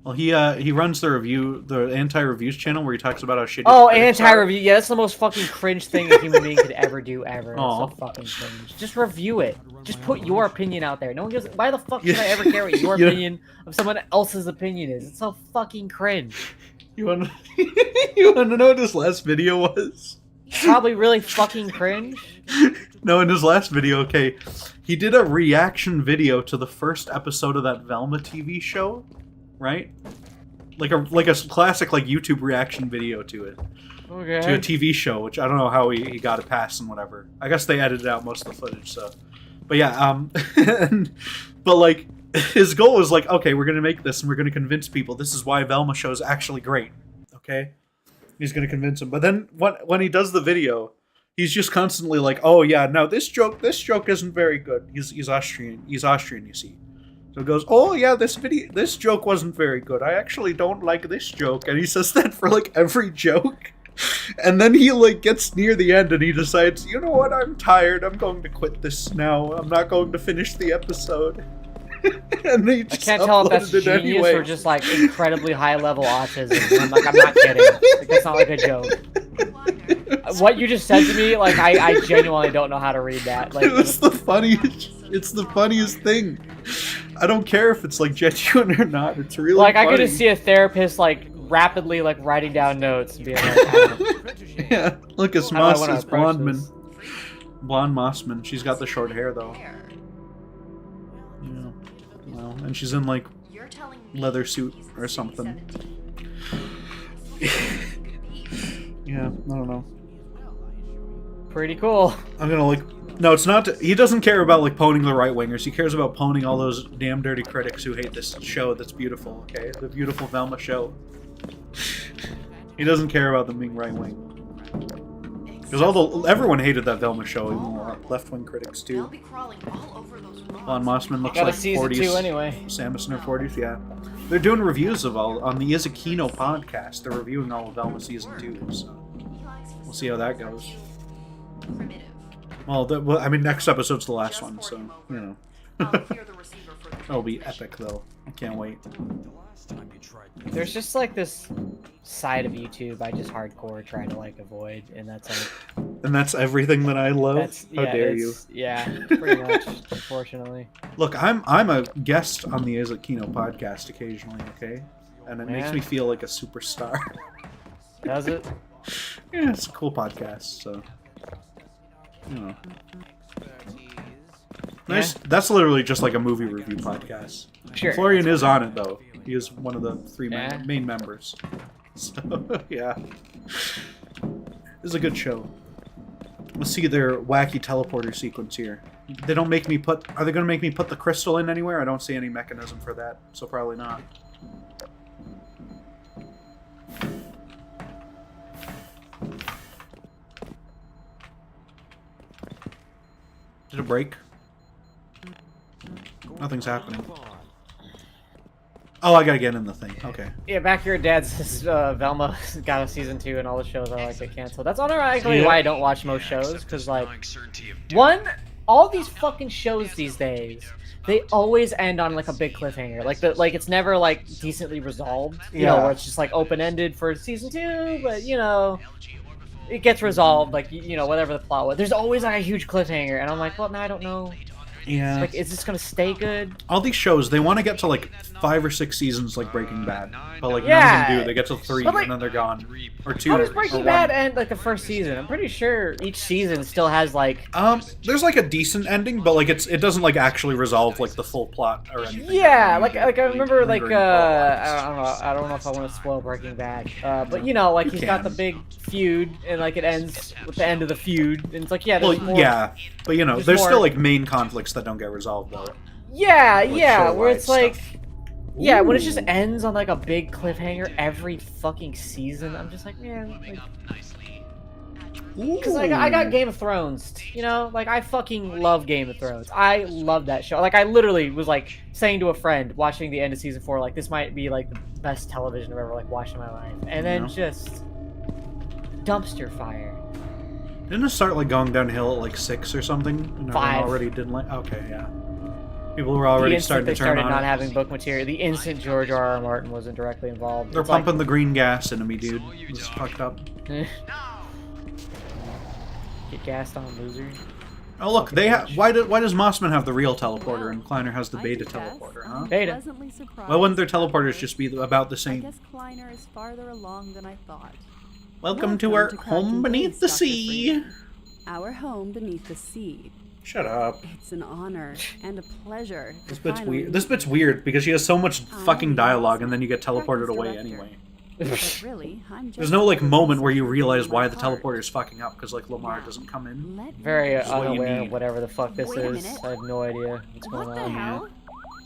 Well, he runs the anti-reviews channel where he talks about how shitty. Oh, critics are. anti-review. Yeah, that's the most fucking cringe thing a human being could ever do ever. It's Aw. so fucking cringe. Just review it. Just put your opinion out there. No one gives. Why the fuck should I ever care what your Yeah. opinion of someone else's opinion is? It's so fucking cringe. You want you want to know what his last video was? Probably really fucking cringe. No, in his last video, okay, he did a reaction video to the first episode of that Velma TV show, right? Like a classic like YouTube reaction video to it. Okay. To a TV show, which I don't know how he got it passed and whatever. I guess they edited out most of the footage, so. But yeah, but like, his goal was like, okay, we're gonna make this and we're gonna convince people this is why Velma show is actually great. Okay? He's gonna convince them. But then when he does the video, he's just constantly like, oh yeah, no, this joke isn't very good. He's Austrian, you see. So it goes, oh yeah, this joke wasn't very good. I actually don't like this joke. And he says that for like every joke. And then he like gets near the end and he decides, you know what, I'm tired. I'm going to quit this now. I'm not going to finish the episode. And he just I can't tell if that's uploaded it genius anyway. or just like incredibly high level autism. I'm like, I'm not kidding. Like, that's not like a joke. What you just said to me, like I genuinely don't know how to read that. Like, It's the funniest thing. I don't care if it's like genuine or not. It's really like funny. I could just see a therapist like rapidly like writing down notes and being like, I don't Yeah, look, it's I don't know Moss, how it's to approach Blondeman. this. Blonde Mossman. She's got the short hair though. Yeah. Well, and she's in like leather suit or something. Yeah, I don't know. Pretty cool. I'm gonna like. No, it's not. He doesn't care about like poning the right wingers. He cares about poning all those damn dirty critics who hate this show that's beautiful. Okay, the beautiful Velma show. He doesn't care about them being right wing. Because everyone hated that Velma show, even the left wing critics too. Lon Mossman looks Got a like season 40s. 2 anyway. Samus in her 40s, yeah. They're doing reviews of all on the Izakino podcast. They're reviewing all of Velma season 2, so we'll see how that goes. Well, I mean, next episode's the last one, so you know. That'll be epic, though. I can't wait. There's just like this side of YouTube I just hardcore try to like avoid, and that's like And that's everything that I love. How yeah, dare you? Yeah, pretty much. Unfortunately. Look, I'm a guest on the Izakino podcast occasionally, okay? And it makes me feel like a superstar. Does it? Yeah, it's a cool podcast, so you know. Nice. That's literally just like a movie review podcast. Sure. Florian is on it though. He is one of the 3 Yeah. main members. So yeah, it's a good show. Let's see their wacky teleporter sequence here. They don't make me put. Are they going to make me put the crystal in anywhere? I don't see any mechanism for that, so probably not. Did it break? Nothing's happening. Oh, I gotta get in the thing. Okay. Yeah, back here, Dad says Velma got a season 2 and all the shows I like get canceled. That's unironically why I don't watch most shows, because like, all these fucking shows these days, they always end on like a big cliffhanger. Like it's never like decently resolved. You know, where it's just like open ended for season 2, but you know, it gets resolved. Like you know, whatever the plot was. There's always like a huge cliffhanger, and I'm like, well, now I don't know. Yeah. Like, is this gonna stay good? All these shows, they want to get to like 5 or 6 seasons like Breaking Bad, but like none of them do. They get to 3 But, like, and then they're gone, or 2. How does or Breaking 1. Bad end like the first season? I'm pretty sure each season still has like. There's like a decent ending, but like it doesn't like actually resolve like the full plot or anything. Yeah, like I remember like I don't know if I want to spoil Breaking Bad, but you know like he's got the big feud and like it ends with the end of the feud and it's like yeah. There's more, yeah, but you know there's there's more. still like main conflicts that don't get resolved though. Yeah, Like, yeah, show where it's wide like, stuff. yeah, when it just Ooh. ends on like a big cliffhanger every fucking season, I'm just like, man, like, because I got Ooh. Game of Thrones, you know, like I fucking love Game of Thrones. I love that show. Like I literally was like saying to a friend watching the end of season 4, like this might be like the best television I've ever like watched in my life, and then Yeah. just dumpster fire. Didn't it start like going downhill at like 6 or something? And everyone 5. already didn't like. Okay, yeah. People were The already instant starting they to turn started on not it. having book material, the instant George R.R. Martin wasn't directly involved. They're it's like, pumping the green gas into me, dude. This is fucked up. get gassed on, loser. Oh look, they have. Why does Mossman have the real teleporter and Kleiner has the beta teleporter, huh? Beta. Why wouldn't their teleporters just be about the I same? guess Kleiner is farther along than I thought. Welcome to our home beneath the Dr. sea. Freeman. Our home beneath the sea. Shut up. It's an honor and a pleasure. This to bit's finally weird. This meet bit's you. weird because she has so much fucking dialogue and then you get teleported Practice away director. anyway. But really, I'm There's just no like a moment where you researcher realize in why my the heart. teleporter is fucking up because like Lamar Now, doesn't come in. let me Very know. is what you unaware of need. whatever the fuck this Wait a is. minute. I have no idea what's going What the on. hell?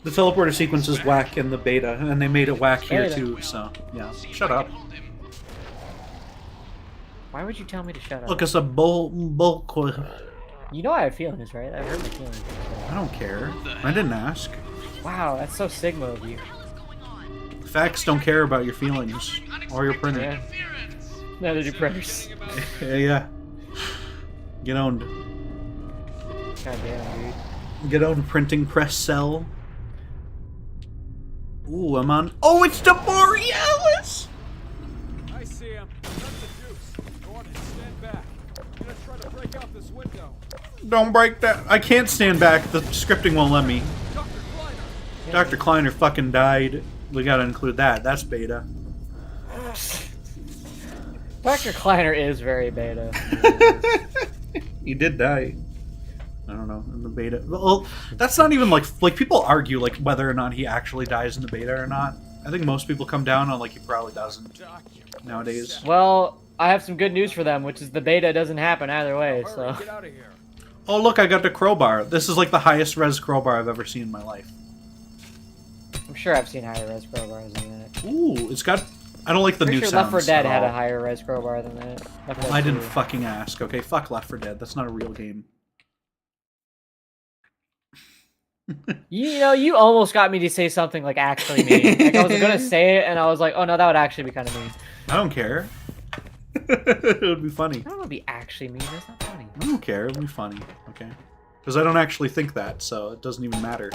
The teleporter sequence is whack in the beta, and they made it whack here Beta. too. So yeah, shut up. Why would you tell me to shut up? Look, it's a bull. You know I have feelings, right? I've heard my feelings. I don't care. I didn't ask. Wow, that's so Sigma of you. Facts don't care about your feelings or your printer. Yeah. Neither do printers. Yeah. Get owned. God damn, dude. Get owned, printing press cell. Ooh, I'm on. Oh, it's the Borealis! I see him. That's the juice. Go on and stand back. I'm gonna try to break out this window. Don't break that. I can't stand back. The scripting won't let me. Dr. Kleiner! Dr. Kleiner fucking died. We gotta include that. That's beta. Dr. Kleiner is very beta. He did die. I don't know, in the beta. Well, that's not even like people argue like whether or not he actually dies in the beta or not. I think most people come down on like he probably doesn't nowadays. Well, I have some good news for them, which is the beta doesn't happen either way, so. Get out of here. Oh look, I got the crowbar. This is like the highest res crowbar I've ever seen in my life. I'm sure I've seen higher res crowbars than that. Ooh, it's got. I don't like the Pretty new sure sounds. Left 4 Dead at had all. a higher res crowbar than that. Left 4 I Dead didn't 2. fucking ask. Okay, fuck Left 4 Dead. That's not a real game. You know, you almost got me to say something like actually mean. Like I was gonna say it, and I was like, oh no, that would actually be kind of mean. I don't care. It would be funny. I don't want to be actually mean. That's not funny. I don't care. It would be funny. Okay. Because I don't actually think that, so it doesn't even matter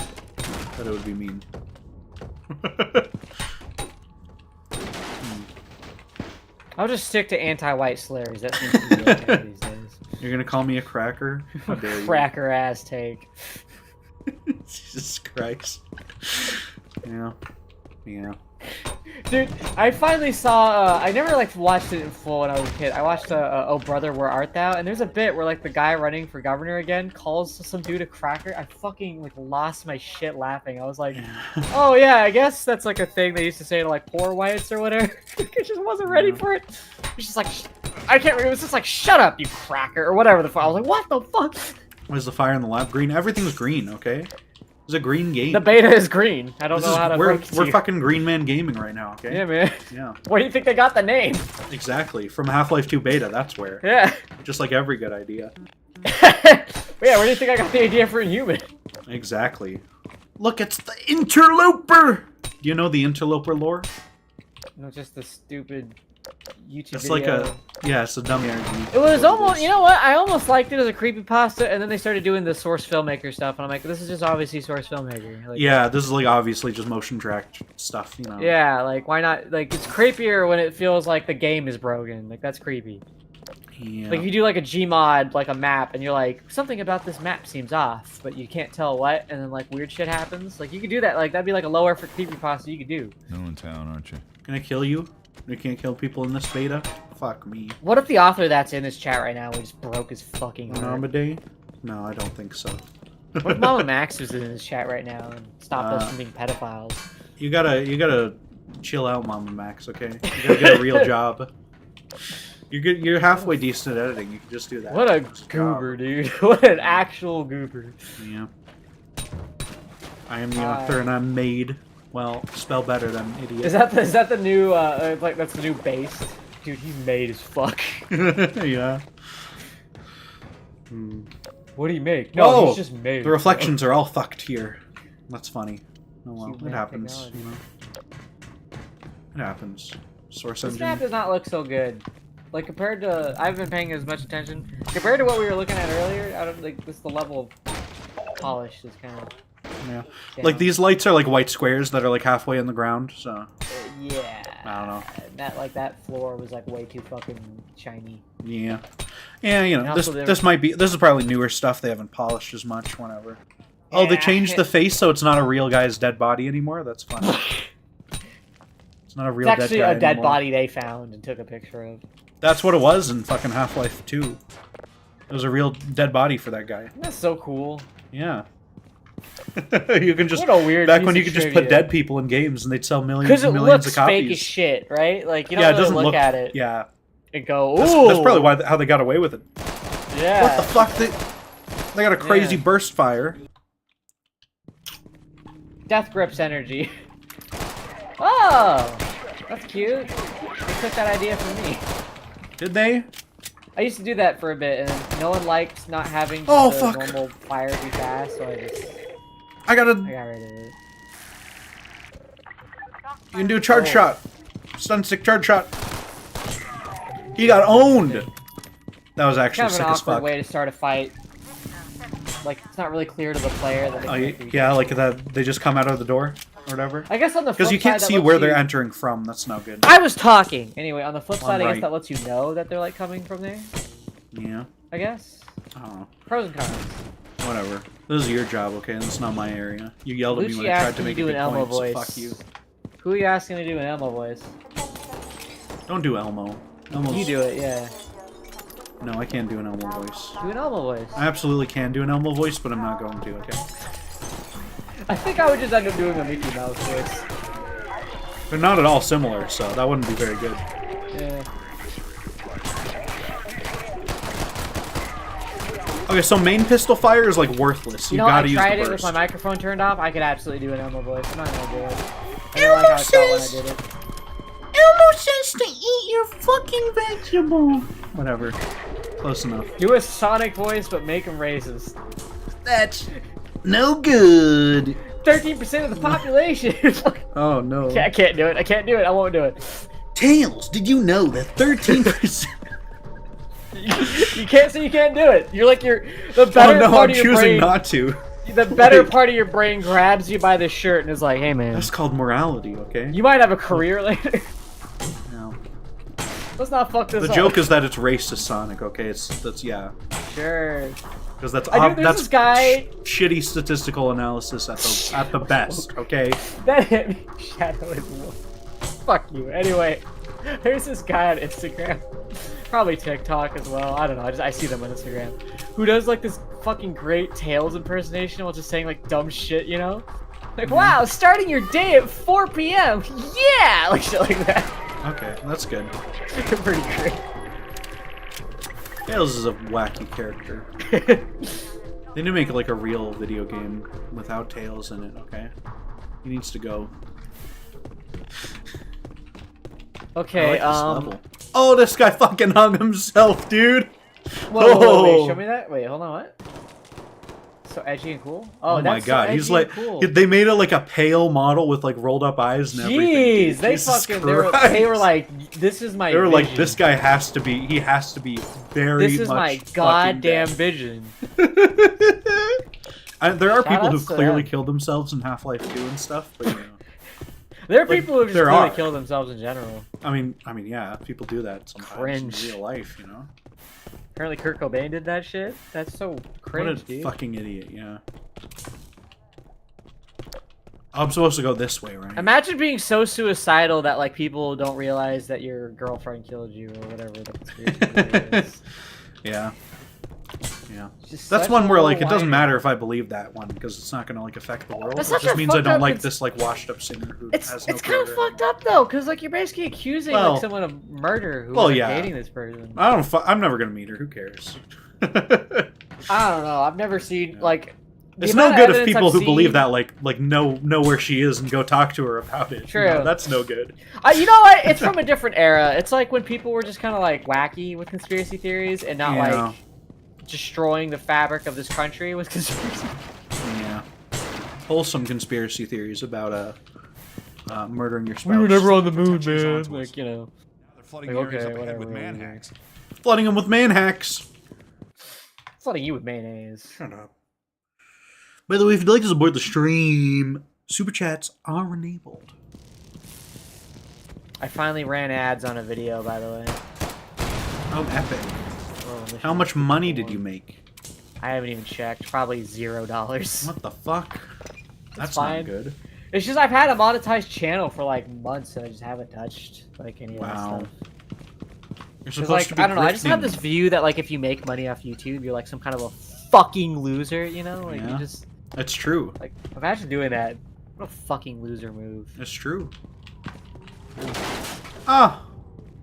that it would be mean. I'll just stick to anti-white slurs. That seems to be okay these days. You're gonna call me a cracker? How dare you? Cracker ass take. Jesus Christ. Yeah. Yeah. Dude, I finally saw, I never, like, watched it in full when I was a kid. I watched, Oh Brother, Where Art Thou? And there's a bit where, like, the guy running for governor again calls some dude a cracker. I fucking, like, lost my shit laughing. I was like, oh, yeah, I guess that's, like, a thing they used to say to, like, poor whites or whatever. I just wasn't ready for it. It was just like, I can't remember. It was just like, shut up, you cracker, or whatever the fuck. I was like, what the fuck? Was the fire in the lab green? Everything's green, okay? It's a green game. The beta is green. I don't know how to we're break it to you. fucking Green Man Gaming right now, okay? Yeah, man. Yeah. Where do you think they got the name? Exactly. From Half-Life 2 beta, that's where. Yeah. Just like every good idea. Yeah, where do you think I got the idea for Inhuman? Exactly. Look, it's the Interloper! Do you know the Interloper lore? No, just the stupid YouTube It's video. like a... Yeah, it's a dummy RPG. It was almost, you know what? I almost liked it as a creepypasta, and then they started doing the Source Filmmaker stuff, and I'm like, this is just obviously Source Filmmaker. Like, Yeah, this is like obviously just motion tracked stuff, you know. yeah, like, why not? Like, it's creepier when it feels like the game is broken. Like, that's creepy. Yeah. Like, if you do, like, a Gmod, like, a map, and you're like, something about this map seems off, but you can't tell what, and then, like, weird shit happens. Like, you could do that. Like, that'd be, like, a lower for creepypasta you could do. No in town, aren't you? Can I kill you? You can't kill people in this beta? Fuck me. What if the author that's in this chat right now just broke his fucking heart? Normandy? No, I don't think so. What if Mama Max was in this chat right now and stopped us from being pedophiles? You gotta chill out, Mama Max, okay? You gotta get a real job. You're halfway decent at editing, you can just do that. What a Just goober, dude. What an actual goober. Yeah. I am the author and I'm made. Well, spell better than idiot. Is that the new like that's the new base? Dude, he's made as fuck. Yeah. What do you make? No, Oh, he's just made. the reflections are all fucked here. That's funny. Oh well, Human it happens. technology. You know? It happens. Source This engine. map does not look so good. Like compared to, I haven't been paying as much attention. Compared to what we were looking at earlier, I don't think the level of polish is kind of. Yeah. down. Like these lights are like white squares that are like halfway in the ground. So. Yeah. I don't know. That floor was like way too fucking shiny. Yeah. Yeah, you know, And this also this is probably newer stuff they haven't polished as much, whatever. Oh, they Yeah. changed the face so it's not a real guy's dead body anymore? That's funny. It's not a real It's dead actually guy a dead anymore. body they found and took a picture of. That's what it was in fucking Half-Life 2. It was a real dead body for that guy. That's so cool. Yeah. You can just What a weird back piece when you of could just trivia. put dead people in games and they'd sell millions Because it and millions looks of copies. fake as shit, right? Like you don't Yeah, it really doesn't look at it Yeah. and go, ooh. That's probably why how they got away with it. Yeah. What the fuck? They got a crazy Yeah. burst fire. Death grips energy. Oh, that's cute. They took that idea from me. Did they? I used to do that for a bit, and no one liked not having Oh, the fuck. normal fire be fast, so I got gotta. rid of it. You can do a charge Oh. shot. Stun stick charge shot. He got owned. That was actually Kind of an sick as awkward fuck. way to start a fight. Like it's not really clear to the player that. Oh, yeah, like that. They just come out of the door or whatever. I guess on the flip Because you can't side, that see lets where you- they're entering from. That's no good. I was talking. Anyway, on the flip On side, I right. guess that lets you know that they're like coming from there. Yeah. I guess. I don't know. Pros and cons. Whatever. This is your job, okay? This is not my area. You yelled at me Lucy when I tried asked to me make to a do good an Elmo point, so voice. fuck you. Who are you asking to do an Elmo voice? Don't do Elmo. Elmo's... You do it, yeah. No, I can't do an Elmo voice. Do an Elmo voice. I absolutely can do an Elmo voice, but I'm not going to, okay? I think I would just end up doing a Mickey Mouse voice. They're not at all similar, so that wouldn't be very good. Yeah. Okay, so main pistol fire is like worthless. You You know, I gotta use the tried it with burst. my microphone turned off. I could absolutely do an Elmo voice. I'm not gonna do it. I don't like how it felt when I did it. Elmo says to eat your fucking vegetable. Whatever. Close enough. Do a Sonic voice, but make him racist. That's no good. 13% of the population. Oh no. I can't do it. I can't do it. I won't do it. Tails, did you know that 13%? You can't say you can't do it. You're like the better Oh no, part I'm of your choosing brain. not to. The better Like, part of your brain grabs you by the shirt and is like, "Hey man, That's called morality, okay? you might have a career later. No. Let's not fuck this The up." joke is that it's racist Sonic, okay? That's yeah. Sure. Because that's I do- there's that's this guy- shitty statistical analysis at the best, okay? That hit me. Shadow is wolf. Fuck you. Anyway, there's this guy on Instagram, probably TikTok as well. I don't know. I see them on Instagram, who does like this fucking great Tails impersonation while just saying like dumb shit, you know? Like, wow, starting your day at 4 p.m. Yeah, like shit like that. Okay, that's good. Pretty great. Tails is a wacky character. They need to make like a real video game without Tails in it, okay? He needs to go. Okay, I like this level. Oh, this guy fucking hung himself, dude! Wait, show me that. Wait, hold on, what? So edgy and cool? Oh my that's so god, he's edgy like, and cool. they made it like a pale model with like rolled up eyes and everything. Jeez, dude. they Jesus fucking, they were Christ. like, this is my They were vision. like, this guy has to be, he has to be very This is much my fucking goddamn dead. vision. There are people who've Shoutouts to clearly them. killed themselves in Half-Life 2 and stuff, but you know. There are Like, people who just there clearly are. kill themselves in general. I mean, yeah, people do that sometimes Cringe. in real life, you know? Apparently Kurt Cobain did that shit. That's so cringe, What a dude. fucking idiot, yeah. I'm supposed to go this way, right? Imagine being so suicidal that like people don't realize that your girlfriend killed you or whatever the conspiracy theory is. Yeah. Yeah. Just That's such one a where, little like, it doesn't whiner. matter if I believe that one, because it's not gonna, like, affect the world. That's It such just a means I fucked don't up like cons- this, like, washed-up singer who It's has no kind of career. fucked up though, because like you're basically accusing Well- like someone of murder who Well, was yeah. dating this person. I don't I'm never gonna meet her, who cares? I don't know. I've never seen like It's no good if people who believe that like know where she is and go talk to her about it. True. You know, that's no good. You know what? It's from a different era. It's like when people were just kind of like wacky with conspiracy theories and not like destroying the fabric of this country with conspiracy. Yeah. Wholesome conspiracy theories about murdering your spouse. We were never on the moon, man. Like, you know. They're flooding the areas up ahead with man hacks. Flooding them with man hacks. Flooding you with mayonnaise. Shut up. By the way, if you'd like to support the stream, super chats are enabled. I finally ran ads on a video, by the way. Oh, epic. Oh, how much money did you make? I haven't even checked. Probably $0. What the fuck? That's fine. Not good. It's just I've had a monetized channel for like months and I just haven't touched like any of that stuff. You're supposed like, to be I don't know, I just have grifting. this view that like if you make money off YouTube, you're like some kind of a fucking loser, you know? Like you just That's true. like imagine doing that. What a fucking loser move. That's true. Ah!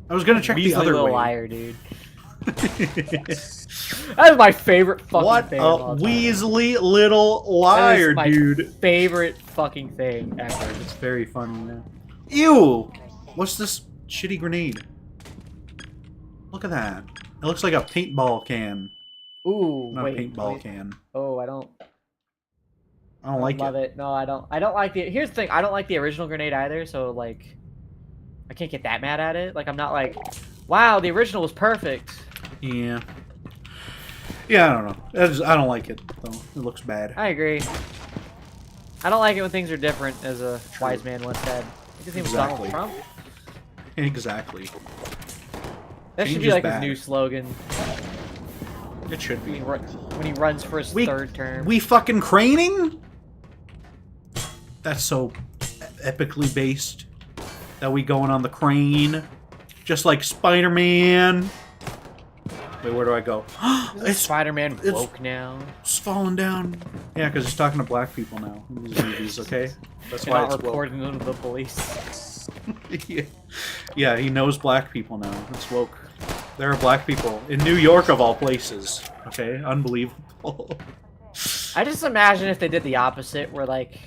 I was gonna check the other little way. liar, dude. That is my favorite fucking thing. What a Weasley little liar, that is my dude. favorite fucking thing ever. It's very funny now. Ew! What's this shitty grenade? Look at that. It looks like a paintball can. Ooh, Not wait. a paintball can. Oh, I don't like love it. No, I don't like the... Here's the thing. I don't like the original grenade either, so, like... I can't get that mad at it. Like, I'm not like... Wow, the original was perfect. Yeah. Yeah, I don't know. I don't like it, though. It looks bad. I agree. I don't like it when things are different, as a wise man once said. I think his name was Donald Trump. Exactly. That should Change be is like bad. his new slogan. It should be. When he runs for his third term. We fucking craning? That's so epically based. That we going on the crane. Just like Spider-Man. Wait, where do I go? It's Spider-Man woke now. It's falling down. Yeah, because he's talking to black people now in these movies, okay? That's You're why not it's woke. reporting them to the police. Yeah, he knows black people now. It's woke. There are black people in New York of all places. Okay, unbelievable. I just imagine if they did the opposite, where like,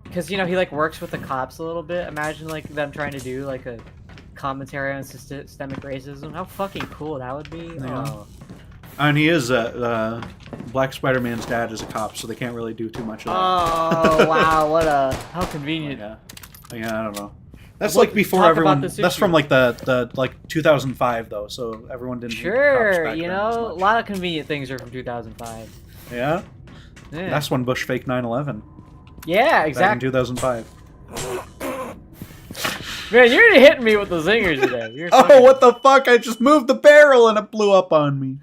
because you know he like works with the cops a little bit. Imagine like them trying to do like a commentary on systemic racism. How fucking cool that would be. Yeah. Oh. And he is Black Spider-Man's dad is a cop, so they can't really do too much of that. Oh wow, what a how convenient. Yeah, I don't know. That's What- like before talk everyone. about this That's issue. from like the like 2005 though, so everyone didn't. hate cops Sure, back you then as know, a much. lot of convenient things are from 2005. Yeah. Yeah, That's when Bush faked 9/11. yeah, Back in exactly. 2005. Man, you're hitting me with the zingers today. You're Oh, fucking- what the fuck! I just moved the barrel and it blew up on me.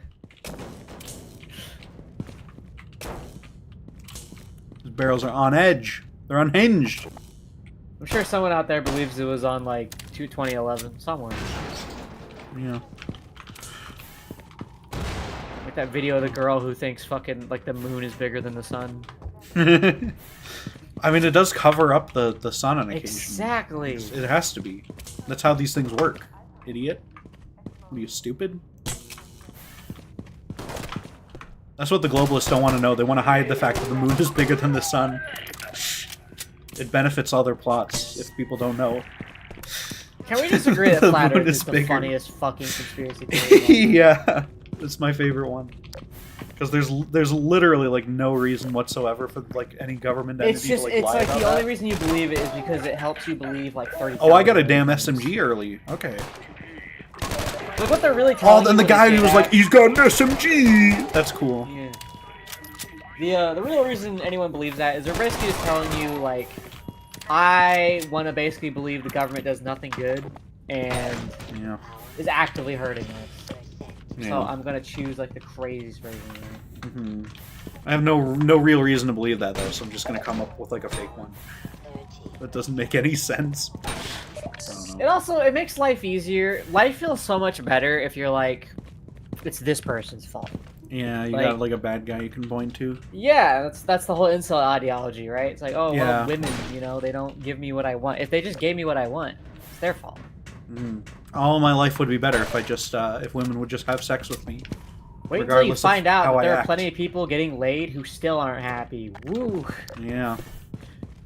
These barrels are on edge. They're unhinged. I'm sure someone out there believes it was on like 2011 somewhere. Yeah. Like that video of the girl who thinks fucking like the moon is bigger than the sun. I mean, it does cover up the sun on occasion. Exactly. It has to be. That's how these things work. Idiot. Are you stupid? That's what the globalists don't want to know. They want to hide the fact that the moon is bigger than the sun. It benefits all their plots if people don't know. Can we just agree that The Flat moon Earth is is the bigger. funniest fucking conspiracy theory? Yeah, it's my favorite one. Because there's literally like no reason whatsoever for like any government entity It's just, to like it's lie like about the only that. reason you believe it is because it helps you believe like 30 Oh, I got a times. damn SMG early. Okay. Like what they're really telling Oh, then you the when guy they who say was that- like, he's got an SMG! That's cool. Yeah. The real reason anyone believes that is they're basically just telling you like, I want to basically believe the government does nothing good and Yeah. is actively hurting us. Yeah. So I'm gonna choose like the craziest version of it. I have no real reason to believe that though, so I'm just gonna come up with like a fake one. That doesn't make any sense. I don't know. It also it makes life easier. Life feels so much better if you're like, it's this person's fault. Yeah, you like- got like a bad guy you can point to. Yeah, that's the whole incel ideology, right? It's like, oh, Yeah. well, women, you know, they don't give me what I want. If they just gave me what I want, it's their fault. All my life would be better if I just if women would just have sex with me. Wait until you regardless of find out how that I there are act. plenty of people getting laid who still aren't happy. Woo. Yeah.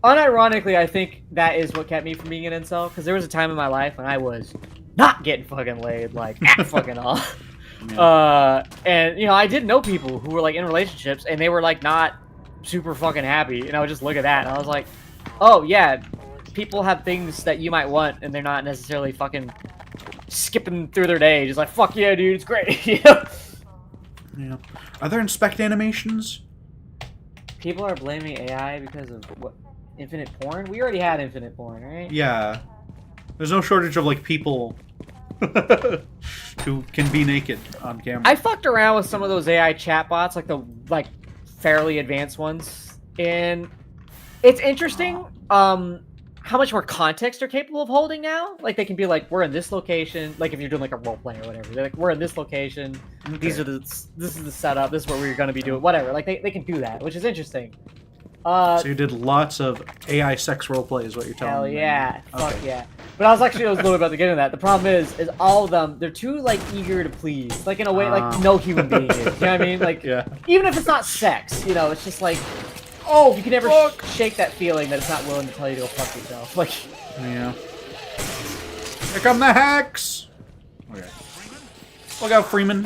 Unironically, I think that is what kept me from being an incel, because there was a time in my life when I was not getting fucking laid, like, at fucking all. Yeah. And, you know, I did know people who were, like, in relationships, and they were, like, not super fucking happy, and I would just look at that, and I was like, oh, yeah, people have things that you might want, and they're not necessarily fucking skipping through their day, just like, fuck yeah, dude, it's great, you know? Yeah. Are there inspect animations? People are blaming AI because of what? Infinite porn? We already had infinite porn, right? Yeah. There's no shortage of, like, people who can be naked on camera. I fucked around with some of those AI chatbots, like the fairly advanced ones, and it's interesting how much more context they're capable of holding now. Like they can be like, we're in this location, like if you're doing like a role play or whatever. They're like, we're in this location. Okay. This is the setup. This is what we're gonna be doing. Whatever. Like they can do that, which is interesting. So you did lots of AI sex roleplay is what you're telling me. Hell yeah. Fuck Okay. yeah. But I was literally about to get into that. The problem is all of them, they're too, like, eager to please. Like, in a way, like, no human being is. You know what I mean? Like, Yeah. even if it's not sex, you know, it's just like, oh, you can never shake that feeling that it's not willing to tell you to go fuck yourself. Like, Yeah. Here come the hacks! Okay. Look out, Freeman.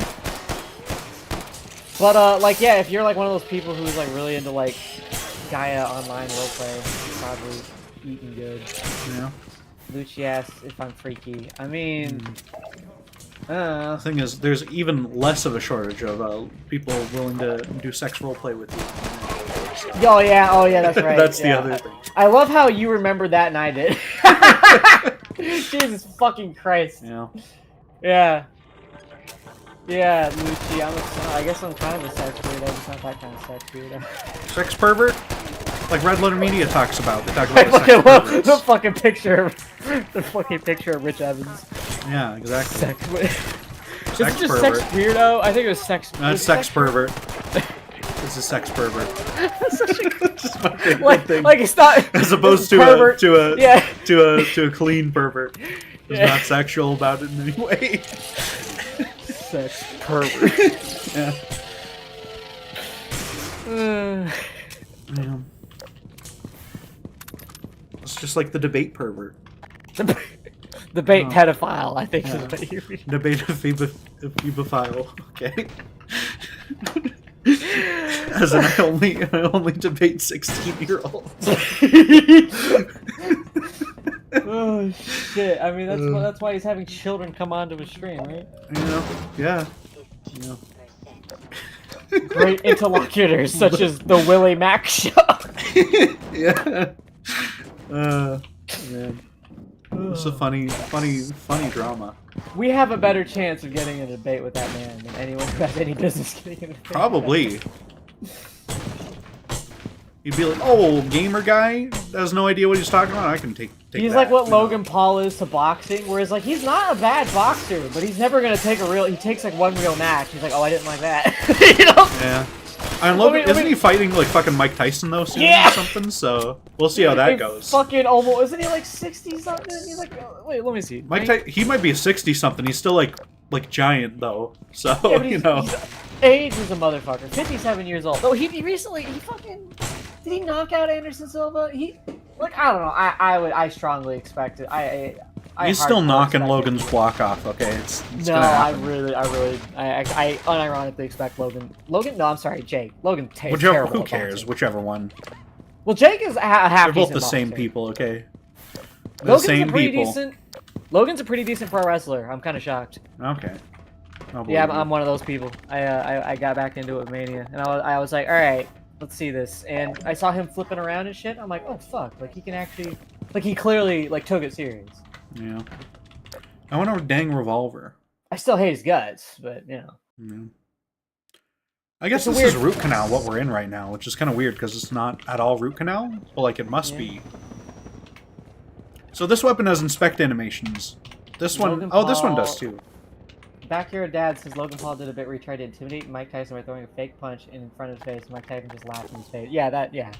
but, like, yeah, if you're, like, one of those people who's, like, really into, like, Gaia online roleplay, you're probably eating good. Yeah. Lucci asks if I'm freaky. I mean, The thing is, there's even less of a shortage of people willing to do sex roleplay with you. oh yeah, that's right. That's the yeah. other thing. I love how you remembered that and I did. Jesus fucking Christ. Yeah. Yeah. Yeah, Lucci, I guess I'm kind of a sex weirdo, just not that kind of sex weirdo. Sex pervert? Like Red Letter Media talks about. They talk I about fucking sex love perverts. the fucking picture of Rich Evans. Yeah, exactly. Sex weird. Is it Sex just pervert. sex weirdo? I think it was sex. No, it's sex pervert. It's a sex pervert. Just my favorite thing. like it's not As opposed it's pervert. to a clean pervert. Who's Yeah. not sexual about it in any way. Sex pervert. Yeah. Yeah. It's just like the debate pervert. Debate pedophile, I think is what you mean. Debate phoebophile. Okay. As in, I only debate 16-year-olds. Oh shit! I mean, that's why he's having children come onto his stream, right? You know? Yeah. Yeah. Great interlocutors such as the Willie Mack Show. Yeah. Man. It's a funny drama. We have a better chance of getting in a debate with that man than anyone who has any business getting in a debate. Probably. You'd be like, oh, gamer guy has no idea what he's talking about. I can take He's that, like what you know? Logan Paul is to boxing, whereas like he's not a bad boxer, but he's never gonna take a real. He takes like one real match. He's like, oh, I didn't like that. You know? Yeah. And Logan, isn't he fighting like fucking Mike Tyson though soon Yeah! or something? So we'll see how that goes. Fucking almost. Isn't he like 60 something? He's like, wait, let me see. He might be 60 something. He's still like giant though. So Yeah, but you know. he's age is a motherfucker. 57 years old. Oh, he recently he fucking did he knock out Anderson Silva? I don't know. I strongly expect it. He's still hardcore knocking expect Logan's it. block off. Okay, it's No, gonna I happen. unironically expect Logan. No, I'm sorry, Jake. Logan. Whichever, who cares? Whichever one. Well, Jake is a half. They're both the decent same boxer. people. Okay. They're the Logan's same a pretty people. decent. Logan's a pretty decent pro wrestler. I'm kind of shocked. Okay. I'll Yeah, believe I'm one of those people. I got back into it with Mania, and I was like, all right, let's see this. And I saw him flipping around and shit. I'm like, oh fuck, like he can actually, like he clearly like took it serious. you. Yeah. I want a dang revolver. I still hate his guts, but you know. Yeah. I guess It's a this is weird- root canal, what we're in right now, which is kind of weird because it's not at all root canal, but like it must be. So this weapon has inspect animations. This one, Logan oh, this one Paul- does too. Back here, Dad says Logan Paul did a bit where he tried to intimidate Mike Tyson by throwing a fake punch in front of his face, and Mike Tyson just laughed in his face. Yeah, yeah.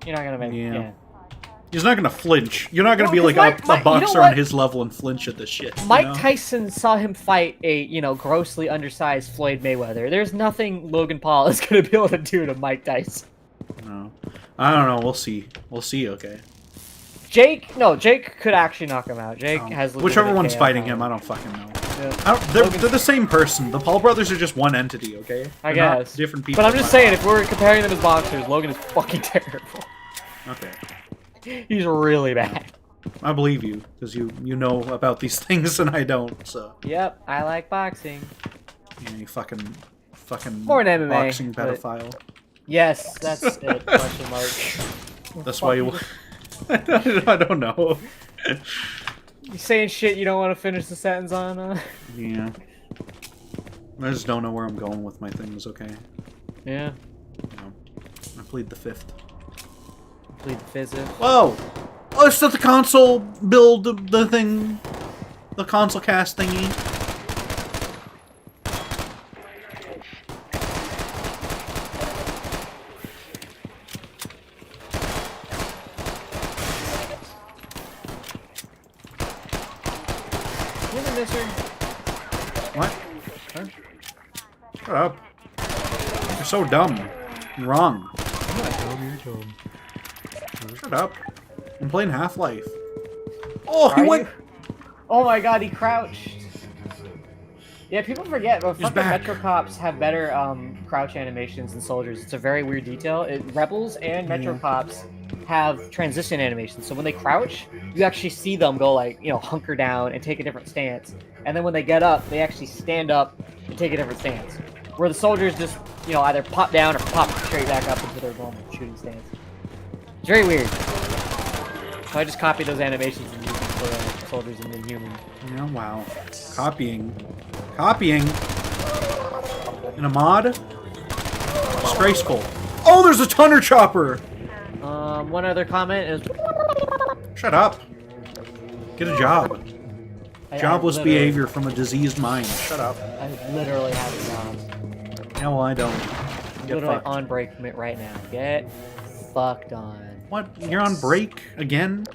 You're not gonna make. Yeah. Yeah. He's not gonna flinch. You're not gonna be like Mike, a you know boxer what? on his level and flinch at this shit. Mike you know? Tyson saw him fight a, grossly undersized Floyd Mayweather. There's nothing Logan Paul is going to be able to do to Mike Tyson. No. I don't know. We'll see. We'll see, okay. Jake could actually knock him out. Jake has whichever legitimate one's KO fighting power. him, I don't fucking know. Yeah. They're the same person. The Paul brothers are just one entity, okay? I They're not guess. different people. But I'm just saying, if we're comparing them as boxers, Logan is fucking terrible. Okay. He's really bad. I believe you, because you know about these things and I don't, so. Yep, I like boxing. Yeah, you fucking More an MMA, boxing but- pedophile. Yes, that's it. Question mark. That's why you... I don't know. You saying shit you don't want to finish the sentence on? Yeah. I just don't know where I'm going with my things, okay? Yeah. No. I plead the fifth. Plead the fifth. Whoa! Oh, it's the console build, the thing... The console cast thingy. What? Huh? Shut up. You're so dumb. You're wrong. I'm not dumb, you're dumb. Shut up. I'm playing Half-Life. Oh, he Are went... you? Oh my god, he crouched. Yeah, people forget, but fucking back. Metro Cops have better crouch animations than soldiers. It's a very weird detail. Rebels and Metro Cops have transition animations, so when they crouch, you actually see them go like, hunker down and take a different stance. And then when they get up, they actually stand up and take a different stance. Where the soldiers just, either pop down or pop straight back up into their normal shooting stance. It's very weird. So I just copied those animations and used them for soldiers and Inhuman. Yeah, wow. Copying. Copying. In a mod? Disgraceful. Oh, there's a Tunner Chopper! One other comment is... Shut up. Get a job. Jobless I behavior from a diseased mind. Shut up. I literally have a job. Yeah, well, I don't. Get Literally fucked. on break right now. Get fucked on. What? You're on break again?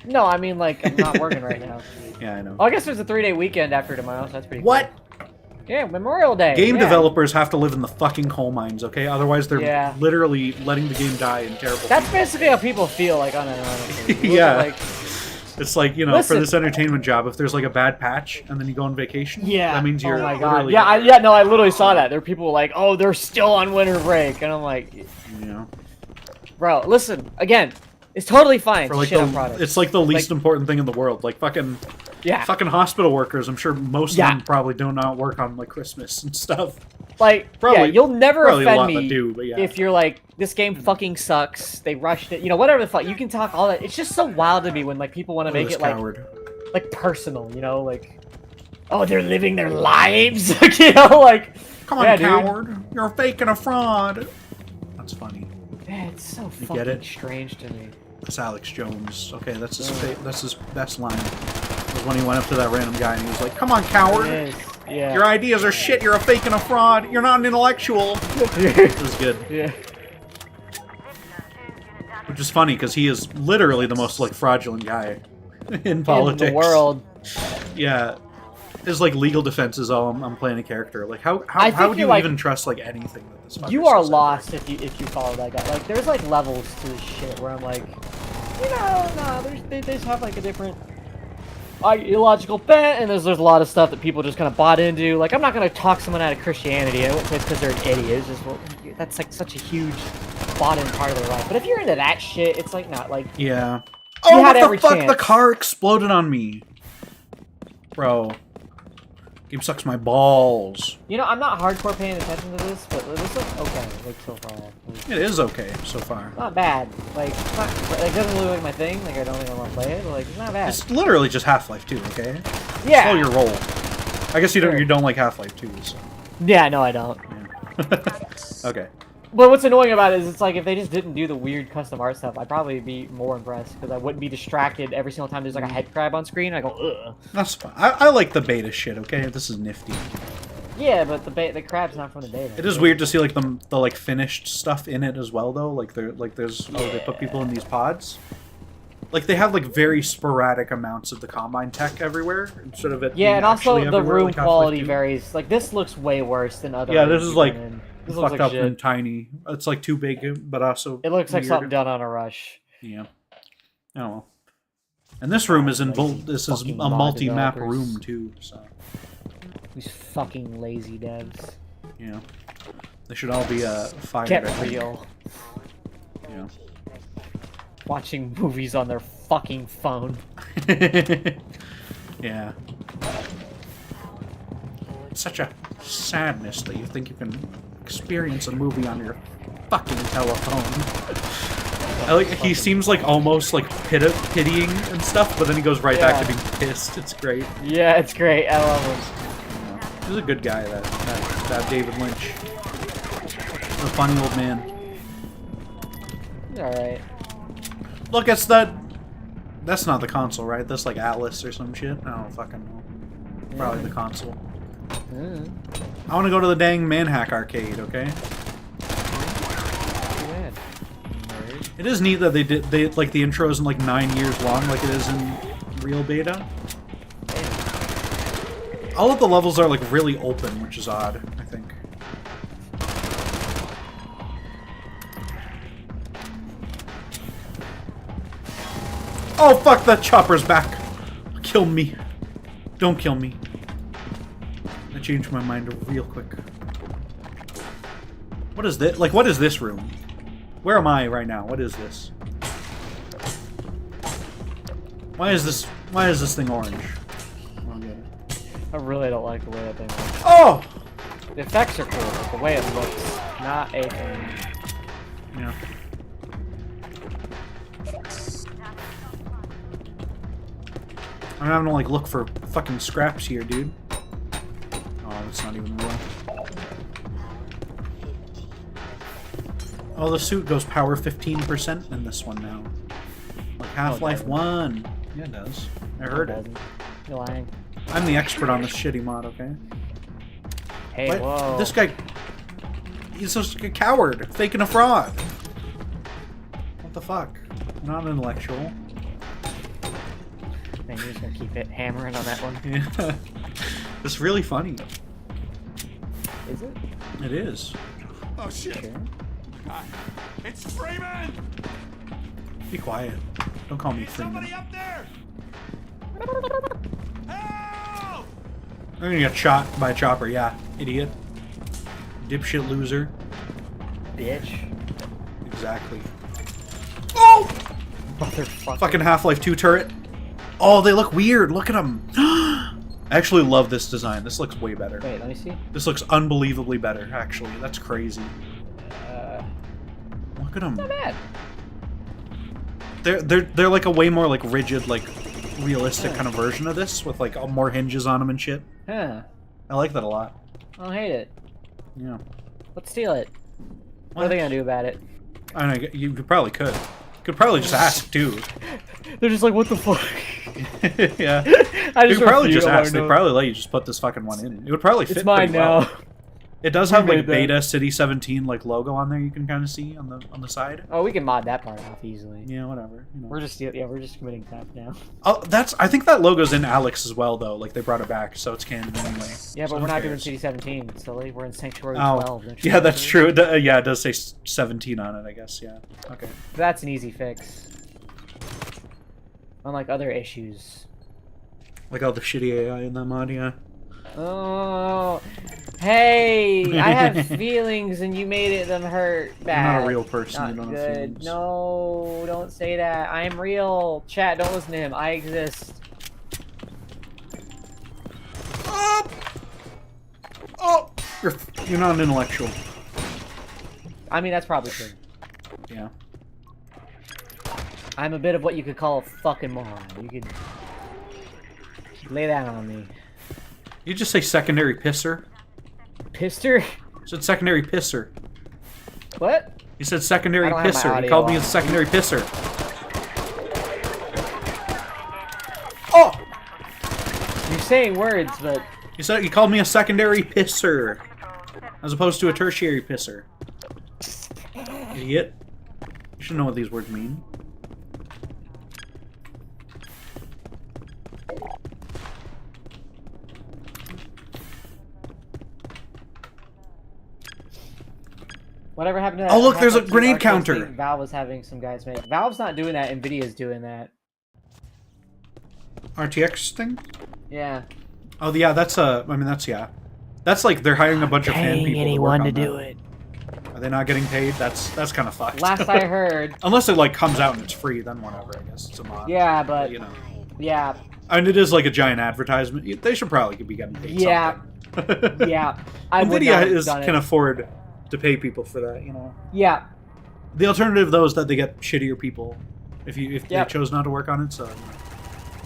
No, I mean, like, I'm not working right now. Yeah, I know. Oh, I guess there's a 3-day weekend after tomorrow, so that's pretty What? cool. Yeah, Memorial Day. Game yeah. developers have to live in the fucking coal mines, okay? Otherwise, they're Yeah. literally letting the game die in terrible. That's basically how people feel, like, unironically. Yeah. Like, it's like, for Listen. this entertainment job, if there's like a bad patch and then you go on vacation, yeah. that means you're oh my god. literally... Yeah, I literally saw that. There were people like, oh, they're still on winter break. And I'm like, bro, listen, again, it's totally fine For to like shit on products. it's like the least important thing in the world. Like fucking hospital workers. I'm sure most of them probably do not work on like Christmas and stuff. Like, Probably- you'll never probably a offend lot me that do, but yeah. if you're like, this game fucking sucks, they rushed it, whatever the fuck. You can talk all that. It's just so wild to me when like people want to make This it coward. like personal, like, oh, they're living their lives, like. Come on, yeah, dude. coward! You're a fake and a fraud. That's funny. Man, it's so You fucking get it? strange to me. That's Alex Jones. Okay, that's his best line. Was when he went up to that random guy and he was like, "Come on, coward! It is. Yeah. Your ideas are shit. You're a fake and a fraud. You're not an intellectual." It was good. Yeah. Which is funny because he is literally the most like fraudulent guy in politics. In the world. Yeah. His like legal defense is all I'm playing a character. Like how I think would you're, you like- even trust like anything that this fucker You are says? lost if you follow that guy. Like, there's like levels to this shit where I'm like, they just have like a different illogical bent, and there's a lot of stuff that people just kind of bought into. Like, I'm not gonna talk someone out of Christianity. I wouldn't say it's because they're an idiot. It's just, well, that's like such a huge bought-in part of their life. But if you're into that shit, it's like not like. Yeah. You Oh, had what every the fuck? chance. The car exploded on me. Bro. Game sucks my balls. I'm not hardcore paying attention to this, but this looks okay. Like so far. It is okay so far. Not bad. Like, it's not, like, it doesn't look like my thing. Like, I don't think I want to play it. But, like, it's not bad. It's literally just Half-Life 2, okay? Yeah. Slow your roll. I guess you Sure. don't like Half-Life 2, so. Yeah, no, I don't. Okay. But what's annoying about it is it's like if they just didn't do the weird custom art stuff, I'd probably be more impressed because I wouldn't be distracted every single time there's like a head crab on screen. I go, ugh. That's fine. I like the beta shit, okay? This is nifty. Yeah, but the crab's not from the beta. It is weird to see like the like finished stuff in it as well though. Like there's they put people in these pods. Like, they have, like, very sporadic amounts of the Combine tech everywhere, instead of it Yeah, being and also actually the everywhere, room like Half-Life quality 2. varies. Like, this looks way worse than other Yeah, rooms this is, we've like, been in. This fucked looks up like and shit. tiny. It's, like, too big, but also It looks like weird. something done on a rush. Yeah. I don't know. And this room is in this is a fucking mod multi-map developers. room, too, so... These fucking lazy devs. Yeah. They should all be, fired. Get I think. real. Yeah. Watching movies on their fucking phone. Yeah. It's such a sadness that you think you can experience a movie on your fucking telephone. I like, he seems like almost like pitying and stuff, but then he goes right back to being pissed. It's great. Yeah, it's great. I love him. He's a good guy, that David Lynch. A funny old man. Alright. Look, it's that. That's not the console, right? That's like Atlas or some shit. I don't fucking know. Probably the console. I want to go to the dang Manhack arcade, okay? It is neat that they like the intro isn't like 9 years long like it is in real beta. All of the levels are like really open, which is odd, I think. Oh fuck, that chopper's back! Kill me. Don't kill me. I changed my mind real quick. What is this? Like, what is this room? Where am I right now? What is this? Why is this thing orange? I really don't like the way that thing looks. Oh! The effects are cool, but the way it looks, not a thing. Yeah. I'm having to like look for fucking scraps here, dude. Oh, that's not even real. Oh, the suit goes power 15% in this one now. Like Half-Life 1. Yeah, it does. I heard it. You're lying. I'm the expert on this shitty mod, okay? Hey, What? whoa. This guy... He's just a coward, faking a fraud. What the fuck? Not intellectual. Man, you're just gonna keep it hammering on that one. Yeah. It's really funny. Is it? It is. Oh shit! Sure. It's Freeman! Be quiet. Don't call me Somebody Freeman. up there! Help! I'm gonna get shot by a chopper, yeah. Idiot. Dipshit loser. Bitch. Exactly. Oh! Motherfucker. Fucking Half-Life 2 turret. Oh, they look weird. Look at them. I actually love this design. This looks way better. Wait, let me see. This looks unbelievably better, actually. That's crazy. Look at them. Not bad. They're like a way more like rigid, like realistic kind of version of this with like more hinges on them and shit. Huh. I like that a lot. I don't hate it. Yeah. Let's steal it. What are they gonna do about it? I don't know. You probably could. Could probably just ask too. They're just like, what the fuck? Yeah. I You just could probably refuse. just ask. I They'd know. probably let you just put this fucking one in. It would probably fit It's mine pretty well. now. It does have like made that. Beta City 17 like logo on there. You can kind of see on the side. Oh, we can mod that part off easily. Yeah, whatever. You know. We're just committing theft now. Oh, I think that logo's in Alex as well though. Like they brought it back, so it's canon anyway. Yeah, So but who we're not cares? doing City 17, silly. We're in Sanctuary Oh, 12. don't you yeah, that's remember? true. Yeah, it does say 17 on it. I guess. Yeah. Okay. That's an easy fix. Unlike other issues. Like all the shitty AI in that mod. Yeah. Oh, hey! I have feelings, and you made them hurt bad. You're not a real person. Not You don't have good. feelings. No, don't say that. I am real. Chat, don't listen to him. I exist. Oh, you're not an intellectual. I mean, that's probably true. Yeah. I'm a bit of what you could call a fucking moron. You could lay that on me. You just say secondary pisser. Pister? You said secondary pisser. What? You said secondary I don't have my pisser. You audio called me a on. secondary pisser. Oh! You're saying words, but You called me a secondary pisser, as opposed to a tertiary pisser. Idiot. You should know what these words mean. Whatever happened to that? Oh, look, there's a Half-Life 2 grenade arcade counter. thing Valve was having some guys make. Valve's not doing that. Nvidia's doing that. RTX thing? Yeah. Oh, yeah, that's I mean, that's like they're hiring a bunch of fan people to work on that. it. Are they not getting paid? That's kind of fucked. Last I heard. Unless it like comes out and it's free, then whatever. I guess it's a mod. Yeah, but you know. Yeah. I mean, it is like a giant advertisement. They should probably be getting paid. Yeah. Something. Yeah. I would not have done can it. afford to pay people for that. You know. Yeah. The alternative, though, is that they get shittier people if Yep. they chose not to work on it. So,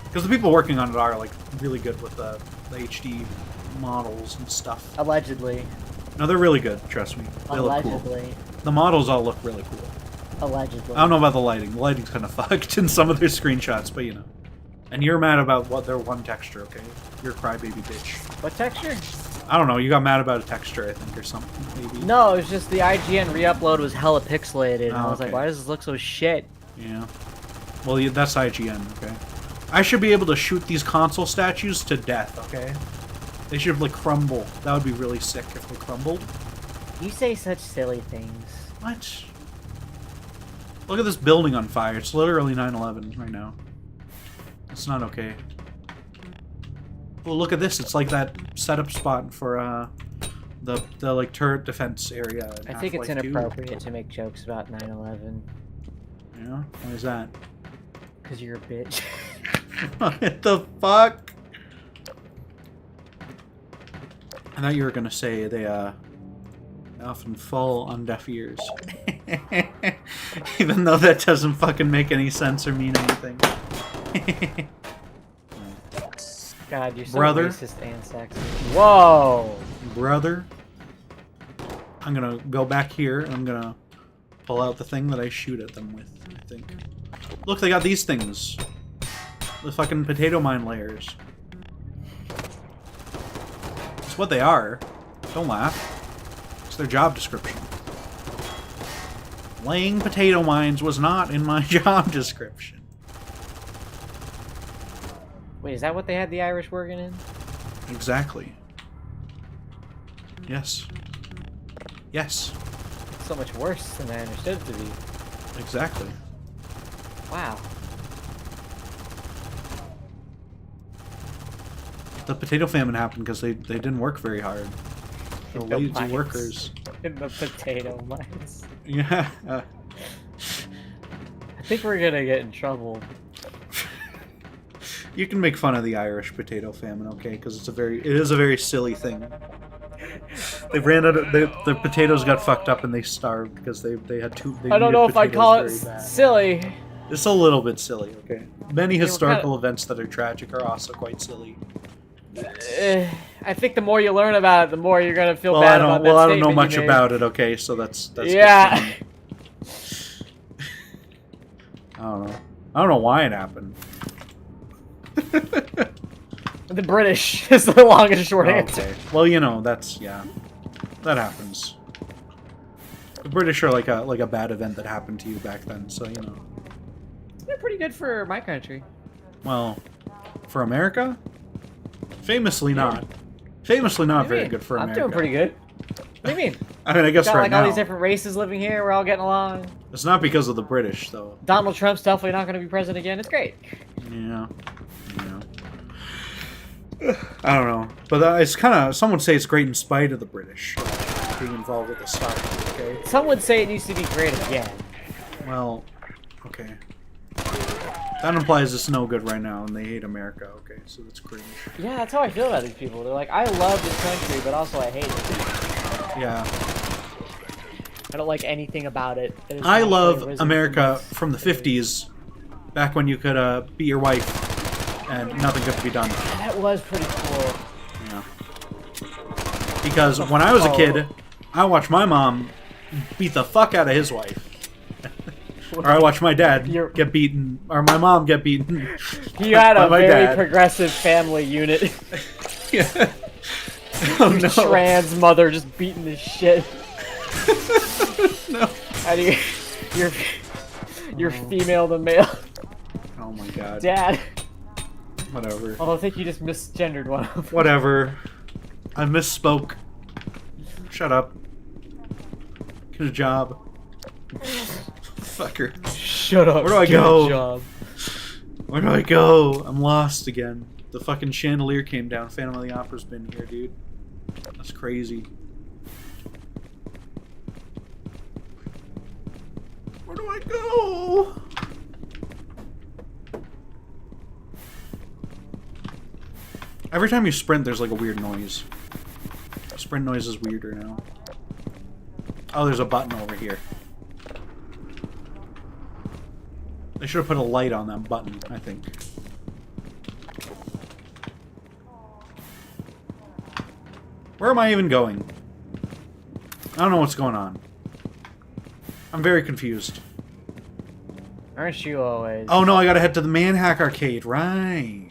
because the people working on it are like really good with the HD models and stuff. Allegedly. No, they're really good. Trust me, they look cool. Allegedly. The models all look really cool. Allegedly. I don't know about the lighting. The lighting's kind of fucked in some of their screenshots, but you know. And you're mad about what their one texture, okay? You're a crybaby bitch. What texture? I don't know. You got mad about a texture, I think, or something. Maybe. No, it was just the IGN re-upload was hella pixelated. And I was like, okay. why does this look so shit? Yeah. Well, yeah, that's IGN, okay? I should be able to shoot these console statues to death, okay? They should like crumble. That would be really sick if they crumbled. You say such silly things. What? Look at this building on fire. It's literally 9/11 right now. It's not okay. Well, look at this. It's like that setup spot for the like turret defense area. In I think it's Half-Life 2. inappropriate to make jokes about 9/11. Yeah? Why is that? Because you're a bitch. What the fuck? I thought you were gonna say they often fall on deaf ears. Even though that doesn't fucking make any sense or mean anything. God, you're so Brother. racist and sexist. Whoa! Brother. I'm gonna go back here and I'm gonna pull out the thing that I shoot at them with, I think. Look, they got these things. The fucking potato mine layers. It's what they are. Don't laugh. It's their job description. Laying potato mines was not in my job description. Wait, is that what they had the Irish working in? Exactly. Yes. Yes. It's so much worse than I understood it to be. Exactly. Wow. The potato famine happened because they didn't work very hard. The In the lazy mines. workers. In the potato mines. Yeah. I think we're gonna get in trouble. You can make fun of the Irish potato famine, okay? Because it is a very silly thing. They ran out of the potatoes got fucked up and they starved because they had too. I don't know if I'd call it silly. It's a little bit silly, okay? Many historical events that are tragic are also quite silly. I think the more you learn about it, the more you're gonna feel Well, bad about that I don't know statement much you made. about it, okay? So that's yeah. I don't know why it happened. The British is the long and short answer. Well, you know, that happens. The British are like a bad event that happened to you back then, so you know. They're pretty good for my country. Well, for America? Famously not. Famously not very good for America. I'm doing pretty good. What do you mean? I mean, I guess Got right like now. all these different races living here. We're all getting along. It's not because of the British, though. Donald Trump's definitely not going to be president again. It's great. Yeah. I don't know. But it's kind of... Some would say it's great in spite of the British being involved with this stuff, okay? Some would say it needs to be great again. Well, okay. That implies it's no good right now and they hate America, okay? So that's cringe. Yeah, that's how I feel about these people. They're like, I love this country, but also I hate it. Yeah. I don't like anything about it. I love America from the 50s, back when you could beat your wife and nothing could be done. That was pretty cool. Yeah. Because when I was a kid, I watched my mom beat the fuck out of his wife. Or I watched my dad get beaten, or my mom get beaten. You had a very dad. progressive family unit. Yeah. Oh no. Trans mother just beating the shit. No. How do you're female to male. Oh my god. Dad. Whatever. Oh, I think you just misgendered one of them. Whatever. I misspoke. Shut up. Get a job. Fucker. Shut up. Where do I get a go? job. Where do I go? I'm lost again. The fucking chandelier came down. Phantom of the Opera's been here, dude. That's crazy. Where do I go? Every time you sprint, there's like a weird noise. Sprint noise is weirder now. Oh, there's a button over here. They should have put a light on that button, I think. Where am I even going? I don't know what's going on. I'm very confused. Aren't you always? Oh no, I gotta head to the Manhack arcade, right.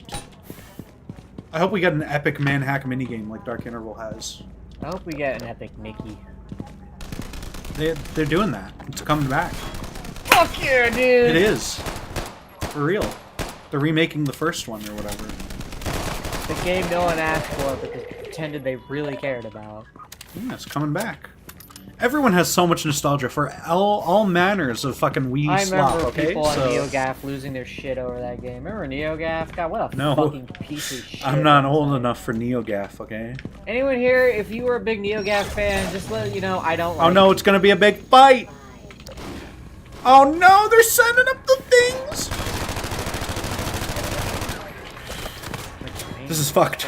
I hope we get an epic Manhack minigame like Dark Interval has. I hope we get an epic Mickey. They're doing that. It's coming back. Fuck yeah, dude! It is. For real. They're remaking the first one or whatever. The game no one asked for, but they pretended they really cared about. Yeah, it's coming back. Everyone has so much nostalgia for all manners of fucking Wii I slop, remember okay? people on NeoGAF losing their shit over that game. Remember NeoGAF? God, what a fucking piece of shit. I'm not old enough for NeoGAF, okay? Anyone here, if you were a big NeoGAF fan, just let you know I don't like Oh no, it's gonna be a big fight! Oh no, they're sending up the things! This is fucked.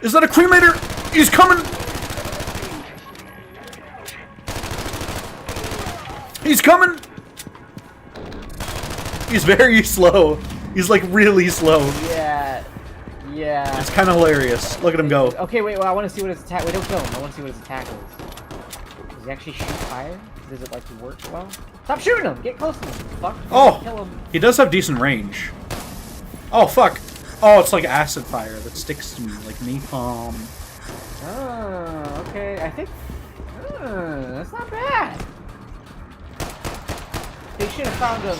Is that a cremator? He's coming! He's coming! He's very slow. He's like really slow. Yeah. Yeah. It's kind of hilarious. Look at him go. Okay, wait, well, I want to see what his attack... Wait, don't kill him. I want to see what his attack is. Does he actually shoot fire? Does it, like, work well? Stop shooting him! Get close to him, fuck. Oh! Kill him. He does have decent range. Oh, fuck. Oh, it's like acid fire that sticks to me, like napalm. Oh, okay. I think... that's not bad. They should have found him...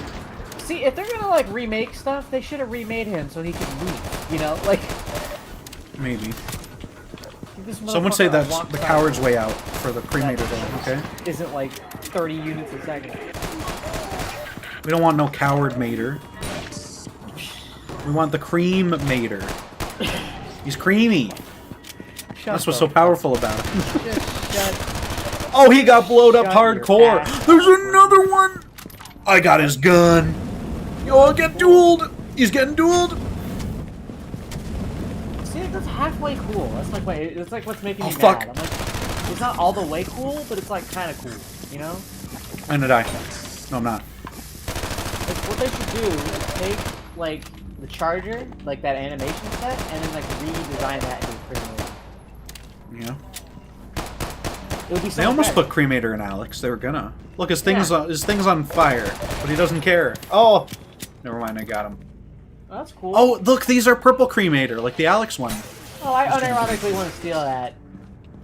See, if they're gonna, like, remake stuff, they should have remade him so he could move, you know? Like... Maybe. Someone say that's the coward's way out for the cremator though, okay? Isn't, like, 30 units a second. We don't want no coward mater. We want the cream mater. He's creamy. That's what's so powerful about him. Oh, he got blowed up hardcore. There's another one. I got his gun. Yo, I'll get dueled. He's getting dueled. See, that's halfway cool. That's like it's like what's making me fuck. mad. I'm like, it's not all the way cool, but it's like kind of cool, you know? I'm gonna die. No, I'm not. Like, what they should do is take like the charger, like that animation set, and then like redesign that into a cremator. Yeah. It would be so They almost better. put cremator in Alex. They were gonna. Look, his thing's on fire, but he doesn't care. Oh, never mind. I got him. Oh, that's cool. Oh, look, these are purple cremator, like the Alex one. Oh, I unironically want to steal that.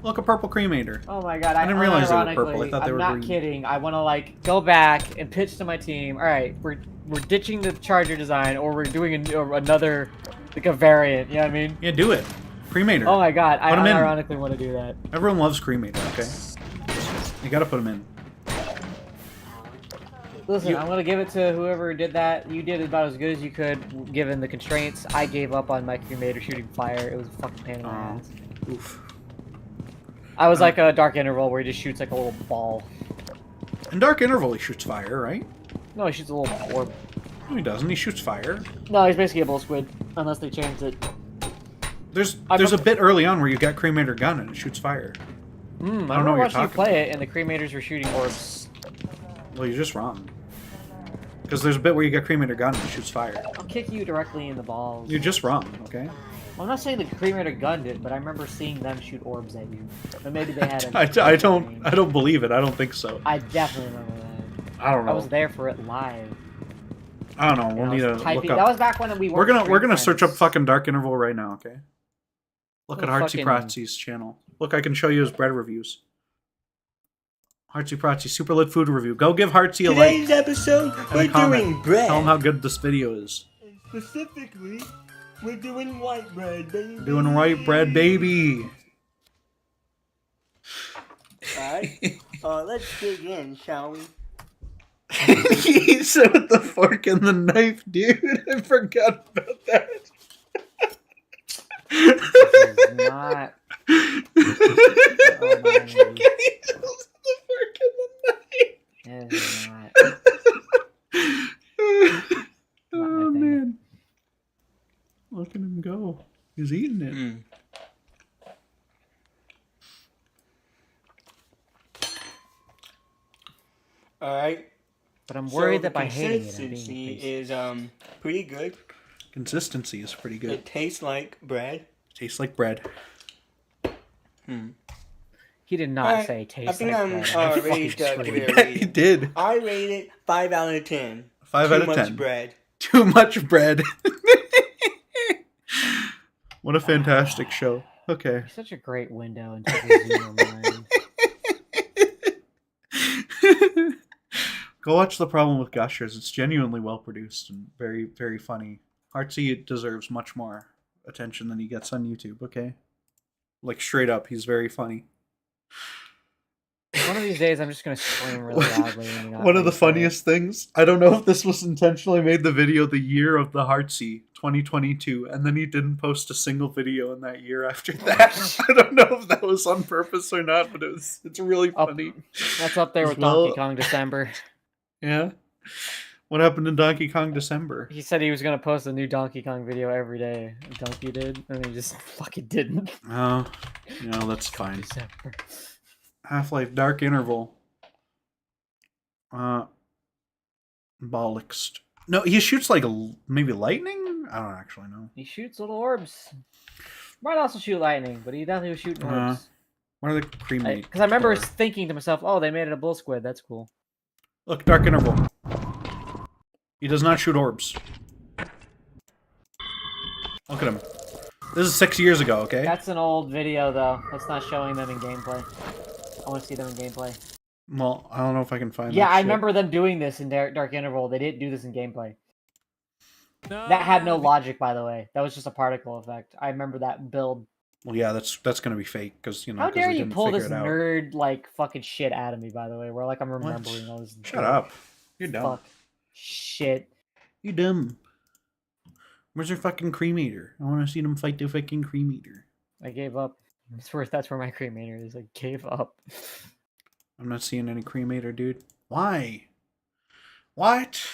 Look, a purple cremator. Oh my god, I didn't realize they were unironically- purple. I thought they I'm were not green. kidding. I want to like go back and pitch to my team. All right, we're ditching the charger design, or we're doing another like a variant. You know what I mean? Yeah, do it. Cremator. Oh my god, I Put 'em in. unironically want to do that. Everyone loves cremator, okay? You gotta put them in. Listen, I'm gonna give it to whoever did that. You did about as good as you could, given the constraints. I gave up on my cremator shooting fire. It was a fucking pain in my ass. Oof. I was like a dark interval where he just shoots like a little ball. In Dark Interval, he shoots fire, right? No, he shoots a little orb. No, he doesn't. He shoots fire. No, he's basically a bull squid, unless they changed it. There's a bit early on where you got cremator gun and it shoots fire. I I don't know remember what you're watching you talking play it, and the cremators were shooting orbs. Well, you're just wrong. Because there's a bit where you got cremator gun and it shoots fire. I'll kick you directly in the balls. You're just wrong, okay? I'm not saying the cremator gunned it, but I remember seeing them shoot orbs at you. But maybe they had I don't believe it. I don't think so. I definitely remember that. I don't know. I was there for it live. I don't know. We'll need to look up. That was back when we We're gonna stream search up friends. fucking Dark Interval right now, okay? Look at Oh, Hartsy fucking- Pratsy's channel. Look, I can show you his bread reviews. Hartsy Pratsy Super Lit Food Review. Go give Hartsy a like. Today's episode, and we're a comment. doing bread. Tell him how good this video is. Specifically, we're doing white bread, baby. Doing white bread, baby. Alright. Let's dig in, shall we? He eats it with the fork and the knife, dude. I forgot about that. This is not. It is not. Oh man. Look at him go. He's eating it. Alright. But I'm worried so that by hating it, I'm consistency being is pretty good. Consistency is pretty good. It tastes like bread. Tastes like bread. He did not say taste I think like I'm bread. ready to give it a Yeah, rating. he did. I rate it 5 out of 10. 5 out of 10. Too much bread. Too much bread. What a fantastic show. Okay. Such a great window into the Zoomer mind. Go watch The Problem with Gushers. It's genuinely well produced and very, very funny. Artsy deserves much more attention than he gets on YouTube, okay? Like, straight up, he's very funny. One of these days, I'm just going to scream really loudly. One of the funniest things, I don't know if this was intentionally made the video the year of the Heartsy, 2022, and then he didn't post a single video in that year after that. I don't know if that was on purpose or not, but it's really funny. That's up there with Donkey Kong December. Yeah? What happened in Donkey Kong December? He said he was going to post a new Donkey Kong video every day. Donkey did, and he just fucking didn't. Oh, that's fine. December. Half-Life Dark Interval. Bollocks. No, he shoots like maybe lightning? I don't actually know. He shoots little orbs. Might also shoot lightning, but he definitely was shooting orbs. What are the cremate? Because I remember thinking to myself, oh, they made it a bull squid. That's cool. Look, Dark Interval. He does not shoot orbs. Look at him. This is 6 years ago, okay? That's an old video, though. That's not showing them in gameplay. I want to see them in gameplay. Well, I don't know if I can find Yeah, that I shit. remember them doing this in Dark Interval. They didn't do this in gameplay. That had no logic, by the way. That was just a particle effect. I remember that build. Well, yeah, that's gonna be fake, because, How dare they you didn't pull figure this it out. nerd, like, fucking shit out of me, by the way, where, like, I'm remembering all this. Shut up. You're dumb. Fuck. Shit. You dumb. Where's your fucking cremator? I want to see them fight the fucking cremator. I gave up. That's where my cremator is. I gave up. I'm not seeing any cremator, dude. Why? What?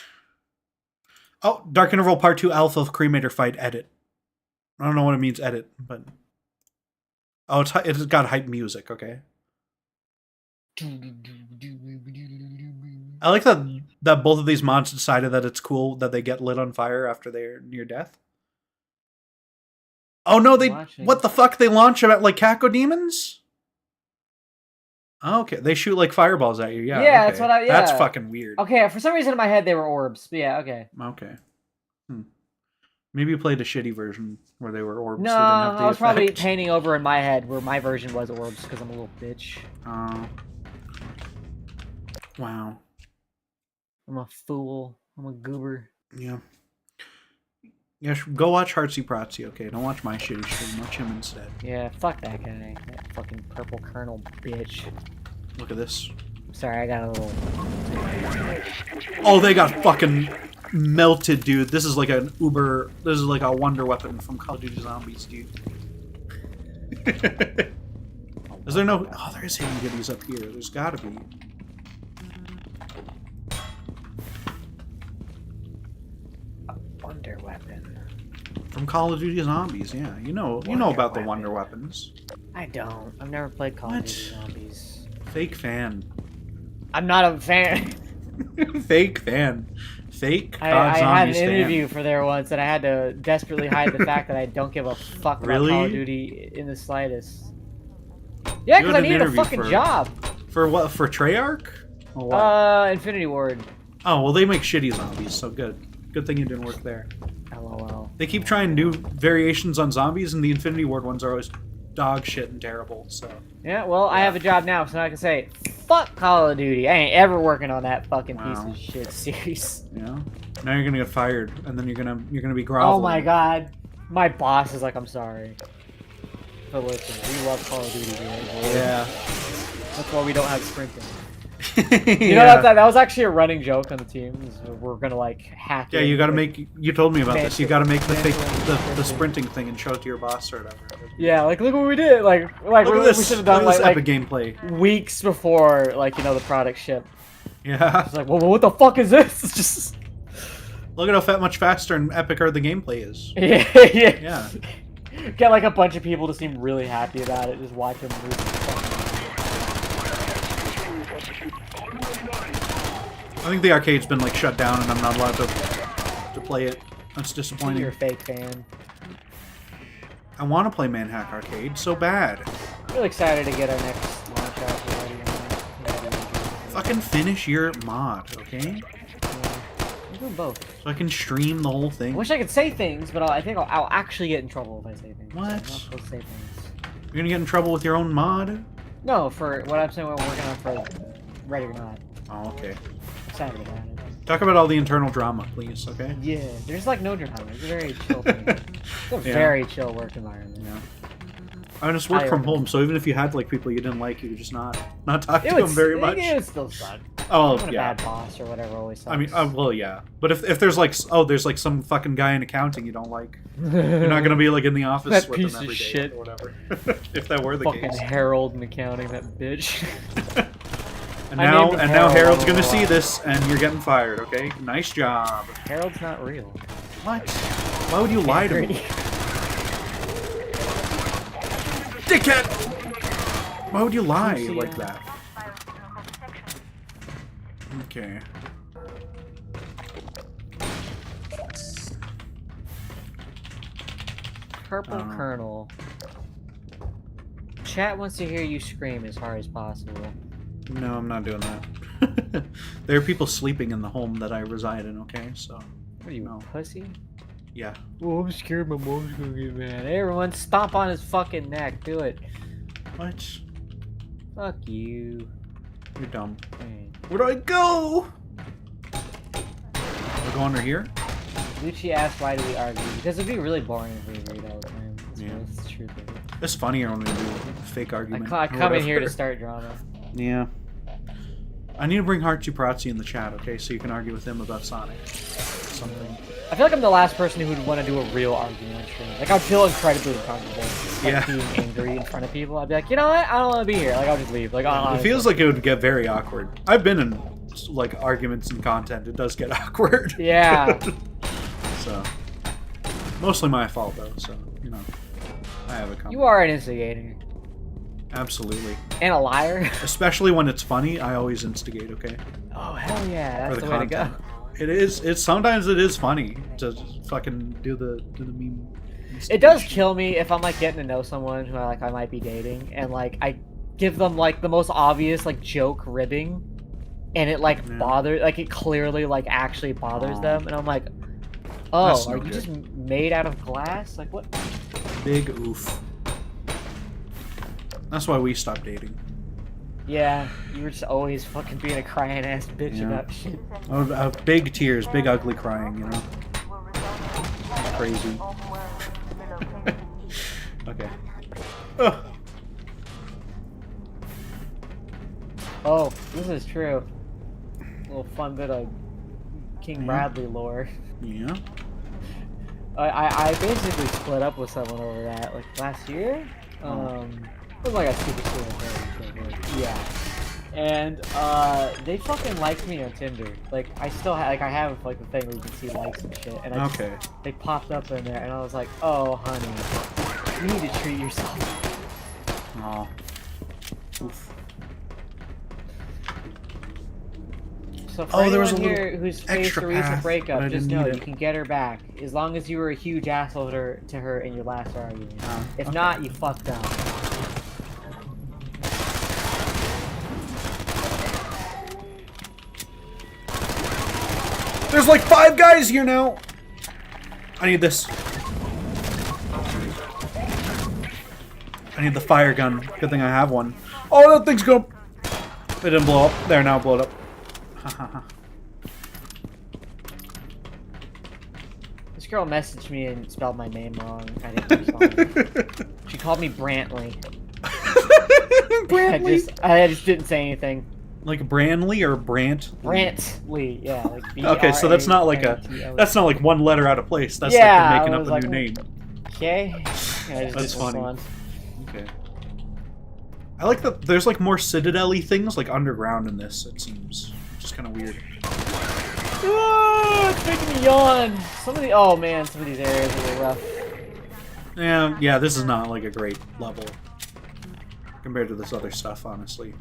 Oh, Dark Interval Part 2 Alpha Cremator Fight Edit. I don't know what it means, edit, but... Oh, it's got hype music, okay. I like that both of these mods decided that it's cool that they get lit on fire after they're near death. Oh no, what the fuck? They launch them at like cacodemons? Oh, okay, they shoot like fireballs at you. Yeah, yeah, okay. That's what I. Yeah. That's fucking weird. Okay, for some reason in my head they were orbs. But yeah, okay. Okay. Maybe you played a shitty version where they were orbs. No, so they didn't have the I was probably effect. painting over in my head where my version was orbs because I'm a little bitch. Wow. I'm a fool. I'm a goober. Yeah. Yeah, go watch Heartsy Protsy, okay? Don't watch my shitty stream. Watch him instead. Yeah, fuck that guy. That fucking PurpleColonel bitch. Look at this. Sorry, I got a little... Oh, they got fucking melted, dude. This is like an Uber... This is like a wonder weapon from Call of Duty Zombies, dude. Is there no... Oh, there is hidden goodies up here. There's gotta be. Wonder weapon. From Call of Duty Zombies, yeah. You know about the wonder weapons. I don't. I've never played Call of Duty Zombies. Fake fan. I'm not a fan. Fake fan. Fake I had an fan. interview for there once, and I had to desperately hide the fact that I don't give a fuck about Call of Duty in the slightest. Yeah, because I needed a fucking job. For what? For Treyarch? Or what? Infinity Ward. Oh, well, they make shitty zombies, so good. Good thing you didn't work there. LOL. They keep trying new variations on zombies, and the Infinity Ward ones are always dog shit and terrible, so... Yeah, well, I have a job now, so I can say, fuck Call of Duty. I ain't ever working on that fucking piece of shit series. Yeah. Now you're gonna get fired, and then you're gonna be groveling. Oh my god. My boss is like, I'm sorry. But listen, we love Call of Duty, dude. Yeah. Let's That's why we don't have sprinting. You know that was actually a running joke on the team. Is we're gonna like hack. Yeah, in, you gotta like, make. You told me about this. You gotta make the fake, sprinting. the sprinting thing and show it to your boss or whatever. Yeah, like look what we did. Like Look at we this. should have Look done at this like epic gameplay. weeks before like the product shipped. Yeah. It's like, well, what the fuck is this? It's just. Look at how much faster and epicer the gameplay is. Yeah. Yeah. Get like a bunch of people to seem really happy about it. Just watch them move. I think the arcade's been like shut down and I'm not allowed to play it. That's disappointing. You're a fake fan. I want to play Manhack Arcade so bad. Really excited to get our next launch out already. Fucking finish your mod, okay? I'm doing both. So I can stream the whole I thing. wish I could say things, but I think I'll actually get in trouble if I say things. What? I'm not supposed to say things. You're gonna get in trouble with your own mod? No, for what I'm saying, what we're working on for Ready or Not. Oh, okay. Excited about it. Talk about all the internal drama, please, okay? Yeah, there's like no drama. It's a very chill thing. It's a Yeah. very chill work environment. Yeah. I just work from home, so even if you had like people you didn't like, you could just not talk to them very much. It would still suck. Oh, Even yeah. a bad boss or whatever always sucks. I mean, well, yeah. But if there's like, there's like some fucking guy in accounting you don't like, you're not gonna be like in the office That with piece them of every day shit. or whatever. If that were the Fucking case. Harold in accounting, that bitch. And I now, named him and now Harold, Harold's I don't gonna know see why. this, and you're getting fired. Okay, nice job. Harold's not real. What? Why would you lie to me, dickhead? Why would you lie like that? Okay. PurpleColonel. Chat wants to hear you scream as hard as possible. No, I'm not doing that. There are people sleeping in the home that I reside in, okay? So. What are you, a pussy? Yeah. Oh, I'm scared my mom's gonna get mad. Hey, everyone, stomp on his fucking neck. Do it. What? Fuck you. You're dumb. Hey. Where do I go? We're going under here? Lucci asked why do we argue? Because it'd be really boring if we agreed all the time. That's the truth of it. It's funnier when we do fake argument. I or come in here to whatever. start drama. Yeah. I need to bring Hartzy Pratzy in the chat, okay? So you can argue with him about Sonic. Something. I feel like I'm the last person who would want to do a real argument on stream. Like, I'd feel incredibly uncomfortable. Like, being angry in front of people. I'd be like, you know what? I don't want to be here. Like, I'll just leave. Like, It feels like it would get very awkward. I've been in, like, arguments and content. It does get awkward. Yeah. So. Mostly my fault, though, so, you know. I have it coming. You are an instigator. Absolutely. And a liar. Especially when it's funny, I always instigate, okay? Oh, hell yeah. That's For the way to go. content. It is. Sometimes it is funny to fucking do the meme. It does kill me if I'm like getting to know someone who I might be dating, and like I give them like the most obvious like joke ribbing, and it like bothers, like it clearly like actually bothers them, and I'm like, oh, That's are no you good. just made out of glass? Like what? Big oof. That's why we stopped dating. Yeah, you were just always fucking being a crying ass bitch Yeah. about shit. Big tears, big ugly crying, you know. Crazy. Okay. Ugh. Oh, this is true. A little fun bit of King Bradley lore. Yeah. I basically split up with someone over that like last year. It was like a super cool. Yeah. And they fucking liked me on Tinder. Like I still have I have like the thing where you can see likes and shit. And they popped up in there, and I was like, oh honey, you need to treat yourself. Aw. Oof. So for there was anyone a here little who's faced extra a recent path, but breakup, I just didn't know need you it. can get her back as long as you were a huge asshole to her in your last argument. If okay. not, you fucked up. There's like 5 guys here now. I need this. I need the fire gun. Good thing I have one. Oh, that thing's going. It didn't blow up. There, now blow it up. This girl messaged me and spelled my name wrong. I didn't respond. She called me Brantley. Brantley. I just didn't say anything. Like Brantley or Brant? Brantley, yeah, like Okay, so that's not like that's not like one letter out of place. That's like they're making up a new name. Okay. Yeah, That's funny. Okay. I like that there's like more Citadel-y things like underground in this, it seems. Which is kind of weird. Oh, it's making me yawn. Some of these areas are a little rough. Yeah, this is not like a great level compared to this other stuff, honestly.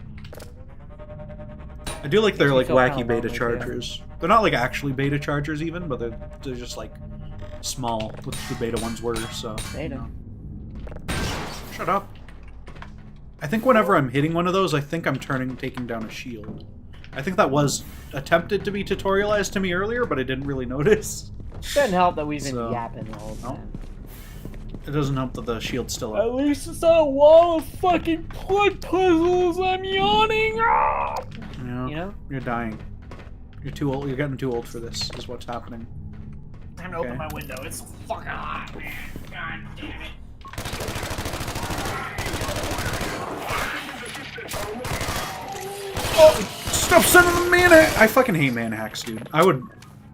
I do like their like wacky beta chargers. They're not like actually beta chargers even, but they're just like small, what the beta ones were. So beta. Shut up. I think whenever I'm hitting one of those, I think I'm taking down a shield. I think that was attempted to be tutorialized to me earlier, but I didn't really notice. It doesn't help that we've been yapping the whole time. It doesn't help that the shield's still up. At least it's not a wall of fucking plug puzzles. I'm yawning. Yeah, You know? You're dying. You're too old. You're getting too old for this, is what's happening. Time to open my window. It's fucking hot, man. God damn it. Oh, stop sending the mana! I fucking hate mana hacks, dude. I would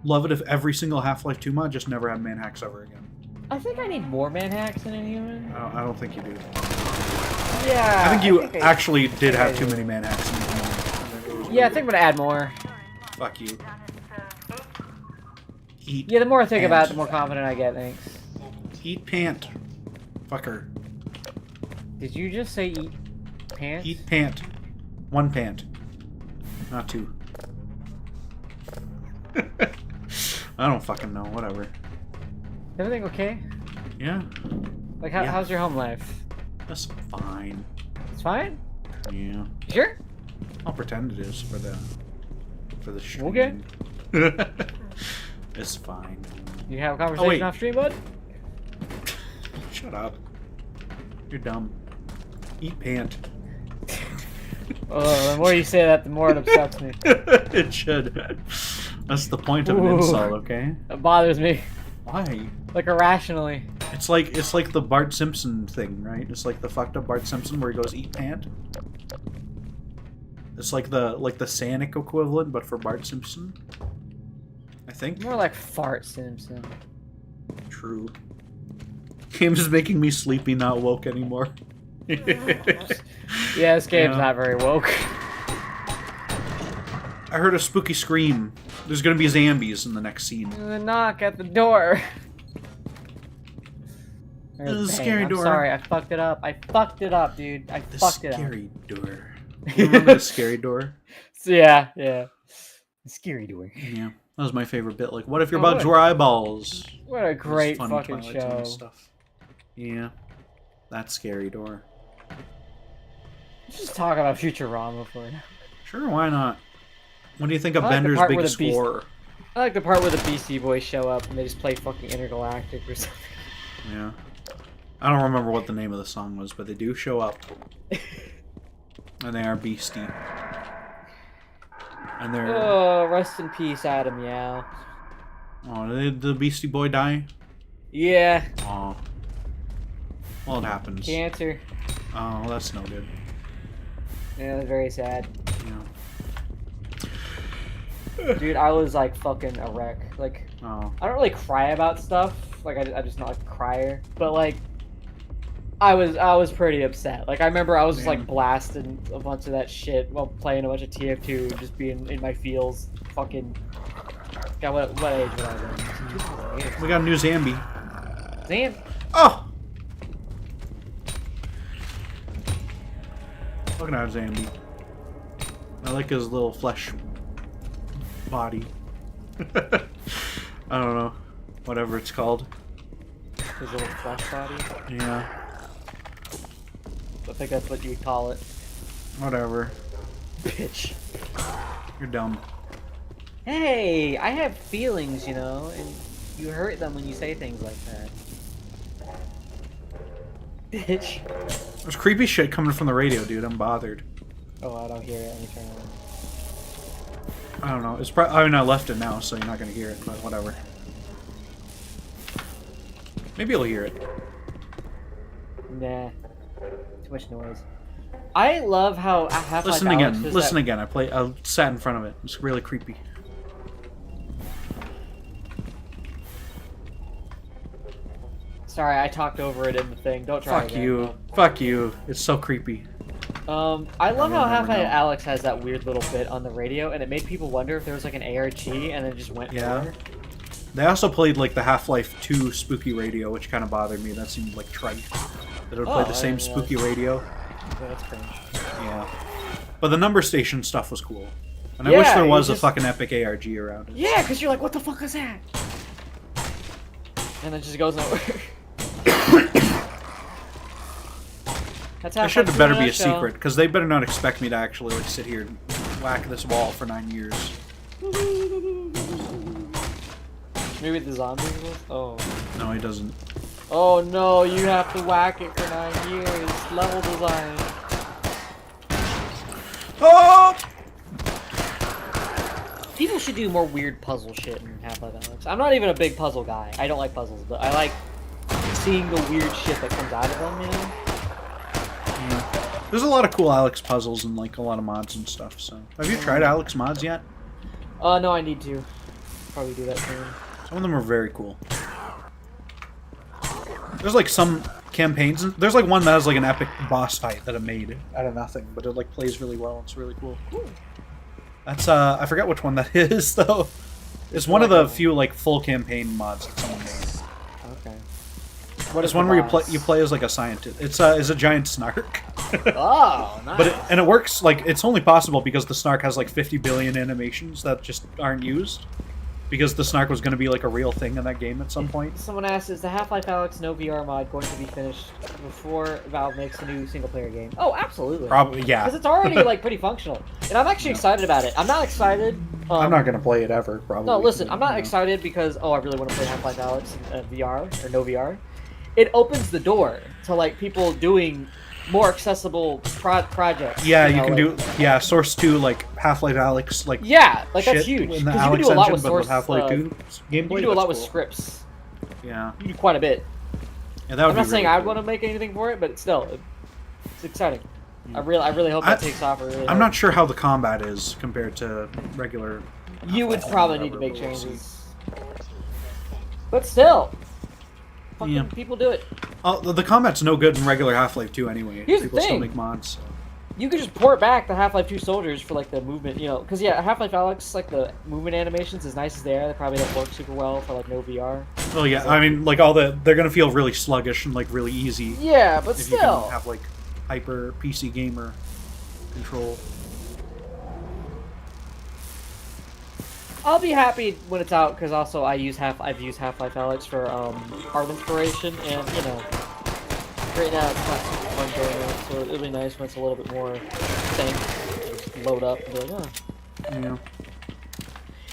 love it if every single Half-Life 2 mod just never had mana hacks ever again. I think I need more man hacks than Inhuman. I don't think you do. Yeah. I think you actually did have too many mana hacks in Inhuman. Yeah, I think I'm gonna add more. Fuck you. Eat. Yeah, the more I think about it, the more confident I get, thanks. Eat pant. Fucker. Did you just say eat pants? Eat pant. One pant. Not two. I don't fucking know. Whatever. Everything okay? Yeah. Like, how's your home life? That's fine. It's fine? Yeah. You sure? I'll pretend it is for the stream. Okay. It's fine. You have a conversation off stream, bud? Shut up. You're dumb. Eat pant. Oh, the more you say that, the more it upsets me. It should. That's the point of an insult, okay? It bothers me. Why? Like irrationally. It's like the Bart Simpson thing, right? It's like the fucked up Bart Simpson where he goes eat pant. It's like the Sanic equivalent, but for Bart Simpson. I think. More like Fart Simpson. True. Game's is making me sleepy, not woke anymore. Yeah, this game's not very woke. I heard a spooky scream. There's gonna be zombies in the next scene. The knock at the door. This is a scary door. I'm sorry, I fucked it up. I fucked it up, dude. I fucked it up. The scary door. You remember the scary door? Yeah. The scary door. Yeah. That was my favorite bit. Like, what if your bugs were eyeballs? What a great funny fucking Twilight Zone show. Stuff. Yeah. That scary door. Let's just talk about Futurama for now. Sure, why not? What do you think of I like the Bender's part where biggest the Beast- score? I like the part where the Beastie Boys show up and they just play fucking Intergalactic or something. Yeah. I don't remember what the name of the song was, but they do show up. And they are beastie. And they're... Oh, rest in peace, Adam Yao. Oh, did the Beastie Boy die? Yeah. Oh. Well, it happens. Cancer. Oh, well, that's no good. Yeah, it was very sad. Yeah. Dude, I was like fucking a wreck. Like, I don't really cry about stuff. Like, I'm just not like a crier. But like, I was pretty upset. Like, I remember I was just like blasting a bunch of that shit while playing a bunch of TF2, just being in my feels. Fucking. God, what age was I then? We got a new zombie. Zam. Oh! Fucking out zombie. I like his little flesh body. I don't know. Whatever it's called. His little flesh body? Yeah. I think that's what you would call it. Whatever. Bitch. You're dumb. Hey, I have feelings, you know, and you hurt them when you say things like that. Bitch. There's creepy shit coming from the radio, dude. I'm bothered. Oh, I don't hear it. Let me turn it on. I don't know. It's probably... I mean, I left it now, so you're not gonna hear it, but whatever. Maybe you'll hear it. Nah. Too much noise. I love how Half-Life Listen Alyx again. does Listen that. again. I sat in front of it. It's really creepy. Sorry, I talked over it in the thing. Don't try Fuck again. you. Fuck you. It's so creepy. I love how never Half-Life know. Alyx has that weird little bit on the radio, and it made people wonder if there was like an ARG, and then it just went Yeah. for it. They also played like the Half-Life 2 spooky radio, which kind of bothered me. That seemed like trite. That it would play Oh, the I same didn't realize. spooky radio. Yeah, that's cringe. Yeah. But the number station stuff was cool. And I wish Yeah, there you was just- a fucking epic ARG around it. Yeah, because you're like, what the fuck is that? And it just goes nowhere. That's That Half-Life should 2 better in be a nutshell. secret, because they better not expect me to actually like sit here and whack this wall for 9 years. Maybe the zombies will? Oh. No, he doesn't. Oh no, you have to whack it for 9 years. Level design. Oh! People should do more weird puzzle shit in Half-Life Alyx. I'm not even a big puzzle guy. I don't like puzzles, but I like seeing the weird shit that comes out of them, you know? There's a lot of cool Alex puzzles and like a lot of mods and stuff. So, have you tried Alex mods yet? No, I need to. Probably do that soon. Some of them are very cool. There's like some campaigns. There's like one that has like an epic boss fight that I made out of nothing, but it like plays really well. It's really cool. That's I forget which one that is though. It's one of the few like full campaign mods that someone made. Okay. What is one where you play as like a scientist? It's a giant snark. Oh, nice. But it works like it's only possible because the snark has like 50 billion animations that just aren't used. Because the snark was going to be like a real thing in that game at some point. Someone asked, is the Half-Life Alyx no VR mod going to be finished before Valve makes a new single-player game? Oh, absolutely. Probably, yeah. Because it's already like pretty functional, and I'm actually excited about it. I'm not excited. I'm not going to play it ever, probably. No, listen, I'm not excited because I really want to play Half-Life Alyx in VR or no VR. It opens the door to like people doing more accessible projects. Yeah, you you know, can like, do Source 2 like Half-Life Alyx like yeah, like shit that's huge. in the Because you can Alyx do a lot engine, with but Source. with Half-Life 2 gameplay. You can do a lot with that's cool. scripts. Yeah. You can do quite a bit. Yeah, that would I'm not be saying really I cool. want to make anything for it, but still, it's exciting. I really hope that takes off. I'm not sure how the combat is compared to regular. You would Half-Life probably or need to make whatever, but we'll changes. But still, fucking Yeah. people do it. The combat's no good in regular Half-Life 2 anyway. Here's the People still thing. make mods. You could just port back the Half-Life 2 soldiers for like the movement, you know, because yeah, Half-Life Alyx, like the movement animations, as nice as they are, they probably don't work super well for like no VR. Well, yeah, I mean, like they're gonna feel really sluggish and like really easy. Yeah, but if you still. can have like hyper PC gamer control. I'll be happy when it's out because also I've used Half-Life Alyx for art inspiration, and you know, right now it's not super fun doing it, so it'll be nice when it's a little bit more thing. Just load up and be like, oh. Yeah.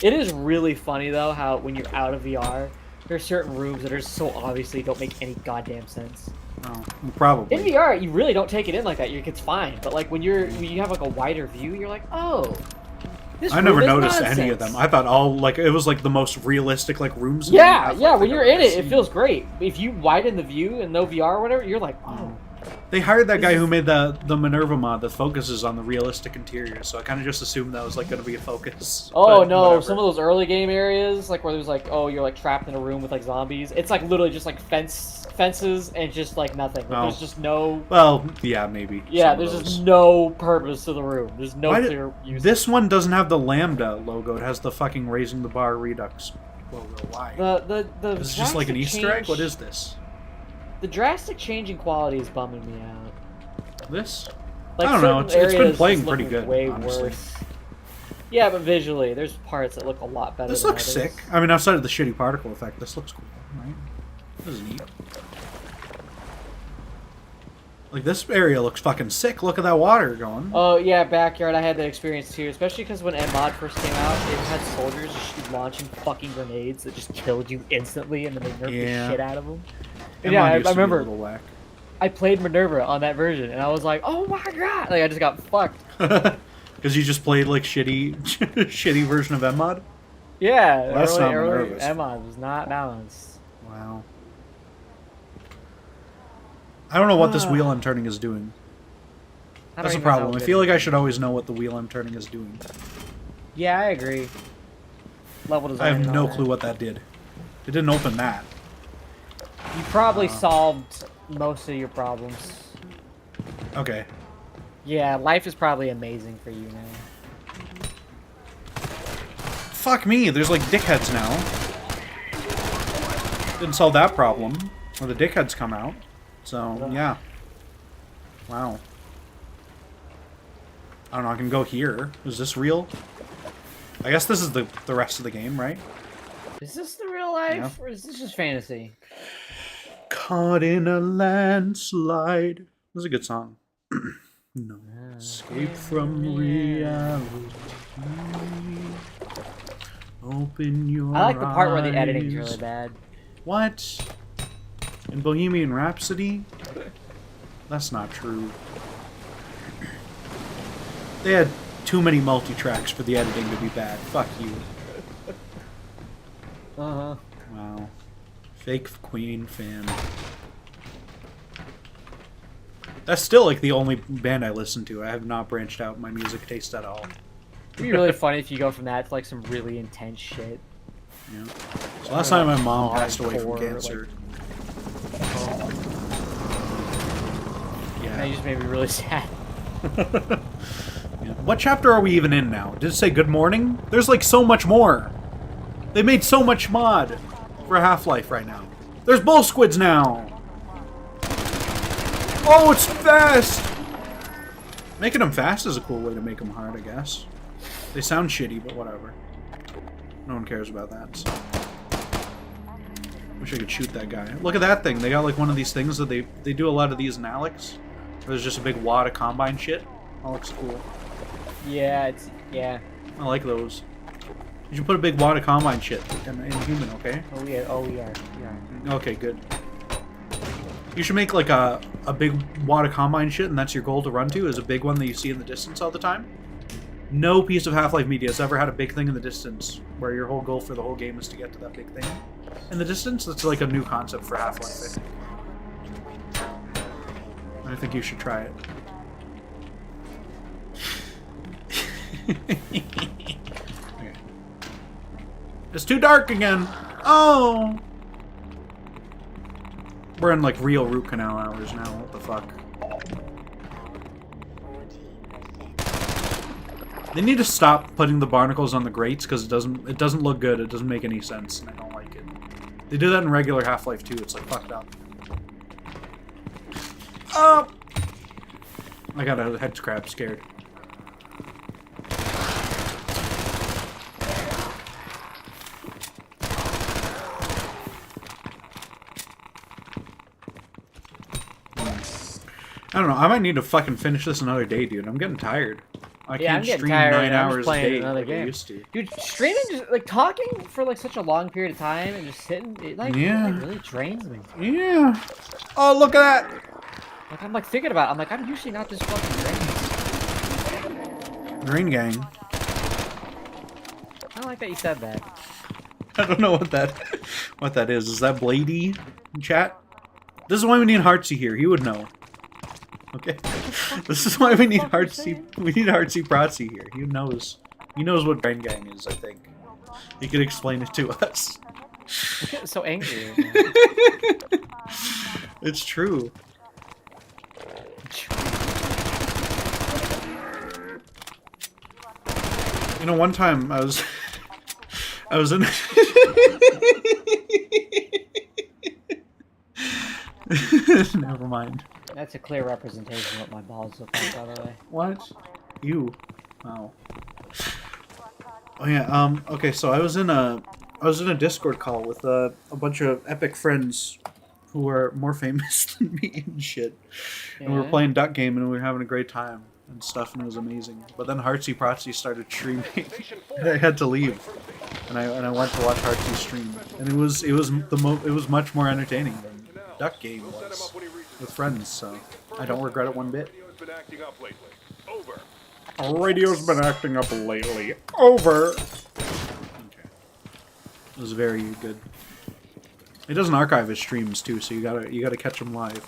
It is really funny though how when you're out of VR, there's certain rooms that are so obviously don't make any goddamn sense. Oh, probably. In VR, you really don't take it in like that. It's fine, but like when you have like a wider view, you're like, oh. This I never room is noticed nonsense. any of them. I thought all like it was like the most realistic like rooms. in Yeah, Half-Life yeah. I've When you're ever in it, seen. it feels great. If you widen the view and no VR or whatever, you're like, oh. They hired that guy who made the Minerva mod that focuses on the realistic interior, so I kind of just assumed that was like going to be a focus. Oh but no! whatever. Some of those early game areas, like where there's like, oh, you're like trapped in a room with like zombies. It's like literally just like fences and just like nothing. Like, Oh. There's just no. Well, yeah, maybe. Yeah, some of there's those. just no purpose to the room. There's no Why clear use. This one doesn't have the Lambda logo. It has the fucking raising the bar Redux logo. Why? The Is this just like an drastic Easter egg? change- What is this? The drastic change in quality is bumming me out. This? Like, I don't know. certain It's been areas playing just pretty look good, Way honestly. worse. Yeah, but visually, there's parts that look a lot better. This than looks others. sick. I mean, outside of the shitty particle effect, this looks cool, right? This is neat. Like, this area looks fucking sick. Look at that water going. Oh yeah, backyard. I had that experience too, especially because when mod first came out, it had soldiers just launching fucking grenades that just killed you instantly, and then they nerfed Yeah. the shit out of them. That And yeah, mod I used to be a remember. little whack. I played Minerva on that version, and I was like, "Oh my god!" Like I just got fucked. Because you just played, like, shitty version of MMod? Yeah, Well, that's not early Minerva's mod was not balanced. Wow. I don't know what this wheel I'm turning is doing. That's a problem. I feel like I should always know what the wheel I'm turning is doing. Yeah, I agree. Level design. I have no clue what that did. It didn't open that. You probably solved most of your problems. Okay. Yeah, life is probably amazing for you now. Fuck me, there's like dickheads now. Didn't solve that problem. Where the dickheads come out. So, yeah. Wow. I don't know, I can go here. Is this real? I guess this is the rest of the game, right? Is this the real life, Yeah. or is this just fantasy? Caught in a landslide. This is a good song. No escape from reality. Open your I like the part where the eyes. editing's really bad. What? In Bohemian Rhapsody? That's not true. They had too many multi-tracks for the editing to be bad. Fuck you. Uh-huh. Wow. Fake Queen fan. That's still like the only band I listen to. I have not branched out my music taste at all. It'd be really funny if you go from that to like some really intense shit. Yeah. So last time my mom passed away from cancer. That just made me really sad. Yeah. What chapter are we even in now? Did it say good morning? There's like so much more. They made so much mod for Half-Life right now. There's bull squids now. Oh, it's fast! Making them fast is a cool way to make them hard, I guess. They sound shitty, but whatever. No one cares about that, so. Wish I could shoot that guy. Look at that thing. They got like one of these things that they do a lot of these in Alex. There's just a big wad of combine shit. That looks cool. Yeah, yeah. I like those. You should put a big wad of combine shit in human, okay? Oh, we are. Okay, good. You should make like a big wad of combine shit, and that's your goal to run to, is a big one that you see in the distance all the time. No piece of Half-Life media has ever had a big thing in the distance, where your whole goal for the whole game is to get to that big thing. In the distance, that's like a new concept for Half-Life, I think you should try it. Okay. It's too dark again! Oh! We're in like real root canal hours now, what the fuck. They need to stop putting the barnacles on the grates because it doesn't look good, it doesn't make any sense, and I don't like it. They do that in regular Half-Life 2, it's like fucked up. Oh! I got a head crab scared. I don't know, I might need to fucking finish this another day, dude. I'm getting tired. I can't stream 9 hours a day like I used to. Dude, streaming, just like talking for like such a long period of time and just sitting, it like really drains me. Yeah. Oh, look at that! Like I'm like thinking about it, I'm like, I'm usually not this fucking drained. Green Gang. I don't like that you said that. I don't know what that is. Is that Blady in chat? This is why we need Heartsy here. He would know. Okay. This is why we need Heartsy. We need Heartsy Protsy here. He knows. He knows what Green Gang is, I think. He could explain it to us. I'm getting so angry. It's true. You know, one time I was in never mind. That's a clear representation of what my balls look like, by the way. What? You? Wow. Oh yeah. Okay. So I was in a Discord call with a bunch of epic friends who are more famous than me and shit, and we were playing Duck Game and we were having a great time and stuff, and it was amazing. But then Heartsy Protsy started streaming, and I had to leave, and I went to watch Heartsy stream, and it was much more entertaining than Duck Game was with friends. So I don't regret it one bit. Radio's been acting up lately. Over. Okay. It was very good. It doesn't archive his streams too, so you gotta catch him live.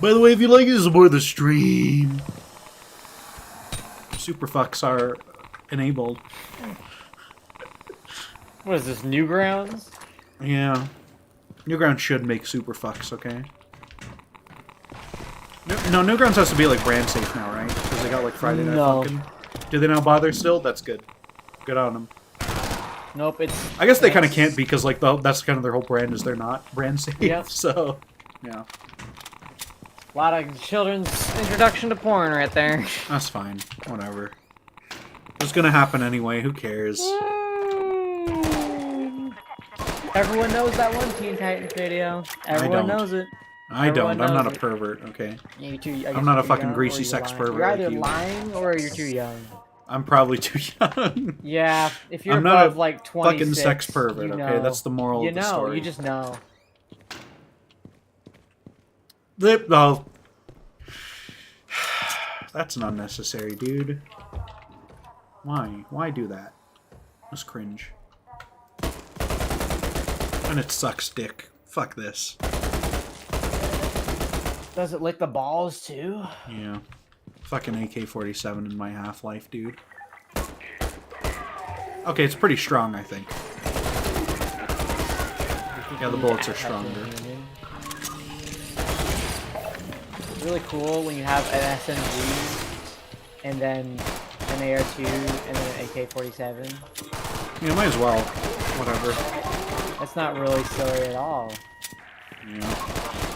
By the way, if you like it, support the stream. Super fucks are enabled. What is this, Newgrounds? Yeah. Newgrounds should make super fucks, okay? No, Newgrounds has to be like brand safe now, right? Because they got like Friday Night Funkin'. Do they not bother still? That's good. Good on them. Nope, it's... I guess they kind of can't because like that's kind of their whole brand is they're not brand safe. Yep. So, yeah. A lot of children's introduction to porn right there. That's fine. Whatever. It's gonna happen anyway. Who cares? Everyone knows that one Teen Titans video. Everyone knows it. I Everyone don't. I'm not a knows it. pervert, okay? Yeah, you're too, I'm not a fucking young, greasy or you're sex lying. pervert You're either like you. lying or you're too young. I'm probably too young. Yeah, if you're I'm not above a like 26, fucking sex pervert, you okay? know. That's the moral You of the know, story. you just know. Oh. That's an unnecessary, dude. Why? Why do that? That's cringe. And it sucks dick. Fuck this. Does it lick the balls too? Yeah. Fucking AK-47 in my Half-Life, dude. Okay, it's pretty strong, I think. Yeah, the bullets are stronger. It's really cool when you have an SMG and then an AR-2 and then an AK-47. Yeah, might as well. Whatever. That's not really silly at all.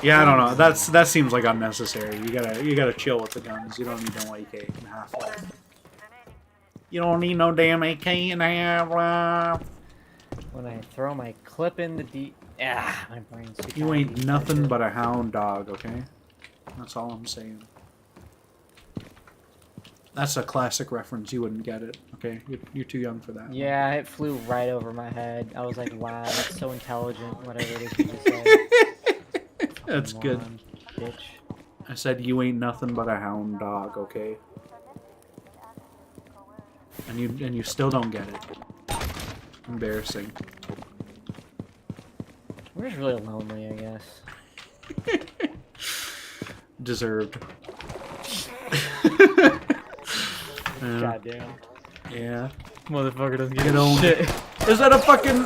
Yeah, I don't know. That seems like unnecessary. You gotta chill with the guns. You don't need no AK in Half-Life. You don't need no damn AK in Half-Life. When I throw my clip in the deep... Ah, my brain's too You ain't nothing but a hound dog, okay? That's all I'm saying. That's a classic reference. You wouldn't get it, okay? You're too young for that. Yeah, it flew right over my head. I was like, wow, that's so intelligent, whatever it is you just said. That's good. Bitch. I said you ain't nothing but a hound dog, okay? And you still don't get it. Embarrassing. We're just really lonely, I guess. Deserved. Yeah. Goddamn. Yeah. Motherfucker doesn't Get on. shit. Is that a fucking...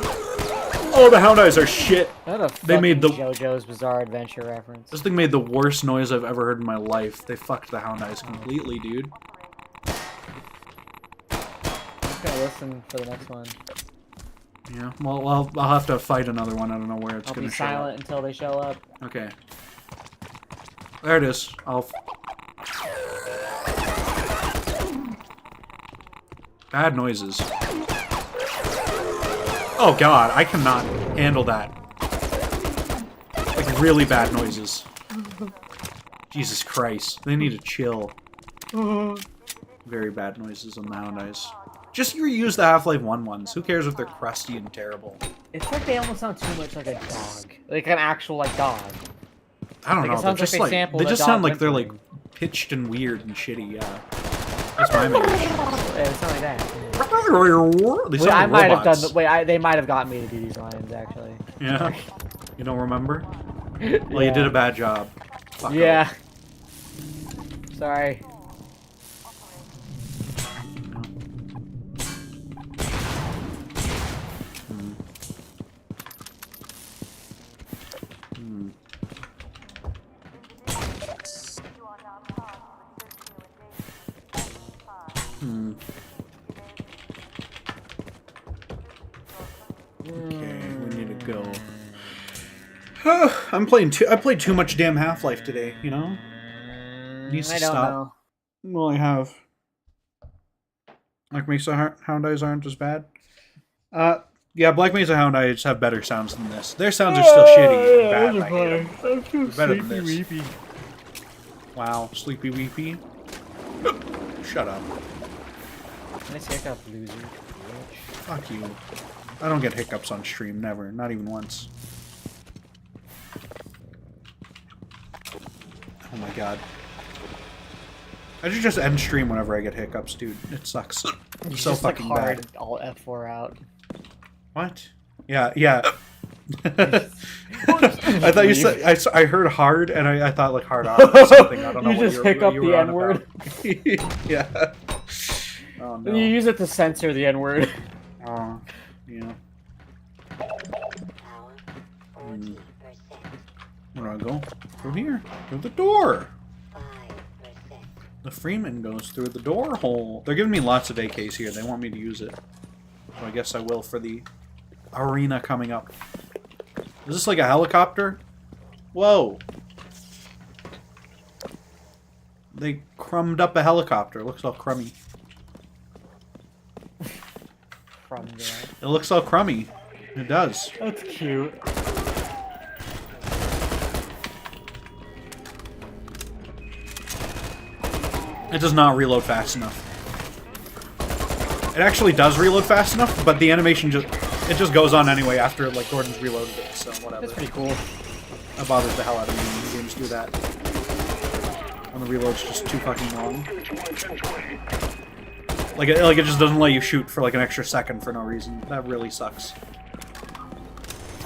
Oh, the hound eyes are shit. That a They made the JoJo's Bizarre Adventure reference. This thing made the worst noise I've ever heard in my life. They fucked the hound eyes completely, dude. I'm just gonna listen for the next one. Yeah, well, I'll have to fight another one. I don't know where it's I'll gonna be show up. silent until they show up. Okay. There it is. Bad noises. Oh god, I cannot handle that. Like, really bad noises. Jesus Christ. They need to chill. Very bad noises on the hound eyes. Just reuse the Half-Life 1 ones. Who cares if they're crusty and terrible? It's like they almost sound too much like a dog. Like an actual, like, dog. I don't Like, it know. They're sounds just like like, they sampled they a just dog sound like they're like whimpering. pitched and weird and shitty. Yeah, that's my image. Yeah, it sounds like that. They Wait, sound I like might have done. robots. They might have got me to do these lines actually. Yeah. You don't remember? Well, you did a bad job. Fuck yeah. Sorry. Okay, we need to go. I'm playing I played too much damn Half-Life today, you know? Needs to I don't stop. know. Well, I have. Black Mesa Hound Eyes aren't as bad. Yeah, Black Mesa Hound Eyes have better sounds than this. Their sounds are still shitty and bad. I hate them. I'm They're better than this. Wow, sleepy weepy. Shut up. Nice hiccup, loser. Fuck you. I don't get hiccups on stream, never. Not even once. Oh my god. I should just end stream whenever I get hiccups, dude. It sucks. It's so just fucking like hard bad. Alt F4 out. What? Yeah, yeah. I thought you said I heard hard and I thought like hard on or something. I don't know. You what just pick up you the were on N-word. about. Yeah. Oh no. You use it to censor the N-word. Oh, yeah. Where do I go? Through here. Through the door. The Freeman goes through the door hole. They're giving me lots of AKs here. They want me to use it. So I guess I will for the arena coming up. Is this like a helicopter? Whoa. They crumbed up a helicopter. It looks all crummy. It looks all crummy. It does. That's cute. It does not reload fast enough. It actually does reload fast enough, but the animation just goes on anyway after like Gordon's reloaded it, so whatever. That's pretty cool. That bothers the hell out of me when games do that. When the reload's just too fucking long. Like it just doesn't let you shoot for like an extra second for no reason. That really sucks. I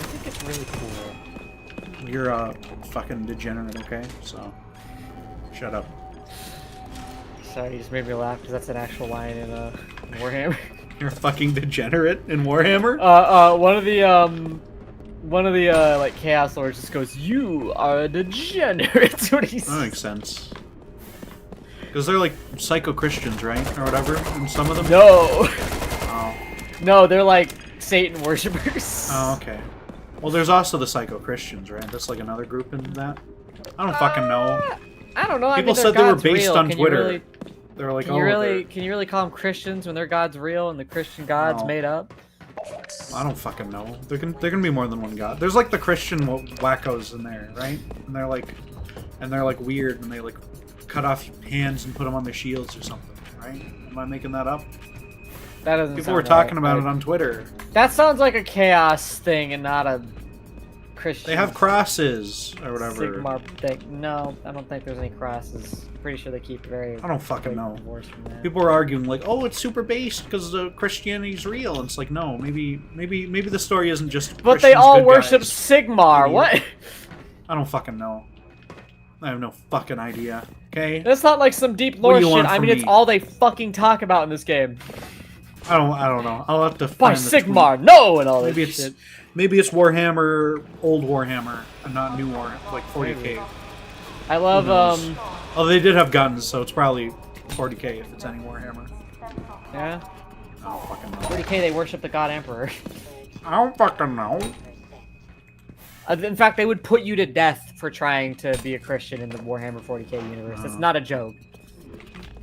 think it's really cool. You're a fucking degenerate, okay? So shut up. Sorry, you just made me laugh because that's an actual line in Warhammer. You're a fucking degenerate in Warhammer? One of the like Chaos Lords just goes, "You are a degenerate." That's what he says. That makes sense. Because they're like psycho-Christians, right? Or whatever, and some of them? No! Oh. No, they're like Satan worshippers. Oh, okay. Well, there's also the psycho-Christians, right? That's like another group in that? I don't fucking know. I don't know. People I mean, said they were God's based real. on Can Twitter. You really, they were like, can you really call them Christians when their God's real and the Christian God's made up? I don't fucking know. There can be more than one God. There's like the Christian wackos in there, right? And they're like weird, and they like cut off hands and put them on their shields or something, right? Am I making that up? That doesn't. People were talking about it on Twitter. That sounds like a chaos thing and not a Christian. They have crosses or whatever. Sigmar thing. No, I don't think there's any crosses. Pretty sure they keep very. I don't fucking know. From that. People were arguing like, "Oh, it's super based because Christianity's real." And it's like, no, maybe the story isn't just. But they all worship Sigmar. What? I don't fucking know. I have no fucking idea. Okay. That's not like some deep lore shit. I mean, it's all they fucking talk about in this game. I don't know. I'll have to By find Sigmar, tweet. no, and all this shit. Maybe it's Warhammer, old Warhammer, and not new Warhammer, like 40k. I love Oh, they did have guns, so it's probably 40k if it's any Warhammer. Yeah. I don't fucking know. 40k, they worship the God Emperor. I don't fucking know. In fact, they would put you to death for trying to be a Christian in the Warhammer 40k universe. It's not a joke.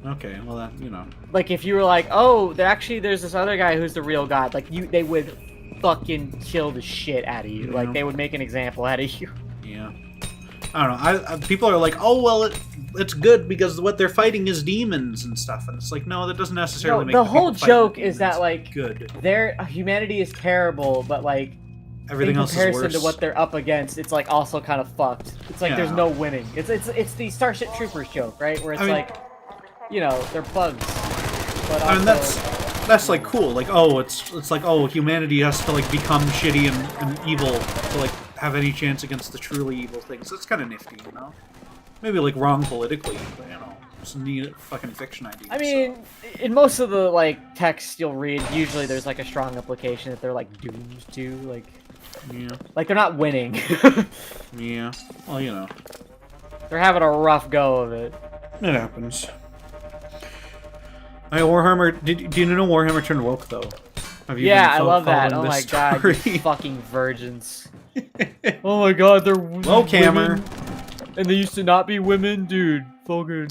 Okay, well then, you know. Like if you were like, oh, there's this other guy who's the real God. Like they would fucking kill the shit out of you. Like they would make an example out of you. Yeah. I don't know. People are like, oh well, it's good because what they're fighting is demons and stuff, and it's like, no, that doesn't necessarily make the whole joke is that like good. Their humanity is terrible, but like everything else is worse. In comparison to what they're up against, it's like also kind of fucked. It's like there's no winning. It's the Starship Troopers joke, right? Where it's like, you know, they're bugs. But also, I mean, that's like cool. Like, oh, it's like, oh, humanity has to like become shitty and evil to like have any chance against the truly evil things. That's kind of nifty, you know. Maybe like wrong politically, but you know, some neat fucking fiction ideas. I mean, in most of the like texts you'll read, usually there's like a strong implication that they're like doomed to, like, yeah, like they're not winning. Yeah, well, you know, they're having a rough go of it. It happens. Warhammer. Do you know Warhammer turned woke though? Have you I love that. Oh my god, you fucking virgins. Oh my god, they're woke hammer. And they used to not be women, dude. Fucking.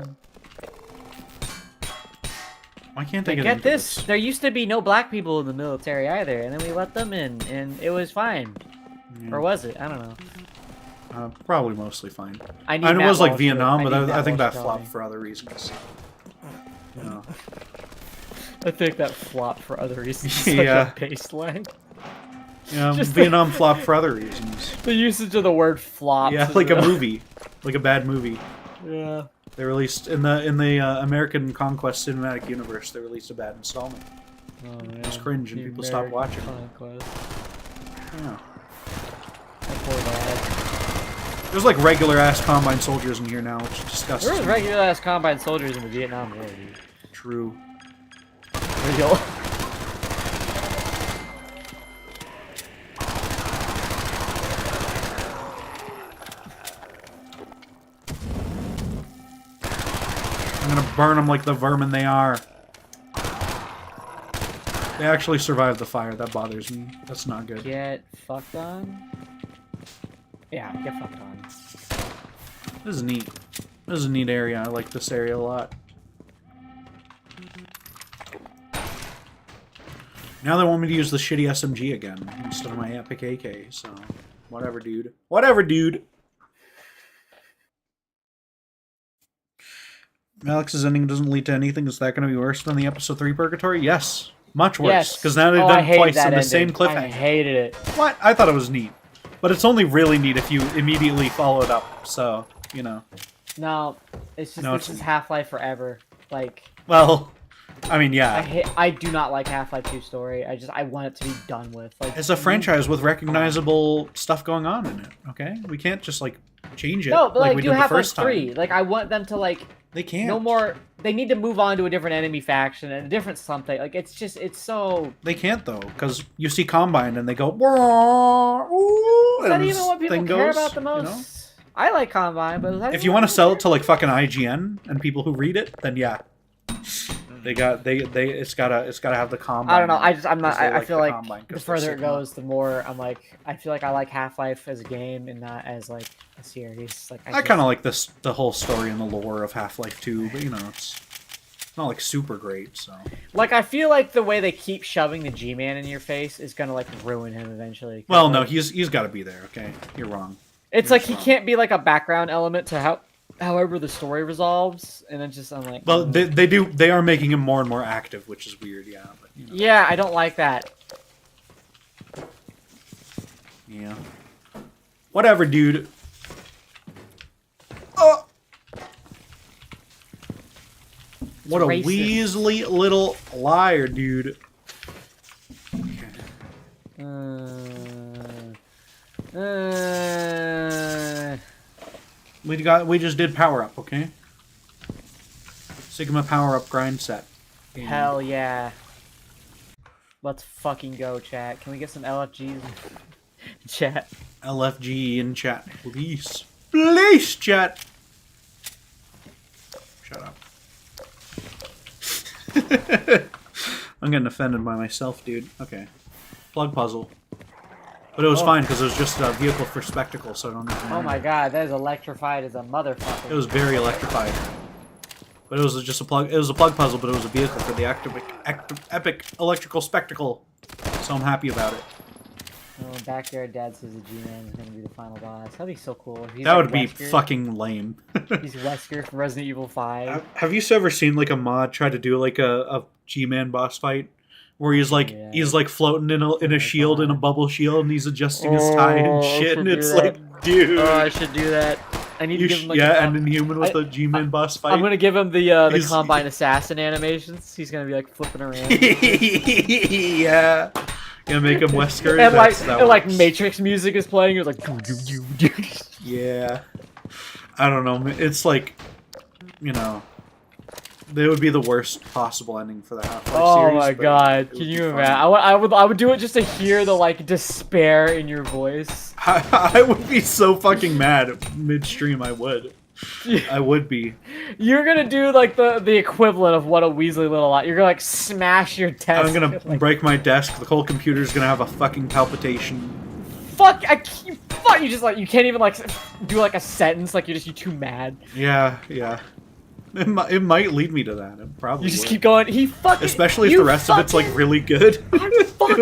Why can't they get this? There used to be no black people in the military either, and then we let them in, and it was fine. Or was it? I don't know. Probably mostly fine. I know it was like Vietnam, but I think that flopped for other reasons. Yeah. I think that flopped for other reasons. Yeah. Such a baseline. Yeah, Vietnam flopped for other reasons. The usage of the word flop. Yeah, like a movie, like a bad movie. Yeah. They released in the American Conquest cinematic universe. They released a bad installment. Oh, man. It was cringe, and people stopped watching. Conquest. Yeah. really bad. There's like regular ass Combine soldiers in here now, which is disgusting. There was regular ass Combine soldiers in the Vietnam War, dude. True. Real. I'm gonna burn them like the vermin they are. They actually survived the fire. That bothers me. That's not good. Get fucked on? Yeah, get fucked on. This is neat. This is a neat area. I like this area a lot. Now they want me to use the shitty SMG again instead of my epic AK, so whatever, dude. Whatever, dude. Alex's ending doesn't lead to anything. Is that going to be worse than the episode 3 Purgatory? Yes. Much worse. Because now they've done it twice in the same cliffhanger. I hated it. What? I thought it was neat. But it's only really neat if you immediately follow it up. So, you know. No, it's just this is Half-Life Forever. Like. Well, I mean, yeah. I do not like Half-Life 2 story. I want it to be done with. Like, it's a franchise with recognizable stuff going on in it. Okay, we can't just like change it. No, but like we do did the Half-Life first 3. time. Like I want them to like. They can't. No more. They need to move on to a different enemy faction and a different something. Like it's just so. They can't though, because you see Combine and they go. Ooh, Is that even what people care about the most? You know? I like Combine, but if you want to sell it to like fucking IGN and people who read it, then yeah, it's gotta have the Combine. I don't know. I'm not. I feel like the because further it goes, the more I'm like. I feel like I like Half-Life as a game and not as like a series. Like I kind of like the whole story and the lore of Half-Life 2, but you know it's not like super great. So like I feel like the way they keep shoving the G-Man in your face is gonna like ruin him eventually. Well, like, no, he's got to be there. Okay, you're wrong. It's like he can't be like a background element to however the story resolves, and it's just I'm like. Well, they are making him more and more active, which is weird. Yeah, but you know. Yeah, I don't like that. Yeah. Whatever, dude. Oh. What a Weasley little liar, dude. We just did power up, okay? Sigma power up grind set. Hell yeah. Let's fucking go, chat. Can we get some LFGs in chat? LFG in chat, please. Please, chat. Shut up. I'm getting offended by myself, dude. Okay. Plug puzzle. But it was fine because it was just a vehicle for spectacle, so I don't even. Oh my god, that is electrified as a motherfucker. It was very electrified. But it was just a plug. It was a plug puzzle, but it was a vehicle for the epic electrical spectacle. So I'm happy about it. Oh, Backyard Dad says the G-Man is going to be the final boss. That'd be so cool. He's that like would be Wesker. fucking lame. He's Wesker from Resident Evil 5. Have you ever seen like a mod try to do like a G-Man boss fight? Where he's like floating in a shield, in a bubble shield, and he's adjusting his tie and shit, and it's like, dude. Oh, I should do that. I need to give him like and Inhuman with the G-Man boss fight. I'm gonna give him the Combine Assassin animations. He's gonna be like flipping around. Yeah. Gonna make him Wesker. And like Matrix music is playing. It's like. Yeah. I don't know. It's like, you know. They would be the worst possible ending for the Half-Life series. Oh my god, can you imagine? I would do it just to hear the like despair in your voice. I would be so fucking mad midstream. I would. I would be. You're gonna do like the equivalent of what a Weasley little lot. You're gonna like smash your desk. I'm gonna break my desk. The whole computer's gonna have a fucking palpitation. Fuck! You just like you can't even like do like a sentence. Like you're too mad. Yeah. It might lead me to that. It probably. You just would. keep going. He fucking. Especially if the rest of it's like really good. It would fuck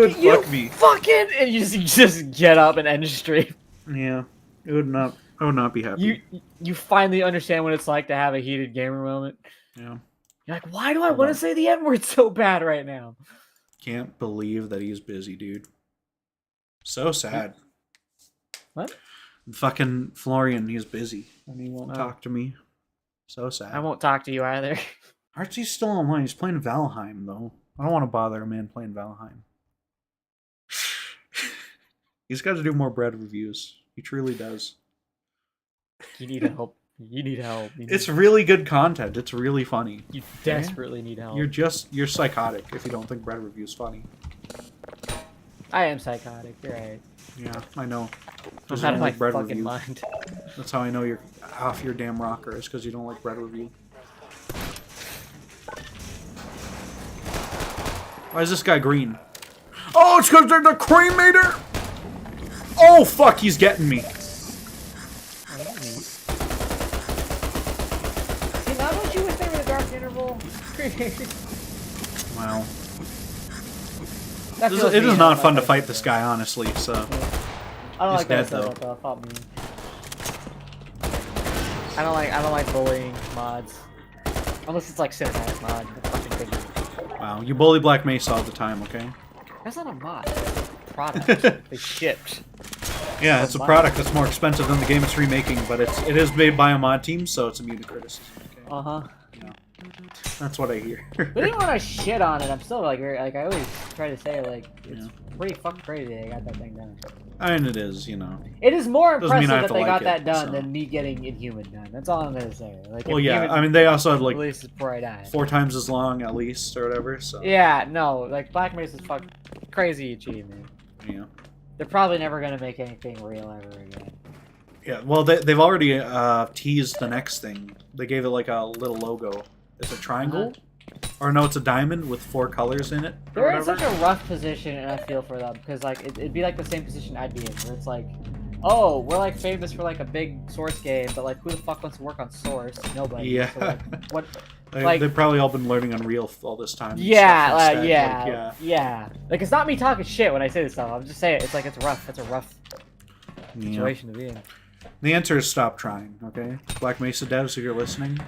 me. Fucking, and you just get up and end stream. Yeah, it would not. I would not be happy. You finally understand what it's like to have a heated gamer moment. Yeah. You're like, why do I want to say the N-word so bad right now? Can't believe that he's busy, dude. So sad. What? Fucking Florian, he's busy and he won't talk to me. So sad. I won't talk to you either. Artsy's still online. He's playing Valheim, though. I don't want to bother a man playing Valheim. He's got to do more bread reviews. He truly does. You need help. You need help. It's really good content. It's really funny. You desperately need help. You're psychotic if you don't think bread review's funny. I am psychotic. You're right. Yeah, I know. I'm out of my fucking mind. That's how I know you're off your damn rocker. Is because you don't like bread review. Why is this guy green? Oh, it's because they're the cremator! Oh, fuck, he's getting me. See, now don't you wish they were the dark interval? Wow. It is not fun to fight this guy, honestly, so... I don't he's like dead, that though. Fought me. I don't like bullying mods. Unless it's like cinematic mod. Fucking thing. Wow, you bully Black Mesa all the time, okay? That's not a mod. That's a product. They shipped. Yeah, it's a product that's more expensive than the game it's remaking, but it is made by a mod team, so it's immune to criticism. Okay? Uh-huh. Yeah. That's what I hear. But even when I shit on it, I'm still like I always try to say like it's pretty fucking crazy they got that thing done. I mean, it is, you know. It is more impressive that they got it, that done so. than me getting Inhuman done. That's all I'm gonna say. Like, well, yeah, I mean, they also had like released before I died. 4 times as long at least, or whatever. So. Yeah, no, like Black Mesa's fucking crazy achievement. Yeah. They're probably never gonna make anything real ever again. Yeah, well, they've already teased the next thing. They gave it like a little logo. It's a triangle, or no, it's a diamond with 4 colors in it. They're in such a rough position, and I feel for them because like it'd be like the same position I'd be in, where it's like, oh, we're like famous for like a big Source game, but like who the fuck wants to work on Source? Nobody. Yeah. So, like, what? They've probably all been learning Unreal all this time. Yeah, yeah. Yeah. Like it's not me talking shit when I say this stuff. I'm just saying it's like it's rough. It's a rough situation to be in. The answer is stop trying. Okay, Black Mesa devs, if you're listening,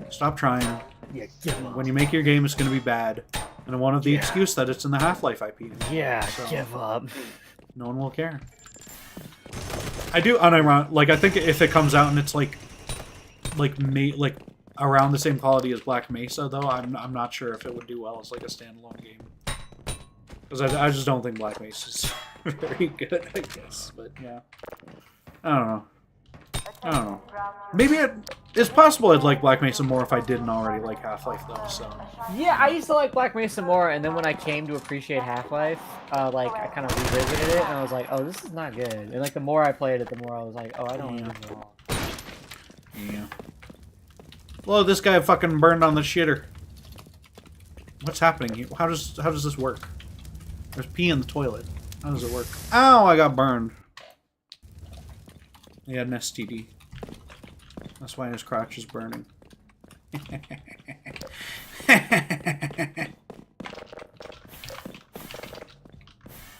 stop trying. Yeah, when you make your game, it's going to be bad, and I wanted the excuse that it's in the Half-Life IP. Yeah, so, give up. No one will care. I do unironic. Like I think if it comes out and it's like around the same quality as Black Mesa, though, I'm not sure if it would do well as like a standalone game. Because I just don't think Black Mesa's very good, I guess. But yeah, I don't know. Maybe it's possible I'd like Black Mesa more if I didn't already like Half-Life, though. So. Yeah, I used to like Black Mesa more, and then when I came to appreciate Half-Life, like I kind of revisited it, and I was like, oh, this is not good. And like the more I played it, the more I was like, oh, I don't know. Yeah. Whoa, this guy fucking burned on the shitter. What's happening here? How does this work? There's pee in the toilet. How does it work? Ow, I got burned. He had an STD. That's why his crotch is burning.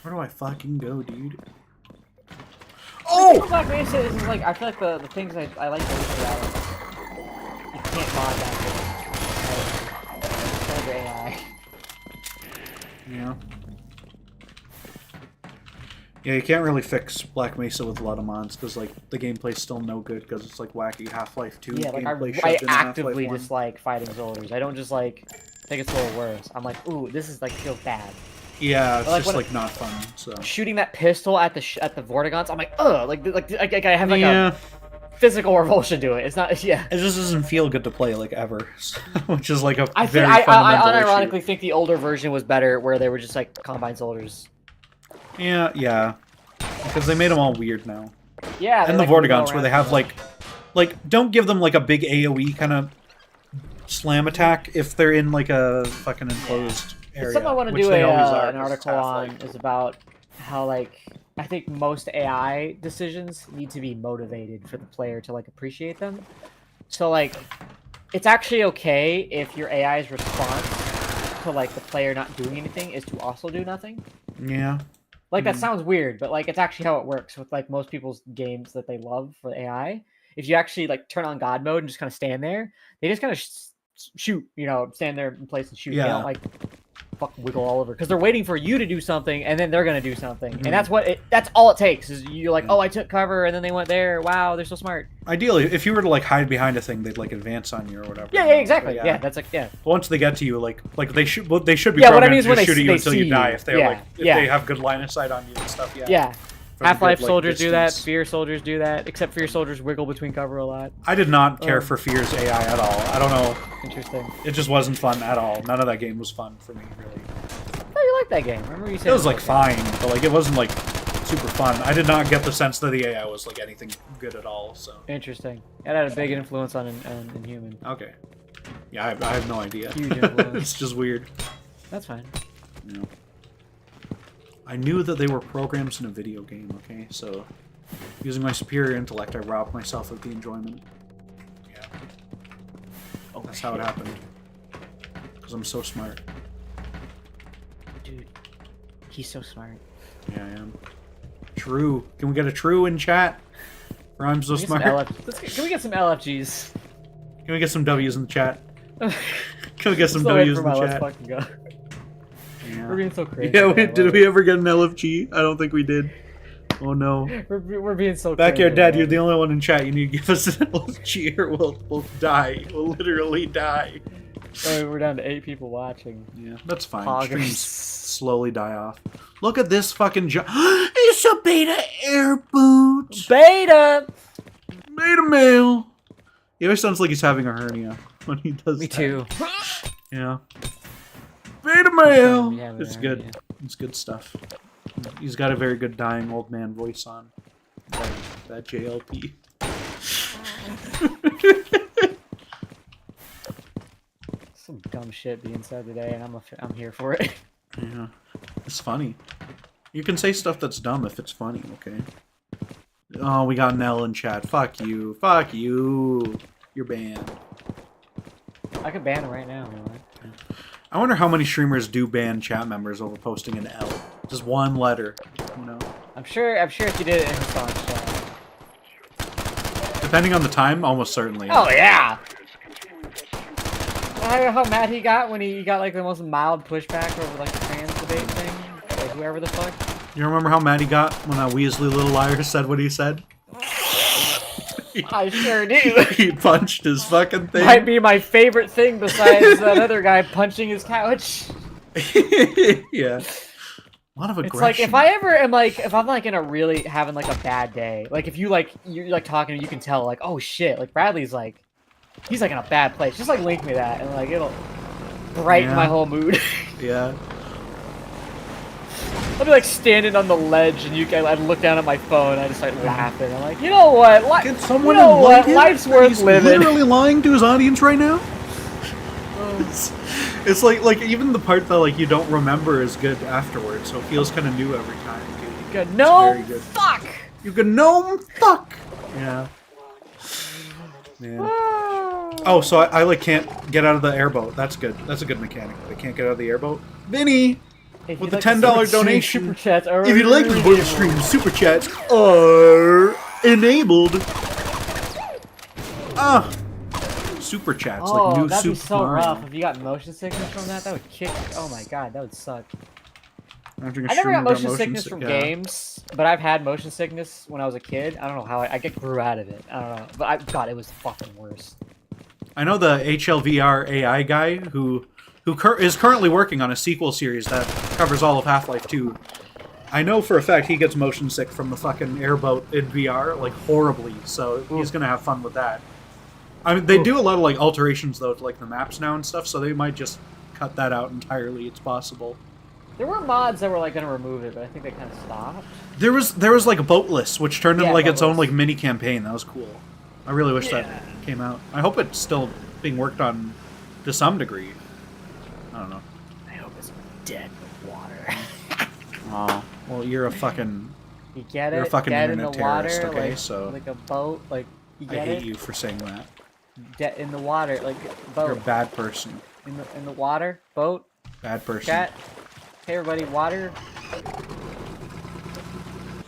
Where do I fucking go, dude? Oh! Black Mesa is like, I feel like the things I like to look at is you can't mod that thing. AI. Yeah. Yeah, you can't really fix Black Mesa with a lot of mods because like the gameplay's still no good because it's like wacky Half-Life 2. Yeah, like gameplay I actively dislike fighting soldiers. I don't just like think it's a little worse. I'm like, ooh, this is like feels bad. Yeah, it's just like not fun. So shooting that pistol at the Vortigons, I'm like, ugh, like I have like a physical revulsion to it. It's not, yeah. It just doesn't feel good to play like ever, which is like a I unironically think the older version was better, where they were just like Combine soldiers. Yeah, because they made them all weird now. Yeah, and the Vortigons, where they have like, don't give them like a big AOE kind of slam attack if they're in like a fucking enclosed area. Something I want to do an article on is about how like I think most AI decisions need to be motivated for the player to like appreciate them. So like, it's actually okay if your AI's response to like the player not doing anything is to also do nothing. Yeah. Like, that sounds weird, but, like, it's actually how it works with, like, most people's games that they love for AI. If you actually, like, turn on God mode and just kind of stand there, they just kind of shoot, you know, stand there in place and shoot. Yeah. They don't, like, fucking wiggle all over. Because they're waiting for you to do something, and then they're going to do something. And that's all it takes, is you're like, oh, I took cover, and then they went there. Wow, they're so smart. Ideally, if you were to, like, hide behind a thing, they'd, like, advance on you or whatever. Yeah, exactly. So, yeah, that's, like, yeah. Once they get to you, like they should be programmed to shoot you until you die if they're, like, if they have good line of sight on you and stuff, yeah. Yeah. for the Half-Life good, like, soldiers do that. distance. Fear soldiers do that. Except Fear soldiers wiggle between cover a lot. I did not care for Fear's AI at all. I don't know. Interesting. It just wasn't fun at all. None of that game was fun for me, really. Oh, you like that game? Remember you said It was like fine, but like it wasn't like super fun. I did not get the sense that the AI was like anything good at all. So interesting. It had a big influence on Inhuman. Okay. Yeah, I have no idea. Huge influence. It's just weird. That's fine. Yeah. I knew that they were programs in a video game. Okay, so using my superior intellect, I robbed myself of the enjoyment. Yeah. Oh, that's how it happened. Because I'm so smart. Dude, he's so smart. Yeah, I am. True. Can we get a true in chat? Or I'm so smart. Can we get some LFGs? Can we get some W's in the chat? Can we get some Still waiting W's in for the my chat? Let's fucking go. Yeah. We're being so crazy. Yeah, did we ever get an LFG? I don't think we did. Oh no. We're being so Backyard crazy. Dad, you're the only one in chat. You need to give us an LFG or we'll die. We'll literally die. Oh, we're down to 8 people watching. Yeah, that's fine. Poggers. Streams slowly die off. Look at this fucking it's a beta air boot. Beta! Beta male. He always sounds like he's having a hernia when he does Me that. too. Yeah. Beta male. Yeah, It's good. hernia. It's good stuff. He's got a very good dying old man voice on that JLP. Some dumb shit being said today, and I'm here for it. Yeah, it's funny. You can say stuff that's dumb if it's funny, okay? Oh, we got Nell in chat. Fuck you. Fuck you. You're banned. I could ban him right now. You know? I wonder how many streamers do ban chat members over posting an L. Just one letter, you know? I'm sure if you did it in response chat. Depending on the time, almost certainly. Oh yeah! How mad he got when he got like the most mild pushback over like the trans debate thing? Like whoever the fuck? You remember how mad he got when that Weasley little liar said what he said? I sure do. He punched his fucking thing. Might be my favorite thing besides that other guy punching his couch. Yeah. A lot of aggression. It's like if I ever am like if I'm like in a really having like a bad day, like if you're like talking, you can tell like, oh shit, like Bradley's like he's like in a bad place. Just like link me that and like it'll brighten my whole mood. Yeah. I'll be like standing on the ledge and I'd look down at my phone and I just start laughing. I'm like, you know what? Can someone you know enlighten what? him? Life's worth He's living. literally lying to his audience right now. It's like even the part that like you don't remember is good afterwards, so it feels kind of new every time. Good. No. Very good. Fuck. You can gnome fuck. Yeah. Man. Oh, so I like can't get out of the airboat. That's good. That's a good mechanic. I can't get out of the airboat. Vinny, with the $10 donation. Super chats are If you'd like to support the stream, super chats are enabled. Ah. Super chats Oh, like new that'd be Super so Mario. rough if you got motion sickness from that. That would kick. Oh my god, that would suck. After your I never stream, got motion sickness sick- from yeah. games, but I've had motion sickness when I was a kid. I don't know how I grew out of it. I don't know, but God, it was fucking worse. I know the HLVR AI guy who is currently working on a sequel series that covers all of Half-Life 2. I know for a fact he gets motion sick from the fucking airboat in VR, like horribly, so he's gonna have fun with that. I mean, they do a lot of like alterations though to like the maps now and stuff, so they might just cut that out entirely. It's possible. There were mods that were like gonna remove it, but I think they kind of stopped. There was like a Boatless, which turned into like its own Boatless. like mini campaign. That was cool. I really wish that came out. I hope it's still being worked on to some degree. I don't know. I hope it's dead in the water. Oh, well, you're a fucking. You get it? You're a fucking dead in internet the water, terrorist, okay? like, So like a boat, like you I get hate it? you for saying that. Dead in the water, like boat. You're a bad person. In the water, boat. Bad person. Chat. Hey everybody, water.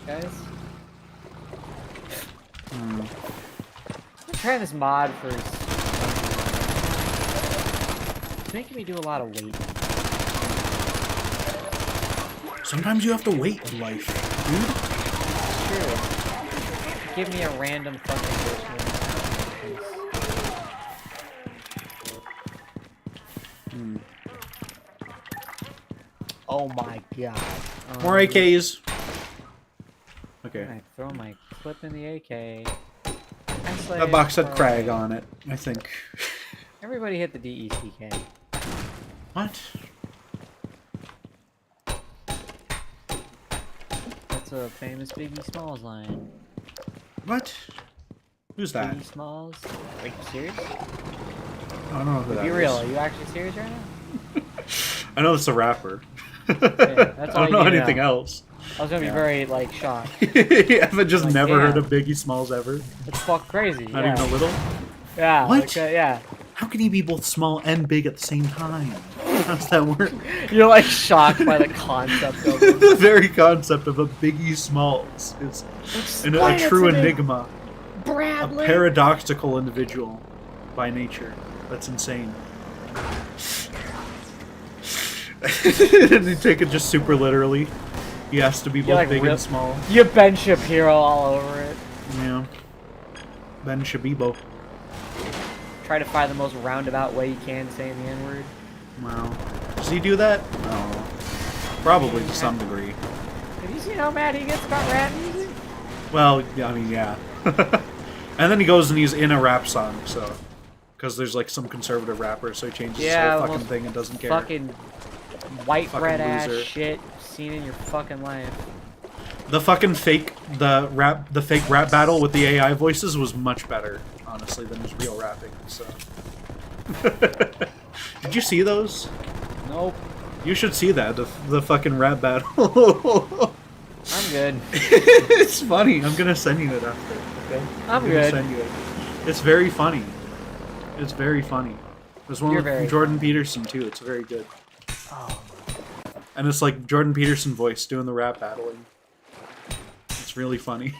Guys. I'm trying this mod for. It's making me do a lot of waiting. Sometimes you have to wait in life, dude. It's true. Give me a random fucking version. Oh my god. More AKs. Okay. I throw my clip in the AK. That box had Crag on it, I think. Everybody hit the DECK. What? That's a famous Biggie Smalls line. What? Who's that? Biggie Smalls? Are you serious? I don't know who that Be is. real, are you actually serious right now? I know it's a rapper. That's all I don't know you anything know. else. I was gonna be very, like, shocked. Yeah, I've just Like, never heard damn. of Biggie Smalls ever. It's fuck crazy. Not yeah. even a little? Yeah. What? Like, yeah. How can he be both small and big at the same time? How does that work? You're, like, shocked by the concept of it. The very concept of a Biggie Smalls is a Explain it true to me, enigma. Bradley. A paradoxical individual by nature. That's insane. And they take it just super literally. He has to be both like big real- and small. You Ben Shapiro all over it. Yeah. Ben Shabibo. Try to find the most roundabout way you can saying the N-word. Wow. Does he do that? No. Probably to some degree. Have you seen how mad he gets about rap music? Well, yeah, I mean, yeah. And then he goes and he's in a rap song, so... Because there's, like, some conservative rapper, so he changes his whole fucking thing and doesn't care. Fucking white Fucking bread ass loser. shit seen in your fucking life. The fucking fake, the fake rap battle with the AI voices was much better, honestly, than his real rapping, so... Did you see those? Nope. You should see that, the fucking rap battle. I'm good. It's funny. I'm gonna send you it after. Okay. I'm gonna good. Send you it. It's very funny. It's very funny. There's one You're with very Jordan Peterson too. It's very good. Oh. And it's like Jordan Peterson voice doing the rap battling. It's really funny.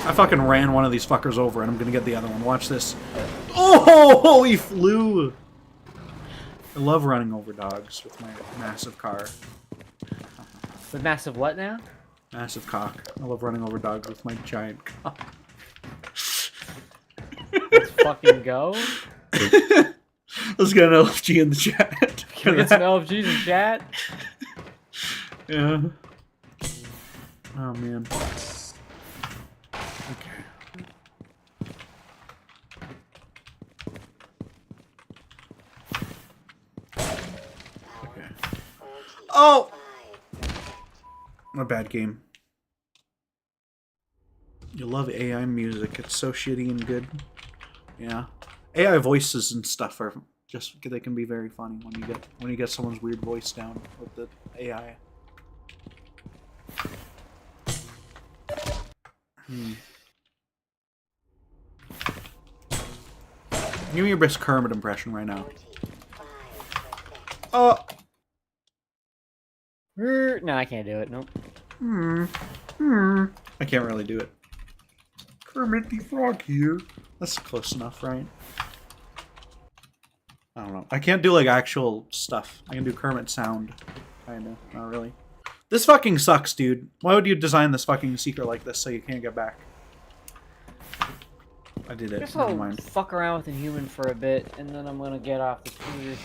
I fucking ran one of these fuckers over and I'm gonna get the other one. Watch this. Oh, he flew! I love running over dogs with my massive car. With massive what now? Massive cock. I love running over dogs with my giant cock. Let's fucking go. Let's get an LFG in the chat. Can we get some LFGs in chat? Yeah. Oh man. Okay. Okay. Oh! Not a bad game. You love AI music. It's so shitty and good. Yeah. AI voices and stuff are just, they can be very funny when you get someone's weird voice down with the AI. Give me your best Kermit impression right now. Oh! No, I can't do it. Nope. I can't really do it. Kermit the Frog here. That's close enough, right? I don't know. I can't do like actual stuff. I can do Kermit sound. Kinda. Not really. This fucking sucks, dude. Why would you design this fucking secret like this so you can't get back? I did it. Guess Never I'll mind. fuck around with Inhuman for a bit, and then I'm gonna get off the computer.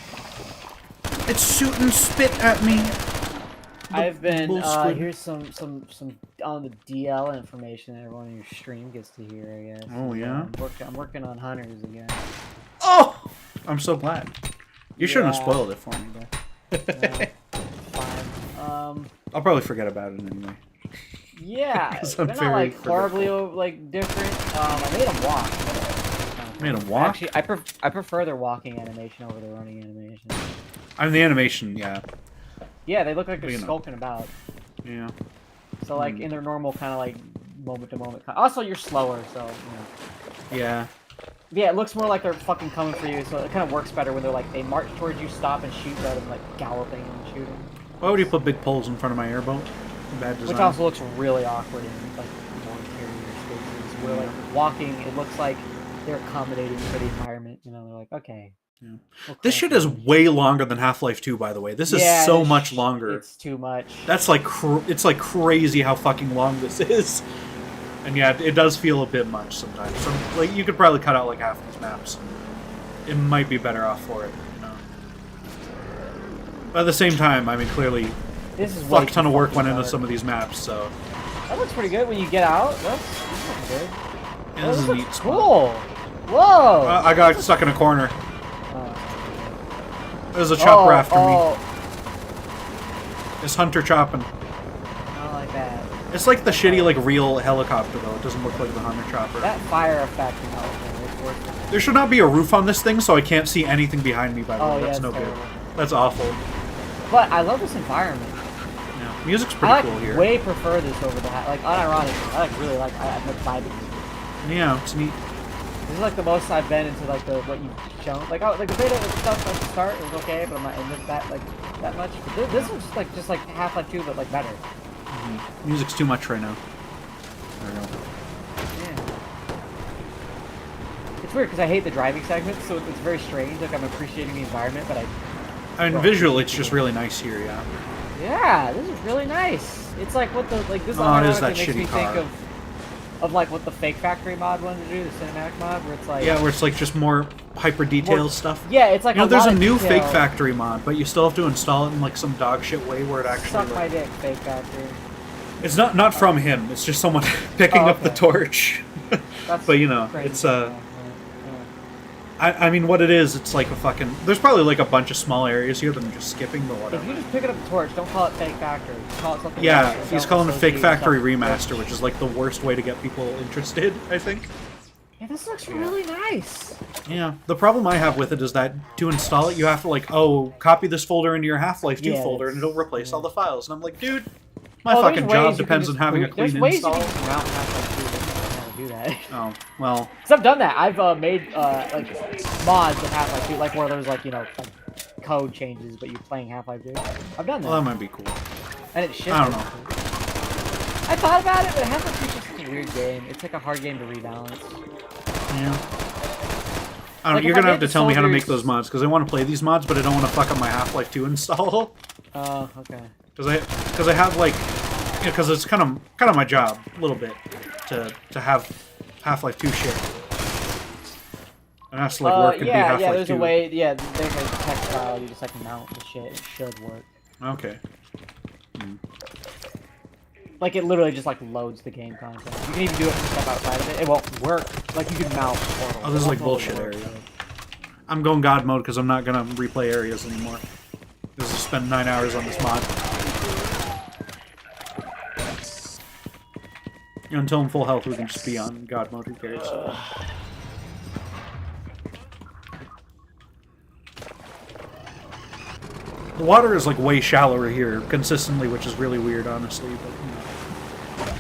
It's shooting spit at me. I've been bull squid. here's some on the DL information that everyone in your stream gets to hear, I guess. Oh, yeah? I'm working on Hunters again. Oh! I'm so glad. You shouldn't have Yeah. spoiled it for me, though. Fine. I'll probably forget about it anyway. Yeah, 'Cause they're I'm not very like forgetful. horribly like different. I made them walk. Made 'em walk? Actually, I prefer their walking animation over their running animation. I mean, the animation, yeah. Yeah, they look like they're You know. skulking about. Yeah. So like in their normal kind of like moment to moment. Also, you're slower, so you know. Yeah. Yeah, it looks more like they're fucking coming for you, so it kind of works better when they're like they march towards you, stop and shoot rather than like galloping and shooting. Why would you put big poles in front of my airboat? Bad design. Which also looks really awkward in like more interior spaces where like walking, it looks like they're accommodating for the environment. You know, they're like, okay. Yeah. we'll This crank shit is it. way longer than Half-Life 2, by the way. This is Yeah, so this much longer. It's too much. That's like it's like crazy how fucking long this is. And yeah, it does feel a bit much sometimes. So, like, you could probably cut out like half these maps. It might be better off for it. You know? But at the same time, I mean, clearly, This is a way fuck ton too of work fucking went into dark. some of these maps. So That looks pretty good when you get out. That's looking good. yeah, Oh, this is a looks neat spot. cool. Whoa. I got stuck in a corner. Oh. There's a chopper after oh. me. It's Hunter chopping. I don't like that. It's like the shitty, like, real helicopter, though. It doesn't look like the Hunter chopper. That fire effect is not working. There should not be a roof on this thing, so I can't see anything behind me, by the way. Oh, That's yeah, no it's good. terrible. That's awful. But I love this environment. Yeah. Music's pretty I cool here. way prefer this over the like unironically. I really like. I'm vibing. Yeah, it's neat. This is like the most I've been into like the what you've shown. Like the beta stuff at the start it was okay, but I'm not into that like that much. But this was just like Half-Life 2, but like better. Music's too much right now. There we go. Yeah. It's weird because I hate the driving segment, so it's very strange. Like I'm appreciating the environment, but I mean, visually, it's just really nice here, yeah. yeah, this is really nice. It's like what the like this Oh, it is unironically that makes me shitty car. think of like what the Fake Factory mod wanted to do, the cinematic mod, where it's like Yeah, where it's like just more hyper detailed stuff. Yeah, it's like you know, there's lot a of new detail. Fake Factory mod, but you still have to install it in like some dog shit way where it actually. Suck my like, dick, Fake Factory. it's not from him. It's just someone picking up the torch. That's but you know, crazy. it's I mean, what it is, it's like a fucking. There's probably like a bunch of small areas here that I'm just skipping, but whatever. If you just pick it up the torch, don't call it Fake Factory. Just call it something Yeah, else. he's Don't calling it Fake associate Factory yourself Remaster, which is like the worst way to get people interested, I think. Yeah, this looks really nice. Yeah, the problem I have with it is that to install it, you have to like, oh, copy this folder into your Half-Life 2 Yeah, folder, and it'll replace all the files. And I'm like, dude, my Oh, fucking there's job ways you can depends on just having a boot- clean There's ways install. you can just mount Half-Life 2 how to do that. Oh, well, Because I've done that. I've made like mods of Half-Life 2, like where there's like like code changes, but you're playing Half-Life 2. I've done that. well, that might be cool. And it should. I don't know. I thought about it, but Half-Life 2 is just such a weird game. It's like a hard game to rebalance. Yeah. I don't Like, know, you're if I gonna have made to the tell me how to make soldiers- those mods, because I want to play these mods, but I don't want to fuck up my Half-Life 2 install. Oh, okay. Because I have like, because it's kind of my job a little bit to have Half-Life 2 shit. It has to like work and be Half-Life 2. Yeah, there's a way. Yeah, there's a text file. You just like mount the shit. It should work. Okay. Like it literally just like loads the game content. You can even do it from stuff outside of it. It won't work. Like you can mount portals. Oh, this is like It won't bullshit work. area. I'm going God mode because I'm not gonna replay areas anymore. This is spend 9 hours on this mod. Until I'm full health, we can just be on God mode. Who cares? The water is like way shallower here consistently, which is really weird, honestly. But, you know.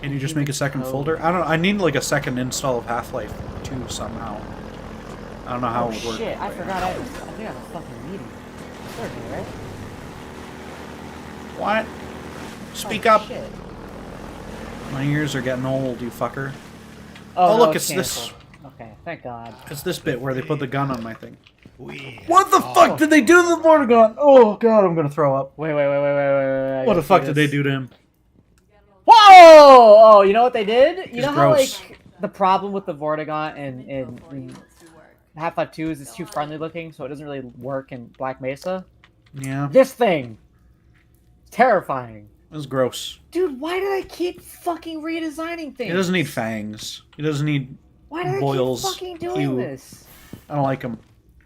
Can you just make a second folder? I don't. I need like a second install of Half-Life 2 somehow. I don't know how Oh it would work. shit! I forgot. I think I have a fucking meeting. Thursday, right? What? Speak Oh, up. Shit. My ears are getting old, you fucker. Oh, Oh, no, look, it's this. canceled. Okay, thank God. It's this bit where they put the gun on my thing. What the fuck did they do to the border gun? Oh god, I'm gonna throw up. Wait. What the fuck did they do to him? Whoa! Oh, you know what they did? You It's know how gross. like the problem with the Vortigaunt in Half-Life 2 is it's too friendly looking, so it doesn't really work in Black Mesa. Yeah, This thing, terrifying. it was gross. Dude, why did I keep fucking redesigning things? He doesn't need fangs. He doesn't need Why do they boils. keep fucking doing Ew. this? I don't like him.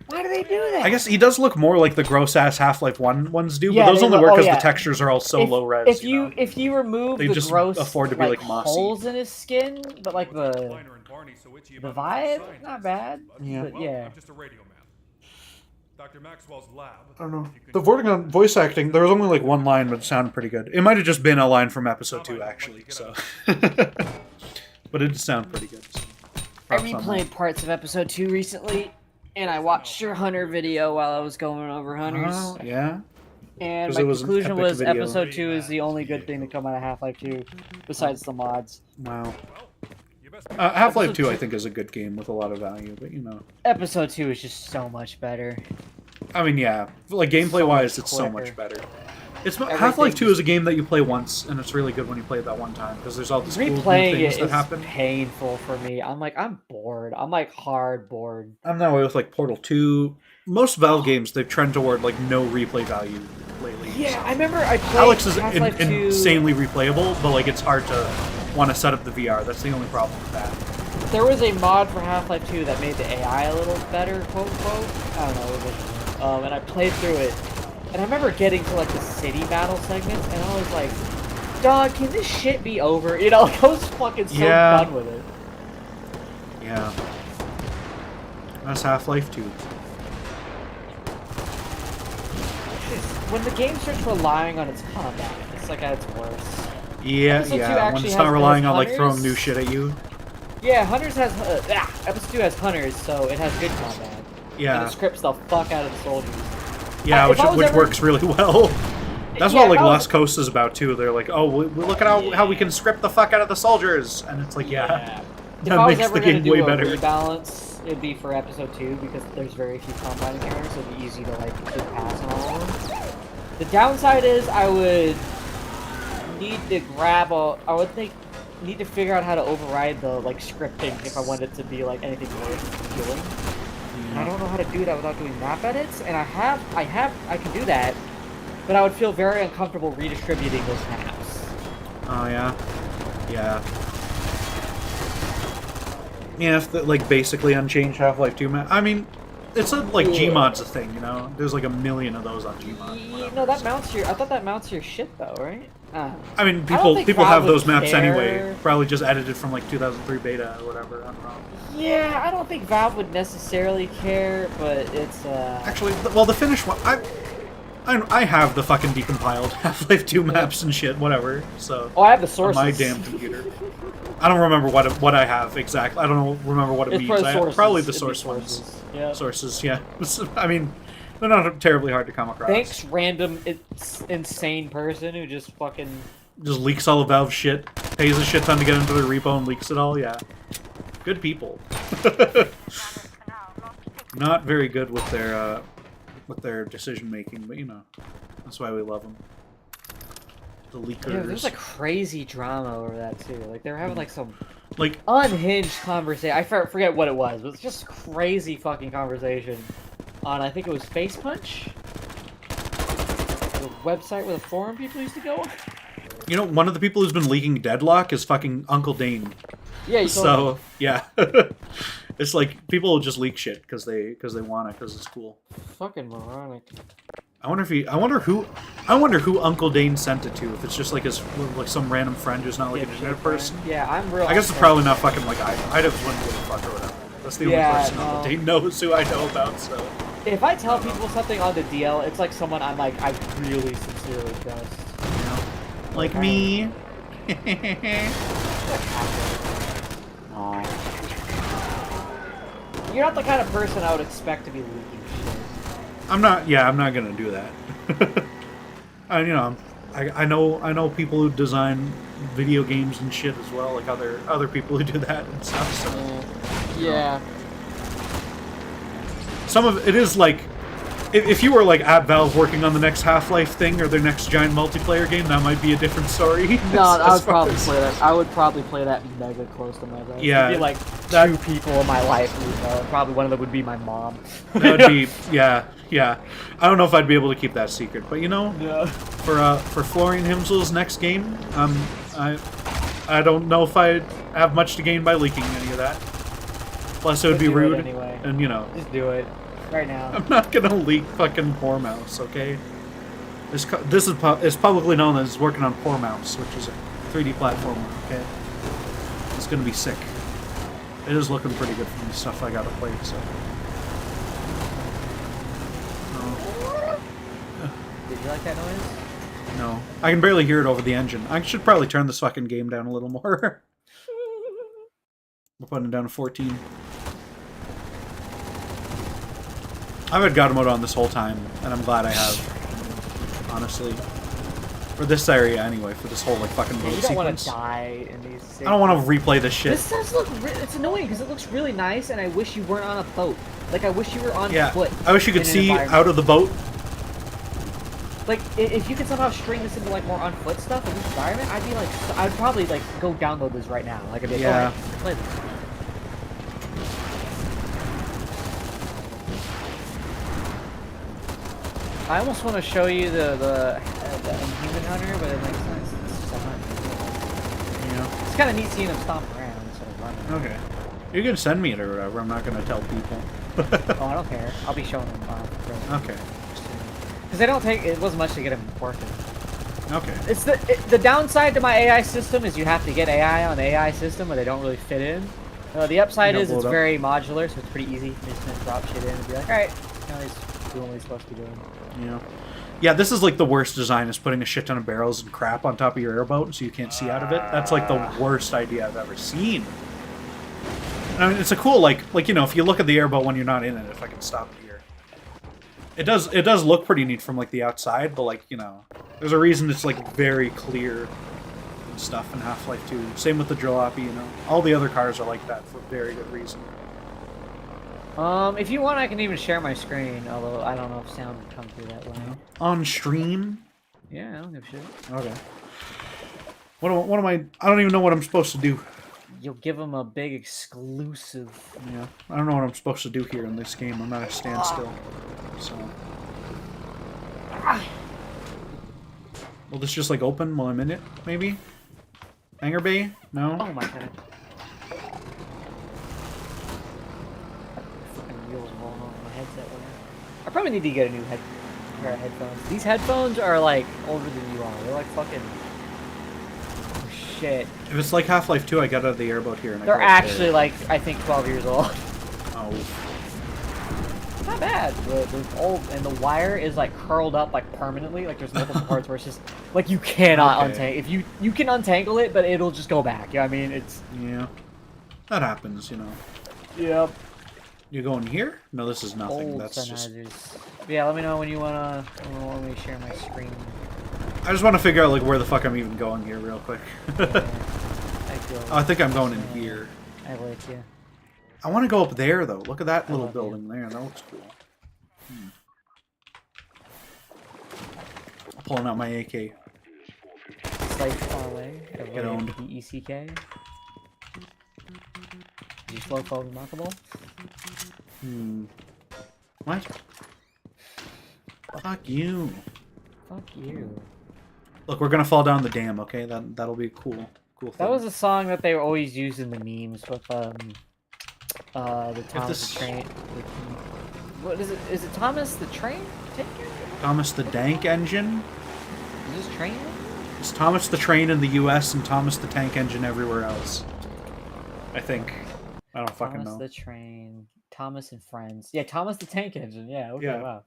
Why do they do that? I guess he does look more like the gross-ass Half-Life 1 ones do, Yeah, but those they only look- work oh, because yeah. the textures are all so If- low-res. If you remove They the just gross afford to be, like, mossy. holes in his skin, but like the vibe, not bad. Yeah. But yeah. I'm just a radio man. Dr. Maxwell's lab. I don't know. The Vortigaunt voice acting, there was only like one line, but it sounded pretty good. It might have just been a line from episode 2, actually, so. But it did sound pretty good. So. I Props on replayed that. parts of episode 2 recently, and I watched your Hunter video while I was going over Hunters. Oh, yeah? And 'Cause my it was an conclusion epic was video. episode 2 is the only good thing to come out of Half-Life 2, besides the mods. Wow. Half-Life Episode 2, I two- think, is a good game with a lot of value, but you know. Episode 2 is just so much better. I mean, yeah. Like, gameplay-wise, it's so much better. Half-Life 2 is a game that you play once, and it's really good when you play it that one time, because there's all these cool new things that happen. Painful for me. I'm like, I'm bored. I'm like hard bored. I'm that way with like Portal 2. Most Valve games, they've trended toward like no replay value lately. Yeah, I remember I played Alex is Half-Life 2. insanely replayable, but like it's hard to want to set up the VR. That's the only problem with that. There was a mod for Half-Life 2 that made the AI a little better, quote unquote. I don't know, and I played through it. And I remember getting to like the city battle segments, and I was like, "Dog, can this shit be over?" You know, like, I was fucking so done with it. Yeah. That's Half-Life 2. When the game starts relying on its combat, it's like at its worst. Yeah, when it's not relying on like throwing new shit at you. Yeah, Hunters has Episode 2 has Hunters, so it has good combat. Yeah. And it scripts the fuck out of the soldiers. Yeah, which works really well. That's what like Lost Coast is about too. They're like, oh, look at how we can script the fuck out of the soldiers, and it's like, yeah. That makes the game way better. If I was ever gonna do a rebalance, it'd be for Episode 2 because there's very few combat encounters, so it'd be easy to like get past on all of them. The downside is I would need to need to figure out how to override the like scripting if I wanted it to be like anything worth doing. And I don't know how to do that without doing map edits, and I can do that, but I would feel very uncomfortable redistributing those maps. Oh yeah, yeah. Yeah, if the, like basically unchanged Half-Life 2 map. I mean, it's a, like Gmod's a thing, you know. There's like a million of those on Gmod. No, that mounts your. I thought that mounts your shit though, right? I mean, people have those maps anyway. Probably just edited from like 2003 beta or whatever. I don't know. Yeah, I don't think Valve would necessarily care, but it's actually, well, the finished one, I have the fucking decompiled Half-Life 2 maps and shit, whatever. So I have the sources on my damn computer. I don't remember what I have exactly. I don't remember what it means. Probably the source ones. Yeah. Sources, yeah. I mean, they're not terribly hard to come across. Thanks, random insane person who just fucking just leaks all of Valve shit, pays a shit ton to get into their repo and leaks it all. Yeah, good people. Not very good with their decision making, but you know, that's why we love them. The leakers. Yeah, there's like crazy drama over that too. Like they were having like some like unhinged conversation. I forget what it was, but it's just crazy fucking conversation on, I think it was Face Punch, the website where the forum people used to go. You know, one of the people who's been leaking Deadlock is fucking Uncle Dane. Yeah. So yeah, it's like people will just leak shit because they want it because it's cool. Fucking moronic. I wonder who Uncle Dane sent it to. If it's just like some random friend who's not like an internet person. Yeah, I'm real. I guess it's probably not fucking like items wouldn't give a fuck or whatever. That's the only person Uncle Dane knows who I know about. So if I tell people something on the DL, it's like someone I really sincerely trust. You know, like me. You're not the kind of person I would expect to be leaking shit. I'm not gonna do that. I know people who design video games and shit as well, like other people who do that and stuff. So yeah. Some of it is like, if you were like at Valve working on the next Half-Life thing or their next giant multiplayer game, that might be a different story. No, I would probably play that. I would probably play that mega close to my vest. Yeah, it'd be like two people in my life who know. Probably one of them would be my mom. That would be yeah. I don't know if I'd be able to keep that secret, but you know, for Florian Himsel's next game, I don't know if I'd have much to gain by leaking any of that. Plus, it would be rude, anyway. And you know, just do it right now. I'm not gonna leak fucking Poor Mouse, okay? This is publicly known as working on Poor Mouse, which is a 3D platformer, okay? It's gonna be sick. It is looking pretty good from the stuff I gotta play, so. Did you like that noise? No. I can barely hear it over the engine. I should probably turn this fucking game down a little more. We're putting it down to 14. I've had God mode on this whole time, and I'm glad I have. Honestly. For this area, anyway, for this whole, like, fucking Yeah, road you don't want sequence. to die in these. I don't want to replay this shit. This does look. It's annoying because it looks really nice, and I wish you weren't on a boat. Like I wish you were on foot. I wish you could in an see environment. out of the boat. Like if you could somehow string this into like more on foot stuff in this environment, I'd be like, I'd probably like go download this right now. Like I'd be like, Yeah. alright, play this. I almost want to show you the Inhuman Hunter, but it makes sense. It's just a hunt. Yeah. It's kind of neat seeing him stomp around instead of running. Okay. You can send me it or whatever. I'm not gonna tell people. Oh, I don't care. I'll be showing them off. Okay. Because they don't take. It wasn't much to get them working. Okay. It's the downside to my AI system is you have to get AI on the AI system, or they don't really fit in. The upside is it's very modular, so it's pretty easy. You just gonna drop shit in and be like, all right, now he's doing what he's supposed to be doing. Yeah. Yeah, this is like the worst design, is putting a shit ton of barrels and crap on top of your airboat so you can't see out of it. That's like the worst idea I've ever seen. I mean, it's a cool, like you know, if you look at the airboat when you're not in it, if I can stop it here. It does look pretty neat from like the outside, but like, you know, there's a reason it's like very clear and stuff in Half-Life 2. Same with the Jalopy, you know. All the other cars are like that for very good reason. If you want, I can even share my screen, although I don't know if sound would come through that way. On stream? Yeah, I don't give a shit. Okay. What am I... I don't even know what I'm supposed to do. You'll give them a big exclusive. Yeah. I don't know what I'm supposed to do here in this game. I'm at a standstill. So... Will this just, like, open while I'm in it, maybe? Hangar bay? No? Oh my god. Fucking wheels rolling on my headset. I probably need to get a new pair of headphones. These headphones are, like, older than you are. They're like fucking... Oh, shit. If it's like Half-Life 2, I got out of the airboat here. And They're actually, like, I think 12 years old. Oh. Not bad. The old, and the wire is, like, curled up, like, permanently. Like, there's multiple parts where it's just, like, you cannot untangle. If you can untangle it, but it'll just go back. You know what I mean? It's... Yeah. That happens, you know. Yep. You going here? No, this is nothing. Old That's just... Yeah, let me know when you wanna let me share my screen. I just want to figure out like where the fuck I'm even going here real quick. I think I'm going in here. I like you. I want to go up there though. Look at that little building there. That looks cool. Pulling out my AK. Slight far away. Get owned. DECK. Did you slow fall remarkable? What? Fuck you. Fuck you. Look, we're gonna fall down the dam, okay? That'll be a cool thing. That was a song that they always used in the memes with the Thomas the Train. What is it? Is it Thomas the Train? Thomas the Dank Engine? Is this train? It's Thomas the Train in the US and Thomas the Tank Engine everywhere else. I think. I don't fucking know. Thomas the Train. Thomas and Friends. Yeah, Thomas the Tank Engine. Yeah, okay, Yeah. wow.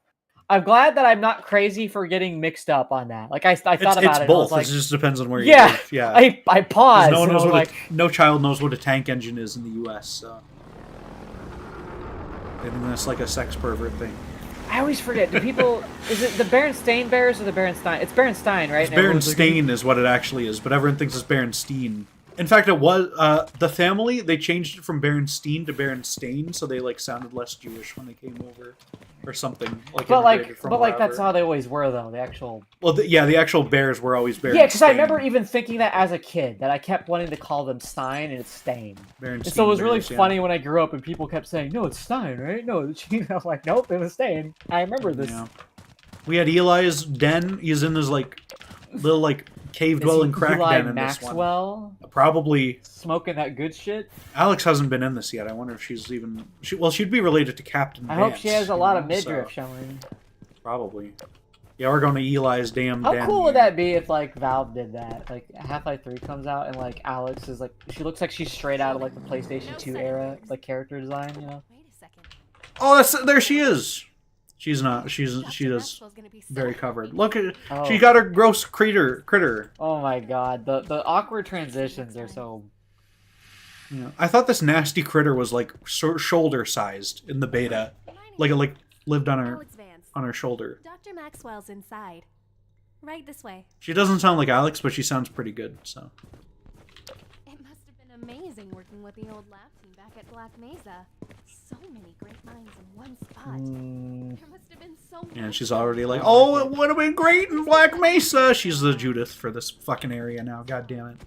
I'm glad that I'm not crazy for getting mixed up on that. Like, I thought about it's it. It's both. I was like, it just depends on where you yeah, live. Yeah. I paused. No one knows what no child knows what a tank engine is in the US, so... I think that's like a sex pervert thing. I always forget. Do people... Is it the Berenstain Bears or the Berenstein? It's Berenstein, right? It's Berenstain is what it actually is, but everyone thinks it's Berenstein. In fact, it was... the family, they changed it from Berenstein to Berenstain, so they, like, sounded less Jewish when they came over. Or something. But like that's how they always were, though. The actual... Well, the actual bears were always Berenstain. Yeah, because I remember even thinking that as a kid, that I kept wanting to call them Stein, and it's Stain. And so it was really funny when I grew up and people kept saying, no, it's Stein, right? No, it's... I was like, nope, it was Stain. I remember this. Yeah. We had Eli's den. He's in his, like, little, like, cave-dwelling crack Eli den in Maxwell? this one. Probably. Smoking that good shit? Alex hasn't been in this yet. I wonder if she's even... well, she'd be related to Captain I Vance, hope she has a lot of midriff showing. Probably. Yeah, we're going to Eli's damn den. How cool would that be if, like, Valve did that? Like, Half-Life 3 comes out and, like, Alex is, like... She looks like she's straight out of, like, the PlayStation 2 era, like, character design, you know? Oh, there she is! She's not. She does very covered. Look at she got her gross critter. Oh my god, the awkward transitions are so. Yeah, I thought this nasty critter was like shoulder sized in the beta, like it lived on her shoulder. Dr. Maxwell's inside. Right this way. She doesn't sound like Alex, but she sounds pretty good, so. It must have been amazing working with the old lab team back at Black Mesa. So many great minds in one spot. There must have been so And much. she's already like, oh, it would have been great in Black Mesa. She's the Judith for this fucking area now. God damn it.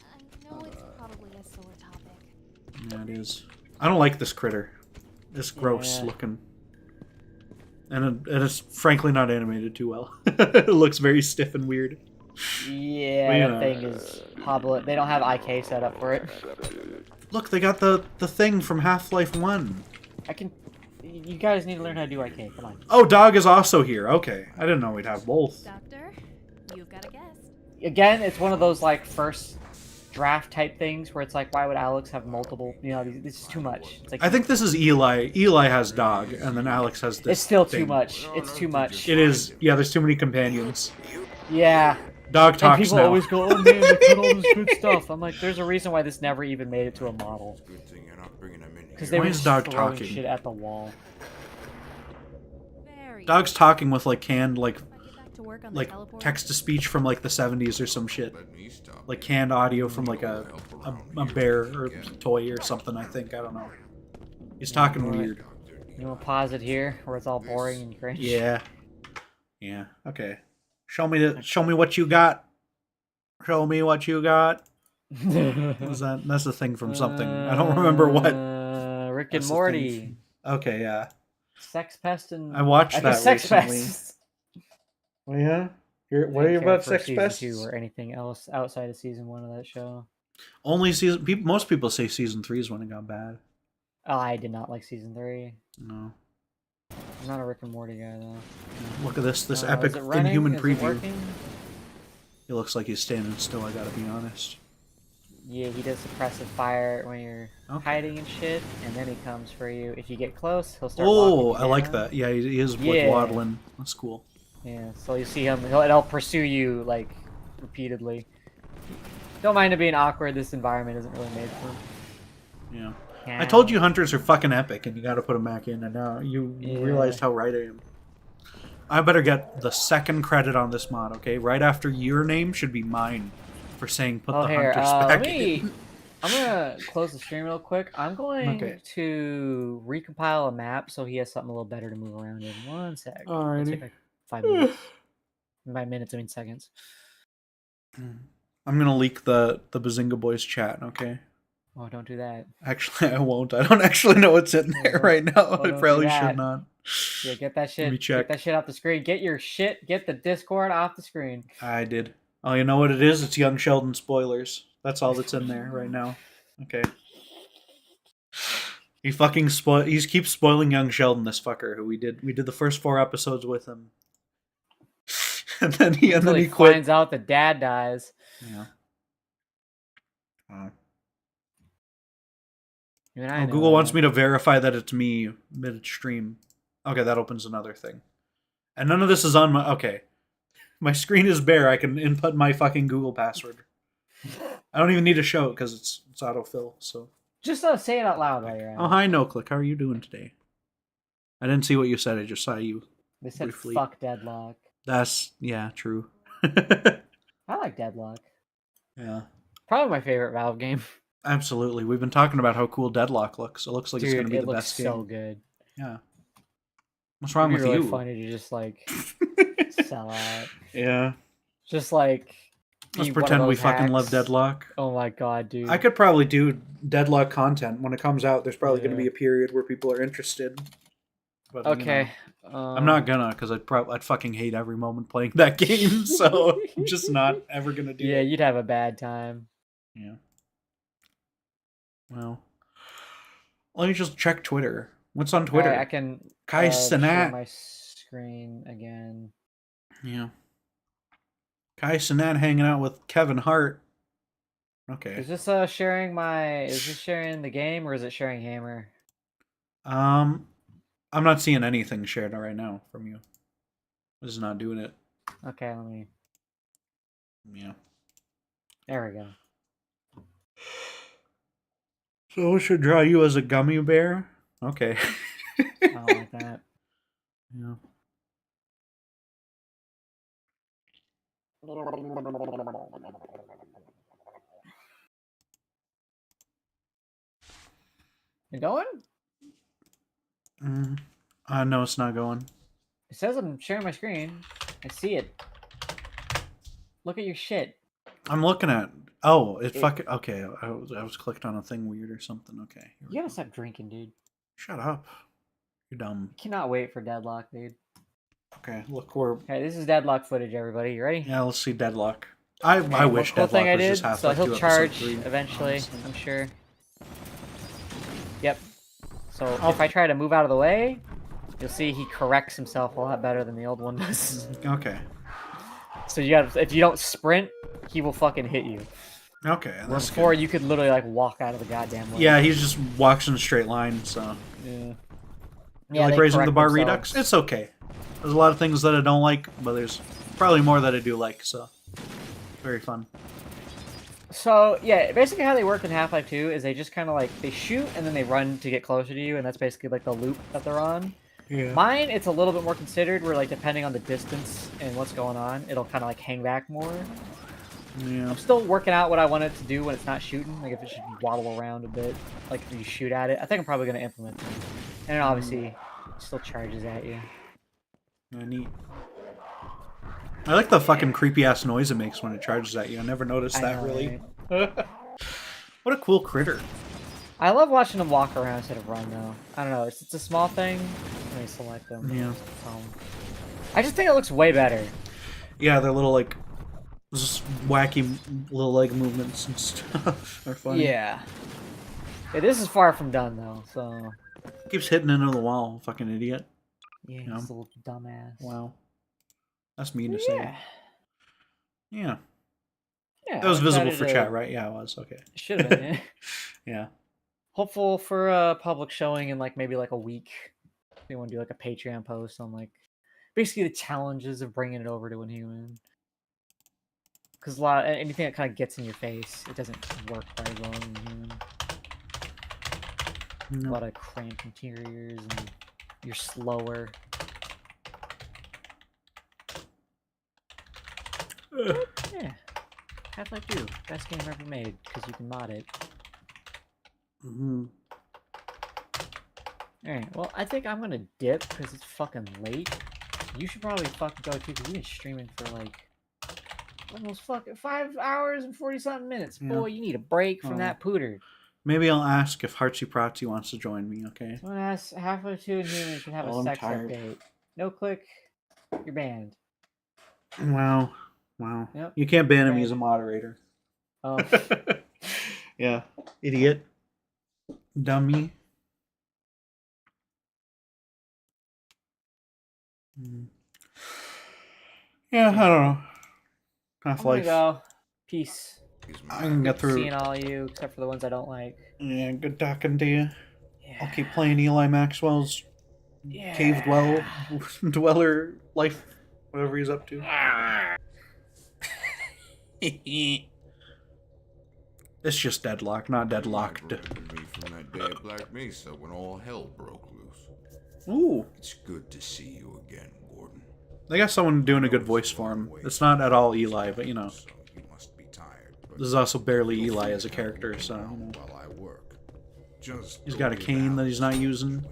I know it's probably a sore topic. Yeah, it is. I don't like this critter. It's gross looking. And it's frankly not animated too well. It looks very stiff and weird. Yeah, that thing is hobble. They don't have IK set up for it. Look, they got the thing from Half-Life 1. You guys need to learn how to do IK. Come on. Oh, Dog is also here. Okay. I didn't know we'd have both. Doctor, you've got a guess. Again, it's one of those like first draft type things where it's like, why would Alex have multiple? You know, this is too much. It's like, I think this is Eli. Eli has Dog, and then Alex has this. It's still thing. too much. It's too much. It is. Yeah, there's too many companions. Yeah. Dog talks and people now. always go, oh man, they put all this good stuff. I'm like, there's a reason why this never even made it to a model. Because they Why were is just Dog throwing talking? shit at the wall. Dog's talking with like canned like work on like text to speech from like the 70s or some shit. Like canned audio from like a bear or toy or something, I think. I don't know. He's talking weird. You want to pause it here where it's all boring and cringe? Yeah. Yeah. Okay. Show me what you got. Show me what you got. What's that? That's the thing from something. I don't remember what. Rick and Morty. Okay, yeah. Sex Pest and... I watched that Sex recently. Pest. Oh yeah? What are you about Sex Pest? Season 2 or anything else outside of season 1 of that show. Only season... most people say season 3 is when it got bad. Oh, I did not like season 3. No. I'm not a Rick and Morty guy, though. Look at this Is epic it running? Inhuman Is it preview. working? He looks like he's standing still, I gotta be honest. Yeah, he does suppressive fire when you're hiding and shit, and then he comes for you. If you get close, he'll start walking Oh, you I like down. that. Yeah, he is like waddling. That's cool. Yeah, so you see him, it'll pursue you, like, repeatedly. Don't mind it being awkward, this environment isn't really made for him. Yeah. Yeah. I told you hunters are fucking epic, and you gotta put them back in, and now you realized how right I am. I better get the second credit on this mod, okay? Right after your name should be mine for saying put the hunters back in. I'm gonna close the stream real quick. I'm going to recompile a map so he has something a little better to move around in. 1 sec. Alrighty. It'll take like 5 minutes. By minutes, I mean seconds. I'm gonna leak the Bazinga Boys chat, okay? Oh, don't do that. Actually, I won't. I don't actually know what's in there right now. Oh, I don't probably do that. should not. Yeah, get that shit. Let me check. Get that shit off the screen. Get your shit. Get the Discord off the screen. I did. Oh, you know what it is? It's Young Sheldon spoilers. That's all that's in there right now. Okay. He fucking he keeps spoiling Young Sheldon, this fucker, who we did the first 4 episodes with him. and then he quit. Finds out the dad dies. Yeah. Google wants me to verify that it's me mid-stream. Okay, that opens another thing. And none of this is on my... Okay. My screen is bare. I can input my fucking Google password. I don't even need to show it because it's autofill, so... Just say it out loud while you're at it. Oh, hi, NoClick. How are you doing today? I didn't see what you said. I just saw you They said briefly. fuck Deadlock. That's... Yeah, true. I like Deadlock. Yeah. Probably my favorite Valve game. Absolutely. We've been talking about how cool Deadlock looks. It looks like it's going to be the best game. It looks so good. Yeah. What's wrong with really you? Funny to just like sell out. Yeah. Just like Let's be one of pretend we those fucking hacks. love Deadlock. Oh my god, dude. I could probably do Deadlock content when it comes out. There's probably going to be a period where people are interested. But, okay. I'm not gonna, because I'd fucking hate every moment playing that game. So I'm just not ever gonna do it. Yeah, you'd have a bad time. Yeah. Well, let me just check Twitter. What's on Twitter? Alright, I can Kai share Cenat. my screen again. Yeah. Kai Cenat hanging out with Kevin Hart. Okay. Is this sharing is this sharing the game or is it sharing Hammer? I'm not seeing anything shared right now from you. This is not doing it. Okay, let me. Yeah. There we go. So we should draw you as a gummy bear? Okay. I don't like that. Yeah. You going? No, it's not going. It says I'm sharing my screen. I see it. Look at your shit. I'm looking at. Oh, it fucking. Okay, I was clicked on a thing weird or something. Okay. You gotta stop drinking, dude. Shut up. You're dumb. I cannot wait for Deadlock, dude. Okay, look, we're. Okay, this is Deadlock footage, everybody. You ready? Yeah, let's see Deadlock. I wish cool Deadlock thing I was did, just half so like he'll 2 charge episode 3, eventually, honestly. I'm sure. Yep. So if I try to move out of the way, you'll see he corrects himself a lot better than the old one does. Okay. So you got if you don't sprint, he will fucking hit you. Okay, that's Before good. you could literally like walk out of the goddamn way. Yeah, he just walks in a straight line, so. Yeah. You like they raising the correct bar themselves. redux? It's okay. There's a lot of things that I don't like, but there's probably more that I do like, so. Very fun. So, yeah, basically how they work in Half-Life 2 is they just kind of like, they shoot and then they run to get closer to you, and that's basically like the loop that they're on. Yeah. Mine, it's a little bit more considered, where like depending on the distance and what's going on, it'll kind of like hang back more. Yeah. I'm still working out what I want it to do when it's not shooting, like if it should waddle around a bit, like if you shoot at it. I think I'm probably going to implement it. And then obviously, it still charges at you. Yeah, neat. I like the fucking creepy ass noise it makes when it charges at you. I never noticed that, really. What a cool critter. I love watching them walk around instead of run, though. I don't know. It's a small thing. Let me select them. Yeah. I just think it looks way better. Yeah, they're little, like, just wacky little leg movements and stuff are funny. Yeah. This is far from done, though, so... Keeps hitting into the wall, fucking idiot. Yeah, You know? this little dumbass. Wow. That's mean to say. Yeah. That was visible for excited chat, to- right? Yeah, it was. Okay. Should have been, yeah. Yeah. Hopeful for a public showing in, like, maybe, like, a week. They want to do, like, a Patreon post on, like, basically the challenges of bringing it over to a human. Because anything that kind of gets in your face, it doesn't work very well in a human. No. A lot of cramped interiors, and you're slower. Yeah. Half-Life 2, best game ever made, because you can mod it. Alright, well, I think I'm gonna dip, because it's fucking late. You should probably fucking go too, because you've been streaming for, like, almost fucking 5 hours and 40-something minutes. Yeah. Boy, you need a break from that pooter. Maybe I'll ask if Hartsy Pratsy wants to join me, okay? I'm gonna ask Half-Life 2 and humans should have Well, a I'm sex tired. update. No click, you're banned. Wow. Wow. Yep. You can't ban him, Right. he's a moderator. Oh. Yeah. Idiot. Dummy. Yeah, I don't know. I'm gonna Half-Life. go. Peace. I can get through. Seeing all you, except for the ones I don't like. Yeah, good talking to you. I'll keep playing Eli Maxwell's cave dweller life, whatever he's up to. It's just Deadlock, not Deadlocked. Remember me from that day at Black Mesa when all hell broke loose. Ooh. It's good to see you again, Gordon. They got someone doing a good voice for him. It's not at all Eli, but you know. You must be tired. But This is also barely Eli as a character, so you know. while I work, just He's got a cane that he's not using.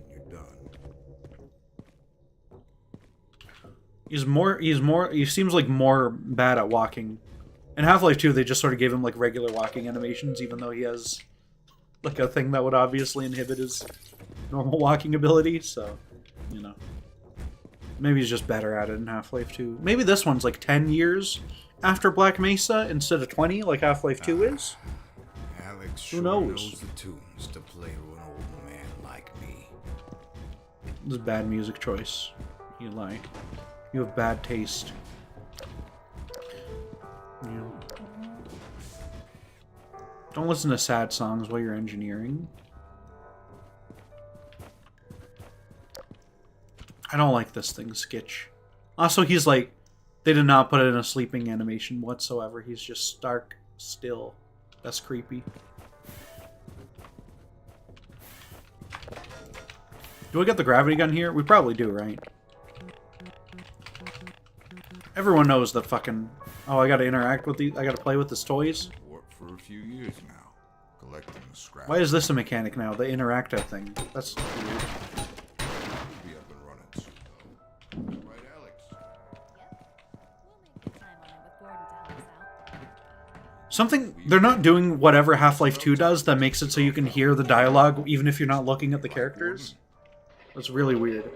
He seems like more bad at walking. In Half-Life 2, they just sort of gave him like regular walking animations, even though he has like a thing that would obviously inhibit his normal walking ability, so, you know. Maybe he's just better at it in Half-Life 2. Maybe this one's like 10 years after Black Mesa instead of 20, like Half-Life 2 is. Alex Who sure knows? the tunes to play to an old man like me. This is a bad music choice, Eli. You have bad taste. Yeah. Don't listen to sad songs while you're engineering. I don't like this thing, Skitch. Also, he's like... They did not put it in a sleeping animation whatsoever. He's just stark still. That's creepy. Do we get the gravity gun here? We probably do, right? Everyone knows that fucking Oh, I gotta interact with these. I gotta play with his toys. Worked for a few years now, collecting the scraps. Why is this a mechanic now? The interactive thing. That's weird. Be up and running soon. Right, Alex? Something they're not doing whatever Half-Life 2 does that makes it so you can hear the dialogue even if you're not looking at the characters. That's really weird.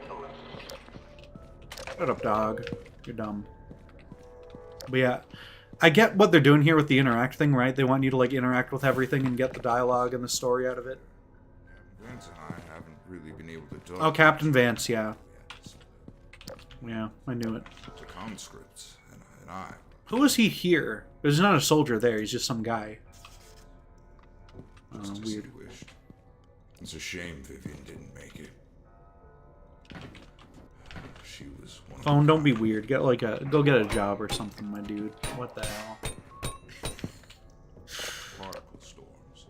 Shut up, dog. You're dumb. But yeah, I get what they're doing here with the interact thing, right? They want you to like interact with everything and get the dialogue and the story out of it. Vance and I haven't really been able to talk. Oh, Captain Vance, yeah. Yeah, I knew it. The conscripts and I. Who is he here? There's not a soldier there, he's just some guy. Just Oh, weird. distinguished. It's a shame Vivian didn't make it. She was one Phone, don't be weird. Get like a go get a job or something, my dude. What the hell? particle storms.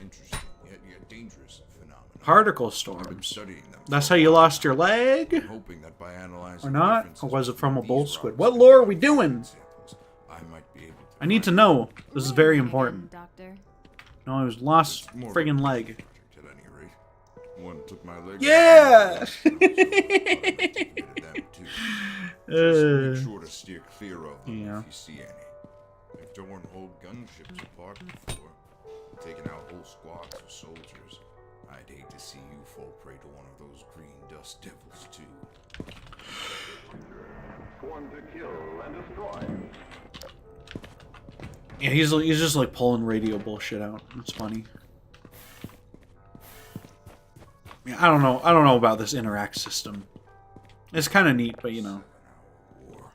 Interesting, yet dangerous phenomenon. Particle I've been storms. studying them. That's how you lost your leg? I'm hoping that by analyzing Or not? differences Or was it from a between bull these squid? rocks What and lore are we other doing? examples, I might be able to I need to find know. This is very important. Doctor. No, I was lost It's more of a friggin' leg. project at any rate. One took my leg. Yeah! Just make sure to steer clear of them Yeah. if you see any. They've torn whole gunships apart before, taken out whole squads of soldiers. I'd hate to see you fall prey to one of those green dust devils too. Sworn to kill and destroy. Yeah, he's just like pulling radio bullshit out. It's funny. Yeah, I don't know about this interact system. It's kind of neat, but you know. War.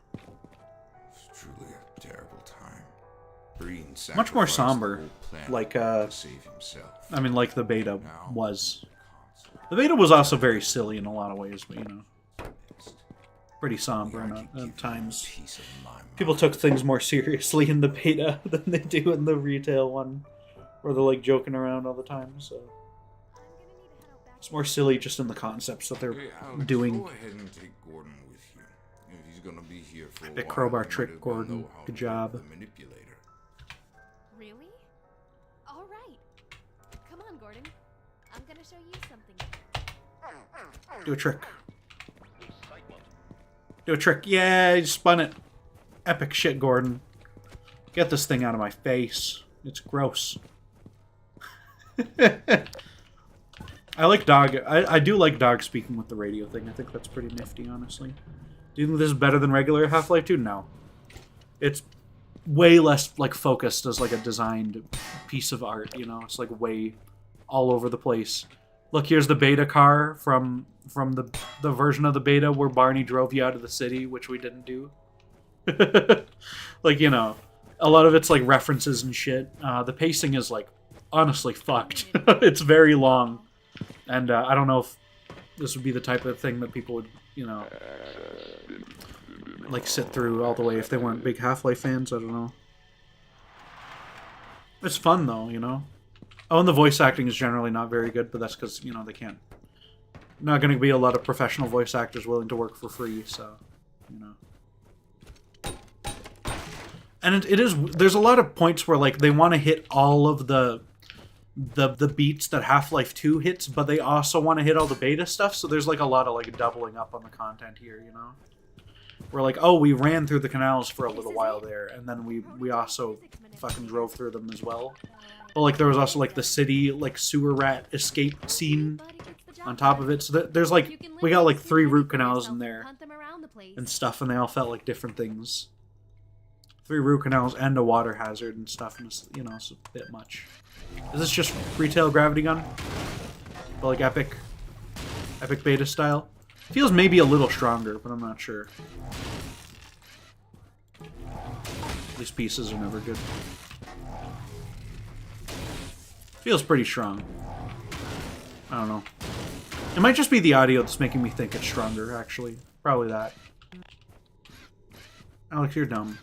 It's truly a terrible time. Breen Much more sacrificed somber, the whole planet like to save himself. I mean, like the beta was. The beta was also very silly in a lot of ways, but you know, pretty somber at times. Peace of my mind. People took things more seriously in the beta than they do in the retail one, where they're like joking around all the time. So it's more silly just in the concepts that they're Hey, Alex, doing. Go ahead and take Gordon with you. If he's gonna be here for a Big while, crowbar he trick, might as well Gordon. know how Good to job. work the manipulator. Really? All right. Come on, Gordon. I'm gonna show you something. Do a trick. Do a trick. Yeah, you spun it. Epic shit, Gordon. Get this thing out of my face. It's gross. I like dog. I do like dog speaking with the radio thing. I think that's pretty nifty, honestly. Do you think this is better than regular Half-Life 2? No. It's way less like focused as like a designed piece of art, you know? It's like way all over the place. Look, here's the beta car from the version of the beta where Barney drove you out of the city, which we didn't do. Like, you know, a lot of it's like references and shit. The pacing is like honestly fucked. It's very long. And I don't know if this would be the type of thing that people would, you know, like sit through all the way if they weren't big Half-Life fans. I don't know. It's fun though, you know. Oh, and the voice acting is generally not very good, but that's because, you know, they can't. Not going to be a lot of professional voice actors willing to work for free, so, you know. And it is, there's a lot of points where, like, they want to hit all of the beats that Half-Life 2 hits, but they also want to hit all the beta stuff, so there's, like, a lot of, like, doubling up on the content here, you know? We're like, oh, we ran through the canals for a little while there, and then we also fucking drove through them as well. But, like, there was also, like, the city, like, sewer rat escape scene on top of it. So there's, like, we got, like, 3 root canals in there and stuff, and they all felt like different things. 3 root canals and a water hazard and stuff, and it's, you know, it's a bit much. Is this just retail gravity gun? But, like, epic beta style? Feels maybe a little stronger, but I'm not sure. These pieces are never good. Feels pretty strong. I don't know. It might just be the audio that's making me think it's stronger, actually. Probably that. Alex, you're dumb.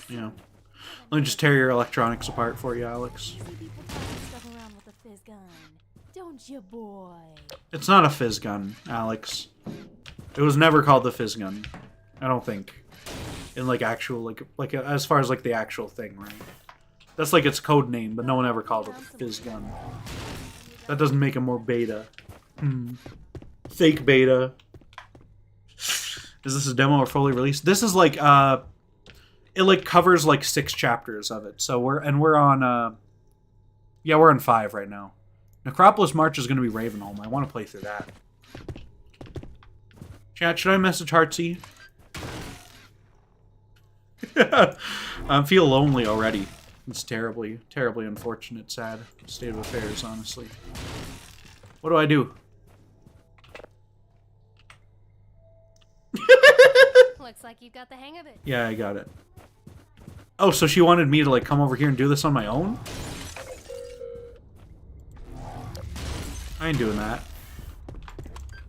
Yeah. Let me just tear your electronics apart for you, Alex. Stuff around with a fizz gun. Don't don't you, boy? It's not a fizz gun, Alex. It was never called the fizz gun. I don't think. In like actual like as far as like the actual thing, right? That's like its code name, but no one ever called it the fizz gun. That doesn't make it more beta. Fake beta. Is this a demo or fully released? This is like it like covers like 6 chapters of it. So we're on yeah, we're on 5 right now. Necropolis March is gonna be Ravenholm. I want to play through that. Chat, should I message Heartsy? I feel lonely already. It's terribly, terribly unfortunate, sad state of affairs, honestly. What do I do? Looks like you've got the hang of it. Yeah, I got it. Oh, so she wanted me to like come over here and do this on my own? I ain't doing that.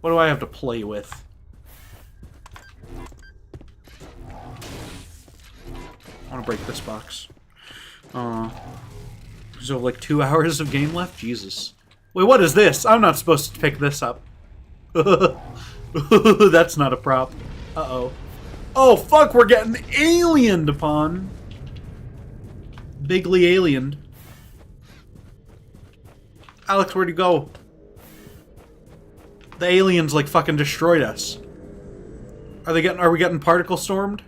What do I have to play with? I want to break this box. So like 2 hours of game left? Jesus. Wait, what is this? I'm not supposed to pick this up. That's not a prop. Uh-oh. Oh, fuck, we're getting aliened upon. Bigly aliened. Alex, where'd you go? The aliens, like, fucking destroyed us. Are we getting particle stormed?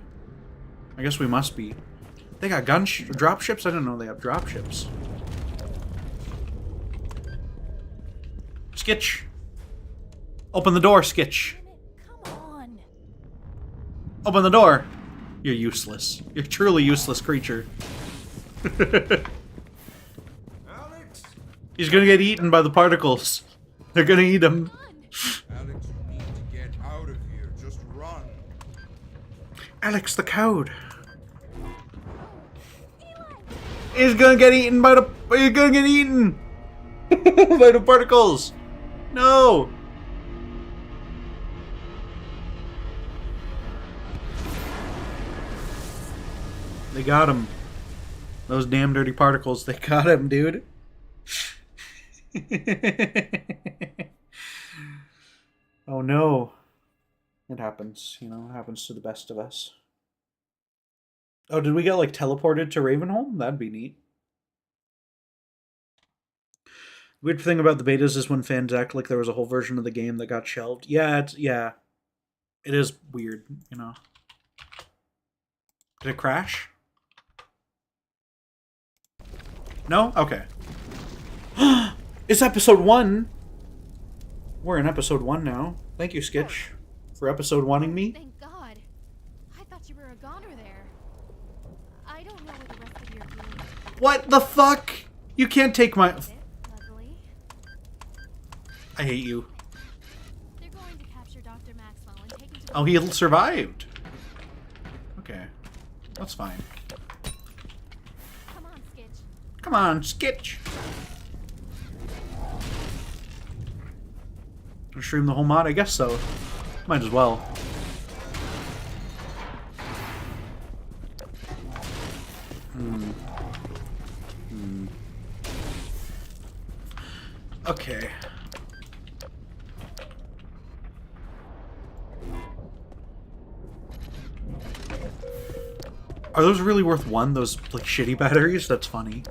I guess we must be. They got drop ships? I didn't know they have drop ships. Skitch. Open the door, Skitch. Come on. Open the door. You're useless. You're a truly useless creature. Alex! He's gonna get eaten by the particles. They're gonna eat him. Alex, you need to get out of here. Just run. Alex the coward. He's gonna get eaten by the... He's gonna get eaten! By the particles! No! They got him. Those damn dirty particles, they got him, dude. Oh no. It happens, you know, it happens to the best of us. Oh, did we get, like, teleported to Ravenholm? That'd be neat. Weird thing about the betas is when fans act like there was a whole version of the game that got shelved. Yeah, yeah. It is weird, you know. Did it crash? No? Okay. It's episode 1! We're in episode 1 now. Thank you, Skitch, for episode 1ing me. Thank God. I thought you were a goner there. I don't know what the rest of your doing. What the fuck? You can't take my... Lovely. I hate you. They're going to capture Dr. Maxwell and take him to the... Oh, he survived. Okay. That's fine. Come on, Skitch. Come on, Skitch. Stream the whole mod? I guess so. Might as well. Okay. Are those really worth 1? Those, like, shitty batteries? That's funny.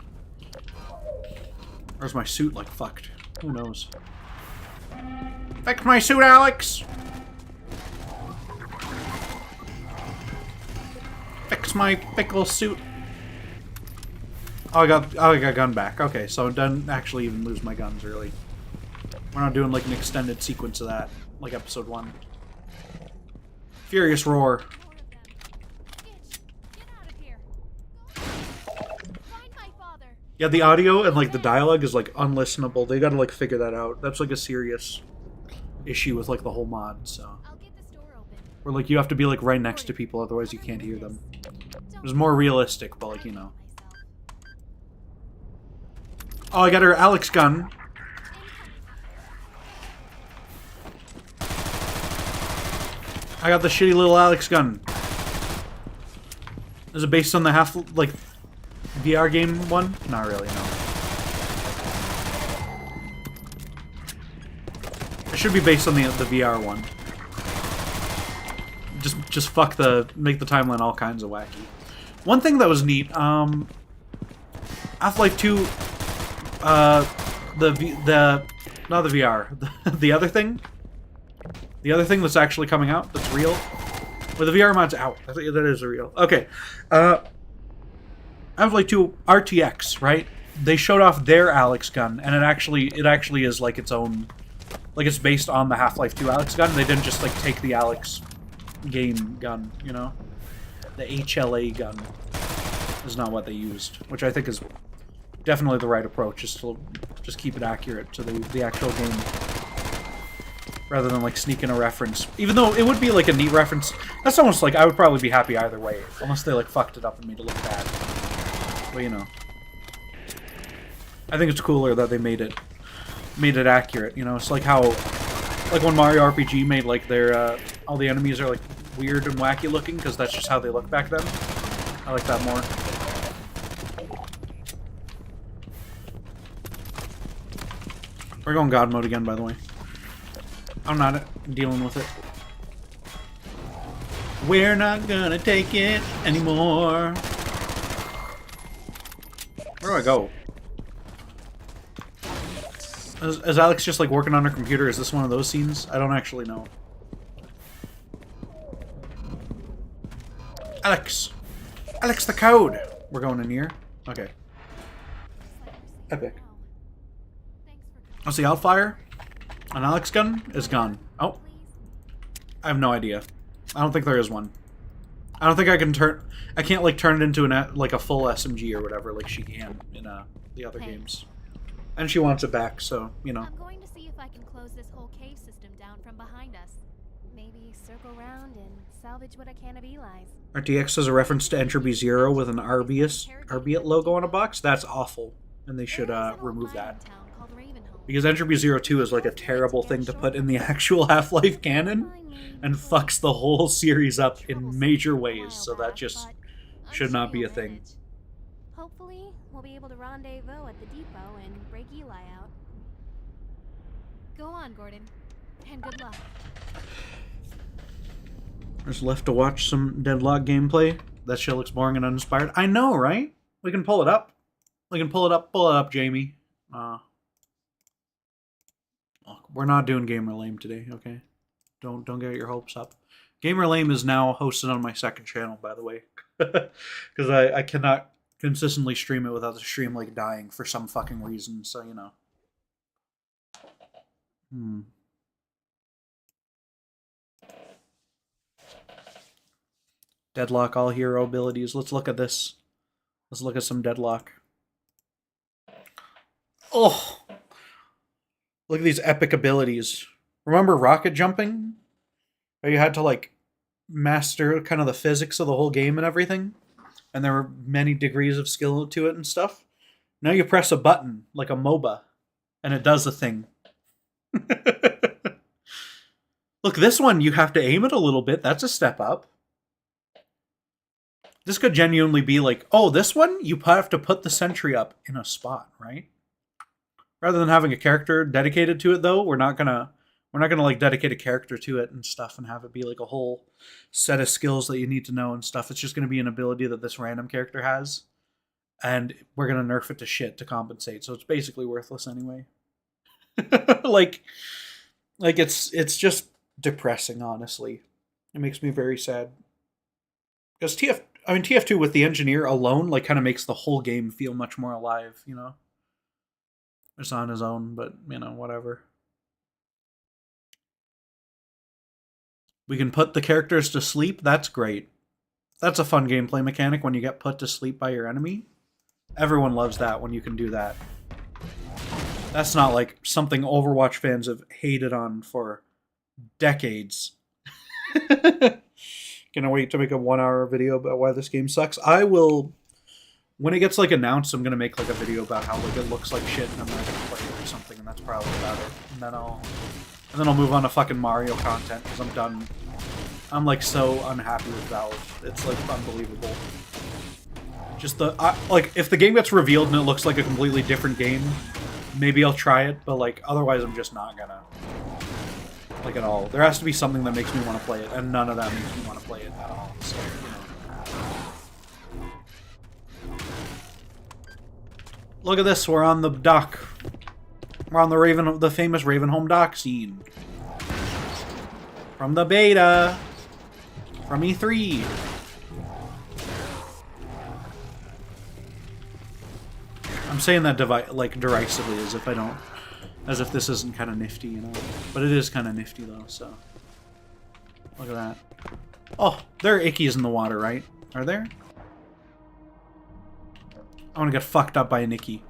Or is my suit, like, fucked? Who knows? Fix my suit, Alex! Fix my pickle suit. Oh, I got gun back. Okay, so I didn't actually even lose my guns, really. We're not doing, like, an extended sequence of that, like episode 1. Furious Roar. Yeah, the audio and, like, the dialogue is, like, unlistenable. They gotta, like, figure that out. That's, like, a serious issue with, like, the whole mod, so. Where, like, you have to be, like, right next to people, otherwise you can't hear them. It was more realistic, but, like, you know. Oh, I got her Alex gun. I got the shitty little Alex gun. Is it based on the like, VR game one? Not really, no. It should be based on the VR one. Just fuck make the timeline all kinds of wacky. One thing that was neat, Half-Life 2, not the VR, the other thing that's actually coming out, that's real. Well, the VR mod's out. I think that is real. Okay, Half-Life 2 RTX, right? They showed off their Alex gun, and it actually is like its own, like it's based on the Half-Life 2 Alex gun. They didn't just like take the Alex game gun, you know? The HLA gun is not what they used, which I think is definitely the right approach, is to just keep it accurate to the actual game, rather than like sneak in a reference. Even though it would be like a neat reference, that's almost like I would probably be happy either way, unless they like fucked it up and made it look bad. But you know, I think it's cooler that they made it accurate. You know, it's like how, like when Mario RPG made like their all the enemies are like weird and wacky looking because that's just how they look back then. I like that more. We're going God mode again, by the way. I'm not dealing with it. We're not gonna take it anymore. Where do I go? Is Alex just like working on her computer? Is this one of those scenes? I don't actually know. Alex! Alex the code! We're going in here? Okay. Epic. Oh, see, Outfire? An Alex gun is gone. Oh. I have no idea. I don't think there is one. I don't think I can I can't like turn it into like a full SMG or whatever like she can in the other games. And she wants it back, so, you know. I'm going to see if I can close this whole cave system down from behind us. Maybe circle around and salvage what I can of Eli's. RTX has a reference to Entropy Zero with an Arbiat logo on a box. That's awful, and they should remove that. Because Entropy Zero 2 is like a terrible thing to put in the actual Half-Life canon, and fucks the whole series up in major ways, so that just should not be a thing. Hopefully, we'll be able to rendezvous at the depot and break Eli out. Go on, Gordon, and good luck. There's left to watch some Deadlock gameplay. That shit looks boring and uninspired. I know, right? We can pull it up. We can pull it up. Pull it up, Jamie. We're not doing Gamer Lame today, okay? Don't get your hopes up. Gamer Lame is now hosted on my second channel, by the way. Because I cannot consistently stream it without the stream, like, dying for some fucking reason, so, you know. Deadlock, all hero abilities. Let's look at this. Let's look at some Deadlock. Oh! Look at these epic abilities. Remember rocket jumping? Where you had to, like, master kind of the physics of the whole game and everything? And there were many degrees of skill to it and stuff? Now you press a button, like a MOBA, and it does the thing. Look, this one, you have to aim it a little bit. That's a step up. This could genuinely be like, oh, this one, you have to put the sentry up in a spot, right? Rather than having a character dedicated to it, though, we're not gonna like dedicate a character to it and stuff and have it be like a whole set of skills that you need to know and stuff. It's just gonna be an ability that this random character has, and we're gonna nerf it to shit to compensate. So it's basically worthless anyway. like it's just depressing, honestly. It makes me very sad. Because TF2 with the engineer alone, like, kind of makes the whole game feel much more alive, you know? It's on his own, but, you know, whatever. We can put the characters to sleep. That's great. That's a fun gameplay mechanic when you get put to sleep by your enemy. Everyone loves that when you can do that. That's not, like, something Overwatch fans have hated on for decades. Gonna wait to make a 1-hour video about why this game sucks. I will, when it gets like announced, I'm gonna make like a video about how like it looks like shit and I'm not gonna play it or something, and that's probably about it. And then I'll move on to fucking Mario content because I'm done. I'm like so unhappy with Valve. It's like unbelievable. Just like if the game gets revealed and it looks like a completely different game, maybe I'll try it. But like otherwise, I'm just not gonna. Like at all. There has to be something that makes me want to play it, and none of that makes me want to play it at all. So, you know. Look at this, we're on the dock. We're on the famous Ravenholm dock scene. From the beta. From E3. I'm saying that like derisively, as if this isn't kind of nifty, you know. But it is kind of nifty though. So look at that. Oh, there are ickies in the water, right? Are there? I want to get fucked up by an icky.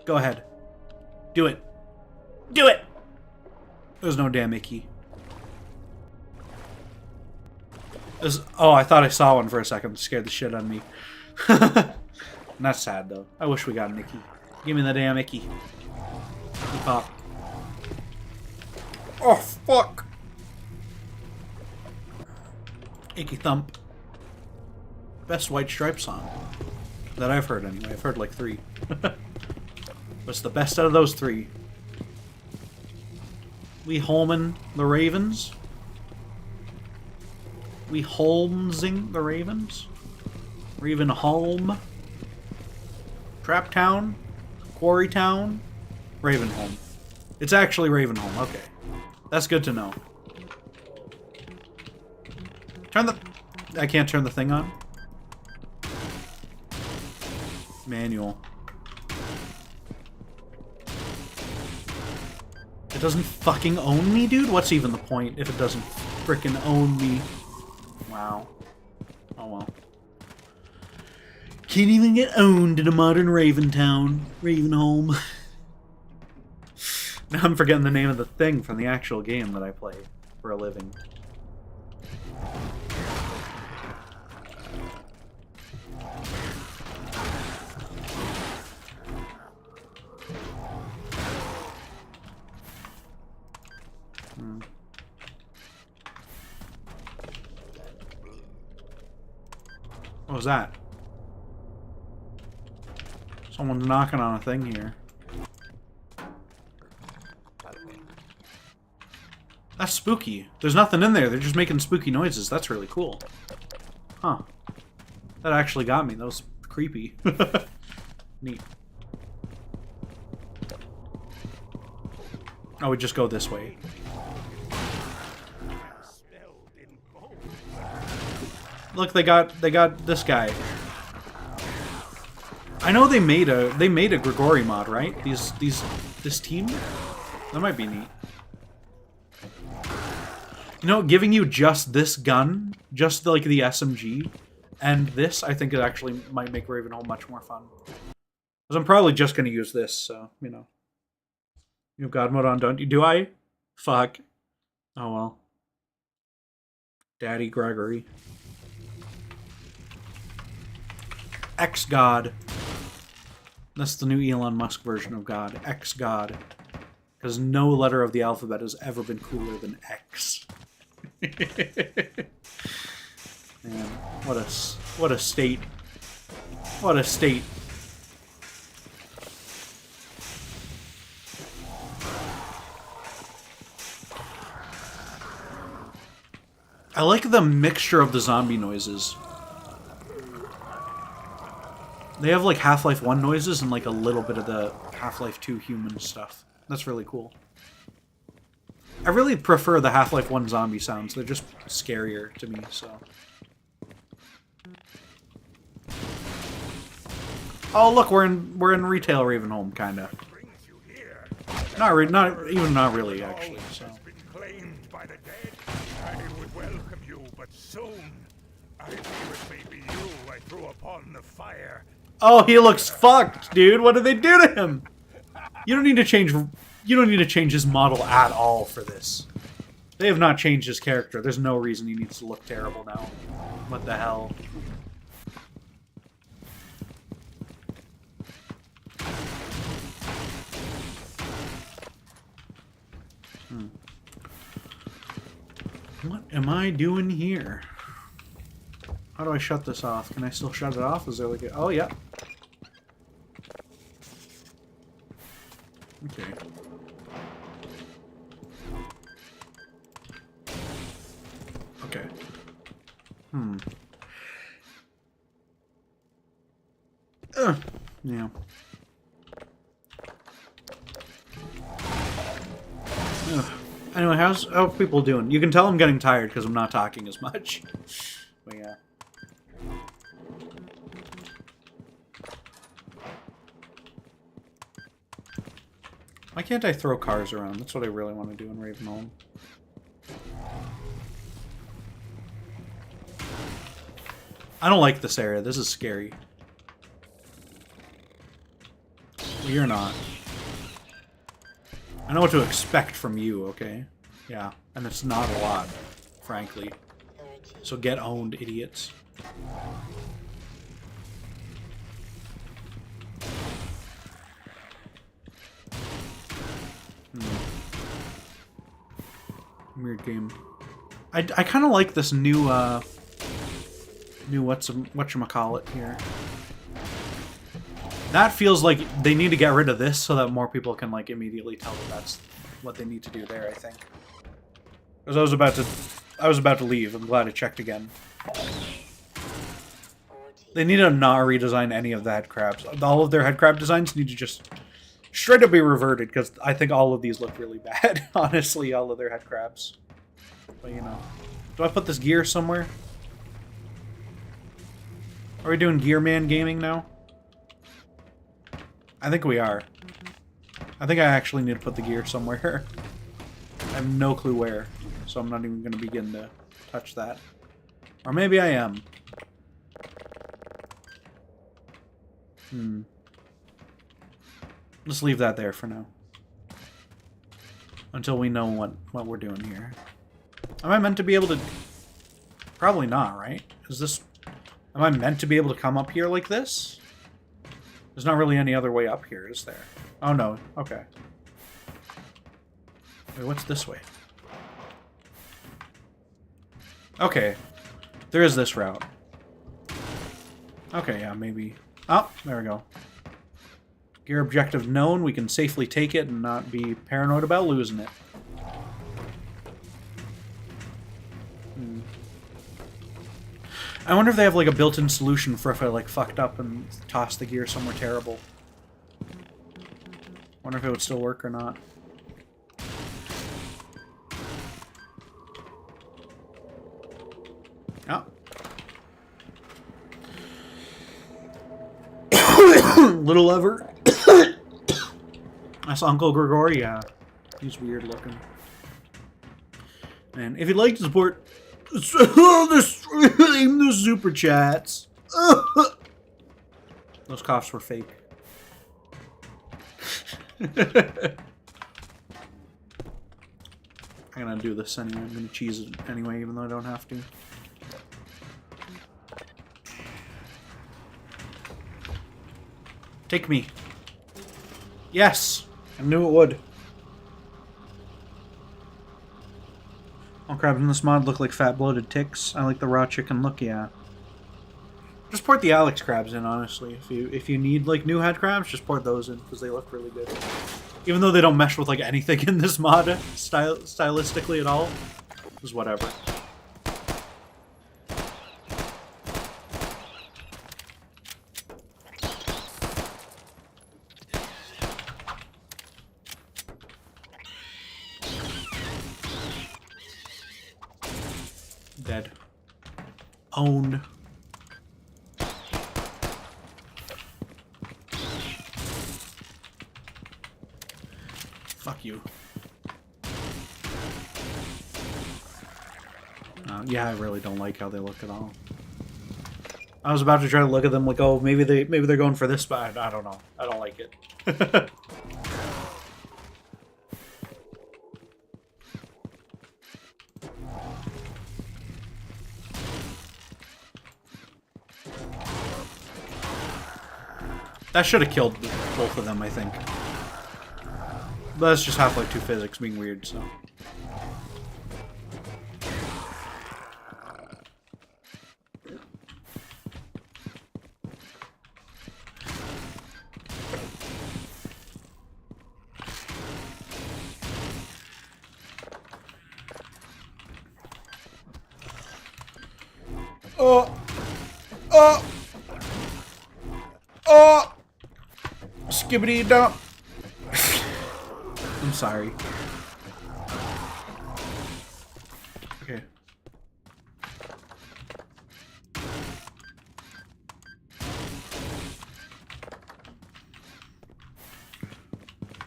Go ahead. Do it. Do it! There's no damn icky. Oh, I thought I saw one for a second. It scared the shit out of me. That's sad, though. I wish we got an icky. Give me the damn icky. Icky pop. Oh, fuck! Icky thump. Best White Stripe song. That I've heard, anyway. I've heard like 3. What's the best out of those 3? We Holman the Ravens? We Holmesing the Ravens? Ravenholm? Trap Town? Quarry Town? Ravenholm. It's actually Ravenholm, okay. That's good to know. I can't turn the thing on? Manual. It doesn't fucking own me, dude? What's even the point if it doesn't frickin' own me? Wow. Oh well. Can't even get owned in a modern Raventown. Ravenholm. Now I'm forgetting the name of the thing from the actual game that I play for a living. What was that? Someone's knocking on a thing here. That's spooky. There's nothing in there. They're just making spooky noises. That's really cool. Huh. That actually got me. That was creepy. Neat. Oh, we just go this way. Look, they got this guy. I know they made a Grigori mod, right? This team? That might be neat. You know, giving you just this gun, just like the SMG, and this, I think it actually might make Ravenholm much more fun. Because I'm probably just going to use this, so, you know. You have God mode on, don't you? Do I? Fuck. Oh well. Daddy Gregory. X-God. That's the new Elon Musk version of God. X-God. Because no letter of the alphabet has ever been cooler than X. Man, what a state. What a state. I like the mixture of the zombie noises. They have like Half-Life 1 noises and like a little bit of the Half-Life 2 human stuff. That's really cool. I really prefer the Half-Life 1 zombie sounds. They're just scarier to me, so. Oh look, we're in retail Ravenholm, kinda. Not really, actually. So. I would welcome you, but soon I fear it may be you I threw upon the fire. Oh, he looks fucked, dude. What did they do to him? You don't need to change his model at all for this. They have not changed his character. There's no reason he needs to look terrible now. What the hell? What am I doing here? How do I shut this off? Can I still shut it off? Is there like a... Oh, yeah. Okay. Yeah. Ugh. Anyway, how people doing? You can tell I'm getting tired because I'm not talking as much. But yeah. Why can't I throw cars around? That's what I really want to do in Ravenholm. I don't like this area. This is scary. Well, you're not. I know what to expect from you, okay? Yeah, and it's not a lot, frankly. So get owned, idiots. Weird game. I kind of like this new whatchamacallit here. That feels like they need to get rid of this so that more people can like immediately tell that that's what they need to do there, I think. Because I was about to leave. I'm glad I checked again. They need to not redesign any of the head crabs. All of their head crab designs need to just straight up be reverted, because I think all of these look really bad. Honestly, all of their head crabs. But you know. Do I put this gear somewhere? Are we doing Gear Man gaming now? I think we are. I think I actually need to put the gear somewhere. I have no clue where, so I'm not even going to begin to touch that. Or maybe I am. Let's leave that there for now. Until we know what we're doing here. Am I meant to be able to... Probably not, right? Is this... Am I meant to be able to come up here like this? There's not really any other way up here, is there? Oh, no. Okay. Wait, what's this way? Okay. There is this route. Okay, yeah, maybe... Oh, there we go. Gear objective known. We can safely take it and not be paranoid about losing it. I wonder if they have like a built-in solution for if I like fucked up and tossed the gear somewhere terrible. Wonder if it would still work or not. Oh. Little lever. That's Uncle Gregory. Yeah, he's weird looking. And if you'd like to support the stream, the super chats. Those coughs were fake. I'm gonna do this anyway. I'm gonna cheese it anyway, even though I don't have to. Take me. Yes! I knew it would. All crabs in this mod look like fat bloated ticks. I like the raw chicken look, yeah. Just port the Alex crabs in, honestly. If you need like new head crabs, just port those in because they look really good. Even though they don't mesh with like anything in this mod stylistically at all. Just whatever. Dead. Owned. Fuck you. Yeah, I really don't like how they look at all. I was about to try to look at them like, oh, maybe they're going for this, but I don't know. I don't like it. That should have killed both of them, I think. But that's just Half-Life 2 physics being weird, so... Oh! Oh! Oh! Skibbity dump. I'm sorry. Okay.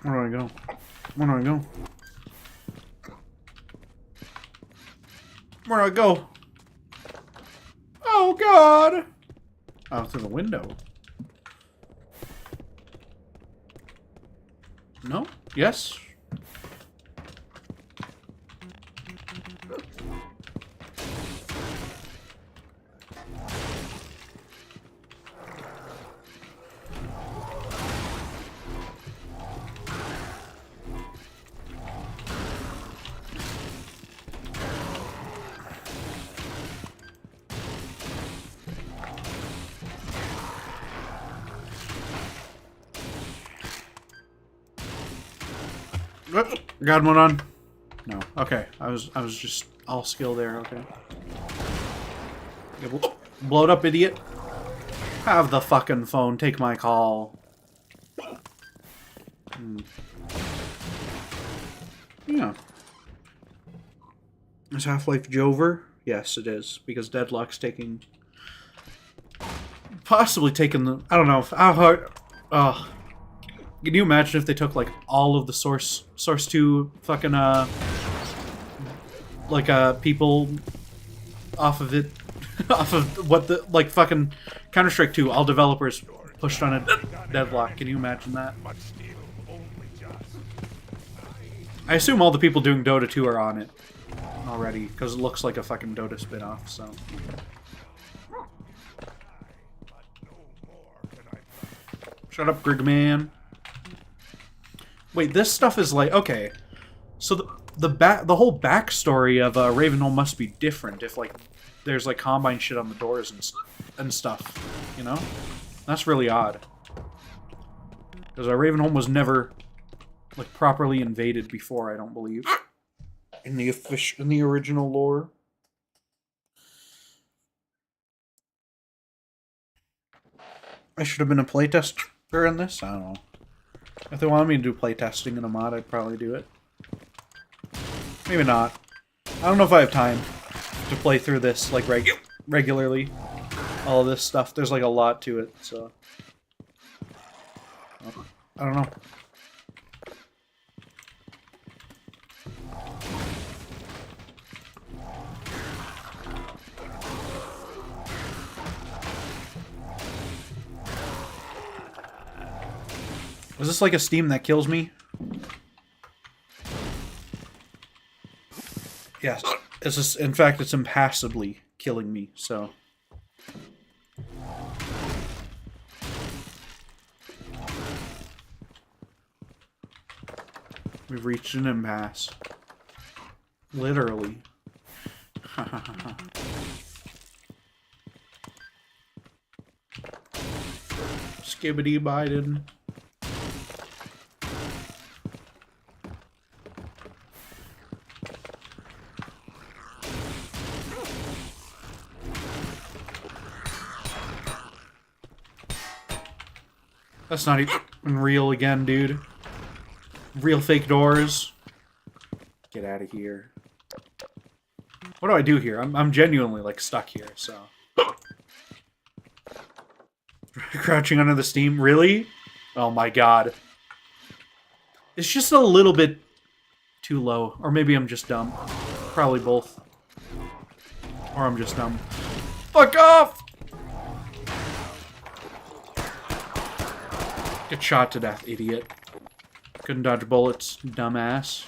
Where do I go? Where do I go? Where do I go? Oh God! Out through the window. No? Yes? Got one on. No. Okay. I was just all skill there. Okay. Blow it up, idiot. Have the fucking phone. Take my call. Yeah. Is Half-Life Jover? Yes, it is. Because Deadlock's taking... Possibly taking the... I don't know. How hard... Can you imagine if they took, like, all of the Source 2 fucking, people off of it? Off of what the... Like, fucking Counter-Strike 2, all developers pushed on a Deadlock. Can you imagine that? I assume all the people doing Dota 2 are on it already, because it looks like a fucking Dota spin-off, so... Shut up, Grigman. Wait, this stuff is like... Okay. So the whole backstory of Ravenholm must be different if, like, there's, like, Combine shit on the doors and stuff, you know? That's really odd. Because Ravenholm was never, like, properly invaded before, I don't believe. In the original lore. I should have been a playtester in this? I don't know. If they wanted me to do playtesting in a mod, I'd probably do it. Maybe not. I don't know if I have time to play through this, like, regularly. All of this stuff. There's, like, a lot to it, so... I don't know. Is this like a Steam that kills me? Yes. In fact, it's impassively killing me, so... We've reached an impasse. Literally. Skibbity Biden. That's not even real again, dude. Real fake doors. Get out of here. What do I do here? I'm genuinely, like, stuck here, so... Crouching under the steam? Really? Oh my god. It's just a little bit too low. Or maybe I'm just dumb. Probably both. Or I'm just dumb. Fuck off! Get shot to death, idiot. Couldn't dodge bullets, dumbass.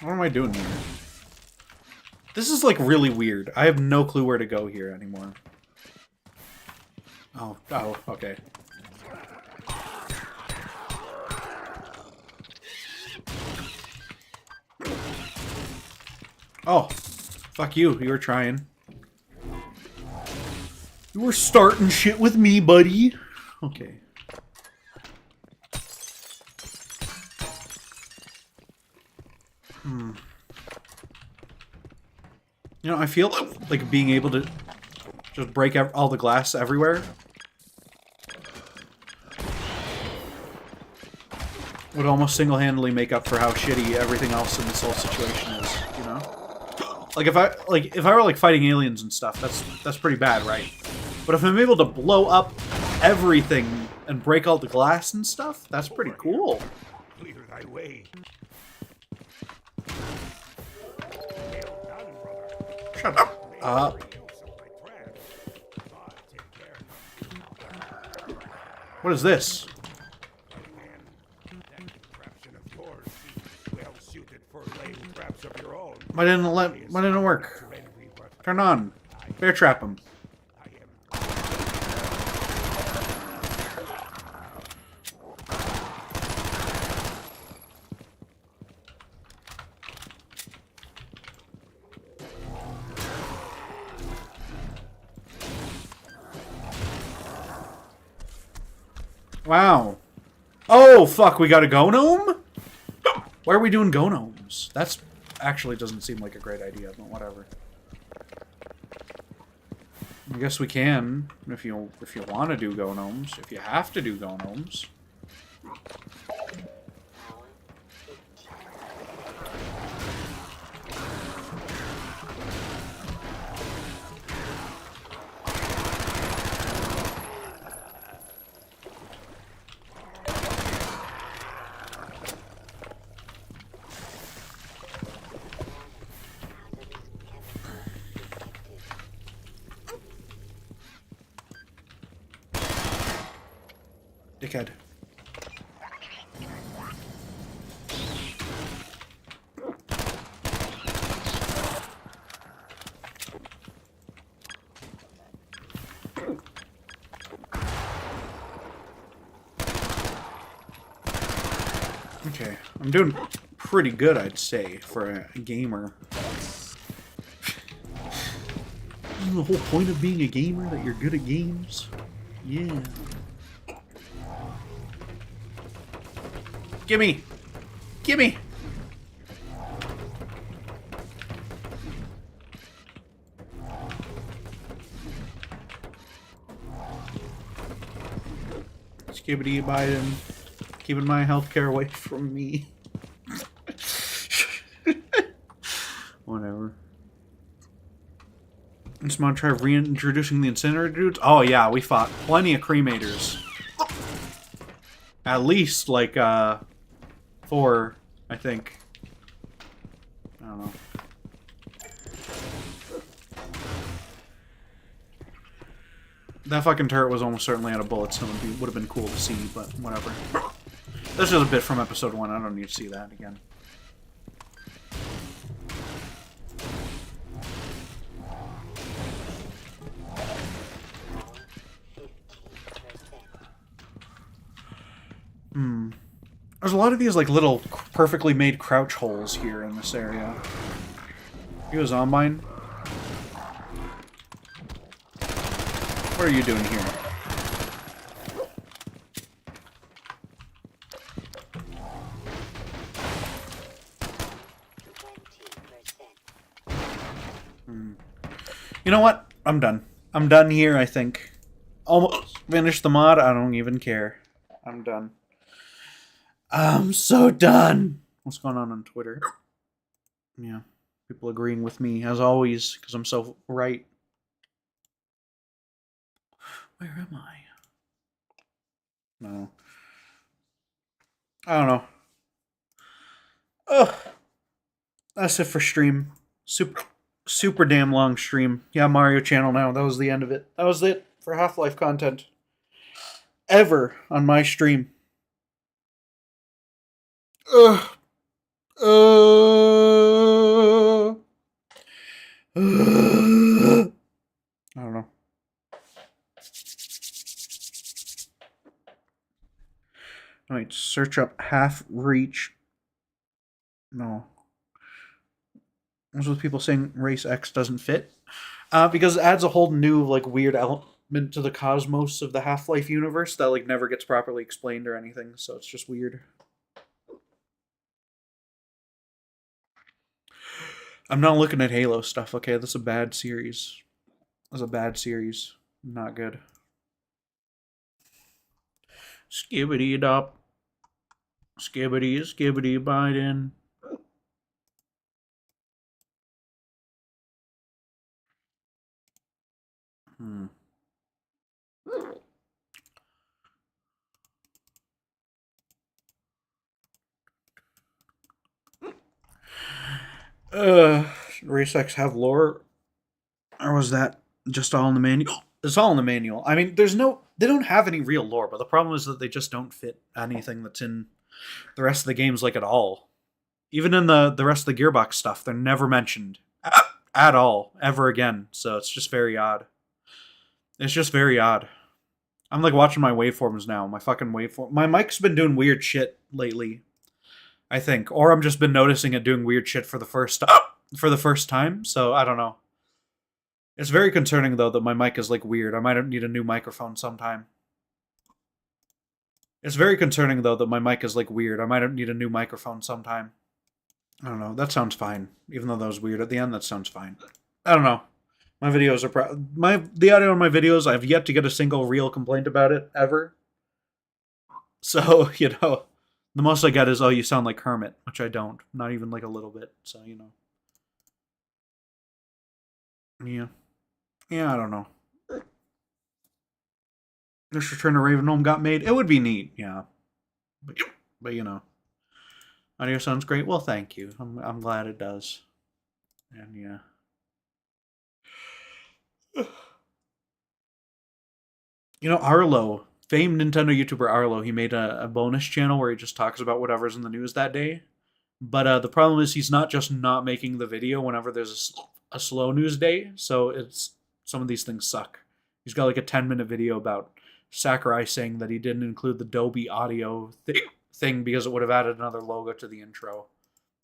What am I doing here? This is, like, really weird. I have no clue where to go here anymore. Oh, okay. Oh, fuck you. You were trying. You were starting shit with me, buddy. Okay. You know, I feel like being able to just break all the glass everywhere would almost single-handedly make up for how shitty everything else in this whole situation is, you know? Like if I were like fighting aliens and stuff, that's pretty bad, right? But if I'm able to blow up everything and break all the glass and stuff, that's pretty cool. Clear thy way. Shut up. What is this? Why didn't it work? Turn on. Bear trap him. Wow. Oh, fuck, we got a go gnome? Why are we doing go gnomes? That's actually doesn't seem like a great idea, but whatever. I guess we can, if you want to do go gnomes. If you have to do go gnomes. Dickhead. Okay, I'm doing pretty good, I'd say, for a gamer. Isn't the whole point of being a gamer that you're good at games? Yeah. Gimme! Gimme! Skibbity Biden. Keeping my healthcare away from me. Whatever. This mod try reintroducing the incinerator dudes? Oh yeah, we fought plenty of cremators. At least, like, 4, I think. I don't know. That fucking turret was almost certainly out of bullets, so it would have been cool to see, but whatever. This is a bit from episode 1, I don't need to see that again. There's a lot of these, like, little perfectly made crouch holes here in this area. He was on mine. What are you doing here? You know what? I'm done. I'm done here, I think. Almost finished the mod. I don't even care. I'm done. I'm so done. What's going on Twitter? Yeah. People agreeing with me, as always, because I'm so right. Where am I? No. I don't know. Ugh. That's it for stream. Super damn long stream. Yeah, Mario channel now. That was the end of it. That was it for Half-Life content. Ever on my stream. I don't know. Alright, search up half-reach. No. What's with people saying race X doesn't fit? Because it adds a whole new, like, weird element to the cosmos of the Half-Life universe that, like, never gets properly explained or anything, so it's just weird. I'm not looking at Halo stuff. Okay, that's a bad series. That's a bad series. Not good. Skibbity dop. Skibbity skibbity Biden. Hmm. Race X have lore? Or was that just all in the manual? It's all in the manual. I mean, they don't have any real lore, but the problem is that they just don't fit anything that's in the rest of the games like at all. Even in the rest of the Gearbox stuff, they're never mentioned at all ever again. So it's just very odd. It's just very odd. I'm like watching my waveforms now. My fucking waveform. My mic's been doing weird shit lately, I think, or I'm just been noticing it doing weird shit for the first time. So I don't know. It's very concerning though that my mic is like weird. I might need a new microphone sometime. It's very concerning though that my mic is like weird. I might need a new microphone sometime. I don't know. That sounds fine. Even though that was weird at the end, that sounds fine. I don't know. My videos are the audio on my videos. I've yet to get a single real complaint about it ever. So the most I get is, "Oh, you sound like Kermit," which I don't. Not even like a little bit. So yeah, yeah. I don't know. This Return to Ravenholm got made. It would be neat, yeah. But audio sounds great. Well, thank you. I'm glad it does. And yeah. Arlo, famed Nintendo YouTuber Arlo, he made a bonus channel where he just talks about whatever's in the news that day. But the problem is he's not just not making the video whenever there's a slow news day. So some of these things suck. He's got like a 10-minute video about Sakurai saying that he didn't include the Dolby Audio thing because it would have added another logo to the intro.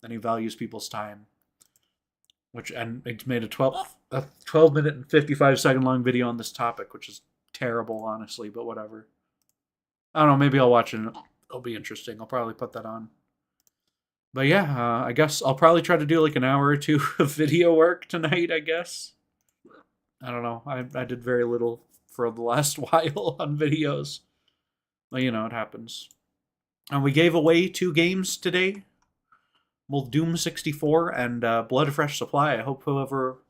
And he values people's time. And it's made a 12-minute and 55-second long video on this topic, which is terrible, honestly, but whatever. I don't know, maybe I'll watch it and it'll be interesting. I'll probably put that on. But yeah, I guess I'll probably try to do like an hour or two of video work tonight, I guess. I don't know. I did very little for the last while on videos. But it happens. And we gave away 2 games today. Well, Doom 64 and Blood Fresh Supply. I hope whoever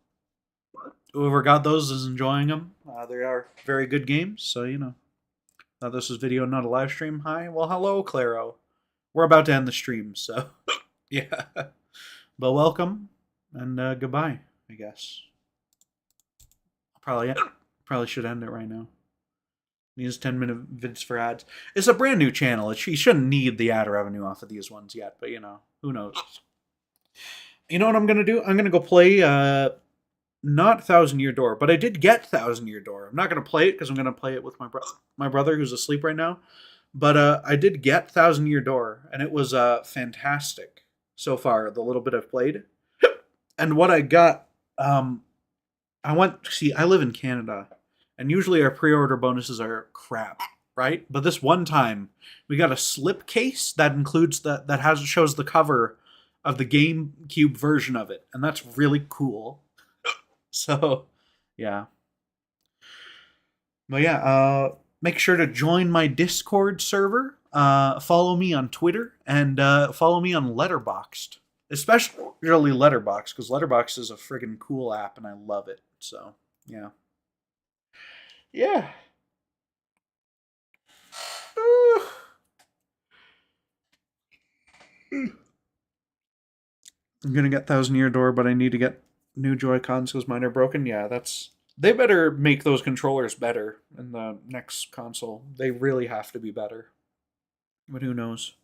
got those is enjoying them. They are very good games, so thought this was video, not a live stream. Hi, well, hello, Claro. We're about to end the stream, so yeah. But welcome and goodbye, I guess. Probably should end it right now. These 10-minute vids for ads. It's a brand new channel. She shouldn't need the ad revenue off of these ones yet, but who knows? You know what I'm gonna do? I'm gonna go play not Thousand Year Door, but I did get Thousand Year Door. I'm not gonna play it because I'm gonna play it with my brother who's asleep right now. But I did get Thousand Year Door, and it was fantastic so far. The little bit I've played, and what I got, I live in Canada, and usually our pre-order bonuses are crap, right? But this one time, we got a slip case that includes shows the cover of the GameCube version of it, and that's really cool. So, yeah. But yeah, make sure to join my Discord server. Follow me on Twitter and follow me on Letterboxd, especially Letterboxd, because Letterboxd is a friggin' cool app and I love it. So yeah, yeah. I'm gonna get Thousand Year Door, but I need to get new Joy-Cons because mine are broken. Yeah, they better make those controllers better in the next console. They really have to be better. But who knows?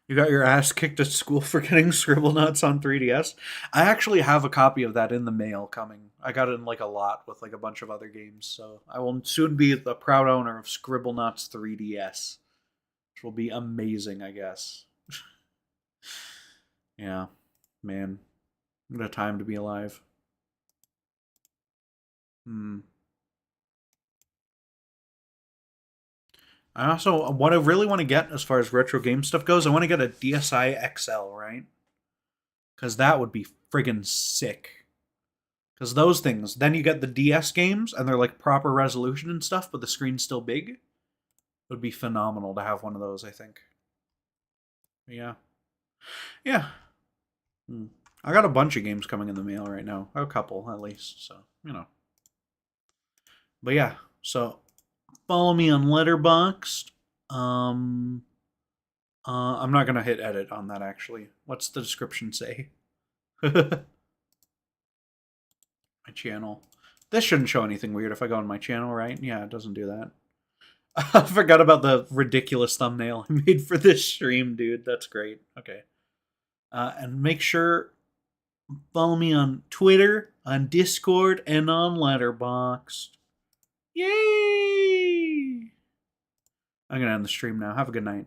You got your ass kicked at school for getting Scribblenauts on 3DS? I actually have a copy of that in the mail coming. I got it in like a lot with like a bunch of other games, so I will soon be the proud owner of Scribblenauts 3DS. Which will be amazing, I guess. Yeah, man. What a time to be alive. I also, what I really want to get as far as retro game stuff goes, I want to get a DSi XL, right? Because that would be friggin' sick. Because those things, then you get the DS games, and they're like proper resolution and stuff, but the screen's still big. It would be phenomenal to have one of those, I think. Yeah. Yeah. I got a bunch of games coming in the mail right now. A couple, at least, so, you know. But yeah, so follow me on Letterboxd. I'm not gonna hit edit on that actually. What's the description say? My channel. This shouldn't show anything weird if I go on my channel, right? Yeah, it doesn't do that. I forgot about the ridiculous thumbnail I made for this stream, dude. That's great. Okay. And make sure follow me on Twitter, on Discord, and on Letterboxd. Yay! I'm gonna end the stream now. Have a good night.